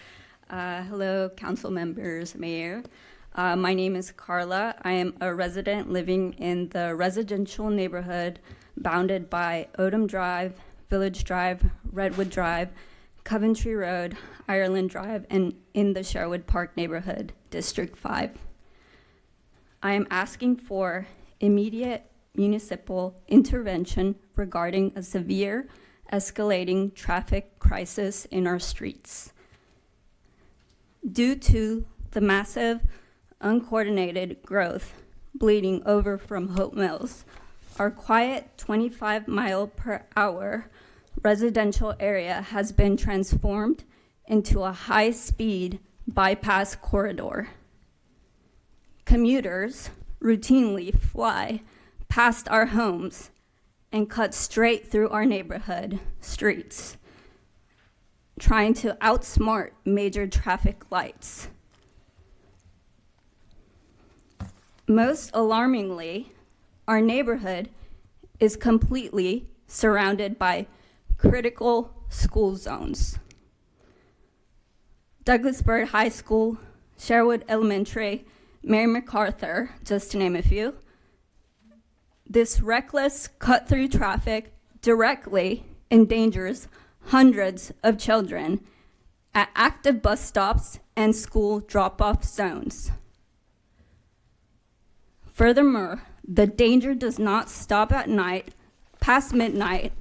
Hello, council members, mayor. My name is Carla. I am a resident living in the residential neighborhood bounded by Odom Drive, Village Drive, Redwood Drive, Coventry Road, Ireland Drive, and in the Sherwood Park neighborhood, District 5. I am asking for immediate municipal intervention regarding a severe escalating traffic crisis in our streets. Due to the massive, uncoordinated growth bleeding over from Hope Mills, our quiet 25-mile-per-hour residential area has been transformed into a high-speed bypass corridor. Commuters routinely fly past our homes and cut straight through our neighborhood streets, trying to outsmart major traffic lights. Most alarmingly, our neighborhood is completely surrounded by critical school zones. Douglasburg High School, Sherwood Elementary, Mary MacArthur, just to name a few. This reckless cut-through traffic directly endangers hundreds of children at active bus stops and school drop-off zones. Furthermore, the danger does not stop at night. Past midnight,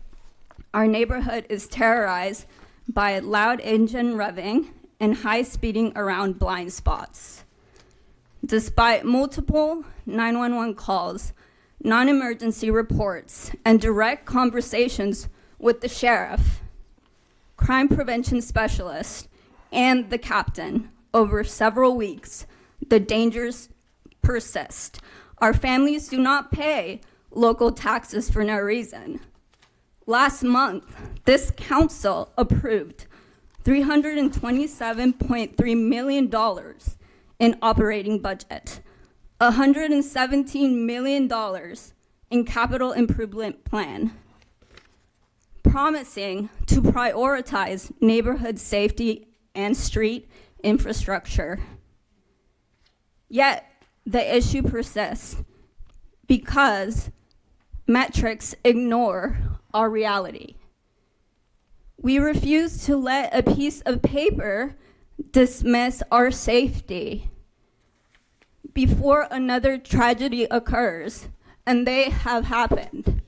our neighborhood is terrorized by loud engine revving and high speeding around blind spots. Despite multiple 911 calls, non-emergency reports, and direct conversations with the sheriff, crime prevention specialist, and the captain over several weeks, the dangers persist. Our families do not pay local taxes for no reason. Last month, this council approved $327.3 million in operating budget, $117 million in capital improvement plan, promising to prioritize neighborhood safety and street infrastructure. Yet, the issue persists because metrics ignore our reality. We refuse to let a piece of paper dismiss our safety before another tragedy occurs, and they have happened.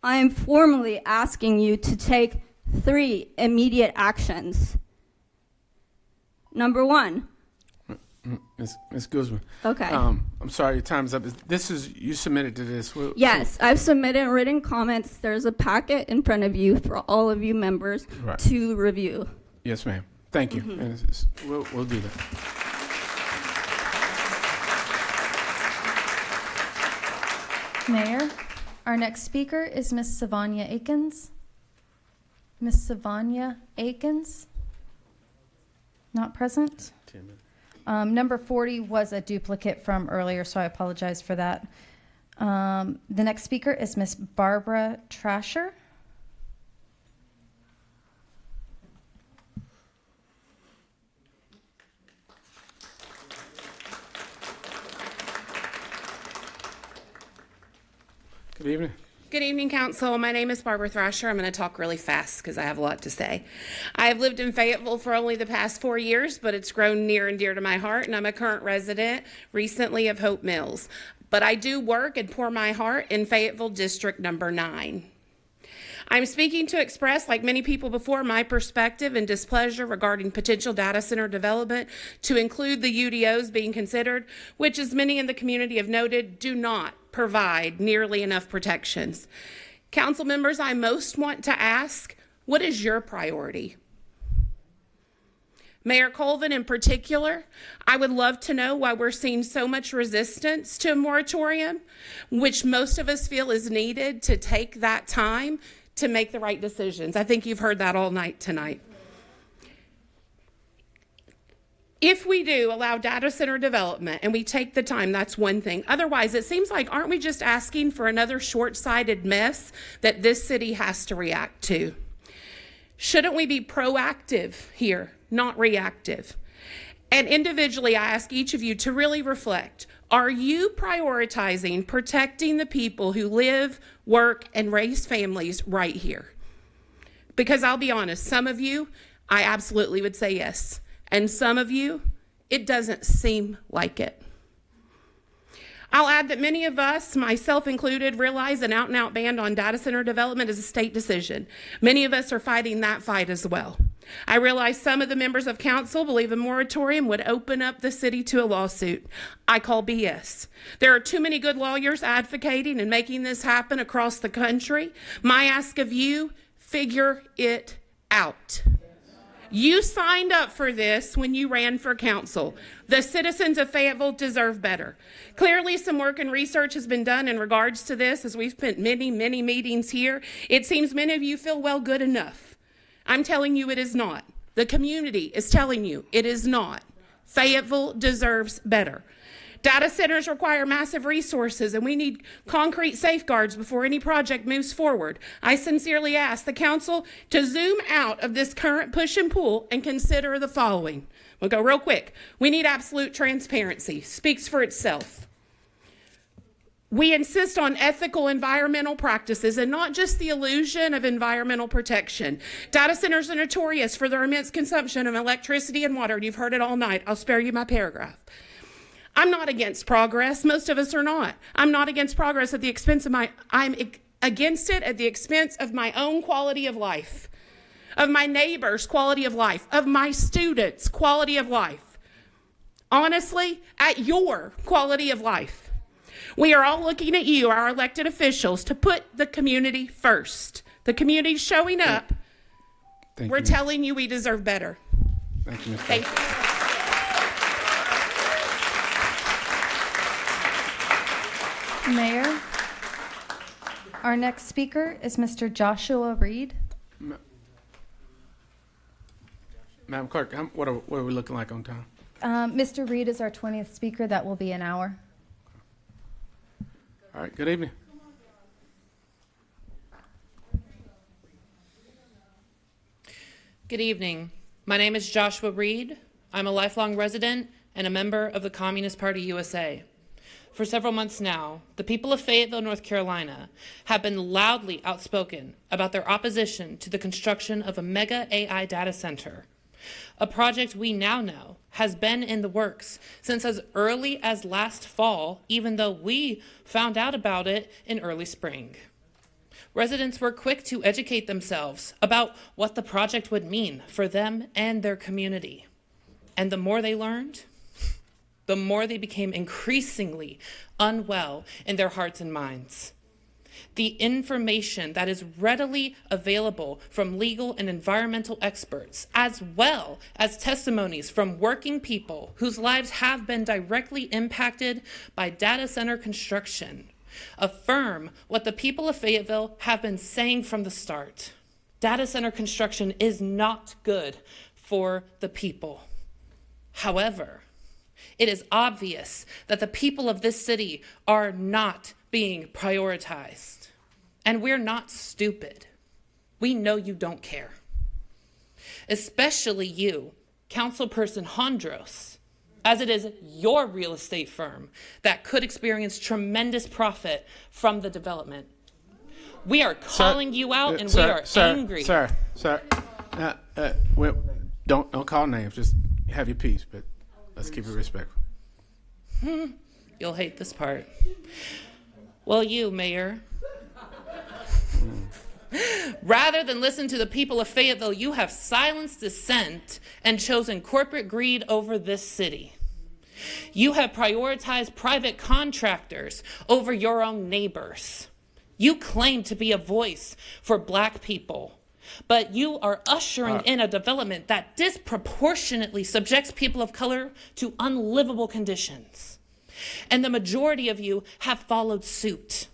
I am formally asking you to take 3 immediate actions. Number 1. Ms. Guzman. Okay. I'm sorry, your time's up. You submitted to this. Yes, I've submitted written comments. There's a packet in front of you for all of you members to review. Yes, ma'am. Thank you. And we'll do that. Mayor, our next speaker is Ms. Savanya Akins. Ms. Savanya Akins, not present. Number 40 was a duplicate from earlier, so I apologize for that. The next speaker is Ms. Barbara Trasher. Good evening. Good evening, Council. My name is Barbara Thrasher. I'm going to talk really fast because I have a lot to say. I have lived in Fayetteville for only the past 4 years, but it's grown near and dear to my heart, and I'm a current resident recently of Hope Mills. But I do work and pour my heart in Fayetteville District Number 9. I'm speaking to express, like many people before, my perspective and displeasure regarding potential data center development to include the UDOs being considered, which, as many in the community have noted, do not provide nearly enough protections. Council members, I most want to ask, what is your priority? Mayor Colvin in particular, I would love to know why we're seeing so much resistance to a moratorium, which most of us feel is needed to take that time to make the right decisions. I think you've heard that all night tonight. If we do allow data center development and we take the time, that's one thing. Otherwise, it seems like, aren't we just asking for another short-sighted mess that this city has to react to? Shouldn't we be proactive here, not reactive? And individually, I ask each of you to really reflect. Are you prioritizing protecting the people who live, work, and raise families right here? Because I'll be honest, some of you, I absolutely would say yes. And some of you, it doesn't seem like it. I'll add that many of us, myself included, realize an out-and-out ban on data center development is a state decision. Many of us are fighting that fight as well. I realize some of the members of council believe a moratorium would open up the city to a lawsuit. I call BS. There are too many good lawyers advocating and making this happen across the country. My ask of you, figure it out. You signed up for this when you ran for council. The citizens of Fayetteville deserve better. Clearly, some work and research has been done in regards to this as we've spent many, many meetings here. It seems many of you feel, well, good enough. I'm telling you it is not. The community is telling you it is not. Fayetteville deserves better. Data centers require massive resources, and we need concrete safeguards before any project moves forward. I sincerely ask the council to zoom out of this current push and pull and consider the following. We'll go real quick. We need absolute transparency. Speaks for itself. We insist on ethical environmental practices and not just the illusion of environmental protection. Data centers are notorious for their immense consumption of electricity and water. You've heard it all night. I'll spare you my paragraph. I'm not against progress. Most of us are not. I'm not against progress at the expense of I'm against it at the expense of my own quality of life, of my neighbor's quality of life, of my students' quality of life. Honestly, at your quality of life. We are all looking at you, our elected officials, to put the community first. The community's showing up. We're telling you we deserve better. Thank you, Ms. Thank you. Mayor, our next speaker is Mr. Joshua Reed. Madam Clerk, what are we looking like on time? Mr. Reed is our 20th speaker. That will be an hour. All right, good evening. Good evening. My name is Joshua Reed. I'm a lifelong resident and a member of the Communist Party USA. For several months now, the people of Fayetteville, North Carolina, have been loudly outspoken about their opposition to the construction of a mega AI data center, a project we now know has been in the works since as early as last fall, even though we found out about it in early spring. Residents were quick to educate themselves about what the project would mean for them and their community. And the more they learned, the more they became increasingly unwell in their hearts and minds. The information that is readily available from legal and environmental experts, as well as testimonies from working people whose lives have been directly impacted by data center construction, affirm what the people of Fayetteville have been saying from the start. Data center construction is not good for the people. However, it is obvious that the people of this city are not being prioritized. And we're not stupid. We know you don't care. Especially you, Councilperson Hondros, as it is your real estate firm that could experience tremendous profit from the development. We are calling you out, and we are angry. Sir, don't call names. Just have your peace, but let's keep it respectful. You'll hate this part. Well, you, Mayor. Rather than listen to the people of Fayetteville, you have silenced dissent and chosen corporate greed over this city. You have prioritized private contractors over your own neighbors. You claim to be a voice for Black people, but you are ushering in a development that disproportionately subjects people of color to unlivable conditions. And the majority of you have followed suit.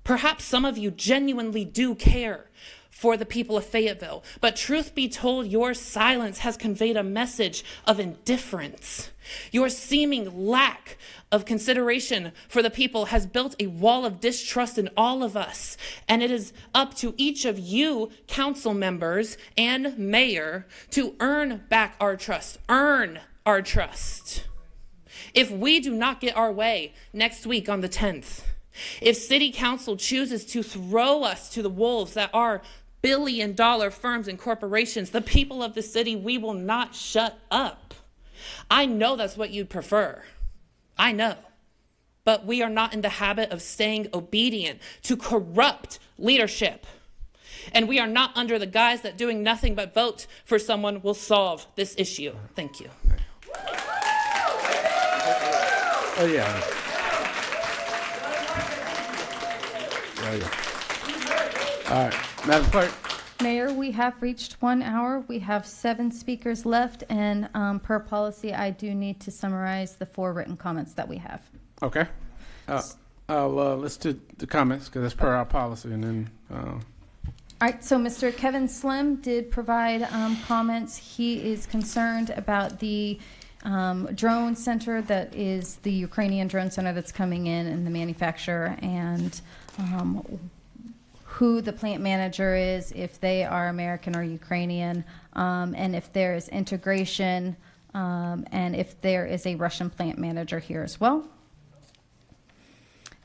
Perhaps some of you genuinely do care for the people of Fayetteville, but truth be told, your silence has conveyed a message of indifference. Your seeming lack of consideration for the people has built a wall of distrust in all of us, and it is up to each of you, council members and mayor, to earn back our trust. Earn our trust. If we do not get our way next week on the 10th, if City Council chooses to throw us to the wolves that are billion-dollar firms and corporations, the people of the city, we will not shut up. I know that's what you'd prefer. I know. But we are not in the habit of staying obedient to corrupt leadership. And we are not under the guise that doing nothing but vote for someone will solve this issue. Thank you. Oh, yeah. All right, Madam Clerk. Mayor, we have reached 1 hour. We have 7 speakers left, and per policy, I do need to summarize the 4 written comments that we have. Okay. Let's do the comments because that's per our policy, and then. All right, so Mr. Kevin Slim did provide comments. He is concerned about the drone center that is the Ukrainian drone center that's coming in and the manufacturer, and who the plant manager is, if they are American or Ukrainian, and if there is integration, and if there is a Russian plant manager here as well.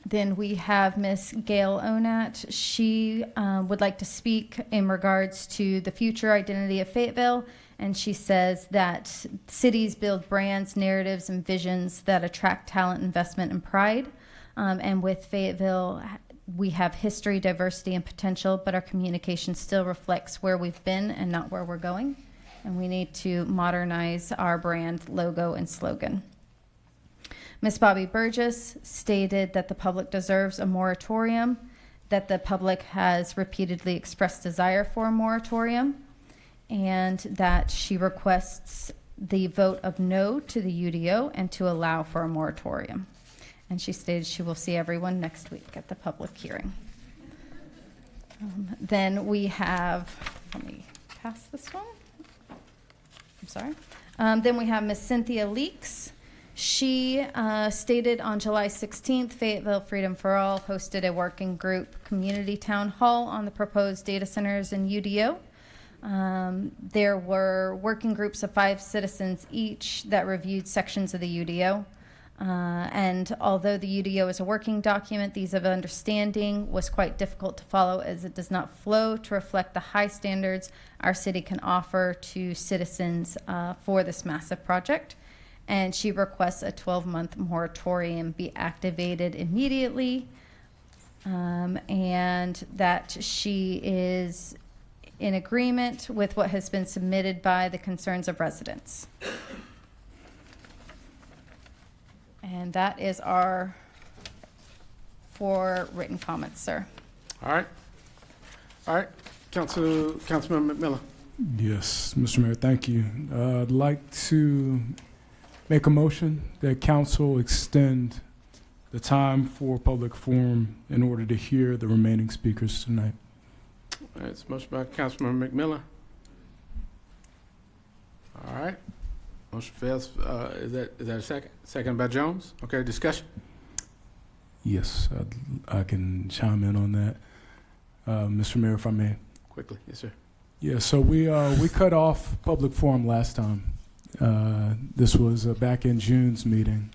Then we have Ms. Gail Onat. She would like to speak in regards to the future identity of Fayetteville, and she says that cities build brands, narratives, and visions that attract talent, investment, and pride. And with Fayetteville, we have history, diversity, and potential, but our communication still reflects where we've been and not where we're going. And we need to modernize our brand, logo, and slogan. Ms. Bobby Burgess stated that the public deserves a moratorium, that the public has repeatedly expressed desire for a moratorium, and that she requests the vote of no to the UDO and to allow for a moratorium. And she stated she will see everyone next week at the public hearing. Then we have, let me pass this one. I'm sorry. Then we have Ms. Cynthia Leaks. She stated on July 16th, Fayetteville Freedom for All hosted a working group community town hall on the proposed data centers in UDO. There were working groups of 5 citizens each that reviewed sections of the UDO. And although the UDO is a working document, these of understanding was quite difficult to follow as it does not flow to reflect the high standards our city can offer to citizens for this massive project. And she requests a 12-month moratorium be activated immediately, and that she is in agreement with what has been submitted by the concerns of residents. And that is our 4 written comments, sir. All right. All right. Councilman McMillan. Yes, Mr. Mayor, thank you. I'd like to make a motion that council extend the time for public forum in order to hear the remaining speakers tonight. All right, it's a motion by Councilman McMillan. All right. Motion fails. Is that a second? Second by Jones. Okay, discussion. Yes, I can chime in on that. Mr. Mayor, if I may. Quickly, yes, sir. Yeah, so we cut off public forum last time. This was back in June's meeting.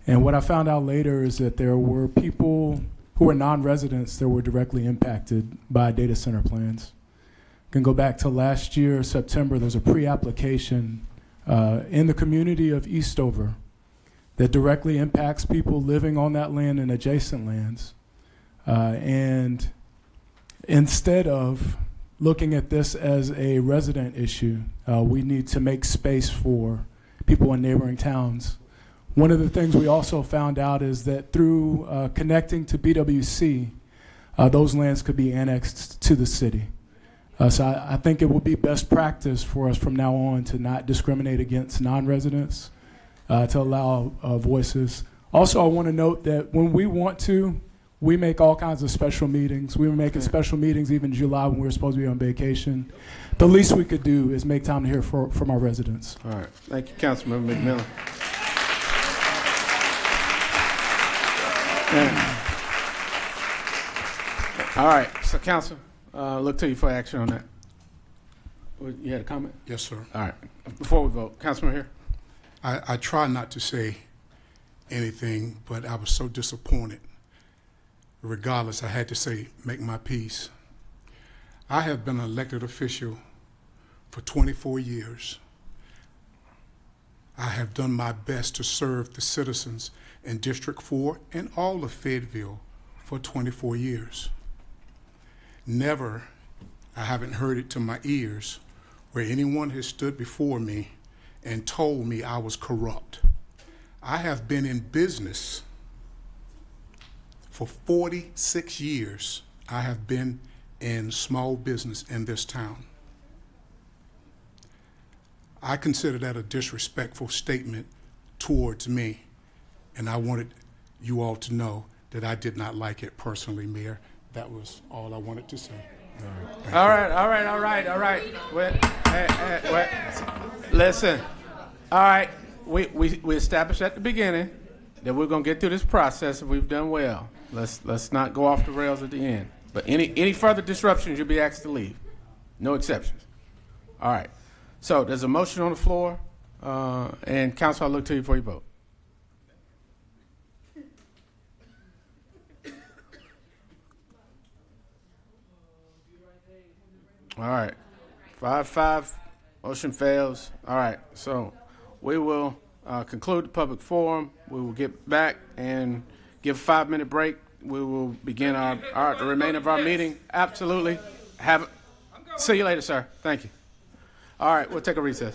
And what I found out later is that there were people who were non-residents that were directly impacted by data center plans. Can go back to last year, September, there's a pre-application in the community of Eastover that directly impacts people living on that land and adjacent lands. And instead of looking at this as a resident issue, we need to make space for people in neighboring towns. One of the things we also found out is that through connecting to BWC, those lands could be annexed to the city. So I think it will be best practice for us from now on to not discriminate against non-residents, to allow voices. Also, I want to note that when we want to, we make all kinds of special meetings. We were making special meetings even in July when we were supposed to be on vacation. The least we could do is make time to hear from our residents. All right. Thank you, Councilmember McMillan. All right. So, Council, look to you for action on that. You had a comment? Yes, sir. All right. Before we vote, Councilman here. I try not to say anything, but I was so disappointed. Regardless, I had to say, make my peace. I have been an elected official for 24 years. I have done my best to serve the citizens in District 4 and all of Fayetteville for 24 years. Never, I haven't heard it to my ears, where anyone has stood before me and told me I was corrupt. I have been in business for 46 years. I have been in small business in this town. I consider that a disrespectful statement towards me, and I wanted you all to know that I did not like it personally, Mayor. That was all I wanted to say. All right. Wait. Listen. All right. We established at the beginning that we're gonna get through this process, and we've done well. Let's not go off the rails at the end. But any further disruptions, you'll be asked to leave. No exceptions. All right. So there's a motion on the floor, and Council, I'll look to you for your vote. All right. 5-5, motion fails. All right, so we will conclude the public forum. We will get back and give a 5-minute break. We will begin the remainder of our meeting. Absolutely. See you later, sir. Thank you. All right, we'll take a recess.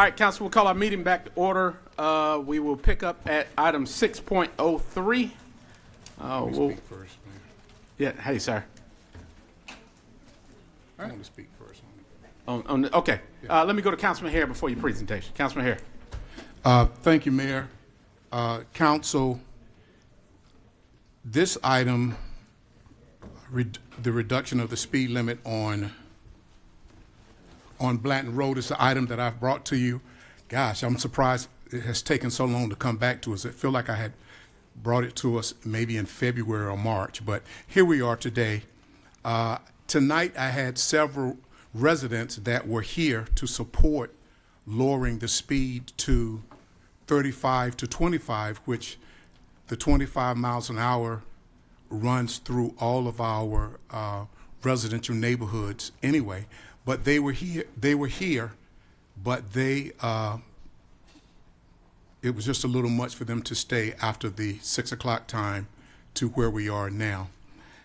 right, council, we'll call our meeting back to order. We will pick up at item 6.03. We'll speak first, man. Yeah, hey, sir. I want to speak first. Okay, let me go to Councilman Hare before your presentation. Councilman Hare. Thank you, Mayor. Council, this item, the reduction of the speed limit on Blanton Road, is the item that I've brought to you. Gosh, I'm surprised it has taken so long to come back to us. I feel like I had brought it to us maybe in February or March, but here we are today. Tonight I had several residents that were here to support lowering the speed to 35 to 25, which the 25 miles an hour runs through all of our residential neighborhoods anyway. But they were here, but it was just a little much for them to stay after the 6 o'clock time to where we are now.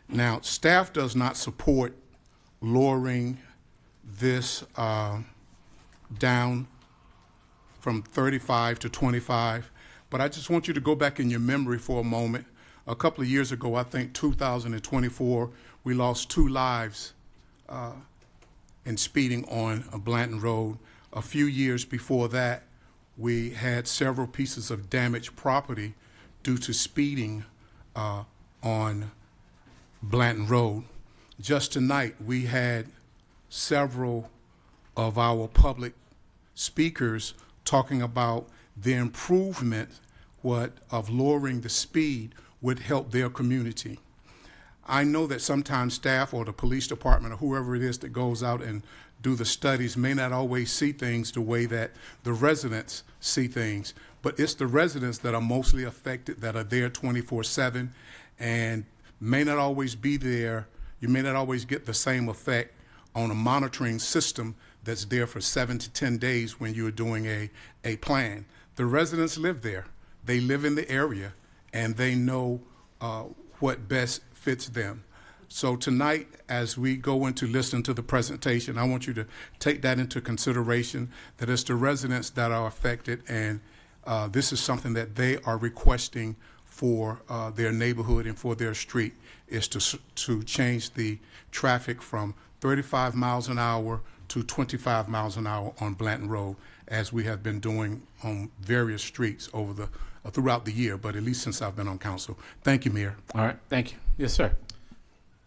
Now, staff does not support lowering this down from 35 to 25, but I just want you to go back in your memory for a moment. A couple of years ago, I think 2024, we lost 2 lives in speeding on Blanton Road. A few years before that, we had several pieces of damaged property due to speeding on Blanton Road. Just tonight, we had several of our public speakers talking about the improvement of lowering the speed would help their community. I know that sometimes staff or the police department or whoever it is that goes out and do the studies may not always see things the way that the residents see things, but it's the residents that are mostly affected, that are there 24/7 and may not always be there. You may not always get the same effect on a monitoring system that's there for 7 to 10 days when you're doing a plan. The residents live there. They live in the area, and they know what best fits them. So tonight, as we go into listening to the presentation, I want you to take that into consideration, that it's the residents that are affected, and this is something that they are requesting for their neighborhood and for their street, is to change the traffic from 35 miles an hour to 25 miles an hour on Blanton Road, as we have been doing on various streets over throughout the year, but at least since I've been on council. Thank you, Mayor. All right, thank you. Yes, sir.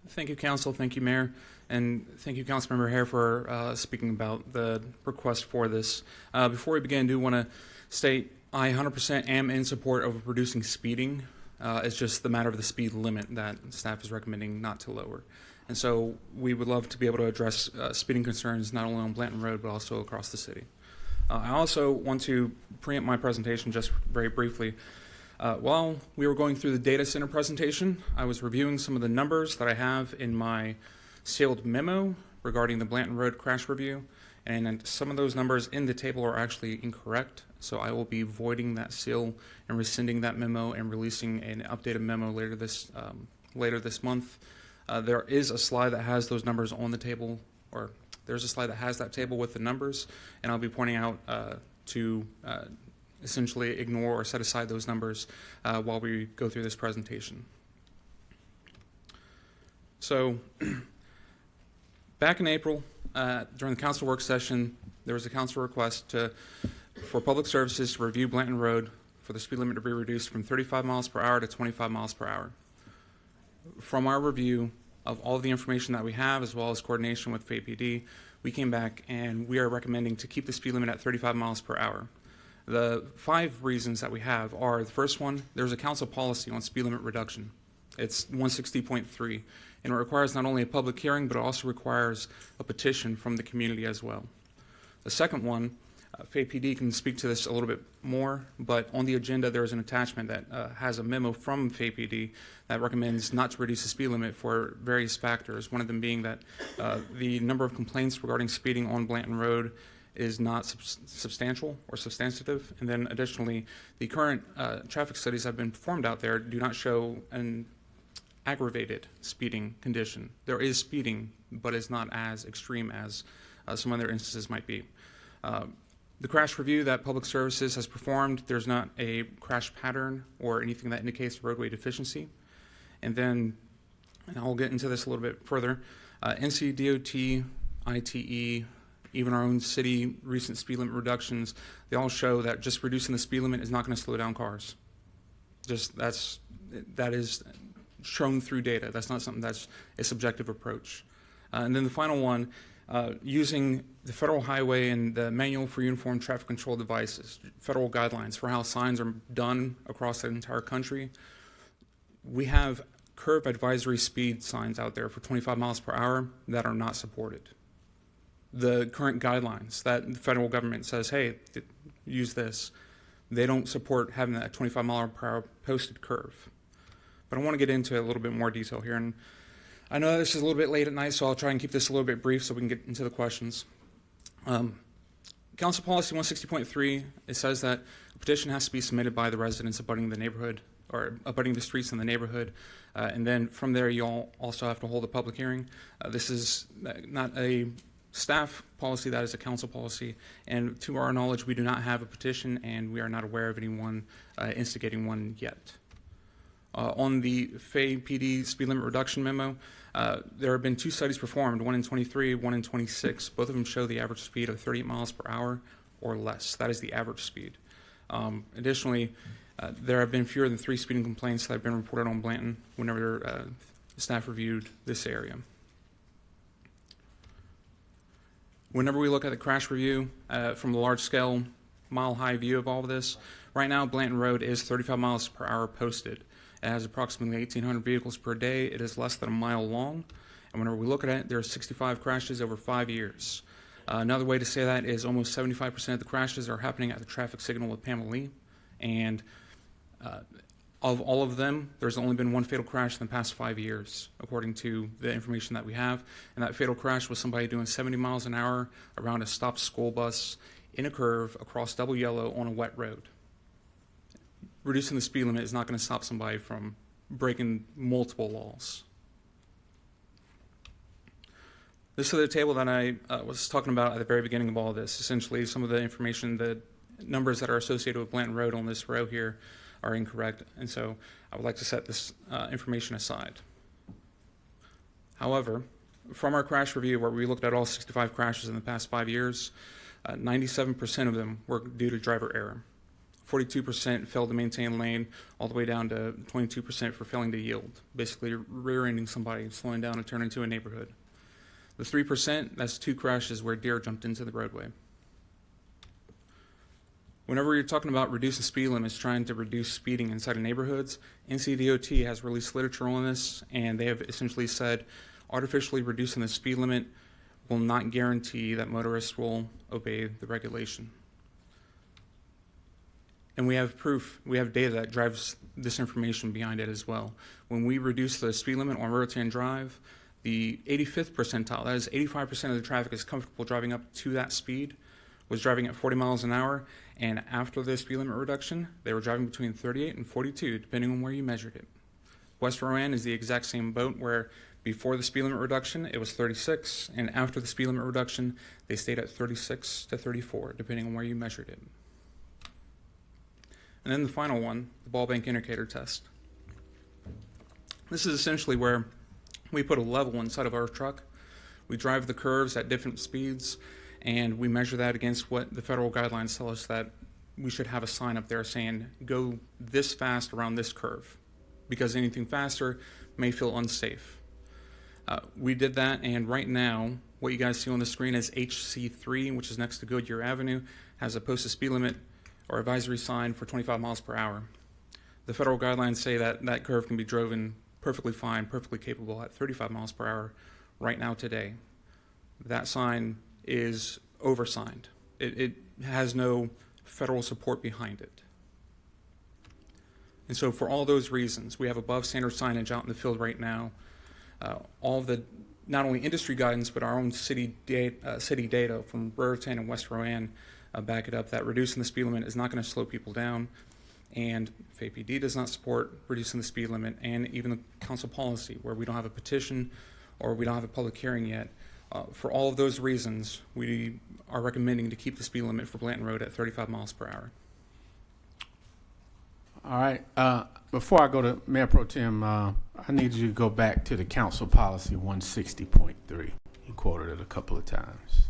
Thank you, Council. Thank you, Mayor. And thank you, Councilmember Hare, for speaking about the request for this. Before we begin, I do want to state I 100% am in support of reducing speeding. It's just the matter of the speed limit that staff is recommending not to lower. And so we would love to be able to address speeding concerns not only on Blanton Road, but also across the city. I also want to preempt my presentation just very briefly. While we were going through the data center presentation, I was reviewing some of the numbers that I have in my sealed memo regarding the Blanton Road crash review, and some of those numbers in the table are actually incorrect. So I will be voiding that seal and rescinding that memo and releasing an updated memo later this month. There is a slide that has those numbers on the table, or there's a slide that has that table with the numbers, and I'll be pointing out to essentially ignore or set aside those numbers while we go through this presentation. So back in April, during the council work session, there was a council request for public services to review Blanton Road for the speed limit to be reduced from 35 miles per hour to 25 miles per hour. From our review of all of the information that we have, as well as coordination with Fayette PD, we came back and we are recommending to keep the speed limit at 35 miles per hour. The 5 reasons that we have are, the first one, there's a council policy on speed limit reduction. It's 160.3, and it requires not only a public hearing, but it also requires a petition from the community as well. The second one, Fayette PD can speak to this a little bit more, but on the agenda there is an attachment that has a memo from Fayette PD that recommends not to reduce the speed limit for various factors, one of them being that the number of complaints regarding speeding on Blanton Road is not substantial or substantive, and then additionally, the current traffic studies that have been performed out there do not show an aggravated speeding condition. There is speeding, but it's not as extreme as some other instances might be. The crash review that Public Services has performed, there's not a crash pattern or anything that indicates roadway deficiency. And then, and I'll get into this a little bit further, NCDOT, ITE, even our own city recent speed limit reductions, they all show that just reducing the speed limit is not going to slow down cars. That is shown through data. That's not something that's a subjective approach. And then the final one, using the federal highway and the manual for uniform traffic control devices, federal guidelines for how signs are done across the entire country. We have curve advisory speed signs out there for 25 miles per hour that are not supported. The current guidelines that the federal government says, hey, use this, they don't support having that 25 mile per hour posted curve. But I want to get into a little bit more detail here. And I know this is a little bit late at night, so I'll try and keep this a little bit brief so we can get into the questions. Council Policy 160.3, it says that a petition has to be submitted by the residents abutting the neighborhood or abutting the streets in the neighborhood. And then from there, you'll also have to hold a public hearing. This is not a staff policy, that is a council policy. And to our knowledge, we do not have a petition, and we are not aware of anyone instigating one yet. On the Fayette PD speed limit reduction memo, there have been 2 studies performed, one in 23, one in 26. Both of them show the average speed of 38 miles per hour or less. That is the average speed. Additionally, there have been fewer than 3 speeding complaints that have been reported on Blanton whenever staff reviewed this area. Whenever we look at the crash review from the large-scale, mile-high view of all of this, right now Blanton Road is 35 miles per hour posted. It has approximately 1,800 vehicles per day. It is less than a mile long. And whenever we look at it, there are 65 crashes over 5 years. Another way to say that is almost 75% of the crashes are happening at the traffic signal with Pamela Lee. And of all of them, there's only been 1 fatal crash in the past 5 years, according to the information that we have. And that fatal crash was somebody doing 70 miles an hour around a stopped school bus in a curve across double yellow on a wet road. Reducing the speed limit is not going to stop somebody from breaking multiple laws. This is the table that I was talking about at the very beginning of all of this. Essentially, some of the information, the numbers that are associated with Blanton Road on this row here are incorrect, and so I would like to set this information aside. However, from our crash review, where we looked at all 65 crashes in the past 5 years, 97% of them were due to driver error. 42% failed to maintain lane, all the way down to 22% for failing to yield, basically rear-ending somebody, slowing down and turning into a neighborhood. The 3%, that's 2 crashes where deer jumped into the roadway. Whenever you're talking about reducing speed limits, trying to reduce speeding inside of neighborhoods, NCDOT has released literature on this, and they have essentially said artificially reducing the speed limit will not guarantee that motorists will obey the regulation. And we have proof, we have data that drives this information behind it as well. When we reduce the speed limit on Roatan Drive, the 85th percentile, that is 85% of the traffic is comfortable driving up to that speed, was driving at 40 miles an hour, and after the speed limit reduction, they were driving between 38 and 42, depending on where you measured it. West Rowan is the exact same boat, where before the speed limit reduction, it was 36, and after the speed limit reduction, they stayed at 36 to 34, depending on where you measured it. And then the final one, the ball bank indicator test. This is essentially where we put a level inside of our truck. We drive the curves at different speeds, and we measure that against what the federal guidelines tell us that we should have a sign up there saying, go this fast around this curve, because anything faster may feel unsafe. We did that, and right now, what you guys see on the screen is HC3, which is next to Goodyear Avenue, has a posted speed limit or advisory sign for 25 miles per hour. The federal guidelines say that that curve can be driven perfectly fine, perfectly capable at 35 miles per hour right now today. That sign is oversigned. It has no federal support behind it. And so for all those reasons, we have above standard signage out in the field right now. All of the, not only industry guidance, but our own city data from Brereton and West Rowan back it up that reducing the speed limit is not going to slow people down, and Fayette PD does not support reducing the speed limit, and even the council policy, where we don't have a petition or we don't have a public hearing yet, For all of those reasons, we are recommending to keep the speed limit for Blanton Road at 35 miles per hour. All right. Before I go to Mayor Pro Tem, I need you to go back to the council policy 160.3. You quoted it a couple of times.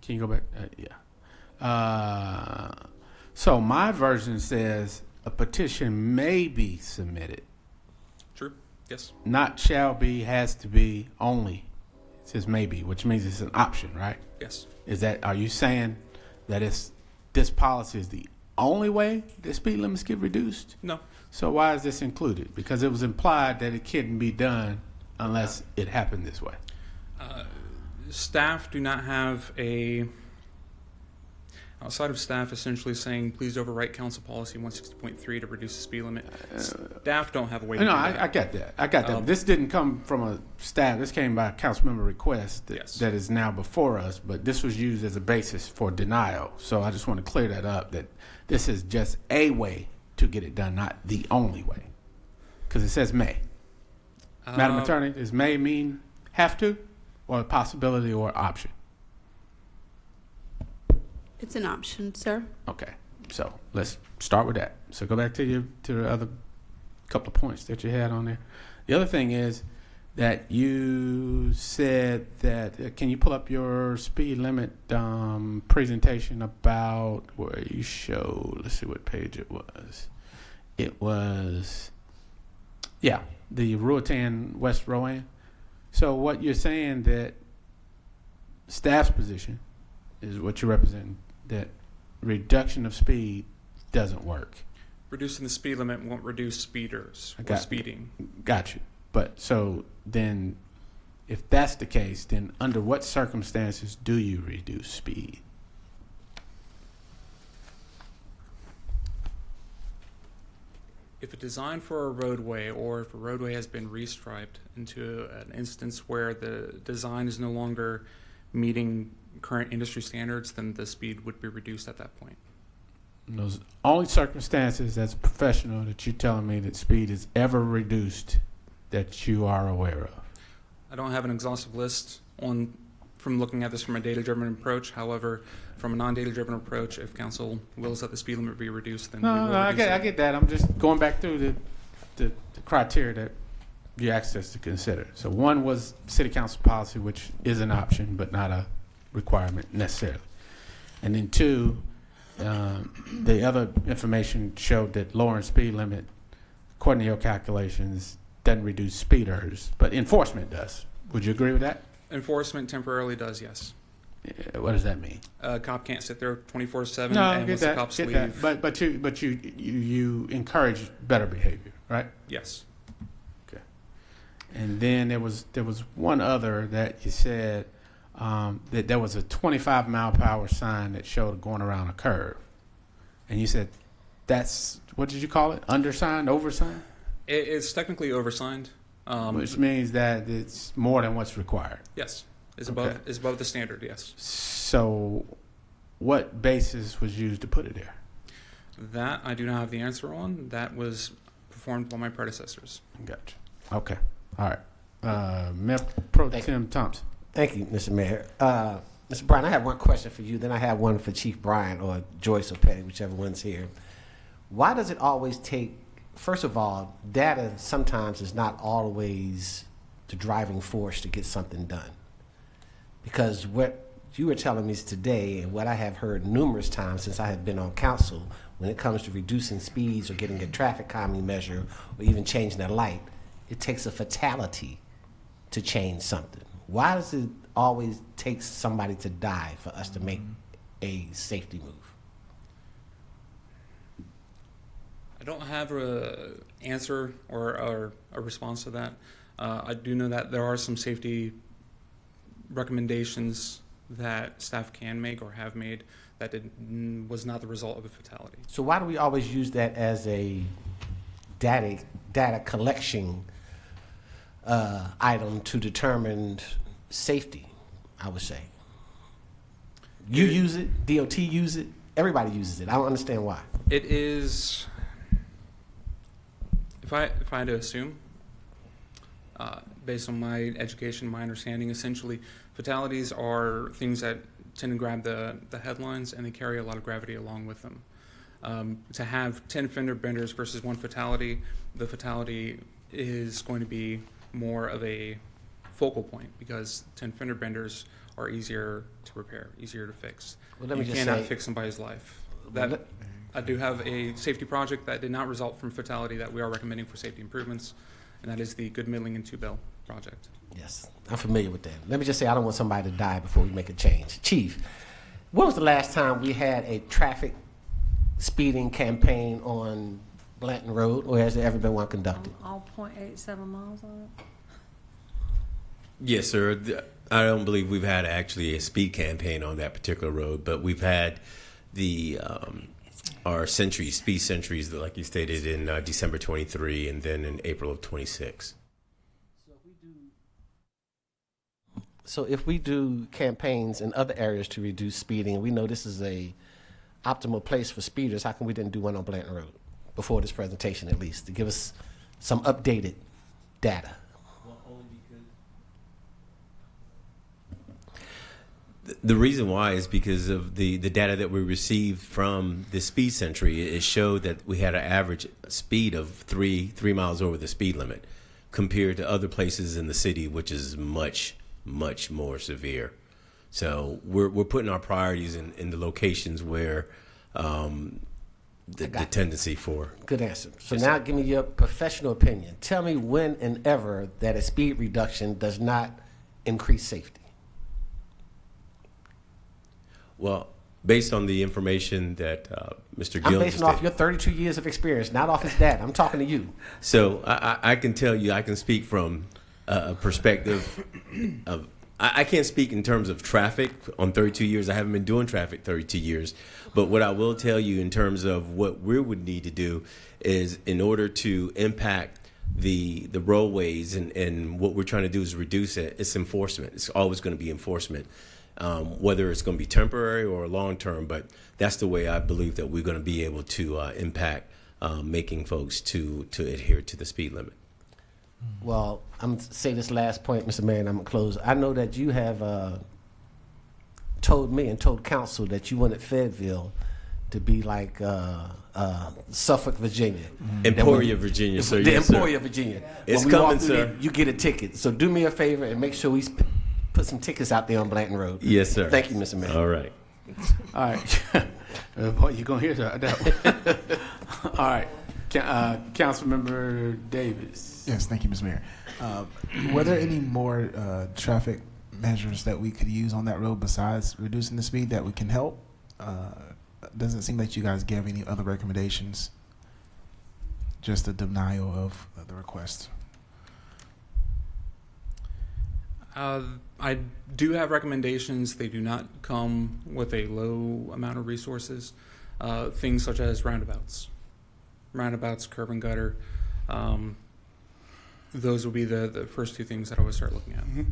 Can you go back? Yeah. So my version says a petition may be submitted. True. Yes. Not shall be, has to be, only. It says maybe, which means it's an option, right? Yes. Are you saying that this policy is the only way that speed limits get reduced? No. So why is this included? Because it was implied that it couldn't be done unless it happened this way. Staff do not have outside of staff essentially saying, please overwrite council policy 160.3 to reduce the speed limit. Staff don't have a way to do that. I get that. I got that. This didn't come from a staff. This came by a council member request that is now before us, but this was used as a basis for denial. So I just want to clear that up, that this is just a way to get it done, not the only way. Because it says may. Madam Attorney, does may mean have to, or a possibility, or option? It's an option, sir. Okay, so let's start with that. So go back to the other couple of points that you had on there. The other thing is that you said that, can you pull up your speed limit presentation about where you showed, let's see what page it was. It was, yeah, the Ruatan West Rowan. So what you're saying that staff's position is what you're representing, that reduction of speed doesn't work. Reducing the speed limit won't reduce speeders or speeding. Got you. But so then, if that's the case, then under what circumstances do you reduce speed? If it's designed for a roadway, or if a roadway has been restriped into an instance where the design is no longer meeting current industry standards, then the speed would be reduced at that point. And those only circumstances as a professional that you're telling me that speed is ever reduced that you are aware of? I don't have an exhaustive list from looking at this from a data-driven approach. However, from a non-data-driven approach, if council wills that the speed limit be reduced, then we will I reduce it. get that. I'm just going back through the criteria that you asked us to consider. So one was city council policy, which is an option but not a requirement necessarily. And then two, the other information showed that lowering speed limit, according to your calculations, doesn't reduce speeders, but enforcement does. Would you agree with that? Enforcement temporarily does, yes. What does that mean? A cop can't sit there 24/7 No, and once the cops leave. That. But you encourage better behavior, right? Yes. Okay. And then there was one other that you said that there was a 25 mile per hour sign that showed going around a curve, and you said that's, what did you call it? Undersigned, oversigned? It's technically oversigned. Which means that it's more than what's required. Yes, is above the standard. Yes. So, what basis was used to put it there? That I do not have the answer on. That was performed by my predecessors. Gotcha. Okay. All right. Mayor Pro Tem Thompson. Thank you, Mr. Mayor. Mr. Bryan, I have one question for you. Then I have one for Chief Bryan or Joyce or Petty, whichever one's here. Why does it always take? First of all, data sometimes is not always the driving force to get something done. Because what you were telling me today, and what I have heard numerous times since I have been on council, when it comes to reducing speeds or getting a traffic calming measure or even changing a light, it takes a fatality to change something. Why does it always take somebody to die for us to make a safety move? I don't have an answer or a response to that. I do know that there are some safety recommendations that staff can make or have made that was not the result of a fatality. So why do we always use that as a data collection item to determine safety, I would say? You use it, DOT use it, everybody uses it. I don't understand why. It is... If I had to assume, based on my education, my understanding, essentially, fatalities are things that tend to grab the headlines, and they carry a lot of gravity along with them. To have 10 fender benders versus 1 fatality, the fatality is going to be more of a focal point because 10 fender benders are easier to repair, easier to fix. Well, let me you just cannot say, fix somebody's life. I do have a safety project that did not result from fatality that we are recommending for safety improvements, and that is the Good Middling and Two Bell project. Yes, I'm familiar with that. Let me just say I don't want somebody to die before we make a change. Chief, when was the last time we had a traffic speeding campaign on Blanton Road, or has there ever been one conducted? All 0.87 miles on it? Yes, sir. I don't believe we've had actually a speed campaign on that particular road, but we've had the our speed centuries, like you stated, in December 23 and then in April of 26. So if we do campaigns in other areas to reduce speeding, we know this is a optimal place for speeders, how come we didn't do one on Blanton Road before this presentation, at least, to give us some updated data? The reason why is because of the data that we received from the speed century. It showed that we had an average speed of three miles over the speed limit compared to other places in the city, which is much more severe. So we're putting our priorities in the locations where the tendency for. Good answer. So yes, now sir. Give me your professional opinion. Tell me when and ever that a speed reduction does not increase safety. Well, based on the information that Mr. Gill I'm basing off your 32 years of experience, not off his data. I'm talking to you. So I can tell you, I can speak from a perspective of, I can't speak in terms of traffic on 32 years. I haven't been doing traffic 32 years. But what I will tell you in terms of what we would need to do is, in order to impact the roadways and what we're trying to do is reduce it, it's enforcement. It's always going to be enforcement. Whether it's going to be temporary or long-term, but that's the way I believe that we're going to be able to impact making folks to adhere to the speed limit. Well, I'm going to say this last point, Mr. Mayor, and I'm going to close. I know that you have told me and told council that you wanted Fayetteville to be like Suffolk, Virginia. Emporia, Virginia, sir. The yes, Emporia, sir. Virginia. It's when we coming, walk through sir. there, you get a ticket. So do me a favor and make sure we put some tickets out there on Blanton Road. Yes, sir. Thank you, Mr. Mayor. All right. All right. Boy, you're going to hear that. All right. Councilmember Davis. Yes, thank you, Mr. Mayor. Were there any more traffic measures that we could use on that road besides reducing the speed that we can help? Doesn't seem like you guys gave any other recommendations, just a denial of the request. I do have recommendations. They do not come with a low amount of resources. Things such as roundabouts, curb and gutter. Those will be the first two things that I would start looking at. Mm-hmm.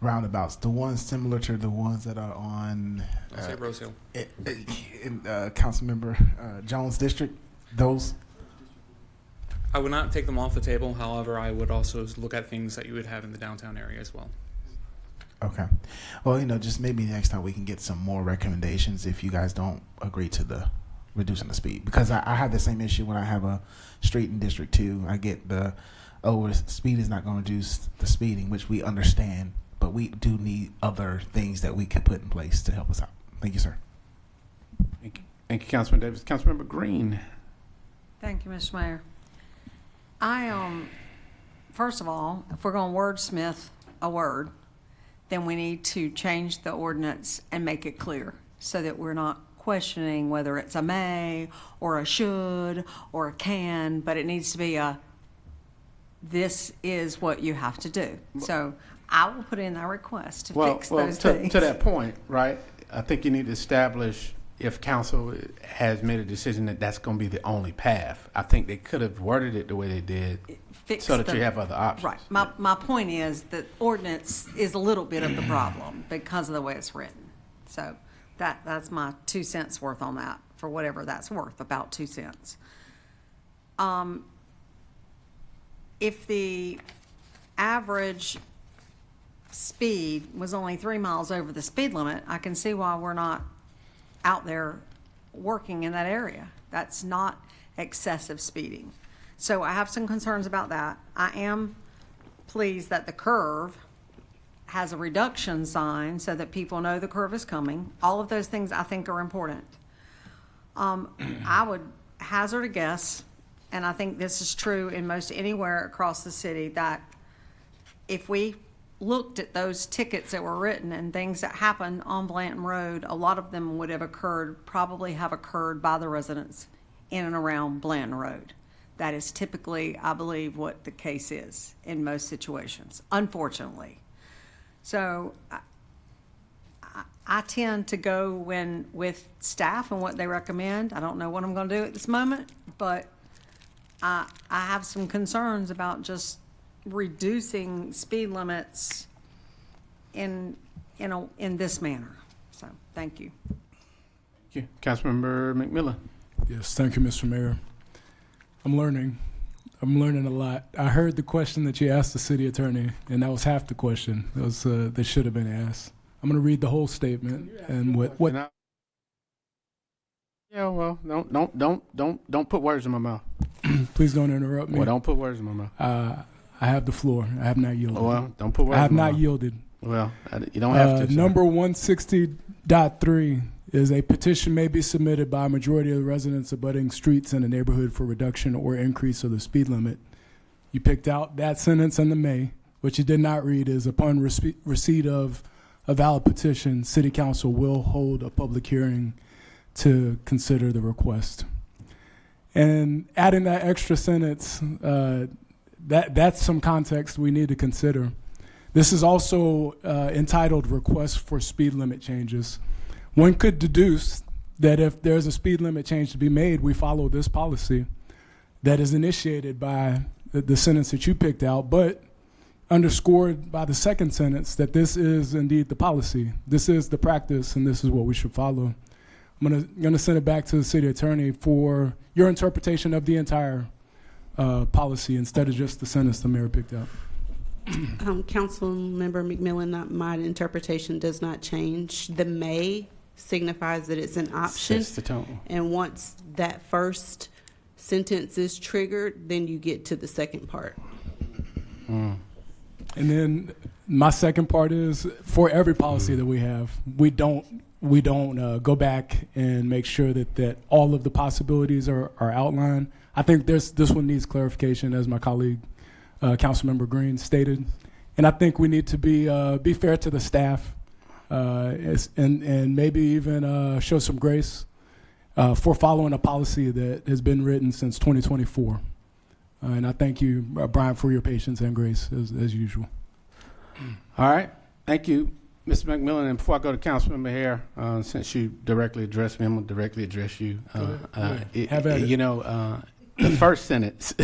Roundabouts, the ones similar to the ones that are on I'll say Rose Hill. In Councilmember Jones' district, those? I would not take them off the table. However, I would also look at things that you would have in the downtown area as well. Okay. Well, just maybe next time we can get some more recommendations if you guys don't agree to the reducing the speed. Because I have the same issue when I have a street in District 2. I get speed is not going to reduce the speeding, which we understand, but we do need other things that we can put in place to help us out. Thank you, sir. Thank you, Councilman Davis. Councilmember Green. Thank you, Mr. Mayor. First of all, if we're going to wordsmith a word, then we need to change the ordinance and make it clear so that we're not questioning whether it's a may or a should or a can, but it needs to be this is what you have to do. So I will put in a request to fix those things. To that point, right, I think you need to establish if council has made a decision that that's going to be the only path. I think they could have worded it the way they did so that you have other options. Right. My point is that ordinance is a little bit of the problem because of the way it's written. So that's my 2 cents worth on that, for whatever that's worth, about 2 cents. If the average speed was only 3 miles over the speed limit, I can see why we're not out there working in that area. That's not excessive speeding. So I have some concerns about that. I am pleased that the curve has a reduction sign so that people know the curve is coming. All of those things I think are important. I would hazard a guess, and I think this is true in most anywhere across the city, that if we looked at those tickets that were written and things that happened on Blanton Road, a lot of them would have probably have occurred by the residents in and around Blanton Road. That is typically, I believe, what the case is in most situations, unfortunately. So I tend to go with staff and what they recommend. I don't know what I'm going to do at this moment, but I have some concerns about just reducing speed limits in this manner. So thank you. Thank you. Councilmember McMillan. Yes, thank you, Mr. Mayor. I'm learning a lot. I heard the question that you asked the city attorney, and that was half the question that should have been asked. I'm going to read the whole statement and what. Yeah, well, don't put words in my mouth. Please don't interrupt me. Well, don't put words in my mouth. I have the floor. I have not yielded. Well, don't put words. I have in my not mouth. yielded. Well, you don't have to. Number 160.3 is a petition may be submitted by a majority of the residents abutting streets in a neighborhood for reduction or increase of the speed limit. You picked out that sentence in the may. What you did not read is upon receipt of a valid petition, City Council will hold a public hearing to consider the request. And adding that extra sentence, that's some context we need to consider. This is also entitled Request for Speed Limit Changes. One could deduce that if there's a speed limit change to be made, we follow this policy that is initiated by the sentence that you picked out, but underscored by the second sentence that this is indeed the policy. This is the practice, and this is what we should follow. I'm gonna send it back to the city attorney for your interpretation of the entire policy instead of just the sentence the mayor picked out. Councilmember McMillan, my interpretation does not change. The may signifies that it's an option. Sets the tone. And once that first sentence is triggered, then you get to the second part. And then my second part is, for every policy that we have, we don't go back and make sure that all of the possibilities are outlined. I think this one needs clarification, as my colleague Councilmember Green stated, and I think we need to be fair to the staff and maybe even show some grace for following a policy that has been written since 2024. And I thank you, Brian, for your patience and grace as usual. All right, thank you, Mr. McMillan. And before I go to Councilmember Hare, since you directly addressed me, I'm going to directly address you. The first sentence,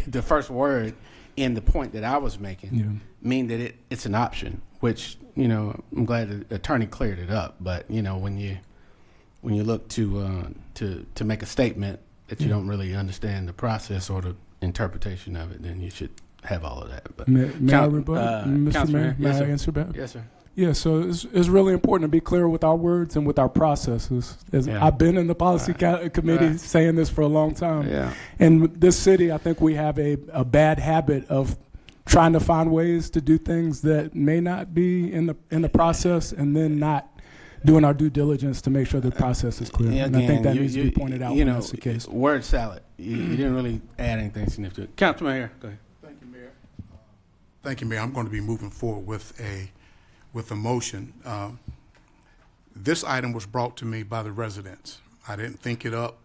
the first word in the point that I was making mean that it's an option, which, I'm glad the attorney cleared it up. But, when you look to make a statement that you don't really understand the process or the interpretation of it, then you should have all of that. But may I rebut, Mr. Mayor? May I answer back? Yes, sir. Yeah, so it's really important to be clear with our words and with our processes. I've been in the policy committee saying this for a long time. Yeah. And this city, I think we have a bad habit of trying to find ways to do things that may not be in the process, and then not doing our due diligence to make sure the process is clear. And I think that needs to be pointed out when that's the case. Word salad. You didn't really add anything significant. Councilman Mayor, go ahead. Thank you, Mayor. Thank you, Mayor. I'm going to be moving forward with a motion. This item was brought to me by the residents. I didn't think it up.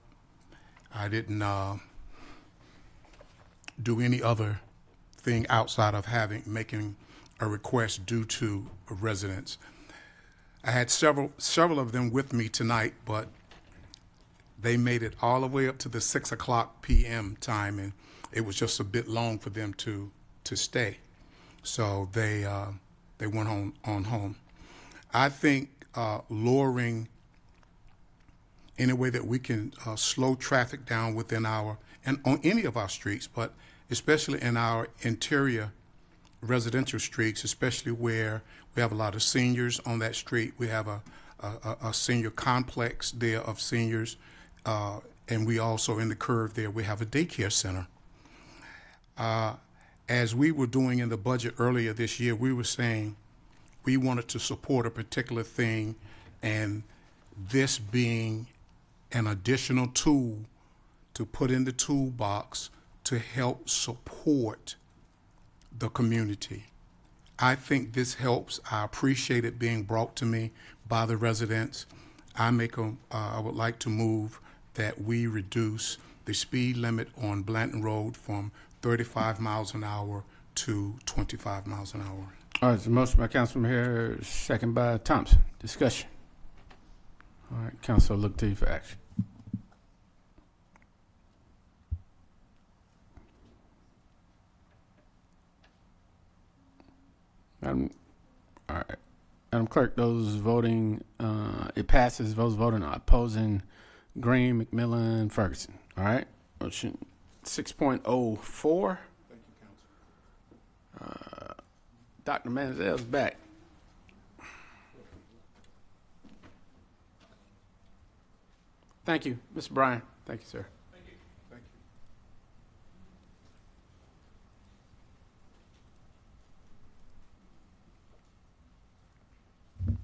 I didn't do any other thing outside of making a request due to residents. I had several of them with me tonight, but they made it all the way up to the 6:00 p.m. time, and it was just a bit long for them to stay. So they went on home. I think lowering any way that we can slow traffic down within and on any of our streets, but especially in our interior residential streets, especially where we have a lot of seniors on that street. We have a senior complex there of seniors, and we also in the curve there, we have a daycare center. As we were doing in the budget earlier this year, we were saying we wanted to support a particular thing, and this being an additional tool to put in the toolbox to help support the community. I think this helps. I appreciate it being brought to me by the residents. I would like to move that we reduce the speed limit on Blanton Road from 35 miles an hour to 25 miles an hour. All right, so motion by Councilman Harris, second by Thompson. Discussion. All right, Council, look to you for action. All right. Madam Clerk, those voting, it passes. Those voting opposing, Green, McMillan, Ferguson. All right. Motion 6.04. Thank you, Council. Dr. Manziel's back. Thank you, Mr. Bryan. Thank you, sir. Thank you. Thank you.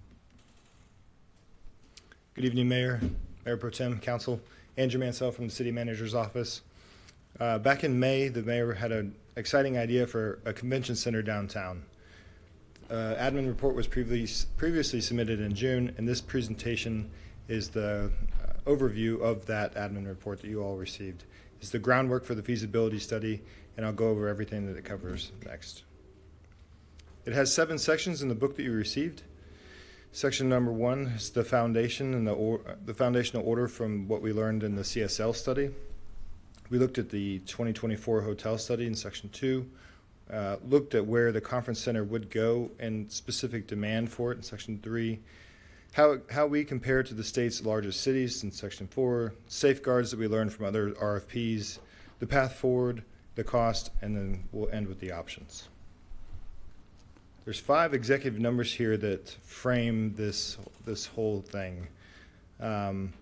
Good evening, Mayor, Mayor Pro Tem, Council. Andrew Mansell from the City Manager's Office. Back in May, the Mayor had an exciting idea for a convention center downtown. Admin report was previously submitted in June, and this presentation is the overview of that admin report that you all received. It's the groundwork for the feasibility study, and I'll go over everything that it covers next. It has 7 sections in the book that you received. Section number 1 is the foundation and the foundational order from what we learned in the CSL study. We looked at the 2024 hotel study in section 2, looked at where the conference center would go and specific demand for it in section 3, how we compare to the state's largest cities in section 4, safeguards that we learned from other RFPs, the path forward, the cost, and then we'll end with the options. There's 5 executive numbers here that frame this whole thing.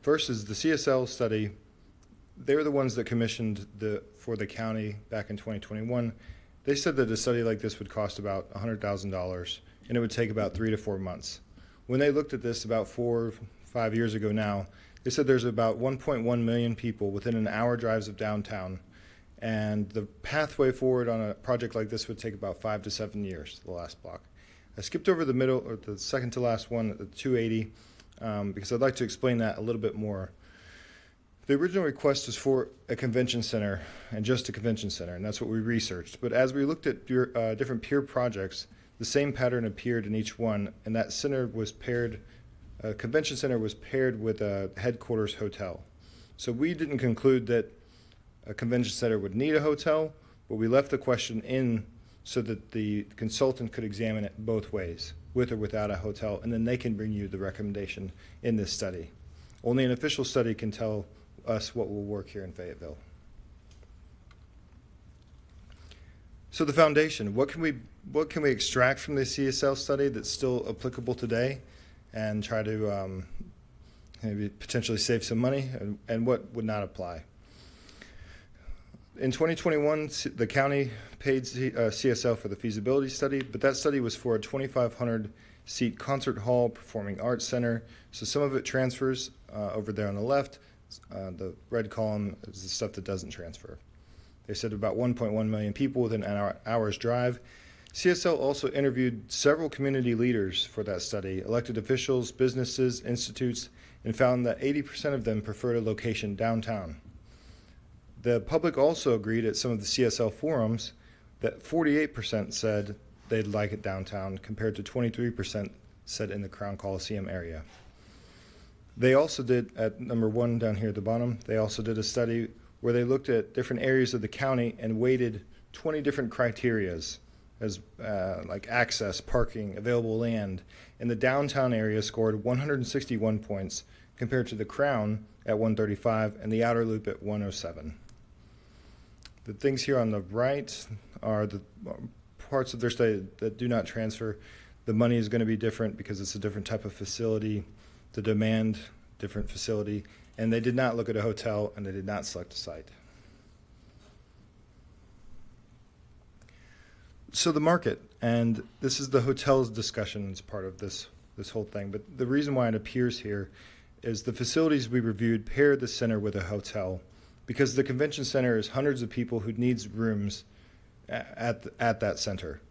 First is the CSL study. They were the ones that commissioned for the county back in 2021. They said that a study like this would cost about $100,000 and it would take about 3 to 4 months. When they looked at this about 4 or 5 years ago now, they said there's about 1.1 million people within an hour drives of downtown, and the pathway forward on a project like this would take about 5 to 7 years, the last block. I skipped over the middle, or the second to last one, the 280, because I'd like to explain that a little bit more. The original request was for a convention center, and just a convention center, and that's what we researched. But as we looked at different peer projects, the same pattern appeared in each one, and that center was paired, a convention center was paired with a headquarters hotel. So we didn't conclude that a convention center would need a hotel, but we left the question in so that the consultant could examine it both ways, with or without a hotel, and then they can bring you the recommendation in this study. Only an official study can tell us what will work here in Fayetteville. So the foundation, what can we extract from the CSL study that's still applicable today and try to maybe potentially save some money, and what would not apply? In 2021, the county paid CSL for the feasibility study, but that study was for a 2,500 seat concert hall, performing arts center. So some of it transfers over there on the left. The red column is the stuff that doesn't transfer. They said about 1.1 million people within an hour's drive. CSL also interviewed several community leaders for that study, elected officials, businesses, institutes, and found that 80% of them preferred a location downtown. The public also agreed at some of the CSL forums that 48% said they'd like it downtown, compared to 23% said in the Crown Coliseum area. They also did, at number 1 down here at the bottom, they also did a study where they looked at different areas of the county and weighted 20 different criterias, as like access, parking, available land, and the downtown area scored 161 points compared to the Crown at 135 and the outer loop at 107. The things here on the right are the parts of their study that do not transfer. The money is going to be different because it's a different type of facility. The demand, different facility. And they did not look at a hotel, and they did not select a site. So the market, and this is the hotel's discussion as part of this whole thing, but the reason why it appears here is the facilities we reviewed paired the center with a hotel because the convention center is hundreds of people who needs rooms at that center.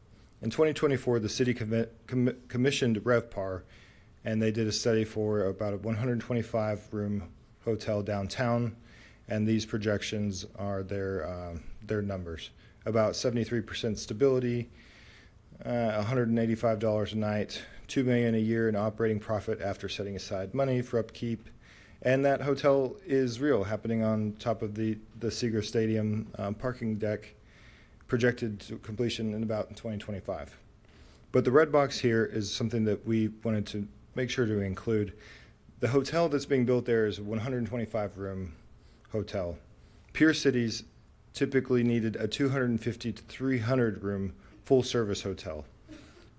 In 2024, the city commissioned RevPAR, and they did a study for about a 125-room hotel downtown, and these projections are their numbers. About 73% stability, $185 a night, $2 million a year in operating profit after setting aside money for upkeep, and that hotel is real, happening on top of the Seager Stadium parking deck, projected to completion in about 2025. But the red box here is something that we wanted to make sure to include. The hotel that's being built there is a 125-room hotel. Peer cities typically needed a 250 to 300-room full-service hotel.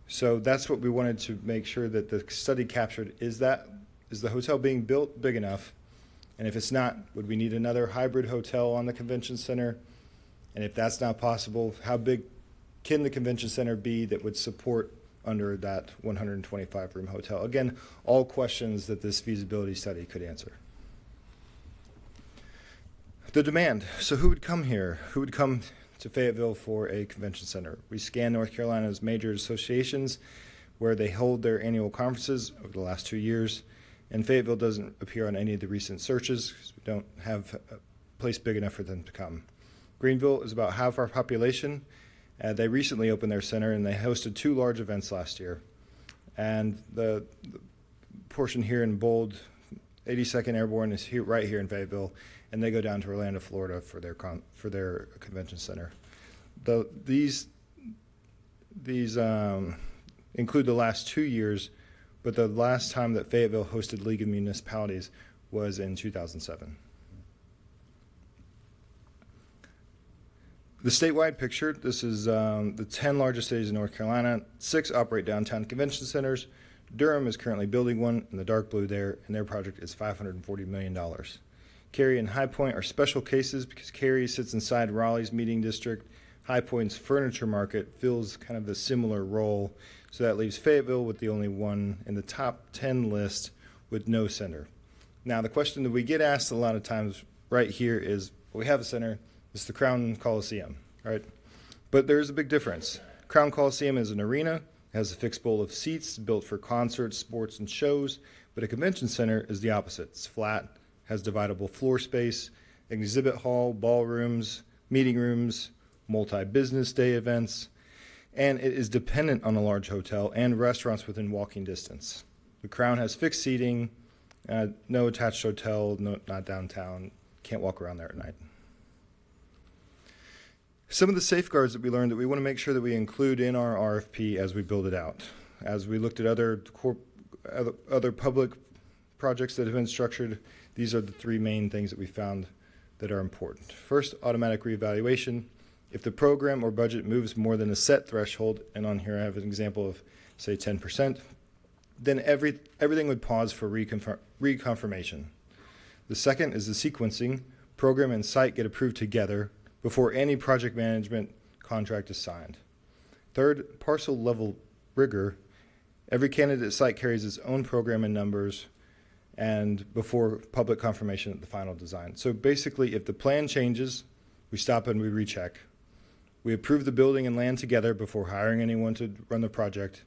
So that's what we wanted to make sure that the study captured. Is the hotel being built big enough? And if it's not, would we need another hybrid hotel on the convention center? And if that's not possible, how big can the convention center be that would support under that 125-room hotel? Again, all questions that this feasibility study could answer. The demand. So who would come here? Who would come to Fayetteville for a convention center? We scanned North Carolina's major associations where they hold their annual conferences over the last 2 years, and Fayetteville doesn't appear on any of the recent searches because we don't have a place big enough for them to come. Greenville is about half our population. They recently opened their center, and they hosted 2 large events last year. And the portion here in bold, 82nd Airborne, is right here in Fayetteville, and they go down to Orlando, Florida for their convention center. These include the last 2 years, but the last time that Fayetteville hosted League of Municipalities was in 2007. The statewide picture, this is the 10 largest cities in North Carolina. 6 operate downtown convention centers. Durham is currently building one in the dark blue there, and their project is $540 million. Cary and High Point are special cases because Cary sits inside Raleigh's meeting district. High Point's furniture market fills kind of a similar role, so that leaves Fayetteville with the only one in the top 10 list with no center. Now, the question that we get asked a lot of times right here is, well, we have a center, it's the Crown Coliseum, right? But there's a big difference. Crown Coliseum is an arena, has a fixed bowl of seats built for concerts, sports, and shows, but a convention center is the opposite. It's flat, has dividable floor space, exhibit hall, ballrooms, meeting rooms, multi-business day events, and it is dependent on a large hotel and restaurants within walking distance. The Crown has fixed seating, no attached hotel, not downtown, can't walk around there at night. Some of the safeguards that we learned that we want to make sure that we include in our RFP as we build it out. As we looked at other public projects that have been structured, these are the 3 main things that we found that are important. First, automatic reevaluation. If the program or budget moves more than a set threshold, and on here I have an example of, say, 10%, then everything would pause for reconfirmation. The second is the sequencing. Program and site get approved together before any project management contract is signed. Third, parcel level rigor. Every candidate site carries its own program and numbers, and before public confirmation of the final design. So basically, if the plan changes, we stop and we recheck. We approve the building and land together before hiring anyone to run the project,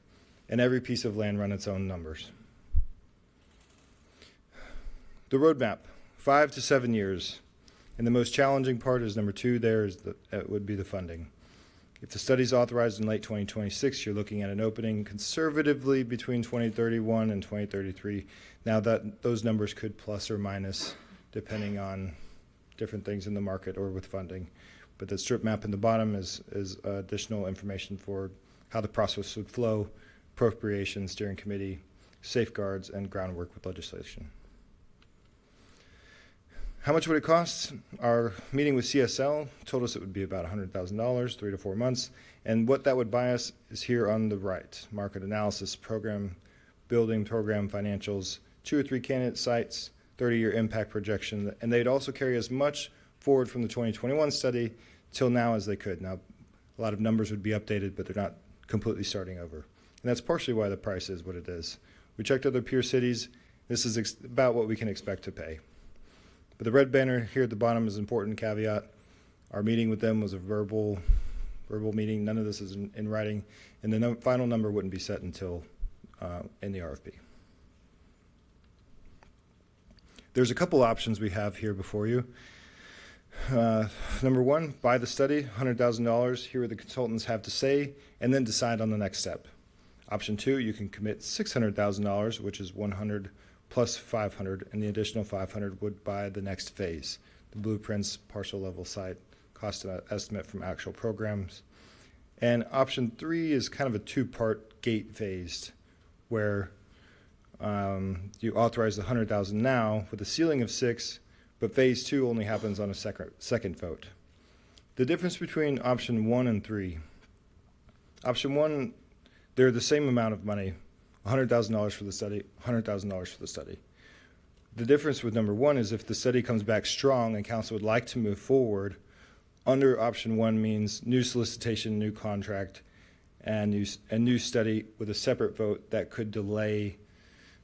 and every piece of land run its own numbers. The roadmap, 5 to 7 years. And the most challenging part is number 2 there is would be the funding. If the study's authorized in late 2026, you're looking at an opening conservatively between 2031 and 2033. Now those numbers could plus or minus depending on different things in the market or with funding. But the strip map in the bottom is additional information for how the process would flow, appropriations, steering committee, safeguards, and groundwork with legislation. How much would it cost? Our meeting with CSL told us it would be about $100,000, 3 to 4 months. And what that would buy us is here on the right: market analysis, program building, program financials, 2 or 3 candidate sites, 30-year impact projection. And they'd also carry as much forward from the 2021 study till now as they could. Now, a lot of numbers would be updated, but they're not completely starting over. And that's partially why the price is what it is. We checked other peer cities. This is about what we can expect to pay. But the red banner here at the bottom is an important caveat. Our meeting with them was a verbal meeting. None of this is in writing. And the final number wouldn't be set until in the RFP. There's a couple options we have here before you. Number one, buy the study, $100,000, hear what the consultants have to say, and then decide on the next step. Option two, you can commit $600,000, which is 100 plus 500, and the additional 500 would buy the next phase, the blueprints, partial level site, cost estimate from actual programs. And option three is kind of a two-part gate phased, where you authorize the $100,000 now with a ceiling of 6, but phase two only happens on a second vote. The difference between option 1 and 3. Option 1, they're the same amount of money, $100,000 for the study, $100,000 for the study. The difference with number 1 is if the study comes back strong and council would like to move forward, under option 1 means new solicitation, new contract, and new study with a separate vote that could delay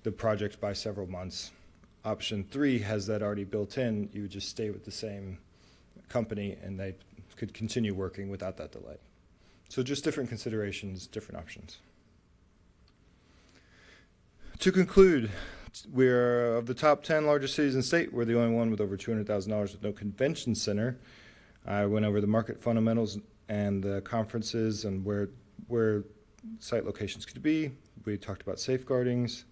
the project by several months. Option 3 has that already built in. You would just stay with the same company and they could continue working without that delay. So just different considerations, different options. To conclude, we're of the top 10 largest cities in the state, we're the only one with over $200,000 with no convention center. I went over the market fundamentals and the conferences and where site locations could be. We talked about safeguardings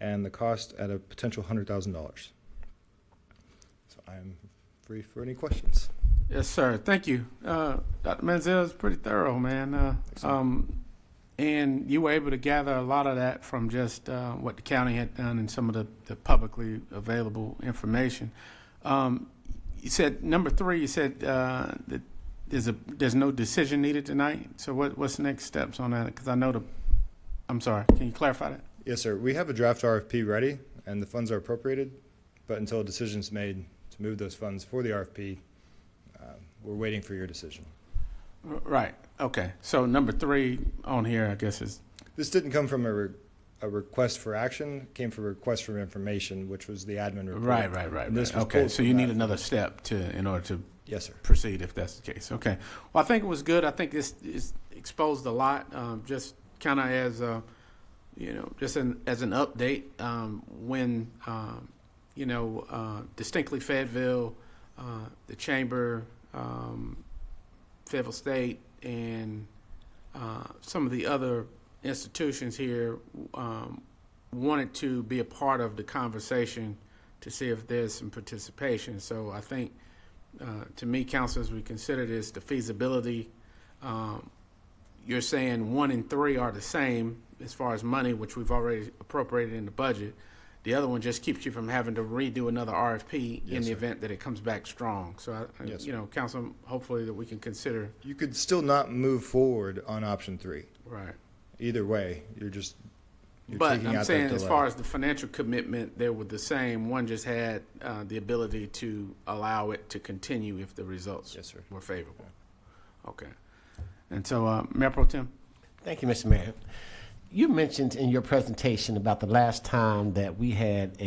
and the cost at a potential $100,000. So I'm free for any questions. Yes, sir. Thank you. Dr. Manziel is pretty thorough, man. And you were able to gather a lot of that from just what the county had done and some of the publicly available information. You said number 3, you said that there's no decision needed tonight. So what's the next steps on that? Because I know I'm sorry, can you clarify that? Yes, sir. We have a draft RFP ready, and the funds are appropriated, but until a decision is made to move those funds for the RFP, we're waiting for your decision. Right. Okay. So number 3 on here, I guess, is... This didn't come from a request for action. It came from a request for information, which was the admin report. Right. And this was okay. pulled So from you that. need another step in order to yes, sir. proceed if that's the case. Okay. Well, I think it was good. I think this is exposed a lot. Just kind of as just as an update, when distinctly Fayetteville, the chamber, Fayetteville State, and some of the other institutions here wanted to be a part of the conversation to see if there's some participation. So I think, to me, councilors, we consider this the feasibility. You're saying 1 and 3 are the same as far as money, which we've already appropriated in the budget. The other one just keeps you from having to redo another RFP in the event that it comes back strong. So, council, hopefully that we can consider. You could still not move forward on option 3. Right. Either way, you're But taking I'm out saying that as delay. far as the financial commitment, they were the same. One just had the ability to allow it to continue if the results were favorable. Okay. And so, Mayor Pro Tem. Thank you, Mr. Mayor. You mentioned in your presentation about the last time that we had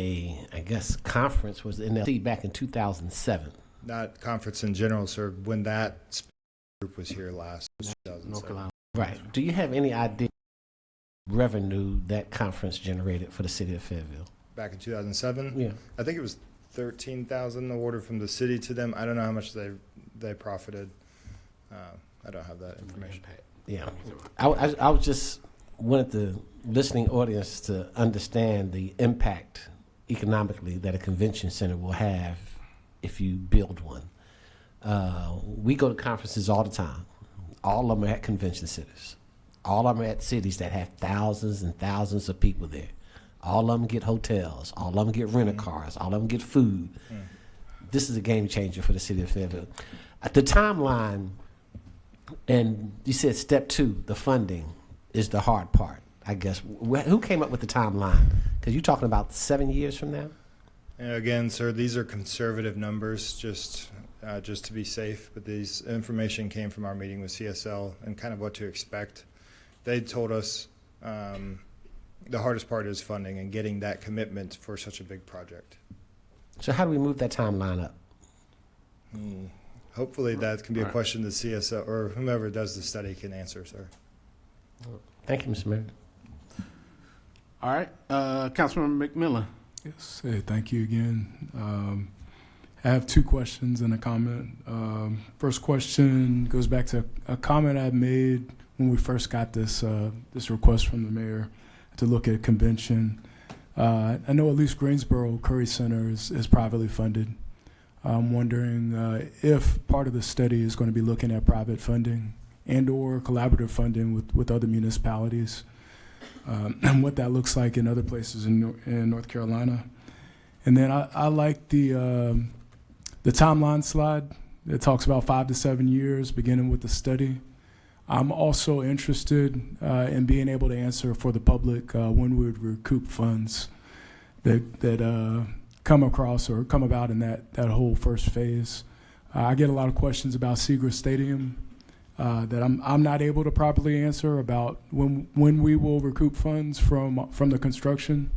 conference was in the back in 2007. Not conference in general, sir. When that group was here last, 2007. Right. Do you have any idea revenue that conference generated for the city of Fayetteville? Back in 2007? Yeah. I think it was $13,000 awarded from the city to them. I don't know how much they profited. I don't have that information. Yeah. I was just wanted the listening audience to understand the impact economically that a convention center will have if you build one. We go to conferences all the time. All of them are at convention centers. All of them are at cities that have thousands and thousands of people there. All of them get hotels. All of them get rental cars. All of them get food. this is a game changer for the city of Fayetteville. The timeline, and you said step 2, the funding, is the hard part, I guess. Who came up with the timeline? Because you're talking about 7 years from now? And again, sir, these are conservative numbers, just to be safe. But these information came from our meeting with CSL and kind of what to expect. They told us the hardest part is funding and getting that commitment for such a big project. So how do we move that timeline up? Hopefully that can be a question the CSL or whomever does the study can answer, sir. Thank you, Mr. Mayor. All right, Councilmember McMillan. Yes, hey, thank you again. I have 2 questions and a comment. First question goes back to a comment I made when we first got this request from the mayor to look at a convention. I know at least Greensboro Curry Center is privately funded. I'm wondering if part of the study is going to be looking at private funding and or collaborative funding with other municipalities, and what that looks like in other places in North Carolina. And then I like the timeline slide that talks about 5 to 7 years, beginning with the study. I'm also interested in being able to answer for the public when we would recoup funds that come across or come about in that whole first phase. I get a lot of questions about Seagrass Stadium that I'm not able to properly answer about when we will recoup funds from the construction,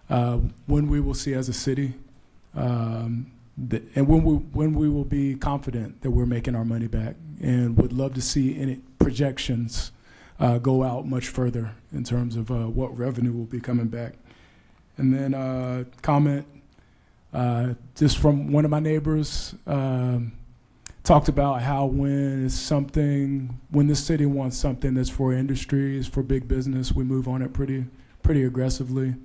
when we will see as a city, and when we will be confident that we're making our money back, and would love to see any projections go out much further in terms of what revenue will be coming back. And then comment just from one of my neighbors, talked about how when the city wants something that's for industry, is for big business, we move on it pretty aggressively.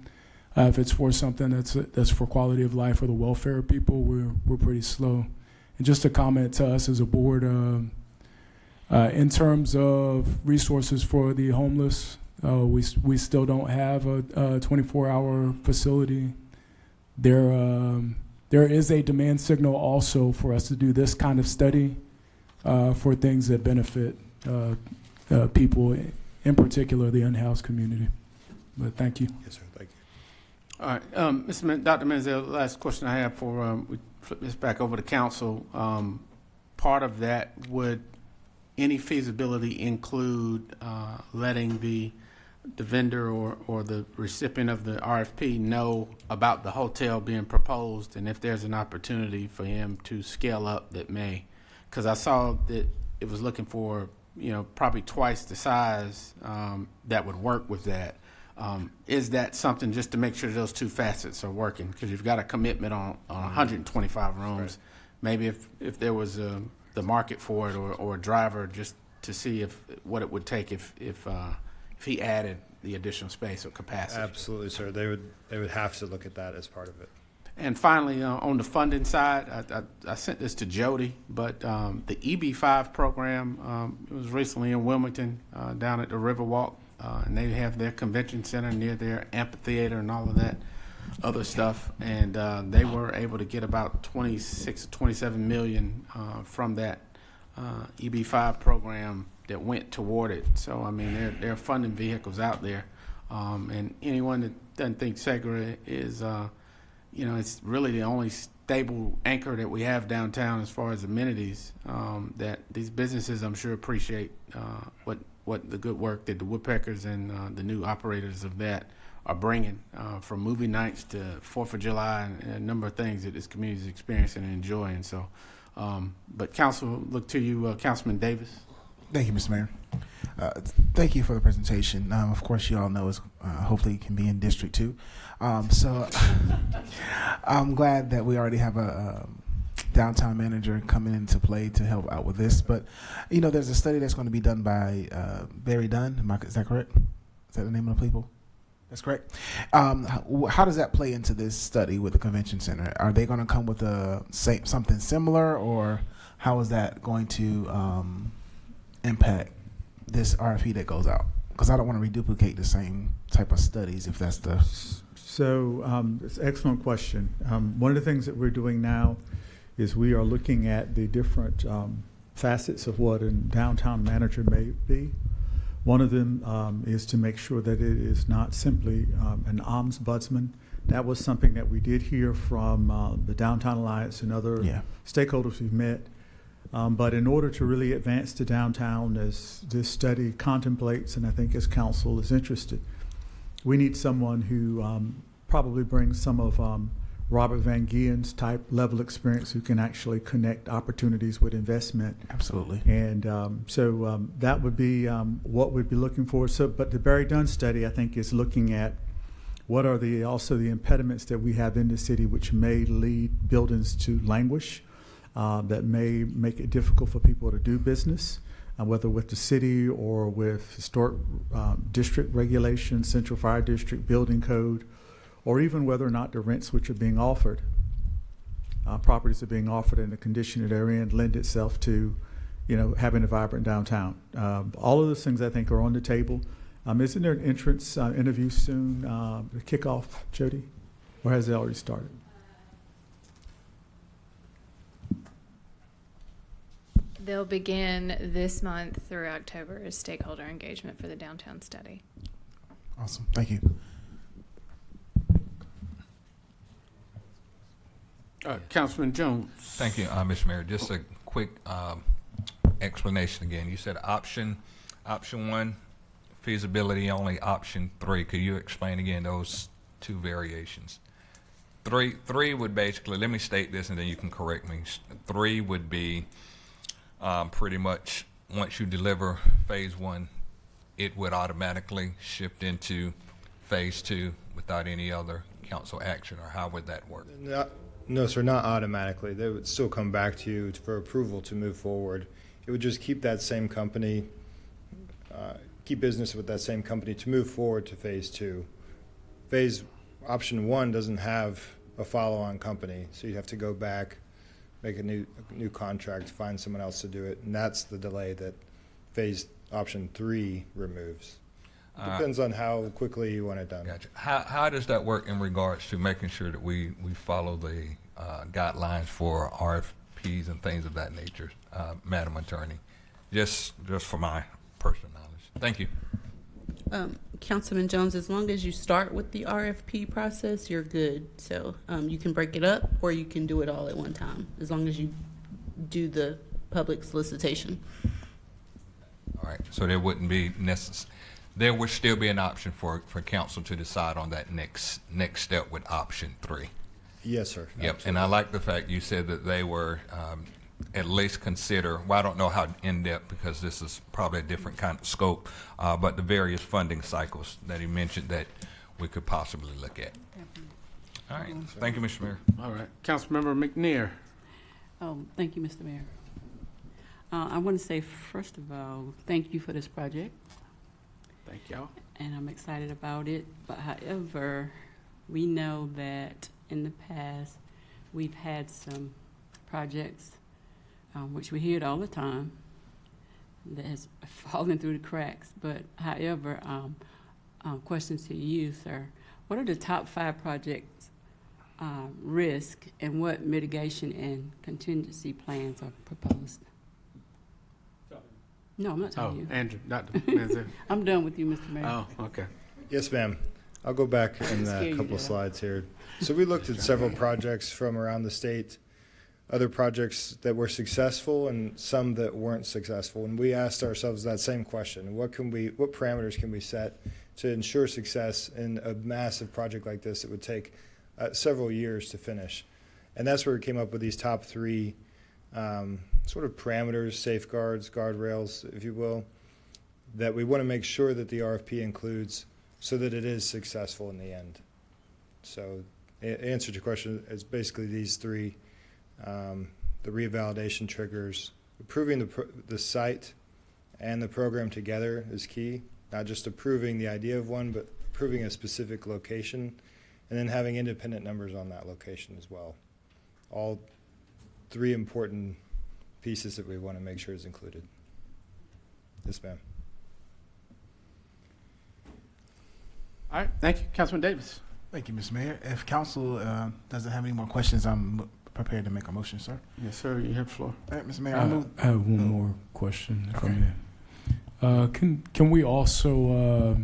If it's for something that's for quality of life or the welfare of people, we're pretty slow. And just a comment to us as a board, in terms of resources for the homeless, we still don't have a 24-hour facility. There is a demand signal also for us to do this kind of study for things that benefit people, in particular the unhoused community. But thank you. Yes, sir. Thank you. All right, Dr. Menzel, last question I have for we flip this back over to council. Part of that, would any feasibility include letting the vendor or the recipient of the RFP know about the hotel being proposed, and if there's an opportunity for him to scale up that may, because I saw that it was looking for probably twice the size that would work with that. Is that something just to make sure those 2 facets are working? Because you've got a commitment on 125 rooms. Right. Maybe if there was the market for it or a driver, just to see what it would take if he added the additional space or capacity. Absolutely, sir. They would have to look at that as part of it. And finally, on the funding side, I sent this to Jody, but the EB5 program was recently in Wilmington down at the Riverwalk, and they have their convention center near their amphitheater and all of that other stuff, and they were able to get about 26 or 27 million from that EB5 program that went toward it. So I mean, there are funding vehicles out there, and anyone that doesn't think SEGRA is, it's really the only stable anchor that we have downtown as far as amenities. That these businesses, I'm sure, appreciate what the good work that the Woodpeckers and the new operators of that are bringing, from movie nights to 4th of July and a number of things that this community is experiencing and enjoying. So, but council, look to you, Councilman Davis. Thank you, Mr. Mayor. Thank you for the presentation. Of course, you all know it's hopefully it can be in District 2. So I'm glad that we already have a downtown manager coming into play to help out with this. But, there's a study that's going to be done by Barry Dunn. Is that correct? Is that the name of the people? That's correct. How does that play into this study with the convention center? Are they going to come with something similar, or how is that going to impact this RFP that goes out? Because I don't want to reduplicate the same type of studies if that's the... So it's an excellent question. One of the things that we're doing now is we are looking at the different facets of what a downtown manager may be. One of them is to make sure that it is not simply an ombudsman. That was something that we did hear from the Downtown Alliance and other stakeholders we've met. But in order to really advance the downtown, as this study contemplates, and I think as council is interested, we need someone who probably brings some of Robert Van Giehen's type level experience, who can actually connect opportunities with investment. Absolutely. And so that would be what we'd be looking for. So, but the Barry Dunn study, I think, is looking at what are also the impediments that we have in the city which may lead buildings to languish, that may make it difficult for people to do business, whether with the city or with historic district regulations, central fire district, building code, or even whether or not the rents which are being offered, properties are being offered in the condition that they're in, lend itself to, having a vibrant downtown. All of those things I think are on the table. Isn't there an entrance interview soon, the kickoff, Jody? Or has it already started? They'll begin this month through October as stakeholder engagement for the downtown study. Awesome. Thank you. Councilman Jones. Thank you, Mr. Mayor. Just a quick explanation again. You said option 1, feasibility only, option 3. Could you explain again those two variations? 3 would basically, let me state this and then you can correct me. 3 would be pretty much once you deliver phase 1, it would automatically shift into phase 2 without any other council action, or how would that work? No, sir, not automatically. They would still come back to you for approval to move forward. It would just keep that same company, keep business with that same company to move forward to phase 2. Phase option 1 doesn't have a follow-on company, so you'd have to go back, make a new contract, find someone else to do it, and that's the delay that phase option 3 removes. Depends on how quickly you want it done. Gotcha. How does that work in regards to making sure that we follow the guidelines for RFPs and things of that nature, Madam Attorney? Just for my personal knowledge. Thank you. Councilman Jones, as long as you start with the RFP process, you're good. So you can break it up or you can do it all at one time, as long as you do the public solicitation. All right. So there wouldn't be there would still be an option for council to decide on that next step with option 3. Yes, sir. Yep. Absolutely. And I like the fact you said that they were at least consider, well, I don't know how in-depth because this is probably a different kind of scope, but the various funding cycles that he mentioned that we could possibly look at. All right. Thank you, Mr. Mayor. All right. Councilmember McNair. Thank you, Mr. Mayor. I want to say, first of all, thank you for this project. Thank y'all. And I'm excited about it. But however, we know that in the past, we've had some projects, which we hear it all the time, that has fallen through the cracks. But however, question to you, sir. What are the top 5 projects risk, and what mitigation and contingency plans are proposed? No, I'm not talking to you. Andrew, Dr. Manzar. I'm done with you, Mr. Mayor. Oh, okay. Yes, ma'am. I'll go back in a couple of slides here. So we looked at several projects from around the state, other projects that were successful and some that weren't successful. And we asked ourselves that same question: what parameters can we set to ensure success in a massive project like this that would take several years to finish? And that's where we came up with these top 3 sort of parameters, safeguards, guardrails, if you will, that we want to make sure that the RFP includes so that it is successful in the end. So answer to your question is basically these 3. The revalidation triggers, approving the site and the program together is key, not just approving the idea of one, but approving a specific location, and then having independent numbers on that location as well. All 3 important pieces that we want to make sure is included. Yes, ma'am. All right. Thank you. Councilman Davis. Thank you, Mr. Mayor. If council doesn't have any more questions, I'm prepared to make a motion, sir. Yes, sir. You have the floor. All right, Mr. Mayor, I move. I have one more question, if I may. Can we also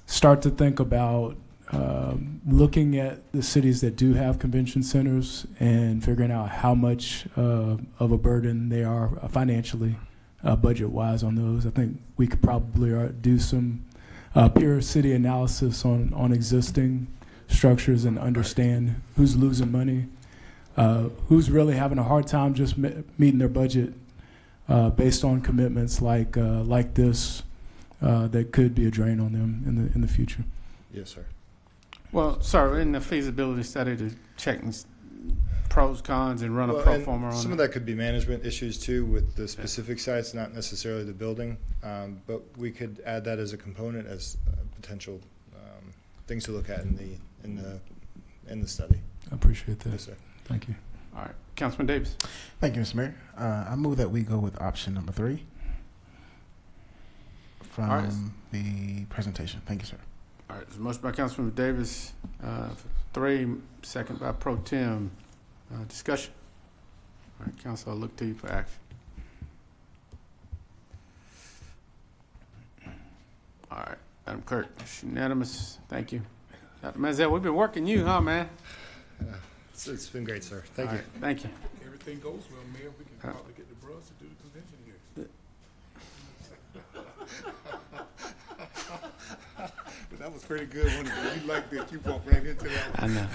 start to think about looking at the cities that do have convention centers and figuring out how much of a burden they are financially, budget-wise on those? I think we could probably do some peer city analysis on existing structures and understand who's losing money, who's really having a hard time just meeting their budget based on commitments like this that could be a drain on them in the future. Yes, sir. Well, sir, in the feasibility study to check pros, cons, and run a pro forma on some it. of that could be management issues too with the specific sites, not necessarily the building, but we could add that as a component as potential things to look at in the study. I appreciate that. Yes, sir. Thank you. All right, Councilman Davis. Thank you, Mr. Mayor. I move that we go with option number 3 from the presentation. Thank you, sir. All right, there's a motion by Councilman Davis, 3, second by Pro Tem. Discussion. All right, Council, I'll look to you for action. All right, Madam Clerk, it's unanimous. Thank you. Dr. Manziel, we've been working you, huh, man? It's been great, sir. Thank you. Right, thank you. Everything goes well, Mayor. We can probably get the bros to do the convention here. But that was pretty good. When you like that, you walked right into that one. I know.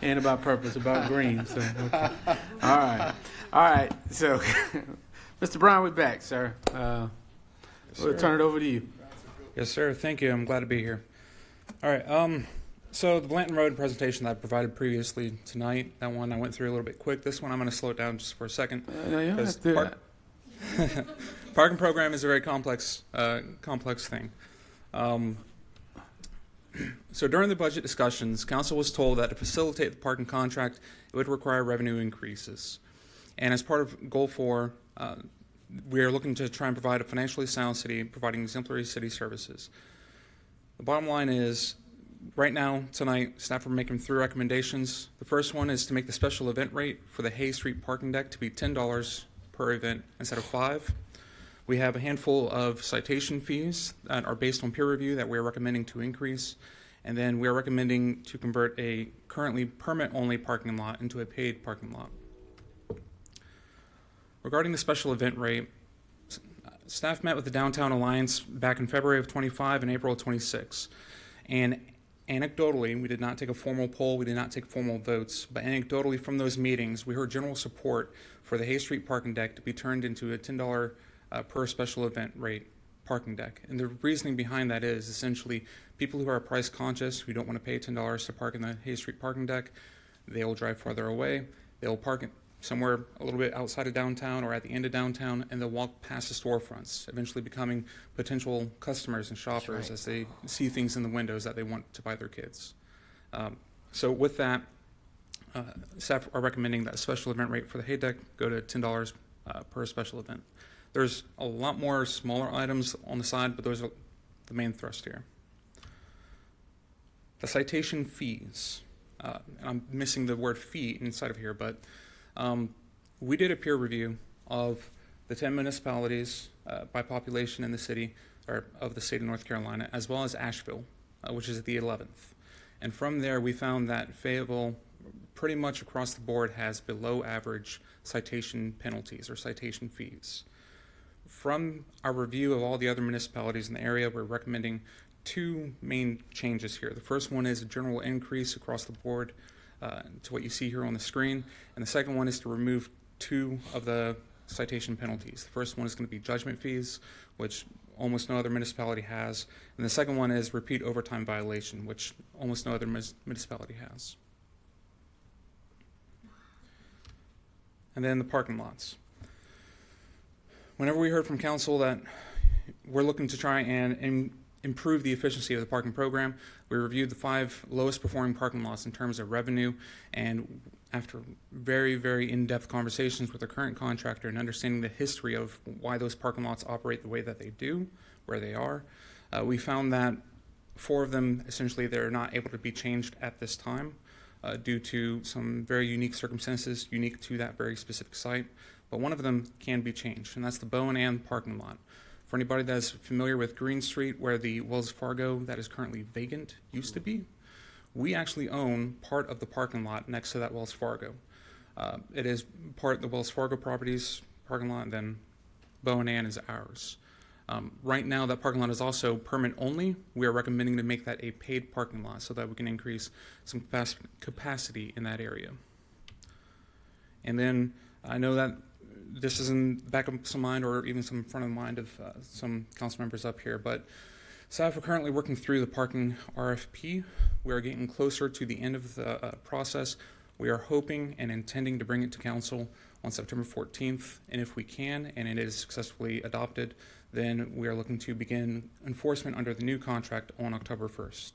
Ain't about purpose, about green. So, okay. All right. So, Mr. Brown, we're back, sir. We'll turn it over to you. Yes, sir. Thank you. I'm glad to be here. All right. So the Blanton Road presentation that I provided previously tonight, that one I went through a little bit quick. This one I'm going to slow it down just for a second. No, you don't have to do that. Parking program is a very complex thing. So during the budget discussions, council was told that to facilitate the parking contract, it would require revenue increases. And as part of Goal 4, we are looking to try and provide a financially sound city, providing exemplary city services. The bottom line is, right now, tonight, staff are making 3 recommendations. The first one is to make the special event rate for the Hay Street parking deck to be $10 per event instead of $5. We have a handful of citation fees that are based on peer review that we're recommending to increase. And then we're recommending to convert a currently permit-only parking lot into a paid parking lot. Regarding the special event rate, staff met with the Downtown Alliance back in February of 25 and April of 26. And anecdotally, we did not take a formal poll, we did not take formal votes, but anecdotally from those meetings, we heard general support for the Hay Street parking deck to be turned into a $10 per special event rate parking deck. And the reasoning behind that is essentially people who are price conscious, who don't want to pay $10 to park in the Hay Street parking deck, they will drive farther away, they'll park somewhere a little bit outside of downtown or at the end of downtown, and they'll walk past the storefronts, eventually becoming potential customers and shoppers as they see things in the windows that they want to buy their kids. So with that, staff are recommending that special event rate for the hay deck go to $10 per special event. There's a lot more smaller items on the side, but those are the main thrust here. The citation fees. And I'm missing the word fee inside of here, but we did a peer review of the 10 municipalities by population in the city, or of the state of North Carolina, as well as Asheville, which is at the 11th. And from there, we found that Fayetteville, pretty much across the board, has below average citation penalties or citation fees. From our review of all the other municipalities in the area, we're recommending 2 main changes here. The first one is a general increase across the board to what you see here on the screen, and the second one is to remove 2 of the citation penalties. The first one is going to be judgment fees, which almost no other municipality has, and the second one is repeat overtime violation, which almost no other municipality has. And then the parking lots. Whenever we heard from council that we're looking to try and improve the efficiency of the parking program, we reviewed the 5 lowest performing parking lots in terms of revenue, and after very, very in-depth conversations with the current contractor and understanding the history of why those parking lots operate the way that they do, where they are, we found that 4 of them, essentially, they're not able to be changed at this time. due to some very unique circumstances unique to that very specific site. But one of them can be changed, and that's the Bow and Ann parking lot. For anybody that's familiar with Green Street, where the Wells Fargo that is currently vacant used to be, we actually own part of the parking lot next to that Wells Fargo. It is part of the Wells Fargo properties parking lot, and then Bow and Ann is ours. Right now, that parking lot is also permit only. We are recommending to make that a paid parking lot so that we can increase some capacity in that area. And then I know that this is in the back of some mind, or even some front of mind of some council members up here, but staff are currently working through the parking RFP. We are getting closer to the end of the process. We are hoping and intending to bring it to council on September 14th, and if we can, and it is successfully adopted, then we are looking to begin enforcement under the new contract on October 1st.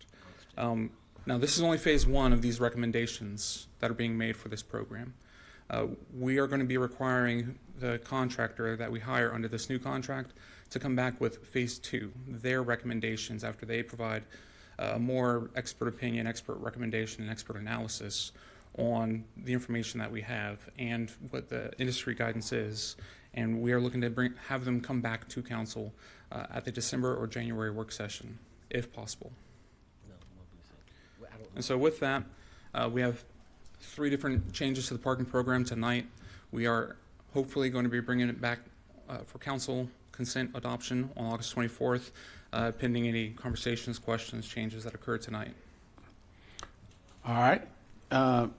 Now, this is only phase one of these recommendations that are being made for this program. We are going to be requiring the contractor that we hire under this new contract to come back with phase two, their recommendations after they provide more expert opinion, expert recommendation, and expert analysis on the information that we have and what the industry guidance is. And we are looking to have them come back to council at the December or January work session, if possible. And so with that, we have 3 different changes to the parking program tonight. We are hopefully going to be bringing it back for council consent adoption on August 24th, pending any conversations, questions, changes that occur tonight. All right.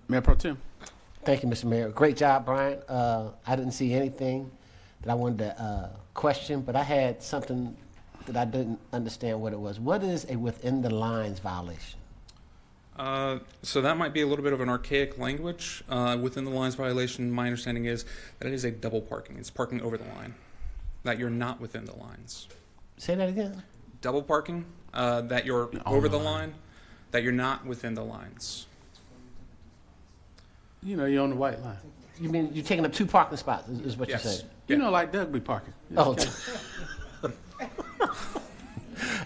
Mayor Pro Tem. Thank you, Mr. Mayor. Great job, Brian. I didn't see anything that I wanted to question, but I had something that I didn't understand what it was. What is a within the lines violation? So that might be a little bit of an archaic language. Within the lines violation, my understanding is that it is a double parking. It's parking over the line, that you're not within the lines. Say that again. Double parking, that you're over the line, that you're not within the lines. You know, you're on the white line. You mean you're taking up 2 parking spots, is what Yes. you're saying? You know, like Doug be parking. Oh.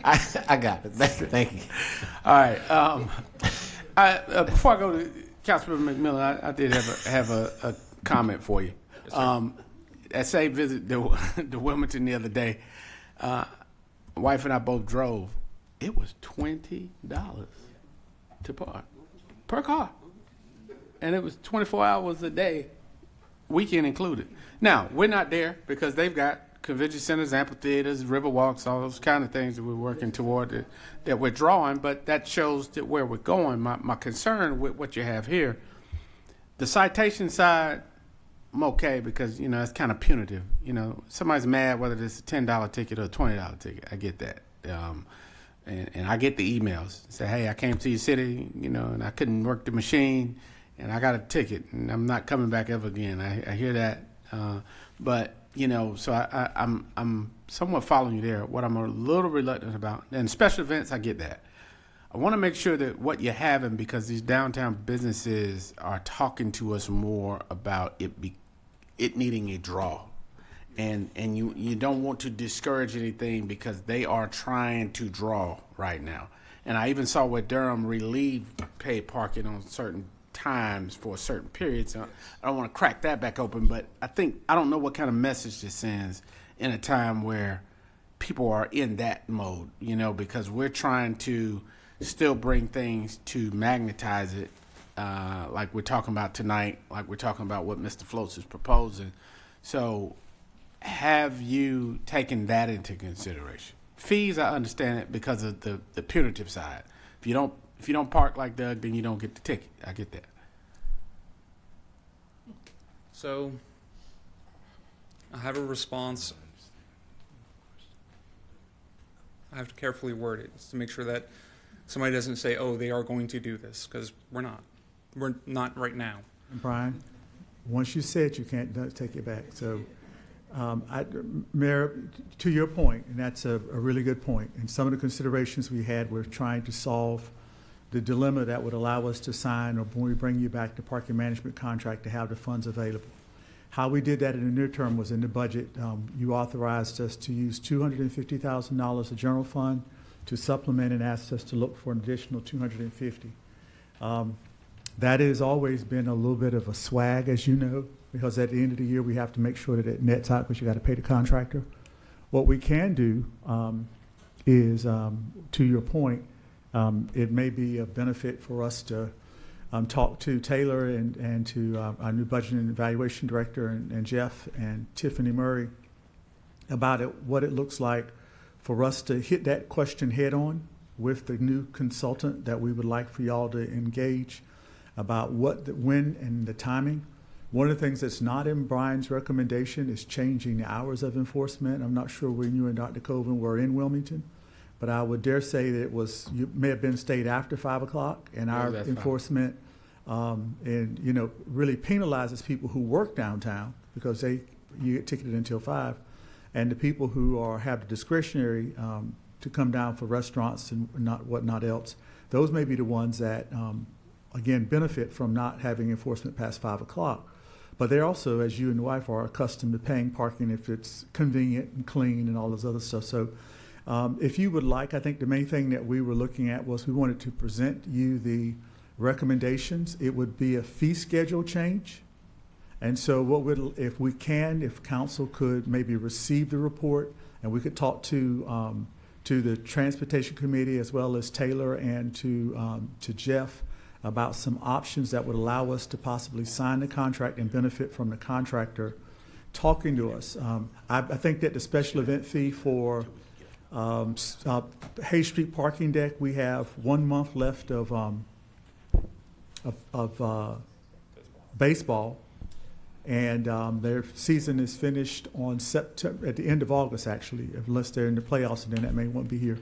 I got it. Thank you. All right. Before I go to Councilman McMillan, I did have a comment for you. That same visit to Wilmington the other day, my wife and I both drove. It was $20 to park per car. And it was 24 hours a day, weekend included. Now, we're not there because they've got convention centers, amphitheaters, river walks, all those kind of things that we're working toward that we're drawing, but that shows that where we're going. My concern with what you have here, the citation side, I'm okay because, you know, it's kind of punitive. You know, somebody's mad whether it's a $10 ticket or a $20 ticket. I get that. And I get the emails. Say, hey, I came to your city, you know, and I couldn't work the machine, and I got a ticket, and I'm not coming back ever again. I hear that. But, you know, so I'm somewhat following you there. What I'm a little reluctant about, and special events, I get that. I want to make sure that what you're having, because these downtown businesses are talking to us more about it needing a draw. And you don't want to discourage anything because they are trying to draw right now. And I even saw where Durham relieved paid parking on certain times for certain periods. I don't want to crack that back open, but I don't know what kind of message this sends in a time where people are in that mode, you know, because we're trying to still bring things to magnetize it, like we're talking about tonight, like we're talking about what Mr. Floats is proposing. So have you taken that into consideration? Fees, I understand it because of the punitive side. If you don't park like Doug, then you don't get the ticket. I get that. So I have a response. I have to carefully word it to make sure that somebody doesn't say, oh, they are going to do this, because we're not. We're not right now. Brian, once you say it, you can't take it back. So, Mayor, to your point, and that's a really good point, and some of the considerations we had were trying to solve the dilemma that would allow us to sign, or when we bring you back the parking management contract, to have the funds available. How we did that in the near term was in the budget. You authorized us to use $250,000 of general fund to supplement and asked us to look for an additional $250,000. That has always been a little bit of a swag, as you know, because at the end of the year we have to make sure that it nets out because you got to pay the contractor. What we can do is, to your point, it may be a benefit for us to talk to Taylor and to our new budget and evaluation director and Jeff and Tiffany Murray about what it looks like for us to hit that question head on with the new consultant that we would like for y'all to engage about when and the timing. One of the things that's not in Brian's recommendation is changing the hours of enforcement. I'm not sure when you and Dr. Colvin were in Wilmington, but I would dare say that you may have been stayed after 5 o'clock, and our enforcement really penalizes people who work downtown because you get ticketed until 5, and the people who have the discretionary to come down for restaurants and whatnot else. Those may be the ones that again benefit from not having enforcement past 5 o'clock. But they're also, as you and the wife are, accustomed to paying parking if it's convenient and clean and all this other stuff. So if you would like, I think the main thing that we were looking at was we wanted to present you the recommendations. It would be a fee schedule change. And so if council could maybe receive the report and we could talk to the Transportation Committee as well as Taylor and to Jeff about some options that would allow us to possibly sign the contract and benefit from the contractor talking to us. I think that the special event fee for Hay Street parking deck, we have 1 month left of baseball, and their season is finished on September, at the end of August actually, unless they're in the playoffs, and then that may won't be here.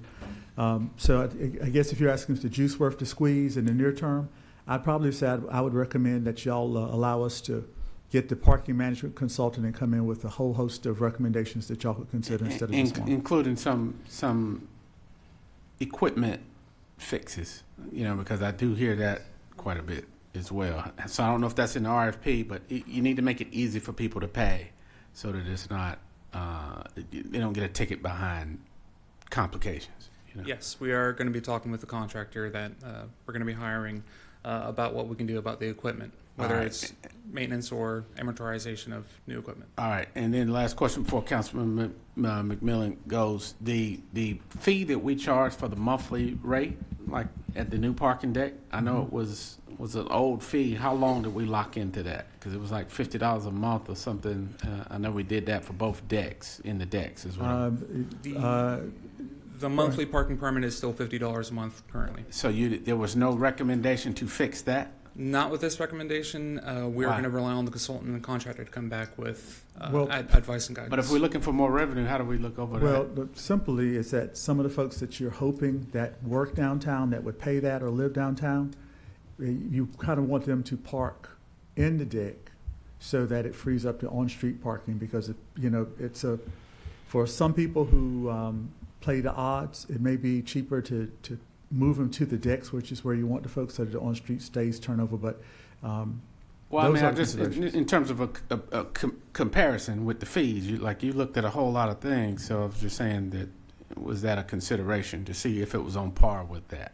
So I guess if you're asking us the juice worth to squeeze in the near term, I'd probably say I would recommend that y'all allow us to get the parking management consultant and come in with a whole host of recommendations that y'all could consider instead of this one. Including some equipment fixes, because I do hear that quite a bit as well. So I don't know if that's in the RFP, but you need to make it easy for people to pay so that it's not, they don't get a ticket behind complications. Yes, we are going to be talking with the contractor that we're going to be hiring about what we can do about the equipment, whether it's maintenance or amortization of new equipment. All right, and then the last question before Councilman McMillan goes, the fee that we charge for the monthly rate, like at the new parking deck, I know it was an old fee. How long did we lock into that? Because it was like $50 a month or something. I know we did that for both decks, in the decks as well. The monthly parking permit is still $50 a month currently. So there was no recommendation to fix that? Not with this recommendation. We're going to rely on the consultant and contractor to come back with advice and guidance. But if we're looking for more revenue, how do we look over that? Well, simply is that some of the folks that you're hoping that work downtown that would pay that or live downtown, you kind of want them to park in the deck so that it frees up the on-street parking, because it's for some people who play the odds, it may be cheaper to move them to the decks, which is where you want the folks so that the on-street stays turnover. But in terms of a comparison with the fees, you looked at a whole lot of things. So I was just saying was that a consideration to see if it was on par with that?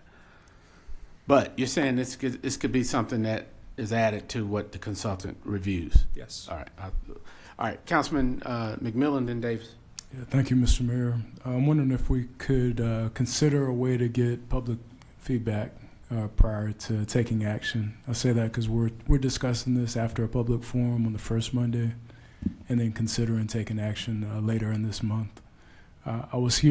But you're saying this could be something that is added to what the consultant reviews. Yes. All right, Councilman McMillan, then Davis. Yeah, thank you, Mr. Mayor. I'm wondering if we could consider a way to get public feedback prior to taking action. I say that because we're discussing this after a public forum on the first Monday, and then considering taking action later in this month. I was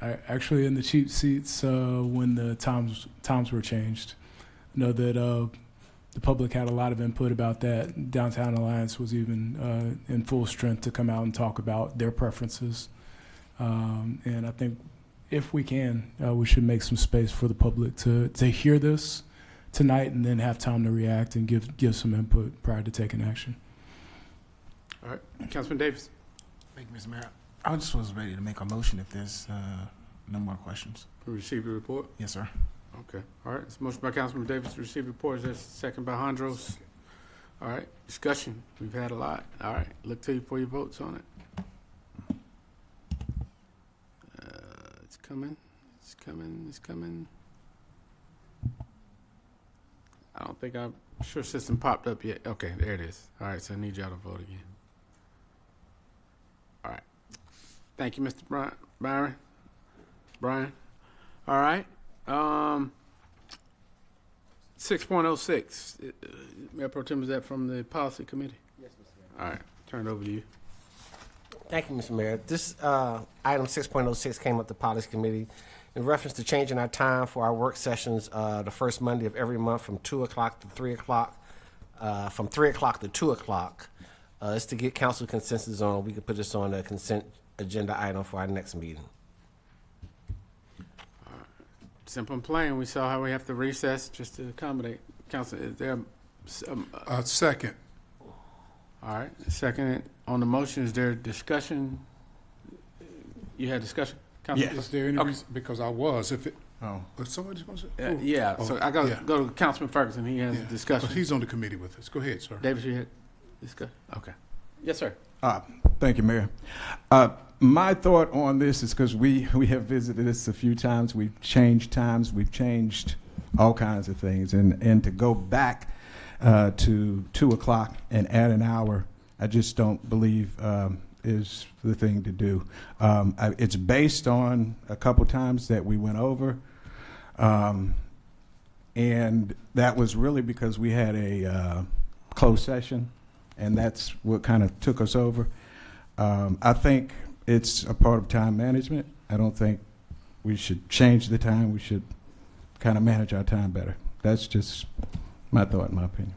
actually in the cheap seats when the times were changed. I know that the public had a lot of input about that. Downtown Alliance was even in full strength to come out and talk about their preferences. And I think if we can, we should make some space for the public to hear this tonight and then have time to react and give some input prior to taking action. All right, Councilman Davis. Thank you, Mr. Mayor. I just was ready to make a motion if there's no more questions. Receive the report? Yes, sir. Okay. All right. It's a motion by Councilman Davis to receive the report. Is there a second by Hondros? All right. Discussion. We've had a lot. All right. Look to you for your votes on it. It's coming. It's coming. It's coming. I don't don't think I'm sure system popped up yet. Okay, there it is. All right, so I need y'all to vote again. All right. Thank you, Mr. Brian. All right. 6.06. Mayor Pro Tem, is that from the Policy Committee? Yes, Mr. Mayor. All right. Turn it over to you. Thank you, Mr. Mayor. This item 6.06 came up to Policy Committee in reference to changing our time for our work sessions the first Monday of every month from 2 o'clock to 3 o'clock, from 3 o'clock to 2 o'clock. It's to get council consensus on. We could put this on a consent agenda item for our next meeting. Simple and plain. We saw how we have to recess just to accommodate. Council, is there Second. all right, second on the motion. Is there discussion? You had discussion? Council? Is there any Okay. reason? Because I was. If somebody wants to. Yeah, so I got to go to Councilman Ferguson. He has a discussion. He's on the committee with us. Go ahead, sir. Davis, you had discussion? Okay. Yes, sir. Thank you, Mayor. My thought on this is because we have visited this a few times. We've changed times. We've changed all kinds of things. And to go back to 2 o'clock and add an hour, I just don't believe is the thing to do. It's based on a couple times that we went over. And that was really because we had a closed session, and that's what kind of took us over. I think it's a part of time management. I don't think we should change the time. We should kind of manage our time better. That's just my thought, in my opinion.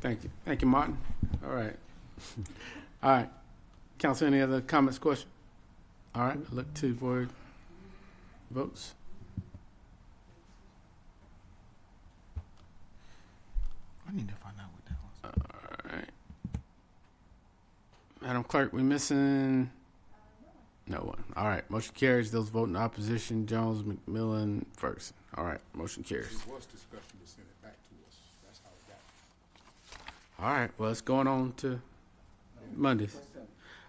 Thank you. Thank you, Martin. All right. All right. Council, any other comments, questions? All right. Look to for votes. I need to find out what that was. All right. Madam Clerk, we missing no one. All right. Motion carries. Those voting opposition, Jones, McMillan, Ferguson. All right. Motion carries. There was discussion to send it back to us. That's how it got. All right. Well, it's going on to Mondays.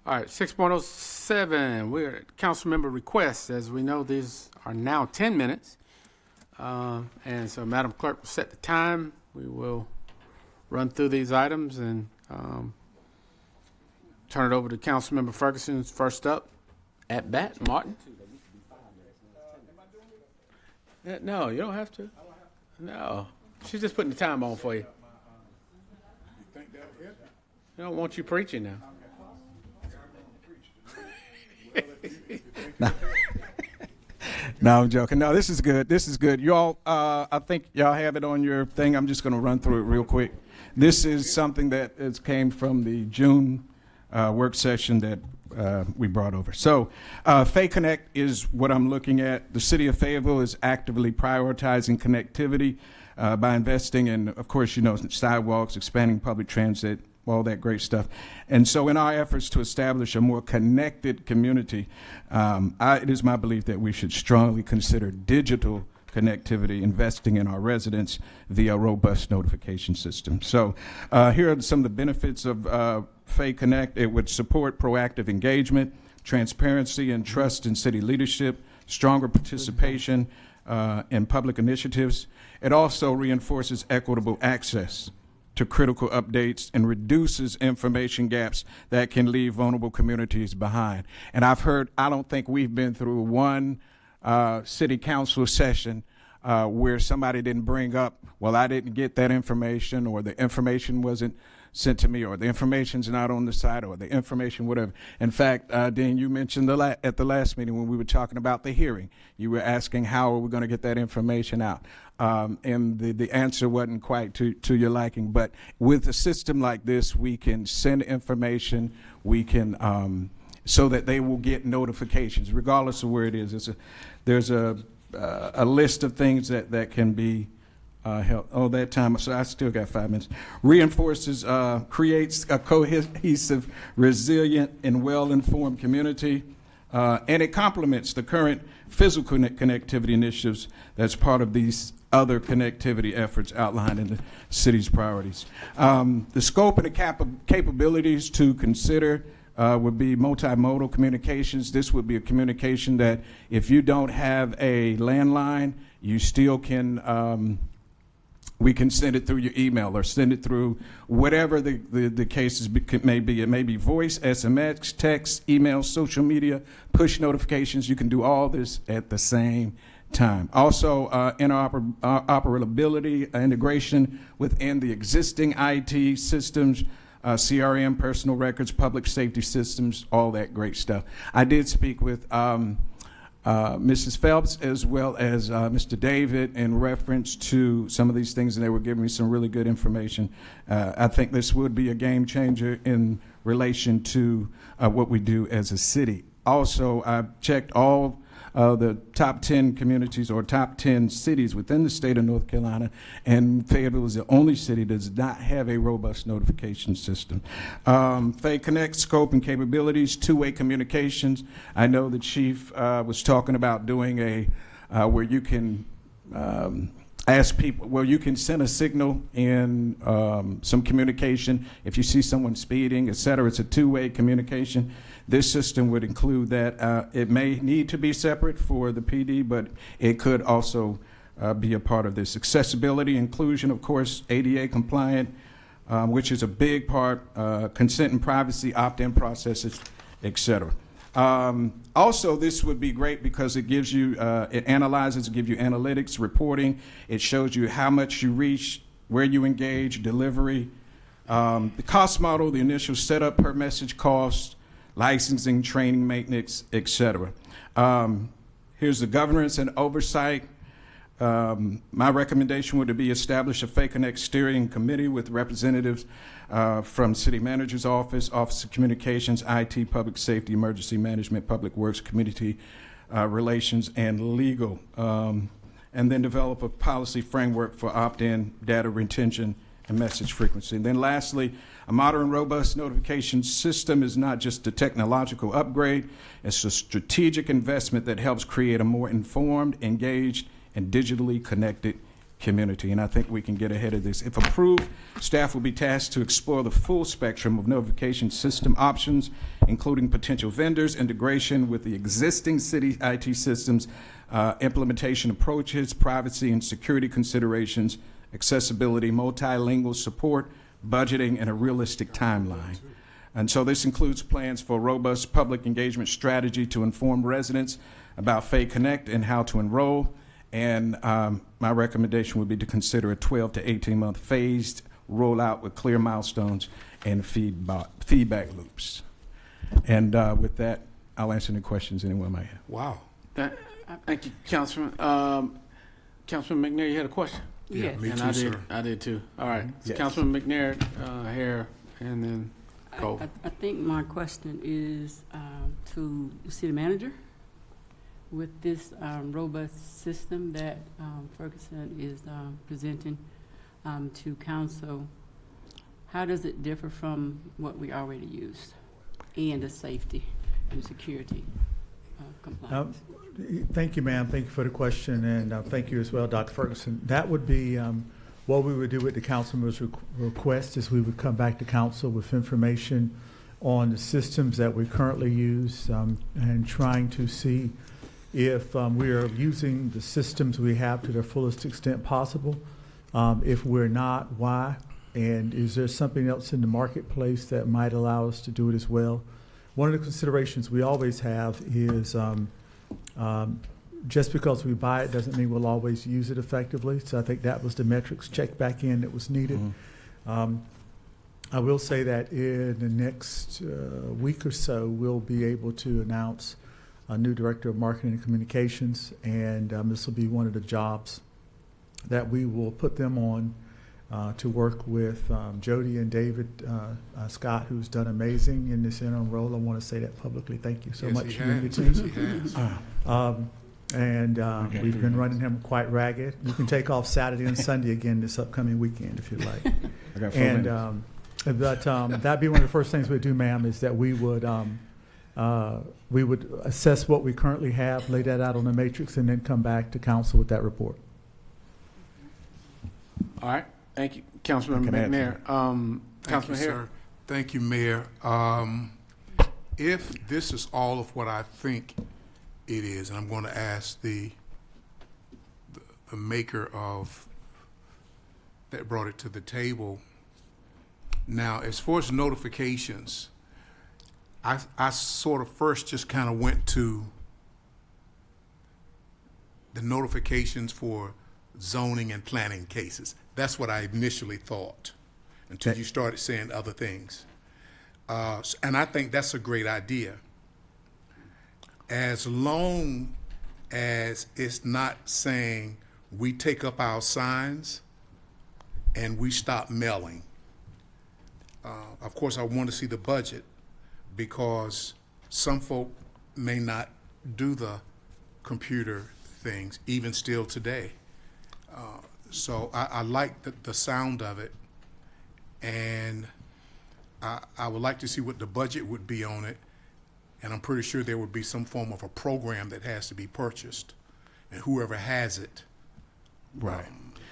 All right. 6.07. We're at council member requests. As we know, these are now 10 minutes. And so Madam Clerk will set the time. We will run through these items and turn it over to Councilmember Ferguson's first up. At bat, Martin. No, you don't have to. No. She's just putting the time on for you. You think that'll help? I don't want you preaching now. No, I'm joking. No, this is good. This is good. Y'all, I think y'all have it on your thing. I'm just going to run through it real quick. This is something that came from the June work session that we brought over. So, Fay Connect is what I'm looking at. The city of Fayetteville is actively prioritizing connectivity by investing in, of course, sidewalks, expanding public transit, all that great stuff. And so in our efforts to establish a more connected community, it is my belief that we should strongly consider digital connectivity, investing in our residents via a robust notification system. So here are some of the benefits of Fay Connect. It would support proactive engagement, transparency and trust in city leadership, stronger participation in public initiatives. It also reinforces equitable access to critical updates and reduces information gaps that can leave vulnerable communities behind. And I don't think we've been through one city council session where somebody didn't bring up, well, I didn't get that information, or the information wasn't sent to me, or the information's not on the site, or the information, whatever. In fact, Dean, you mentioned at the last meeting when we were talking about the hearing, you were asking how are we going to get that information out. And the answer wasn't quite to your liking. But with a system like this, we can send information, we can, so that they will get notifications, regardless of where it is. There's a list of things that can be helped. Oh, that time, so I still got 5 minutes. Reinforces, creates a cohesive, resilient, and well-informed community. And it complements the current physical connectivity initiatives that's part of these other connectivity efforts outlined in the city's priorities. The scope and the capabilities to consider would be multimodal communications. This would be a communication that if you don't have a landline, you still can we can send it through your email or send it through whatever the cases may be. It may be voice, SMS, text, email, social media, push notifications. You can do all this at the same time. Also, interoperability, integration within the existing IT systems, CRM, personal records, public safety systems, all that great stuff. I did speak with Mrs. Phelps as well as Mr. David in reference to some of these things, and they were giving me some really good information. I think this would be a game changer in relation to what we do as a city. Also, I've checked all the top 10 communities or top 10 cities within the state of North Carolina, and Fayetteville is the only city that does not have a robust notification system. Fay Connect scope and capabilities, two-way communications. I know the chief was talking about doing a where you can ask people, where you can send a signal in some communication if you see someone speeding, et cetera. It's a two-way communication. This system would include that. It may need to be separate for the PD, but it could also be a part of this. Accessibility, inclusion, of course, ADA compliant, which is a big part, consent and privacy, opt-in processes, et cetera. Also, this would be great because it gives you, it analyzes, it gives you analytics, reporting. It shows you how much you reach, where you engage, delivery, the cost model, the initial setup per message cost, licensing, training, maintenance, et cetera. Here's the governance and oversight. My recommendation would be establish a Fay Connect steering committee with representatives from City Manager's Office, Office of Communications, IT, Public Safety, Emergency Management, Public Works, Community Relations, and Legal. And then develop a policy framework for opt-in, data retention, and message frequency. And then lastly, a modern, robust notification system is not just a technological upgrade, it's a strategic investment that helps create a more informed, engaged, and digitally connected community. And I think we can get ahead of this. If approved, staff will be tasked to explore the full spectrum of notification system options, including potential vendors, integration with the existing city IT systems, implementation approaches, privacy and security considerations, accessibility, multilingual support, budgeting, and a realistic timeline. And so this includes plans for a robust public engagement strategy to inform residents about Fay Connect and how to enroll. And my recommendation would be to consider a 12 to 18-month phased rollout with clear milestones and feedback loops. And with that, I'll answer any questions anyone might have. Wow. Thank you, Councilman. Councilman McNair, you had a question? Yeah, me and too, sir. I did too. All right. Yes. Councilman McNair, Hare, and then Cole. I think my question is to the city manager. With this robust system that Ferguson is presenting to council, how does it differ from what we already used and the safety and security compliance? Thank you, ma'am. Thank you for the question, and thank you as well, Dr. Ferguson. That would be what we would do with the councilman's request is we would come back to council with information on the systems that we currently use and trying to see if we are using the systems we have to their fullest extent possible. If we're not, why? And is there something else in the marketplace that might allow us to do it as well? One of the considerations we always have is just because we buy it doesn't mean we'll always use it effectively. So I think that was the metrics check back in that was needed. Mm-hmm. I will say that in the next week or so, we'll be able to announce a new director of marketing and communications, and this will be one of the jobs that we will put them on to work with Jody and David Scott, who's done amazing in this interim role. I want to say that publicly. Thank you so much. He has. And we've been running him quite ragged. You can take off Saturday and Sunday again this upcoming weekend if you like. I got 4 minutes. But that'd be one of the first things we'd do, ma'am, is that we would assess what we currently have, lay that out on the matrix, and then come back to council with that report. All right. Thank you, Councilman McNair. Councilman Hare. Sir. Thank you, Mayor. If this is all of what I think it is, and I'm going to ask the maker of that brought it to the table. Now, as far as notifications, I sort of first just kind of went to the notifications for zoning and planning cases. That's what I initially thought until you started saying other things. And I think that's a great idea. As long as it's not saying we take up our signs and we stop mailing. Of course, I want to see the budget because some folk may not do the computer things, even still today. So I like the sound of it, and I would like to see what the budget would be on it, and I'm pretty sure there would be some form of a program that has to be purchased, and whoever has it, right.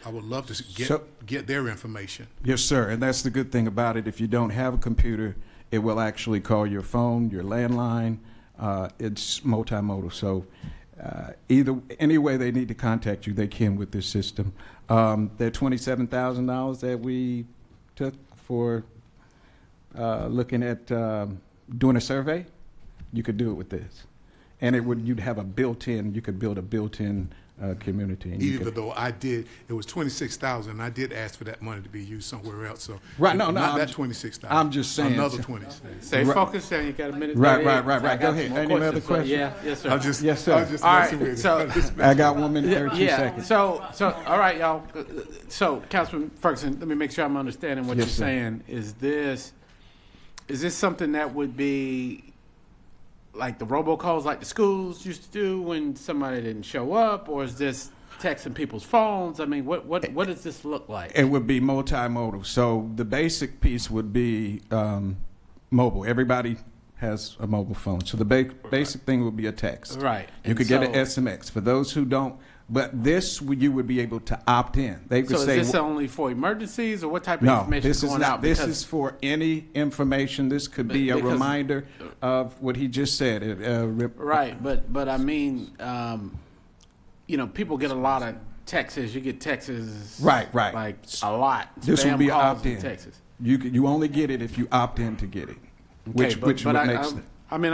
I would love to get their information. Yes, sir, and that's the good thing about it. If you don't have a computer, it will actually call your phone, your landline. It's multimodal, so any way they need to contact you, they can with this system. That $27,000 that we took for looking at doing a survey, you could do it with this, and you'd have a built-in. You could build a built-in community. And Even though it was $26,000. I did ask for that money to be used somewhere else. So right, not that $26,000. I'm just saying another $20,000. Stay focused, and you got a minute. Right. Go ahead. Any other questions? Yes, sir. Yes, sir. I was just all messing right, with so it. I got 1 minute 32 seconds. So all right, y'all. So Councilman Ferguson, let me make sure I'm understanding what Yes, you're sir. saying. Is this something that would be like the robocalls like the schools used to do when somebody didn't show up, or is this texting people's phones? I mean, what does this look like? It would be multimodal. So the basic piece would be mobile. Everybody has a mobile phone. So the basic thing would be a text. Right. You could get an SMS. For those who don't, but this you would be able to opt in. They could So say, is this only for emergencies, or what type of no, information this is is going not. out? This Because is for any information. This could be a because- reminder of what he just said. right, but I mean, people get a lot of texts. You get texts, Right. like a lot. This Spam will be calls opt in. and texts. You only get it if you opt in to get it, Okay, which but would make sense. I'm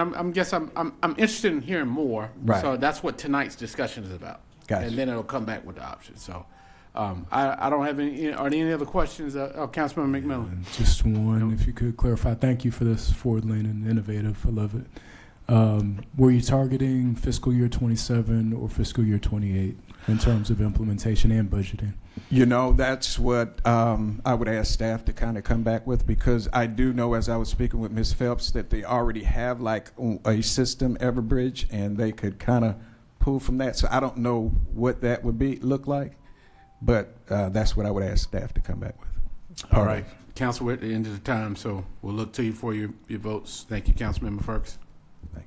interested in hearing more. Right. So that's what tonight's discussion is about. Gotcha. And then it'll come back with the options. So I don't have any. Are there any other questions, Councilman McMillan? Just one, if you could clarify. Thank you for this forward-leaning, innovative. I love it. Were you targeting fiscal year 27 or fiscal year 28 in terms of implementation and budgeting? That's what I would ask staff to kind of come back with, because I do know, as I was speaking with Ms. Phelps, that they already have like a system, Everbridge, and they could kind of pull from that. So I don't know what that would look like, but that's what I would ask staff to come back with. All right. Council, we're at the end of the time, so we'll look to you for your votes. Thank you, Councilmember Ferguson. Thank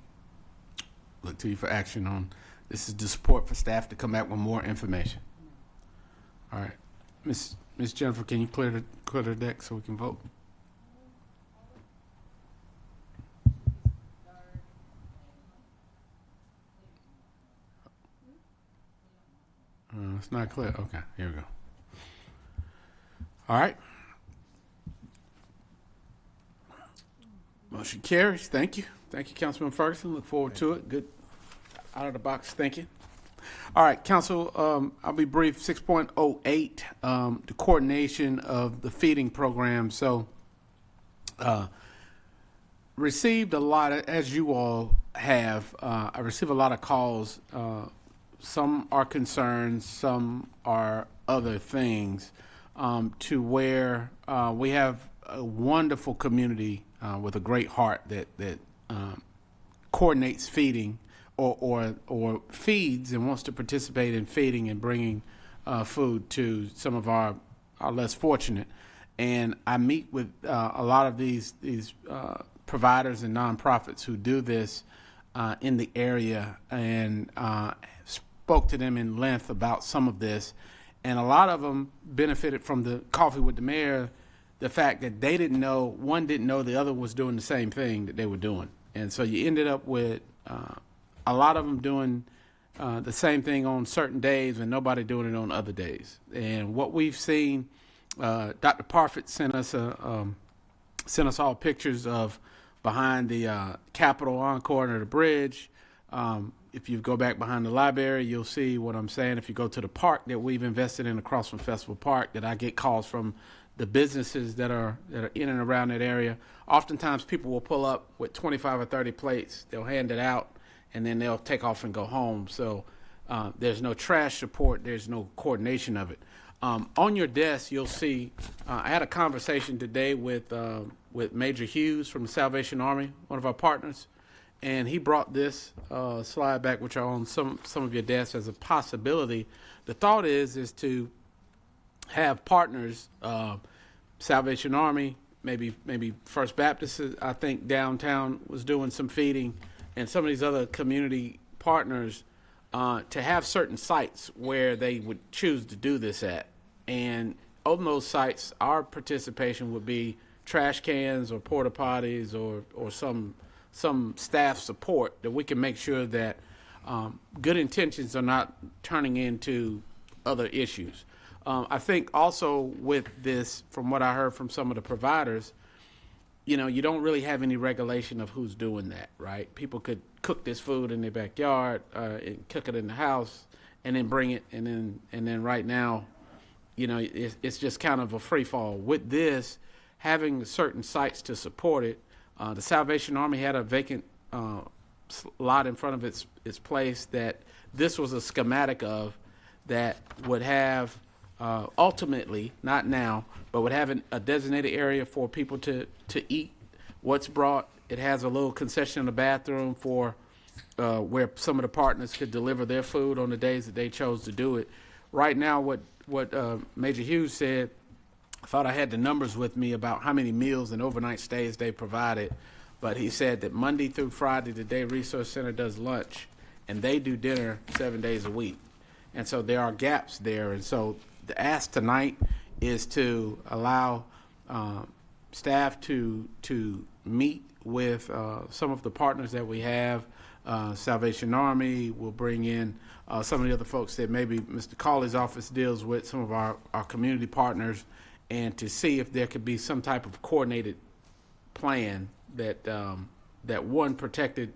you. Look to you for action on this. Is the support for staff to come back with more information. All right. Miss Jennifer, can you clear the deck so we can vote? It's not clear. Okay, here we go. All right. Motion carries. Thank you. Thank you, Councilman Ferguson. Look forward to it. Good out-of-the-box thinking. All right, Council, I'll be brief. 6.08, the coordination of the feeding program. So, received a lot, as you all have, I received a lot of calls. Some are concerns, some are other things, to where we have a wonderful community with a great heart that coordinates feeding or feeds and wants to participate in feeding and bringing food to some of our less fortunate. And I meet with a lot of these providers and nonprofits who do this in the area, and spoke to them in length about some of this. And a lot of them benefited from the Coffee with the Mayor, the fact that they didn't know, one didn't know the other was doing the same thing that they were doing. And so you ended up with a lot of them doing the same thing on certain days and nobody doing it on other days. And what we've seen Dr. Parfit sent us all pictures of behind the Capitol Encore under the bridge. If you go back behind the library, you'll see what I'm saying. If you go to the park that we've invested in across from Festival Park, that I get calls from the businesses that are in and around that area. Oftentimes people will pull up with 25 or 30 plates. They'll hand it out, and then they'll take off and go home. So there's no trash support. There's no coordination of it. On your desk, you'll see, I had a conversation today with Major Hughes from the Salvation Army, one of our partners, and he brought this slide back, which are on some of your desks, as a possibility. The thought is to have partners, Salvation Army, maybe First Baptist, I think downtown was doing some feeding, and some of these other community partners, to have certain sites where they would choose to do this at. And on those sites, our participation would be trash cans or porta potties or some staff support that we can make sure that good intentions are not turning into other issues. I think also with this, from what I heard from some of the providers, you don't really have any regulation of who's doing that, right? People could cook this food in their backyard, and cook it in the house, and then bring it, and then right now, it's just kind of a free fall. With this, having certain sites to support it, the Salvation Army had a vacant lot in front of its place that this was a schematic of, that would have ultimately, not now, but would have a designated area for people to eat what's brought. It has a little concession in the bathroom for where some of the partners could deliver their food on the days that they chose to do it. Right now, what Major Hughes said, I thought I had the numbers with me about how many meals and overnight stays they provided, but he said that Monday through Friday, the Day Resource Center does lunch, and they do dinner 7 days a week. And so there are gaps there. And so the ask tonight is to allow staff to meet with some of the partners that we have. Salvation Army will bring in some of the other folks that maybe Mr. Cawley's office deals with, some of our community partners, and to see if there could be some type of coordinated plan that one, protected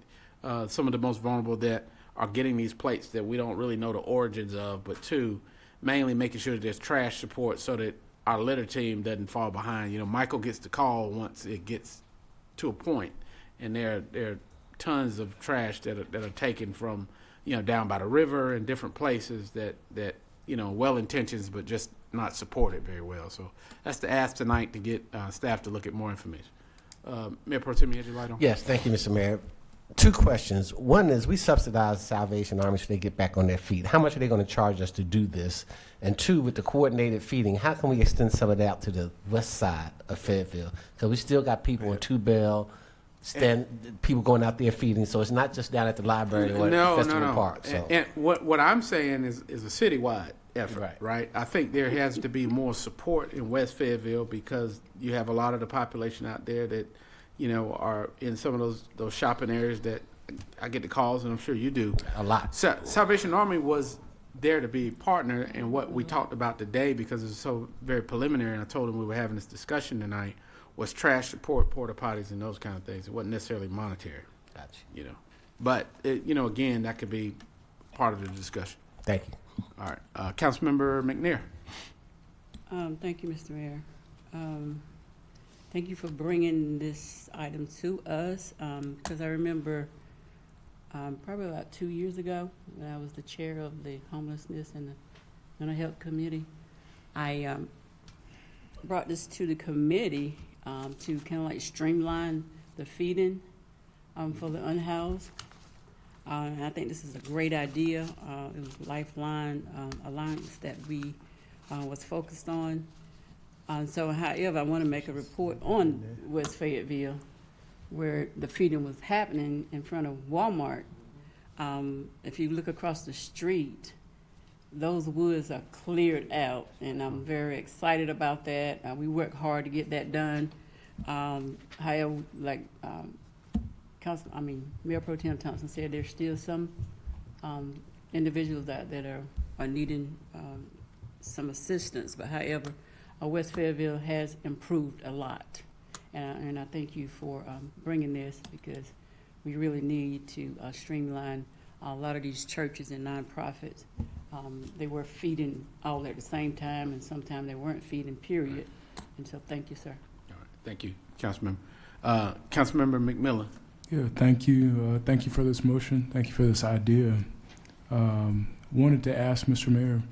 some of the most vulnerable that are getting these plates that we don't really know the origins of, but two, mainly making sure that there's trash support so that our litter team doesn't fall behind. Michael gets the call once it gets to a point, and there are tons of trash that are taken from down by the river and different places that well intentions but just not supported very well. So that's the ask tonight, to get staff to look at more information. Mayor Pro Tem, you had your light on? Yes, thank you, Mr. Mayor. Two questions. One is, we subsidize Salvation Army so they get back on their feet. How much are they going to charge us to do this? And two, with the coordinated feeding, how can we extend some of that out to the west side of Fayetteville? Because we still got people in Two Bell, people going out there feeding, so it's not just down at the library or at Festival Park. So. And what I'm saying is a citywide effort, right? I think there has to be more support in West Fayetteville, because you have a lot of the population out there that are in some of those shopping areas that I get the calls, and I'm sure you do. A lot. Salvation Army was there to be a partner, and what we talked about today, because it's so very preliminary, and I told them we were having this discussion tonight, was trash support, porta potties, and those kind of things. It wasn't necessarily monetary. Gotcha. But again, that could be part of the discussion. Thank you. All right, Councilmember McNair. Thank you, Mr. Mayor. Thank you for bringing this item to us, because I remember probably about 2 years ago, when I was the chair of the Homelessness and the Mental Health Committee, I brought this to the committee to kind of like streamline the feeding for the unhoused. And I think this is a great idea. It was Lifeline Alliance that we was focused on. So however, I want to make a report on West Fayetteville, where the feeding was happening in front of Walmart. If you look across the street, those woods are cleared out, and I'm very excited about that. We work hard to get that done. However, like Mayor Pro Tem Thompson said, there's still some individuals that are needing some assistance. But however, West Fayetteville has improved a lot. And I thank you for bringing this, because we really need to streamline a lot of these churches and nonprofits. They were feeding all at the same time, and sometimes they weren't feeding, period. And so thank you, sir. All right. Thank you, Councilmember. Councilmember McMillan. Yeah, thank you. Thank you for this motion. Thank you for this idea. Wanted to ask Mr. Mayor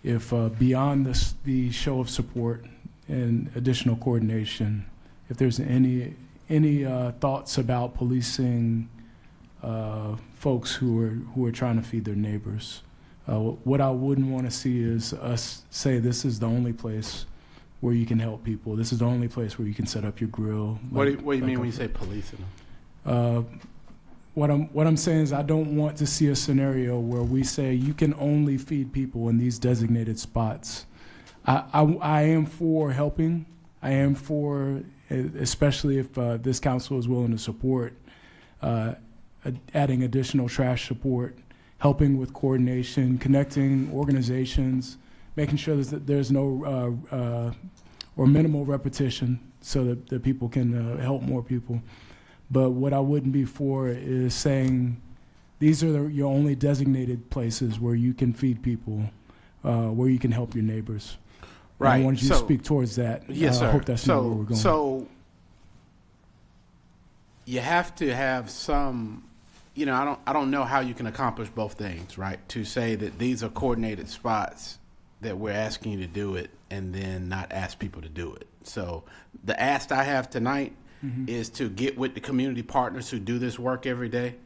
if beyond the show of support and additional coordination, if there's any thoughts about policing folks who are trying to feed their neighbors. What I wouldn't want to see is us say this is the only place where you can help people. This is the only place where you can set up your grill. What do you mean when you say policing? What I'm saying is I don't want to see a scenario where we say you can only feed people in these designated spots. I am for helping. I am for, especially if this council is willing to support adding additional trash support, helping with coordination, connecting organizations, making sure that there's no or minimal repetition so that people can help more people. But what I wouldn't be for is saying these are your only designated places where you can feed people, where you can help your neighbors. Right. And I wanted you to speak towards that. Yes, sir. I hope that's not where we're going. So you have to have some, I don't know how you can accomplish both things, right? To say that these are coordinated spots that we're asking you to do it and then not ask people to do it. So the ask I have tonight is to get with the community partners who do this work every day.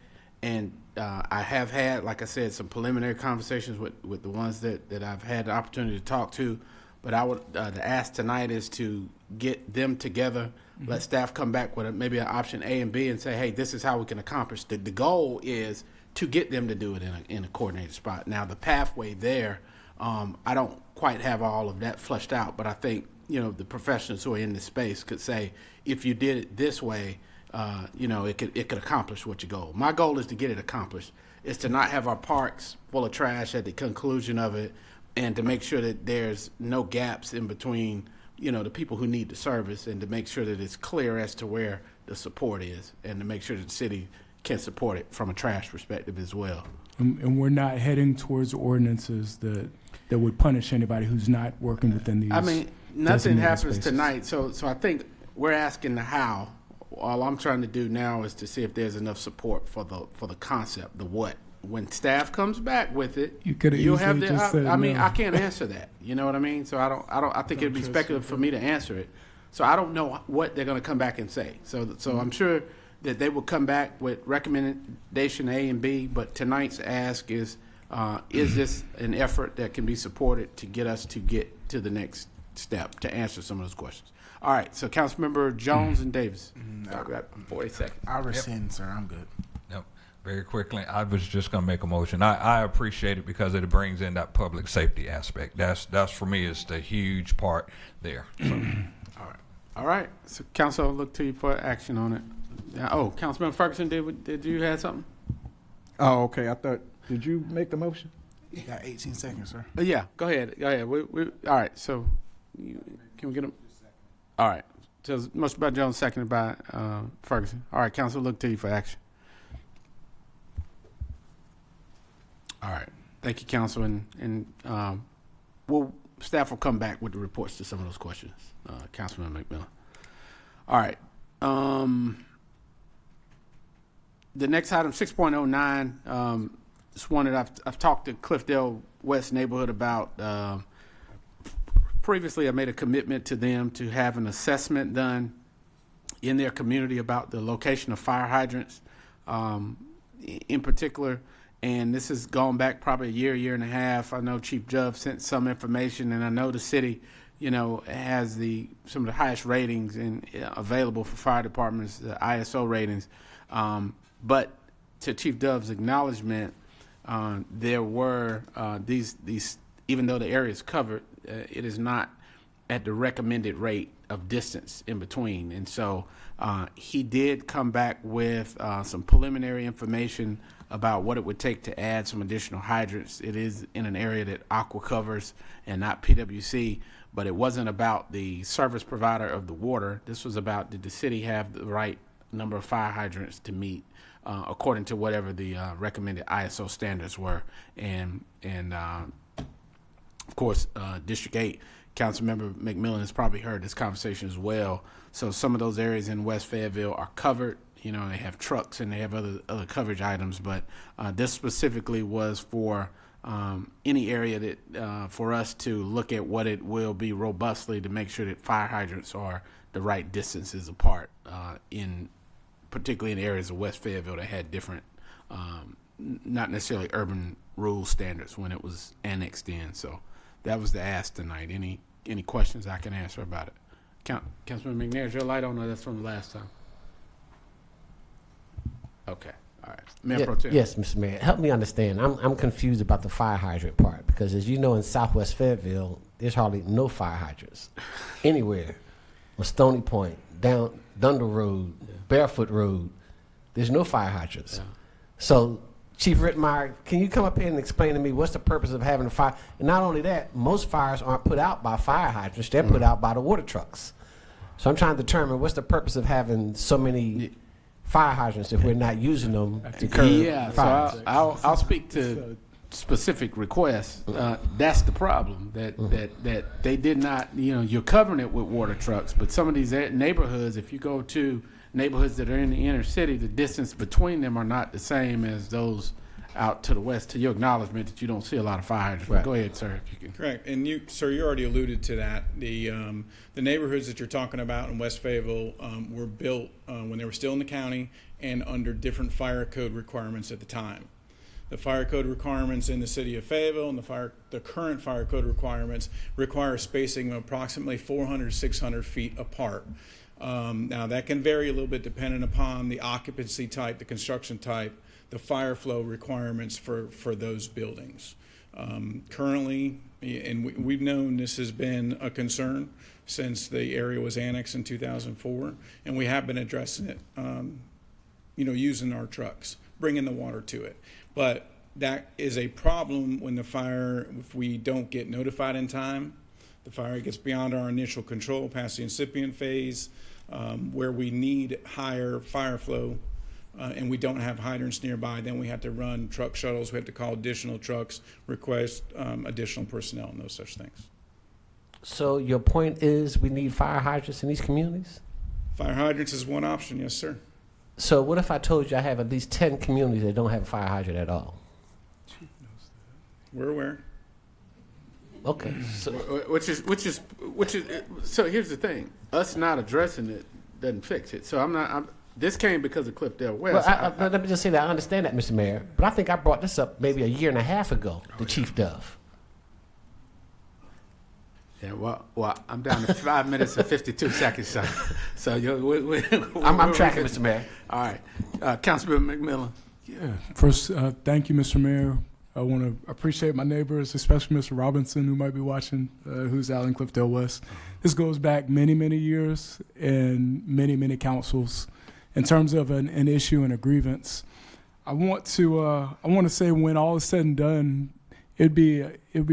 And I have had, like I said, some preliminary conversations with the ones that I've had the opportunity to talk to. But I would, the ask tonight is to get them together, let staff come back with maybe an option A and B and say, hey, this is how we can accomplish. The goal is to get them to do it in a coordinated spot. Now, the pathway there, I don't quite have all of that fleshed out, but I think, the professionals who are in this space could say, if you did it this way, it could accomplish what your goal. My goal is to get it accomplished. Is to not have our parks full of trash at the conclusion of it, and to make sure that there's no gaps in between, the people who need the service, and to make sure that it's clear as to where the support is, and to make sure that the city can support it from a trash perspective as well. And we're not heading towards ordinances that would punish anybody who's not working within these. I mean, nothing happens spaces. tonight, so I think we're asking the how. All I'm trying to do now is to see if there's enough support for the concept, the what. When staff comes back with it, you'll have the. I can't answer that. You know what I mean? So I think it'd be speculative for me to answer it. So I don't know what they're going to come back and say. So I'm sure that they will come back with recommendation A and B. But tonight's ask is this an effort that can be supported to get us to get to the next step to answer some of those questions? All right. So Councilmember Jones and Davis. I've got 40 seconds. I rescind, sir. I'm good. Very quickly, I was just going to make a motion. I appreciate it because it brings in that public safety aspect. That's for me is the huge part there. So. All right. So council, I'll look to you for action on it. Councilman Ferguson, did you have something? Oh, okay. I thought. Did you make the motion? You got 18 seconds, sir. Yeah. Go ahead. We all right. So can we get them? All right. So motion by Jones, seconded by Ferguson. All right. Council, look to you for action. All right. Thank you, Council. And staff will come back with the reports to some of those questions. Councilman McMillan. All right. The next item, 6.09, is one that I've talked to Cliffdale West neighborhood about. Previously, I made a commitment to them to have an assessment done in their community about the location of fire hydrants in particular. And this has gone back probably a year and a half. I know Chief Juv sent some information, and I know the city, has some of the highest ratings available for fire departments, the ISO ratings. But to Chief Dov's acknowledgement, there were these, even though the area is covered, it is not at the recommended rate of distance in between. And so he did come back with some preliminary information about what it would take to add some additional hydrants. It is in an area that Aqua covers and not PWC, but it wasn't about the service provider of the water. This was about, did the city have the right number of fire hydrants to meet according to whatever the recommended ISO standards were. And of course, District 8, Councilmember McMillan has probably heard this conversation as well. So some of those areas in West Fayetteville are covered. You know, they have trucks and they have other coverage items, but this specifically was for any area that for us to look at what it will be robustly to make sure that fire hydrants are the right distances apart particularly in areas of West Fayetteville that had different, not necessarily urban rule standards when it was annexed in. So that was the ask tonight. Any questions I can answer about it? Councilman McNair, is your light on, or that's from the last time? Okay, all right. Mayor Pro Tem. Yes, Mr. Mayor. Help me understand. I'm confused about the fire hydrant part, because as you know, in Southwest Fayetteville, there's hardly no fire hydrants anywhere. On Stony Point, down Dunder Road, Barefoot Road, there's no fire hydrants. Yeah. So, Chief Rittmeyer, can you come up here and explain to me what's the purpose of having a fire? And not only that, most fires aren't put out by fire hydrants, they're put out by the water trucks. So I'm trying to determine what's the purpose of having so many fire hydrants if we're not using them to curb fires. So I'll speak to specific requests. That's the problem, that they did not, you're covering it with water trucks, but some of these neighborhoods, if you go to neighborhoods that are in the inner city, the distance between them are not the same as those out to the west, to your acknowledgement that you don't see a lot of fire hydrants. Right. Go ahead, sir, if you can. Correct. And you, sir, you already alluded to that. The neighborhoods that you're talking about in West Fayetteville were built when they were still in the county and under different fire code requirements at the time. The fire code requirements in the city of Fayetteville and the current fire code requirements require spacing of approximately 400, 600 feet apart. Now that can vary a little bit depending upon the occupancy type, the construction type, the fire flow requirements for those buildings. Currently, and we've known this has been a concern since the area was annexed in 2004, and we have been addressing it, using our trucks, bringing the water to it. But that is a problem when if we don't get notified in time, the fire gets beyond our initial control, past the incipient phase, where we need higher fire flow, and we don't have hydrants nearby, then we have to run truck shuttles, we have to call additional trucks, request additional personnel and those such things. So your point is we need fire hydrants in these communities? Fire hydrants is one option, yes, sir. So what if I told you I have at least 10 communities that don't have a fire hydrant at all? We're aware. Okay. So, so here's the thing. Us not addressing it doesn't fix it. So this came because of Cliffdale West. Well, let me just say that I understand that, Mr. Mayor, but I think I brought this up maybe a year and a half ago to Chief Dove. Yeah, well, I'm down to 5 minutes and 52 seconds, so I'm tracking, Mr. Mayor. All right, Councilman McMillan. Yeah. First, thank you, Mr. Mayor. I want to appreciate my neighbors, especially Mr. Robinson, who might be watching, who's out in Cliffdale West. This goes back many, many years and many, many councils. In terms of an issue and a grievance, I want to say when all is said and done, it'd be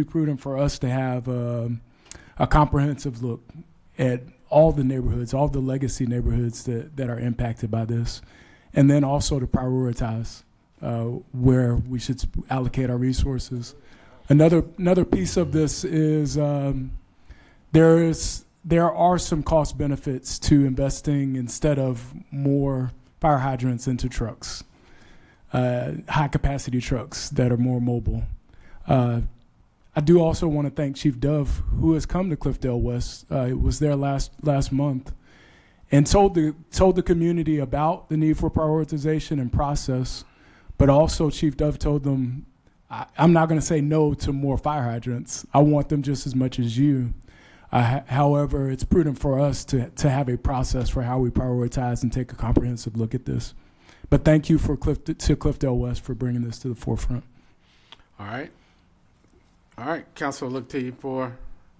prudent for us to have a comprehensive look at all the neighborhoods, all the legacy neighborhoods that are impacted by this, and then also to prioritize where we should allocate our resources. Another piece of this is there are some cost benefits to investing instead of more fire hydrants into trucks, high capacity trucks that are more mobile. I do also want to thank Chief Dove, who has come to Cliffdale West. It was there last month, and told the community about the need for prioritization and process. But also, Chief Dove told them, I'm not going to say no to more fire hydrants. I want them just as much as you. However, it's prudent for us to have a process for how we prioritize and take a comprehensive look at this. But thank you to Cliffdale West for bringing this to the forefront. All right, Council, look to you for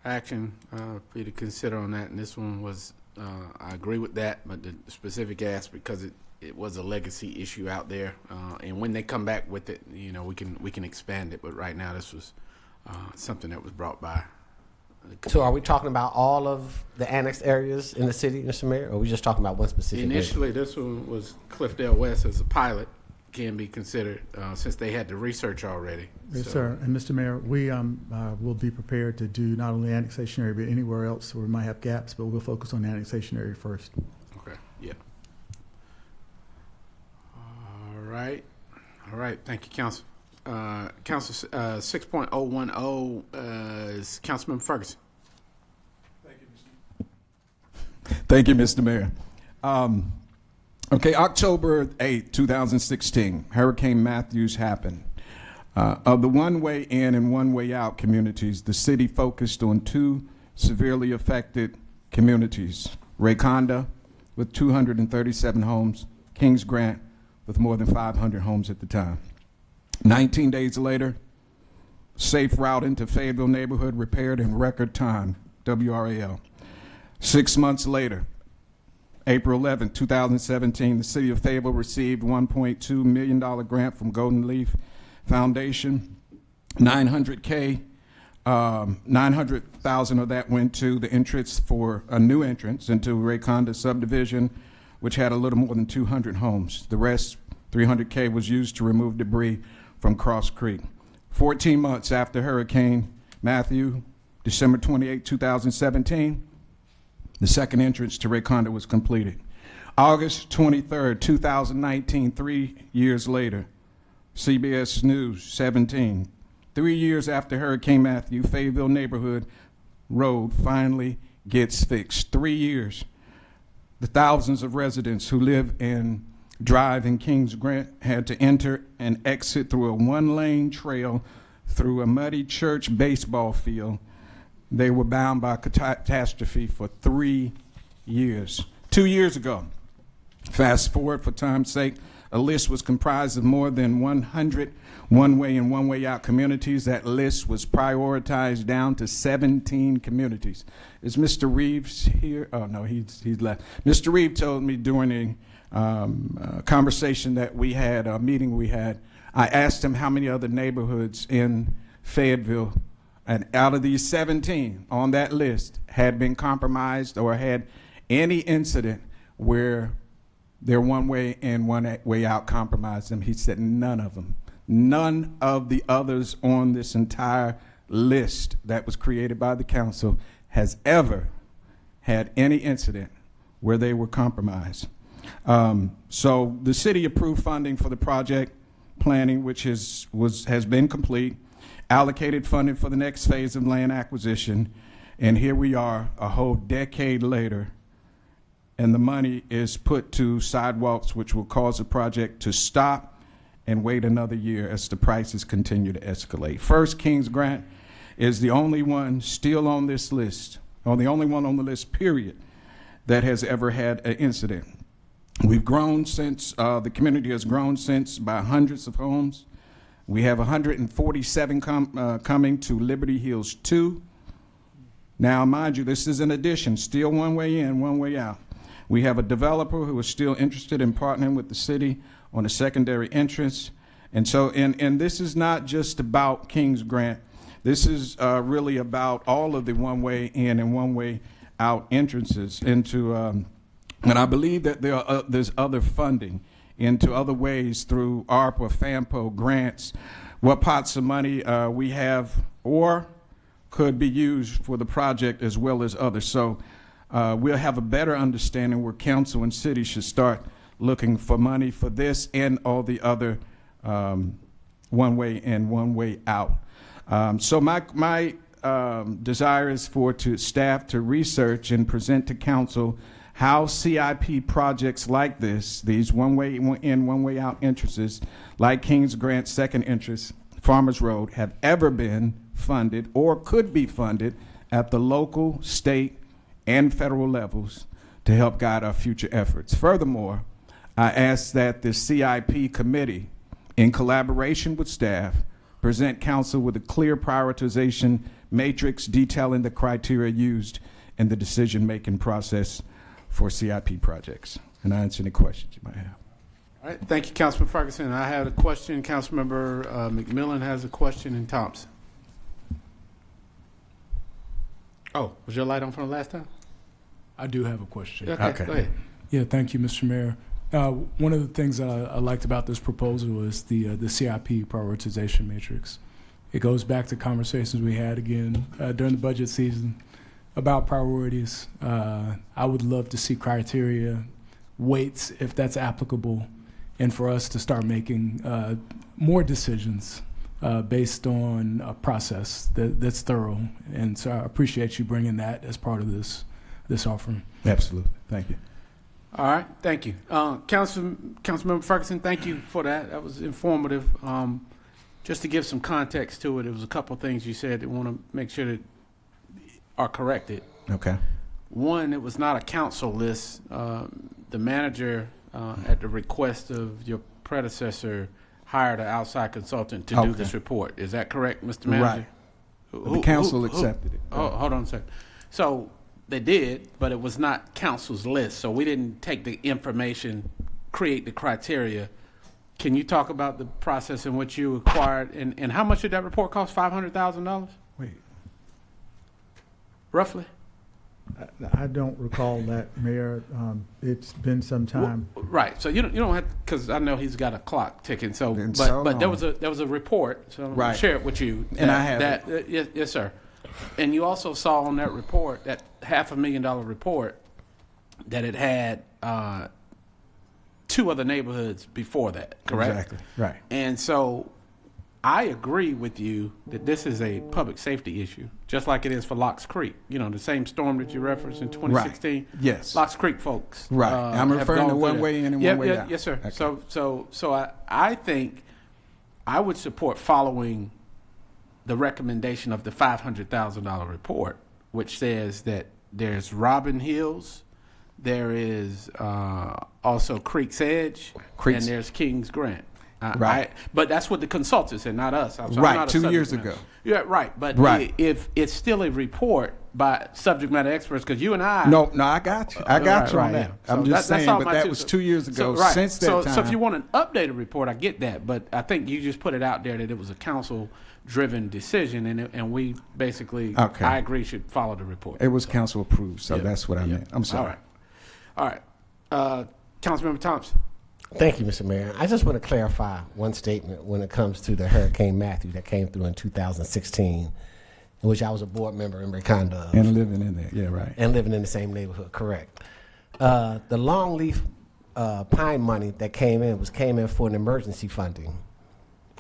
action for you to consider on that. And this one was, I agree with that, but the specific ask, because it was a legacy issue out there, and when they come back with it, we can expand it. But right now, this was something that was brought by. So are we talking about all of the annexed areas in the city, Mr. Mayor, or are we just talking about one specific Initially, this one was Cliffdale West as a pilot, can be considered since they had the research already. Yes, sir. And Mr. Mayor, we will be prepared to do not only annexation area, but anywhere else where we might have gaps, but we'll focus on the annexation area first. Okay, yeah. All right. Thank you, Council. Council 6.010 is Councilman Ferguson. Thank you, Mr. Mayor. Okay, October 8, 2016, Hurricane Matthews happened. Of the one-way in and one-way out communities, the city focused on two severely affected communities, Rayconda with 237 homes, Kings Grant with more than 500 homes at the time. 19 days later, safe route into Fayetteville neighborhood repaired in record time, WRAL. 6 months later, April 11, 2017, the city of Fayetteville received $1.2 million grant from Golden Leaf Foundation. $900,000 of that went to the entrance for a new entrance into Rayconda subdivision, which had a little more than 200 homes. The rest, $300K, was used to remove debris from Cross Creek. 14 months after Hurricane Matthew, December 28, 2017, the second entrance to Rayconda was completed. August 23, 2019, 3 years later, CBS News 17. 3 years after Hurricane Matthew, Fayetteville neighborhood road finally gets fixed. 3 years. The thousands of residents who live and drive in Kings Grant had to enter and exit through a one-lane trail through a muddy church baseball field. They were bound by catastrophe for 3 years. 2 years ago, fast forward for time's sake, a list was comprised of more than 100 one-way and one-way-out communities. That list was prioritized down to 17 communities. Is Mr. Reeves here? Oh, no, he's left. Mr. Reeves told me during a conversation that we had, a meeting we had, I asked him how many other neighborhoods in Fayetteville, and out of these 17 on that list, had been compromised or had any incident where their one-way and one-way-out compromised them. He said none of them. None of the others on this entire list that was created by the council has ever had any incident where they were compromised. So the city approved funding for the project planning, which has been complete, allocated funding for the next phase of land acquisition, and here we are a whole decade later, and the money is put to sidewalks, which will cause the project to stop and wait another year as the prices continue to escalate. First, Kings Grant is the only one still on this list, or the only one on the list, period, that has ever had an incident. We've grown since, the community has grown since by hundreds of homes. We have 147 coming to Liberty Hills 2. Now, mind you, this is an addition, still one way in, one way out. We have a developer who is still interested in partnering with the city on a secondary entrance. And so, and this is not just about Kings Grant. This is really about all of the one-way in and one-way out entrances into, and I believe that there's other funding into other ways through ARPA, FAMPO, grants, what pots of money we have or could be used for the project as well as others. So we'll have a better understanding where council and city should start looking for money for this and all the other one-way in, one-way out. So my desire is for staff to research and present to council how CIP projects like this, these one-way in, one-way out entrances, like Kings Grant second entrance, Farmers Road, have ever been funded or could be funded at the local, state, and federal levels to help guide our future efforts. Furthermore, I ask that the CIP committee, in collaboration with staff, present council with a clear prioritization matrix detailing the criteria used in the decision-making process for CIP projects. And I answer any questions you might have. All right, thank you, Councilman Ferguson. I have a question. Councilmember McMillan has a question, and Thompson. Oh, was your light on from the last time? I do have a question. Okay. Go ahead. Yeah, thank you, Mr. Mayor. One of the things that I liked about this proposal is the CIP prioritization matrix. It goes back to conversations we had again during the budget season about priorities. I would love to see criteria, weights, if that's applicable, and for us to start making more decisions based on a process that's thorough. And so I appreciate you bringing that as part of this offering. Absolutely. Thank you. All right, thank you. Councilmember Ferguson, thank you for that. That was informative. Just to give some context to it, there was a couple of things you said that want to make sure that are corrected. Okay. One, it was not a council list. The manager, at the request of your predecessor, hired an outside consultant to do this report. Is that correct, Mr. Manager? Right. The council accepted it. Oh, hold on a second. So they did, but it was not council's list. So we didn't take the information, create the criteria. Can you talk about the process in which you acquired, and how much did that report cost? $500,000? Wait. Roughly? I don't recall that, Mayor. It's been some time. Well, right. So you don't have, because I know he's got a clock ticking. So, but there was a report. So I'm gonna share it with you. And I have it. Yes, sir. And you also saw on that report, that $500,000 report, that it had 2 other neighborhoods before that. Correct. Exactly. Right. And so I agree with you that this is a public safety issue, just like it is for Locks Creek. You know, the same storm that you referenced in 2016. Right. Yes. Locks Creek folks. Right. I'm referring to one way in and one way out. Yes, sir. Okay. So I think I would support following the recommendation of the $500,000 report, which says that there's Robin Hills, there is also Creek's Edge, and there's King's Grant. Right. But that's what the consultant said, not us. So right, I'm not 2 years ago. Yeah, right. But if it's still a report by subject matter experts, because you and I... No, I got you. I got you on that. So I'm just saying, but that was 2 years ago. Since that time... So if you want an updated report, I get that. But I think you just put it out there that it was a council-driven decision, and we basically, I agree, should follow the report. It was council approved, so that's what I meant. I'm sorry. All right. Councilmember Thompson. Thank you, Mr. Mayor. I just want to clarify one statement when it comes to the Hurricane Matthew that came through in 2016, in which I was a board member in Recondo of. And living in there, yeah, right. And living in the same neighborhood, correct. The longleaf pine money that came in for an emergency funding.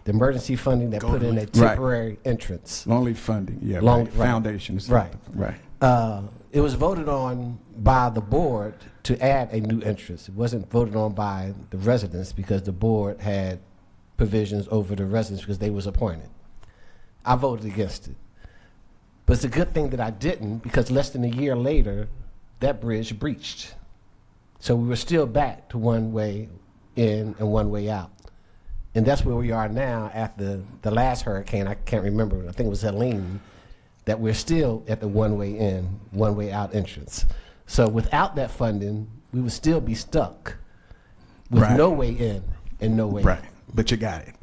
The emergency funding that put in a temporary entrance. Longleaf funding, yeah, right. Foundation. Right. Right. It was voted on by the board to add a new entrance. It wasn't voted on by the residents because the board had provisions over the residents because they was appointed. I voted against it. But it's a good thing that I didn't, because less than a year later, that bridge breached. So we were still back to one way in and one way out. And that's where we are now after the last hurricane. I can't remember. I think it was Helene. That we're still at the one way in, one way out entrance. So without that funding, we would still be stuck with no way in and no way out. Right, but you got it.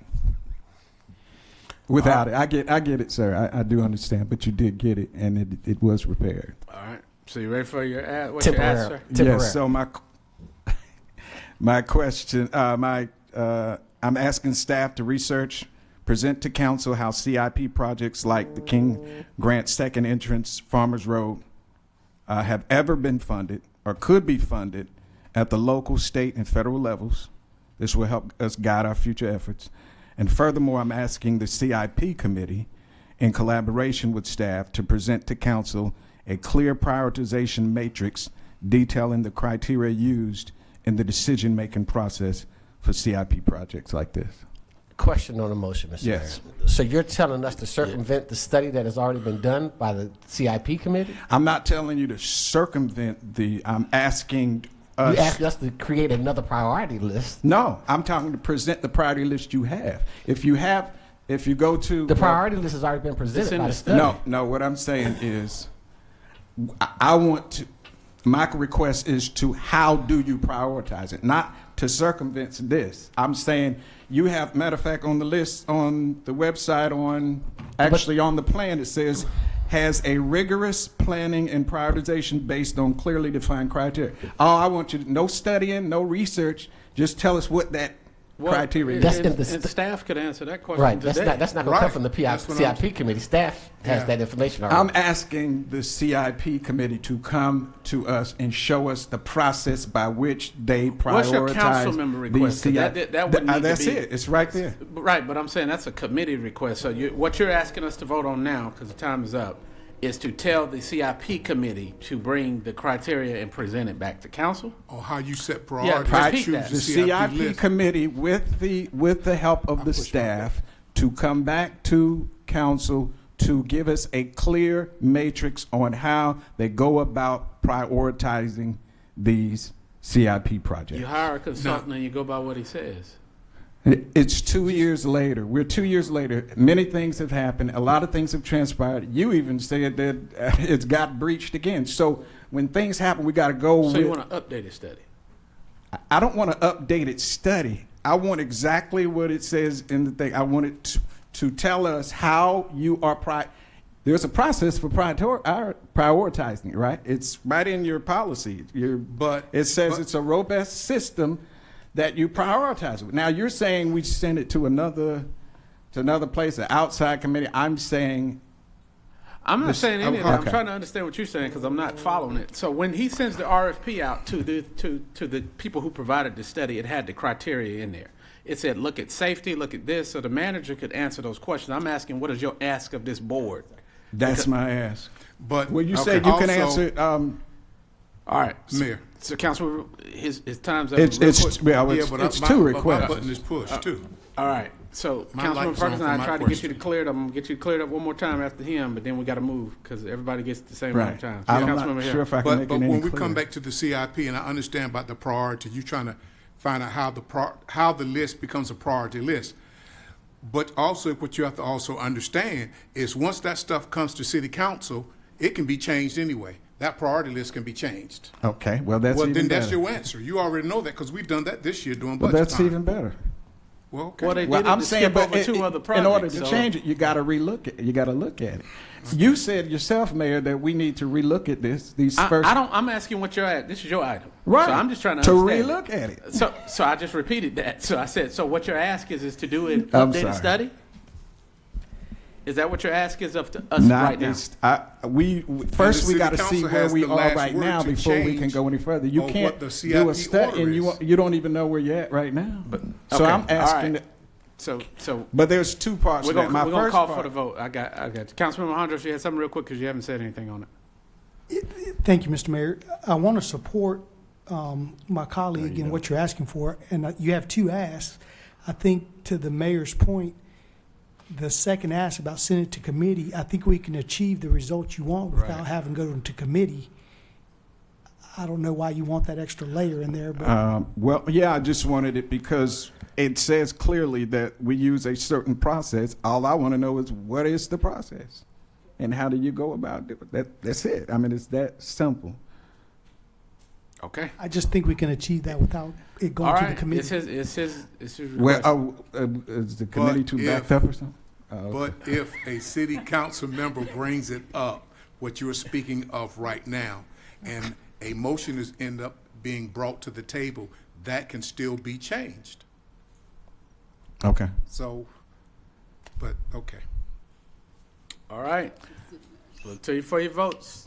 Without it, I get it, sir. I do understand, but you did get it, and it was repaired. All right. So you ready for your answer? Yes. So my question, I'm asking staff to research, present to council how CIP projects like the King Grant Second Entrance, Farmers Road, have ever been funded or could be funded at the local, state, and federal levels. This will help us guide our future efforts. And furthermore, I'm asking the CIP committee, in collaboration with staff, to present to council a clear prioritization matrix detailing the criteria used in the decision-making process for CIP projects like this. Question on the motion, Mr. Yes. Mayor. So you're telling us to circumvent the study that has already been done by the CIP committee? I'm not telling you to circumvent I'm asking us. You asked us to create another priority list. No, I'm talking to present the priority list you have. If you go to. The priority list has already been presented by the study. No, what I'm saying is, my request is to how do you prioritize it? Not to circumvent this. I'm saying you have, matter of fact, on the list on the website, on the plan, it says has a rigorous planning and prioritization based on clearly defined criteria. Oh, I want you to, no studying, no research, just tell us what that criteria is. And staff could answer that question Right, today. that's not going to come from the CIP committee. Staff has that information already. I'm asking the CIP committee to come to us and show us the process by which they prioritize. What's your council member request? That wouldn't need that's to be, it. It's right there. Right, but I'm saying that's a committee request. So what you're asking us to vote on now, because the time is up, is to tell the CIP committee to bring the criteria and present it back to council? Or how you set priorities. Yeah, choose that. The CIP committee, with the help of the staff, to come back to council to give us a clear matrix on how they go about prioritizing these CIP projects. You hire a consultant and you go by what he says. It's 2 years later. We're 2 years later. Many things have happened. A lot of things have transpired. You even said that it's got breached again. So when things happen, we got to go. So you want to update a study? I don't want to update it study. I want exactly what it says in the thing. I want it to tell us how you are. There's a process for prioritizing, right? It's right in your policy. It says it's a robust system that you prioritize it. Now you're saying we send it to another place, an outside committee. I'm saying. I'm not saying any of that. I'm trying to understand what you're saying because I'm not following it. So when he sends the RFP out to the people who provided the study, it had the criteria in there. It said, look at safety, look at this, so the manager could answer those questions. I'm asking, what is your ask of this board? That's my ask. But when you say you can answer it, all right, Mayor. So Councilman, his time's up. It's two requests. My button is pushed too. All right. So Councilman Ferguson, I tried to get you to clear it up. I'm gonna get you cleared up one more time after him, but then we got to move because everybody gets the same amount of time. I'm not sure if I can make it any when we clearer. come back to the CIP, and I understand about the priority, you're trying to find out how the list becomes a priority list. But also, what you have to also understand is once that stuff comes to City Council, it can be changed anyway. That priority list can be changed. Okay, well that's even then better. that's your answer. You already know that because we've done that this year during Well, budget that's time. even better. Well, okay. Well, they did Well, it I'm to saying, skip but over two other projects. in order to so- change it, you got to relook it. You got to look at it. You said yourself, Mayor, that we need to relook at this. I'm asking what you're at. This is your item. Right. So I'm just trying to To understand relook at it. So I just repeated that. So I said, so what your ask is to do an I'm updated sorry. study? Is that what your ask is of to us right now? First we City got to see Council where has we the are last right word now to before we can change go any further. You on can't what the do CIP a study and order you don't even know where you're at right now. So Okay, I'm asking. all right. So But there's two parts we're to that. gonna, we're gonna first call part, for the vote. I got you. Councilman Alejandro, you had something real quick because you haven't said anything on it. Thank you, Mr. Mayor. I want to support my colleague in what you're asking for, and you have two asks. I think to the mayor's point, the second ask about sending it to committee, I think we can achieve the results you want without having to go to committee. I don't know why you want that extra layer in there, but well, yeah, I just wanted it because it says clearly that we use a certain process. All I want to know is what is the process, and how do you go about it? That's it. I mean, it's that simple. Okay. I just think we can achieve that without it going All to right. the committee. It's his request. Well, is the committee too backed up or something? But if a city council member brings it up, what you're speaking of right now, and a motion is end up being brought to the table, that can still be changed. Okay. So, but okay. All right. Look to you for your votes.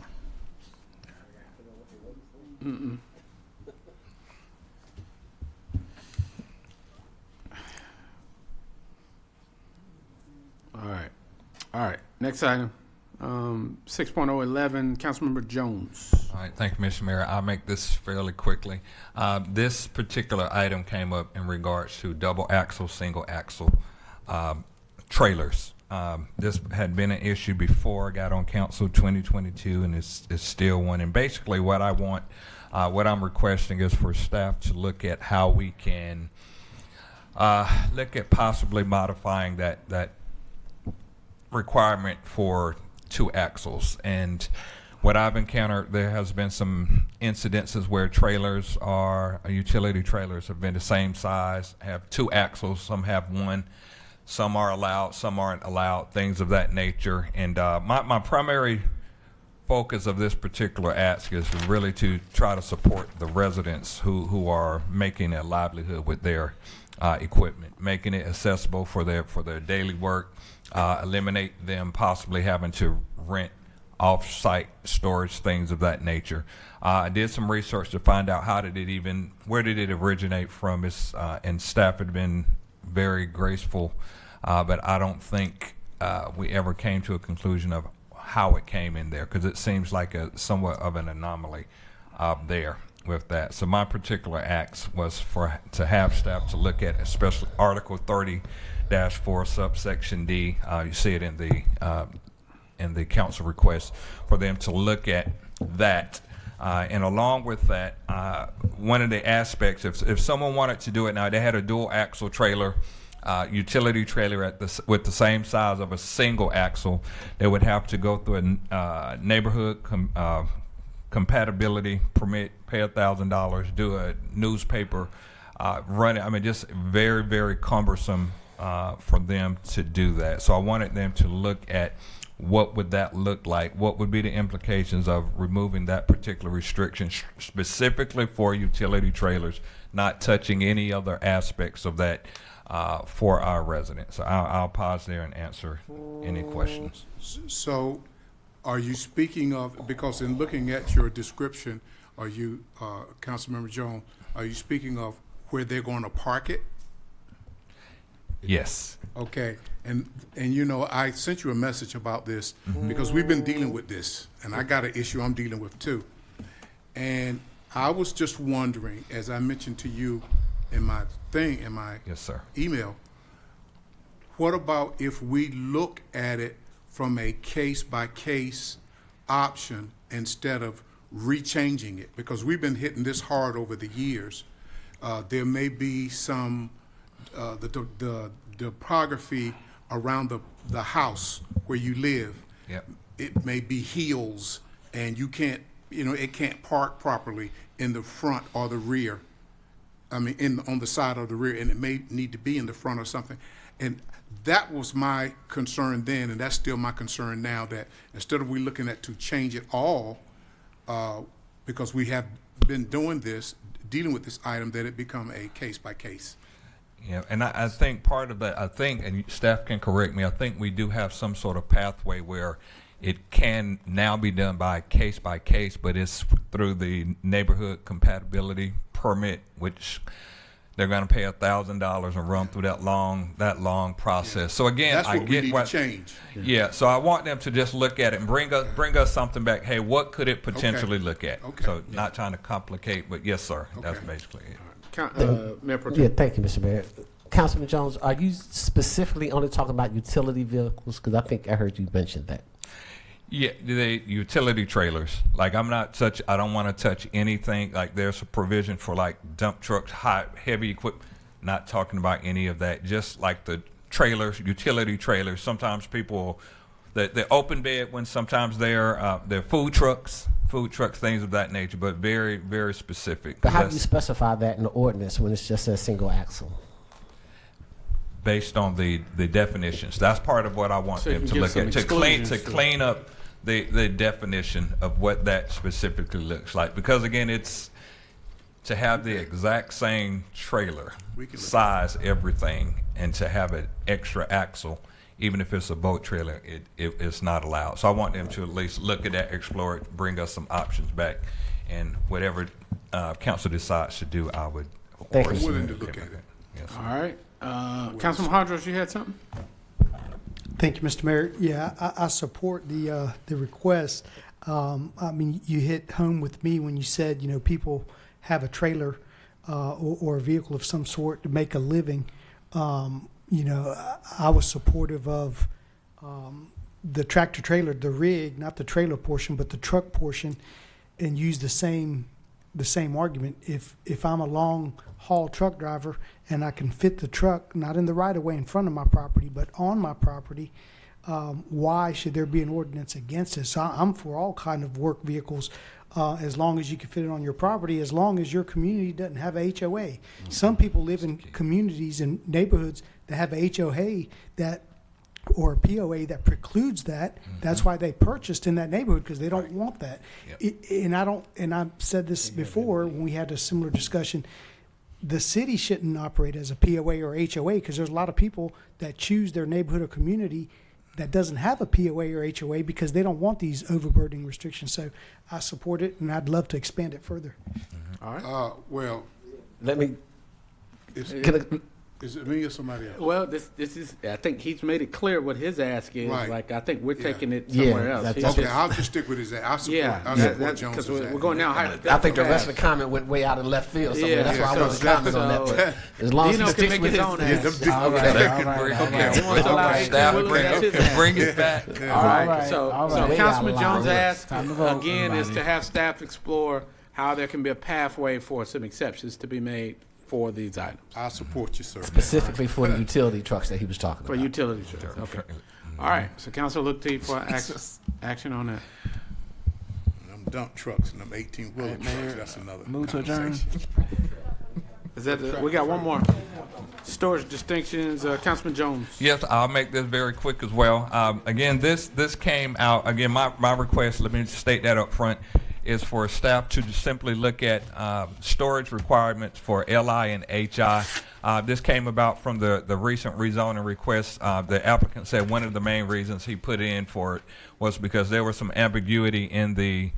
All right. Next item, 6.011, Councilmember Jones. All right, thank you, Mr. Mayor. I'll make this fairly quickly. This particular item came up in regards to double axle, single axle trailers. This had been an issue before I got on council 2022, and it's still one. And basically what I want, what I'm requesting is for staff to look at how we can look at possibly modifying that requirement for two axles. And what I've encountered, there has been some incidences where trailers are, utility trailers have been the same size, have 2 axles, some have 1, some are allowed, some aren't allowed, things of that nature. And my primary focus of this particular ask is really to try to support the residents who are making a livelihood with their equipment, making it accessible for their daily work, eliminate them possibly having to rent off-site storage, things of that nature. I did some research to find out where did it originate from. And staff had been very graceful, but I don't think we ever came to a conclusion of how it came in there, because it seems like somewhat of an anomaly there with that. So my particular ask was to have staff to look at, especially Article 30-4 subsection D. You see it in the council request, for them to look at that. And along with that, one of the aspects, if someone wanted to do it now, they had a dual axle trailer, utility trailer with the same size of a single axle, they would have to go through a neighborhood compatibility permit, pay $1,000, do a newspaper, run it. I mean, just very, very cumbersome for them to do that. So I wanted them to look at what would that look like, what would be the implications of removing that particular restriction specifically for utility trailers, not touching any other aspects of that for our residents. So I'll pause there and answer any questions. So are you speaking of, because in looking at your description, are you, Councilmember Jones, are you speaking of where they're going to park it? Yes. Okay, and you know, I sent you a message about this because we've been dealing with this, and I got an issue I'm dealing with too. And I was just wondering, as I mentioned to you in my yes, sir, email, what about if we look at it from a case-by-case option instead of rechanging it? Because we've been hitting this hard over the years. There may be some the topography around the house where you live. Yep. It may be hills, and you can't, it can't park properly in the front or the rear. I mean, on the side or the rear, and it may need to be in the front or something. And that was my concern then, and that's still my concern now, that instead of we looking at to change it all, because we have been doing this, dealing with this item, that it become a case by case. Yeah, and I think part of that, and staff can correct me, I think we do have some sort of pathway where it can now be done by case, but it's through the neighborhood compatibility permit, which they're going to pay $1,000 and run through that long process. Yeah. So again, that's what we need to change. Yeah, so I want them to just look at it and bring us something back. Hey, what could it potentially look at? Okay. So not trying to complicate, but yes, sir, that's basically it. Mayor Pro Tem. Yeah, thank you, Mr. Mayor. Councilman Jones, are you specifically only talking about utility vehicles? Because I think I heard you mention that. Yeah, the utility trailers. Like I don't want to touch anything. Like there's a provision for like dump trucks, heavy equipment. Not talking about any of that. Just like the trailers, utility trailers. Sometimes people, the open bed ones, sometimes they're food trucks, things of that nature, but very, very specific. But how do you specify that in the ordinance when it's just a single axle? Based on the definitions. That's part of what I want them to look at, to clean up the definition of what that specifically looks like. Because again, it's to have the exact same trailer, size, everything, and to have an extra axle, even if it's a boat trailer, it's not allowed. So I want them to at least look at that, explore it, bring us some options back, and whatever council decides to do, I would. Thank you. Willing to look at it. Yes. All right. Councilman Hardross, you had something? Thank you, Mr. Mayor. Yeah, I support the request. I mean, you hit home with me when you said, people have a trailer or a vehicle of some sort to make a living. I was supportive of the tractor trailer, the rig, not the trailer portion, but the truck portion, and use the same argument. If I'm a long haul truck driver and I can fit the truck not in the right of way in front of my property but on my property, why should there be an ordinance against it? So I'm for all kind of work vehicles, as long as you can fit it on your property, as long as your community doesn't have a HOA. Some people live in communities and neighborhoods that have a HOA or a POA that precludes that. That's why they purchased in that neighborhood, because they don't want that. And I've said this before when we had a similar discussion. The city shouldn't operate as a POA or HOA, because there's a lot of people that choose their neighborhood or community that doesn't have a POA or HOA because they don't want these overburdening restrictions. So I support it, and I'd love to expand it further. All right. Well, let me. Is it me or somebody else? Well, this is. I think he's made it clear what his ask is. Right. Like, I think we're taking it somewhere else. Okay, I'll just stick with his ask. I'll support Jones's ask. We're going now. I think the rest of the comment went way out of left field. So that's why I wanted to comment on that. But as long as he sticks with his own ask. All right. Bring it back. All right. So Councilman Jones asked again is to have staff explore how there can be a pathway for some exceptions to be made for these items. I support you, sir. Specifically for the utility trucks that he was talking about. For utility trucks, okay. All right, so council look to you for action on that. Them dump trucks and them 18-wheeler trucks, that's another Move to adjourn. conversation. Is that we got one more. Storage distinctions, Councilman Jones. Yes, I'll make this very quick as well. Again, this came out, again, my request, let me state that up front, is for staff to just simply look at storage requirements for LI and HI. This came about from the recent rezoning request. The applicant said one of the main reasons he put in for it was because there was some ambiguity in the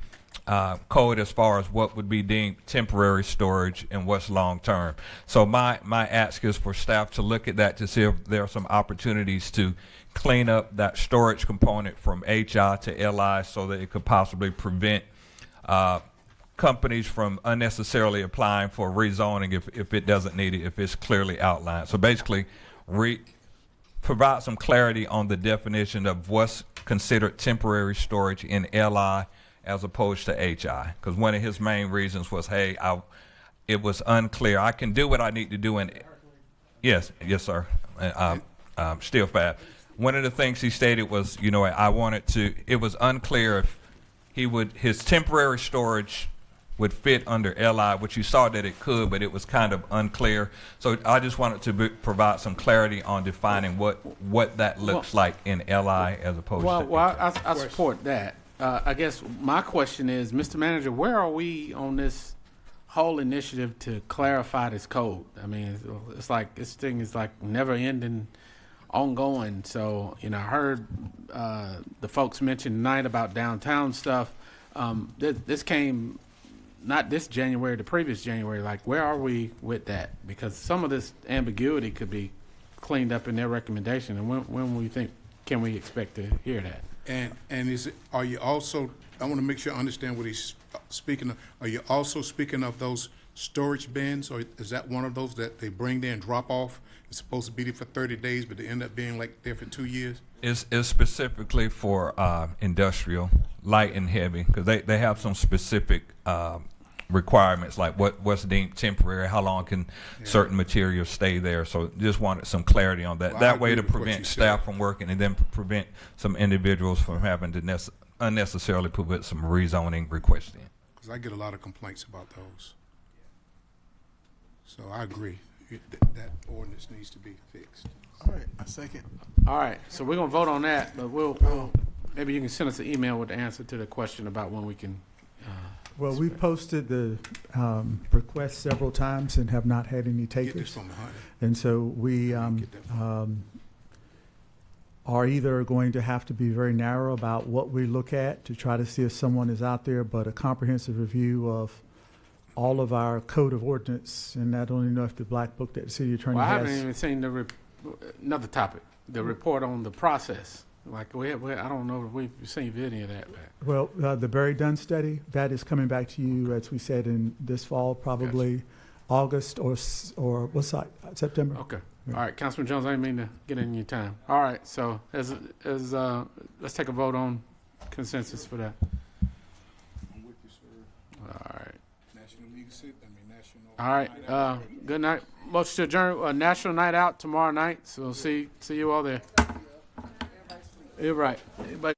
code as far as what would be deemed temporary storage and what's long-term. So my ask is for staff to look at that to see if there are some opportunities to clean up that storage component from HI to LI so that it could possibly prevent companies from unnecessarily applying for rezoning if it doesn't need it, if it's clearly outlined. So basically, provide some clarity on the definition of what's considered temporary storage in LI as opposed to HI. Because one of his main reasons was, hey, it was unclear. I can do what I need to do in. Yes, sir. Still fab. One of the things he stated was, it was unclear if his temporary storage would fit under LI, which you saw that it could, but it was kind of unclear. So I just wanted to provide some clarity on defining what that looks like in LI as opposed to. Well, I support that. I guess my question is, Mr. Manager, where are we on this whole initiative to clarify this code? I mean, it's like this thing is like never ending, ongoing. So, I heard the folks mention tonight about downtown stuff. This came not this January, the previous January. Like, where are we with that? Because some of this ambiguity could be cleaned up in their recommendation. And when can we expect to hear that? And are you also, I want to make sure I understand what he's speaking of. Are you also speaking of those storage bins, or is that one of those that they bring there and drop off? It's supposed to be there for 30 days, but they end up being like there for 2 years? It's specifically for industrial, light and heavy, because they have some specific requirements, like what's deemed temporary, how long can certain materials stay there. So just wanted some clarity on that. Well, that way to prevent staff from working and then prevent some individuals from having to unnecessarily put some rezoning requests in. Because I get a lot of complaints about those. So I agree. That ordinance needs to be fixed. All right, a second. All right, so we're gonna vote on that, but we'll maybe you can send us an email with the answer to the question about when we can. Well, we posted the request several times and have not had any takers. And so we are either going to have to be very narrow about what we look at to try to see if someone is out there, but a comprehensive review of all of our code of ordinance, and I don't even know if the black book that the city attorney has. I haven't even seen another topic, the report on the process. Like I don't know if we've seen any of that. Well, the Barry Dunn study, that is coming back to you, as we said, in this fall, probably August or what's that, September. Okay. All right, Councilman Jones, I didn't mean to get in your time. All right, so let's take a vote on consensus for that. I'm with you, sir. All right. National League National. All right. Good night. Motion to adjourn. National Night Out tomorrow night. So see you all there. You're right. But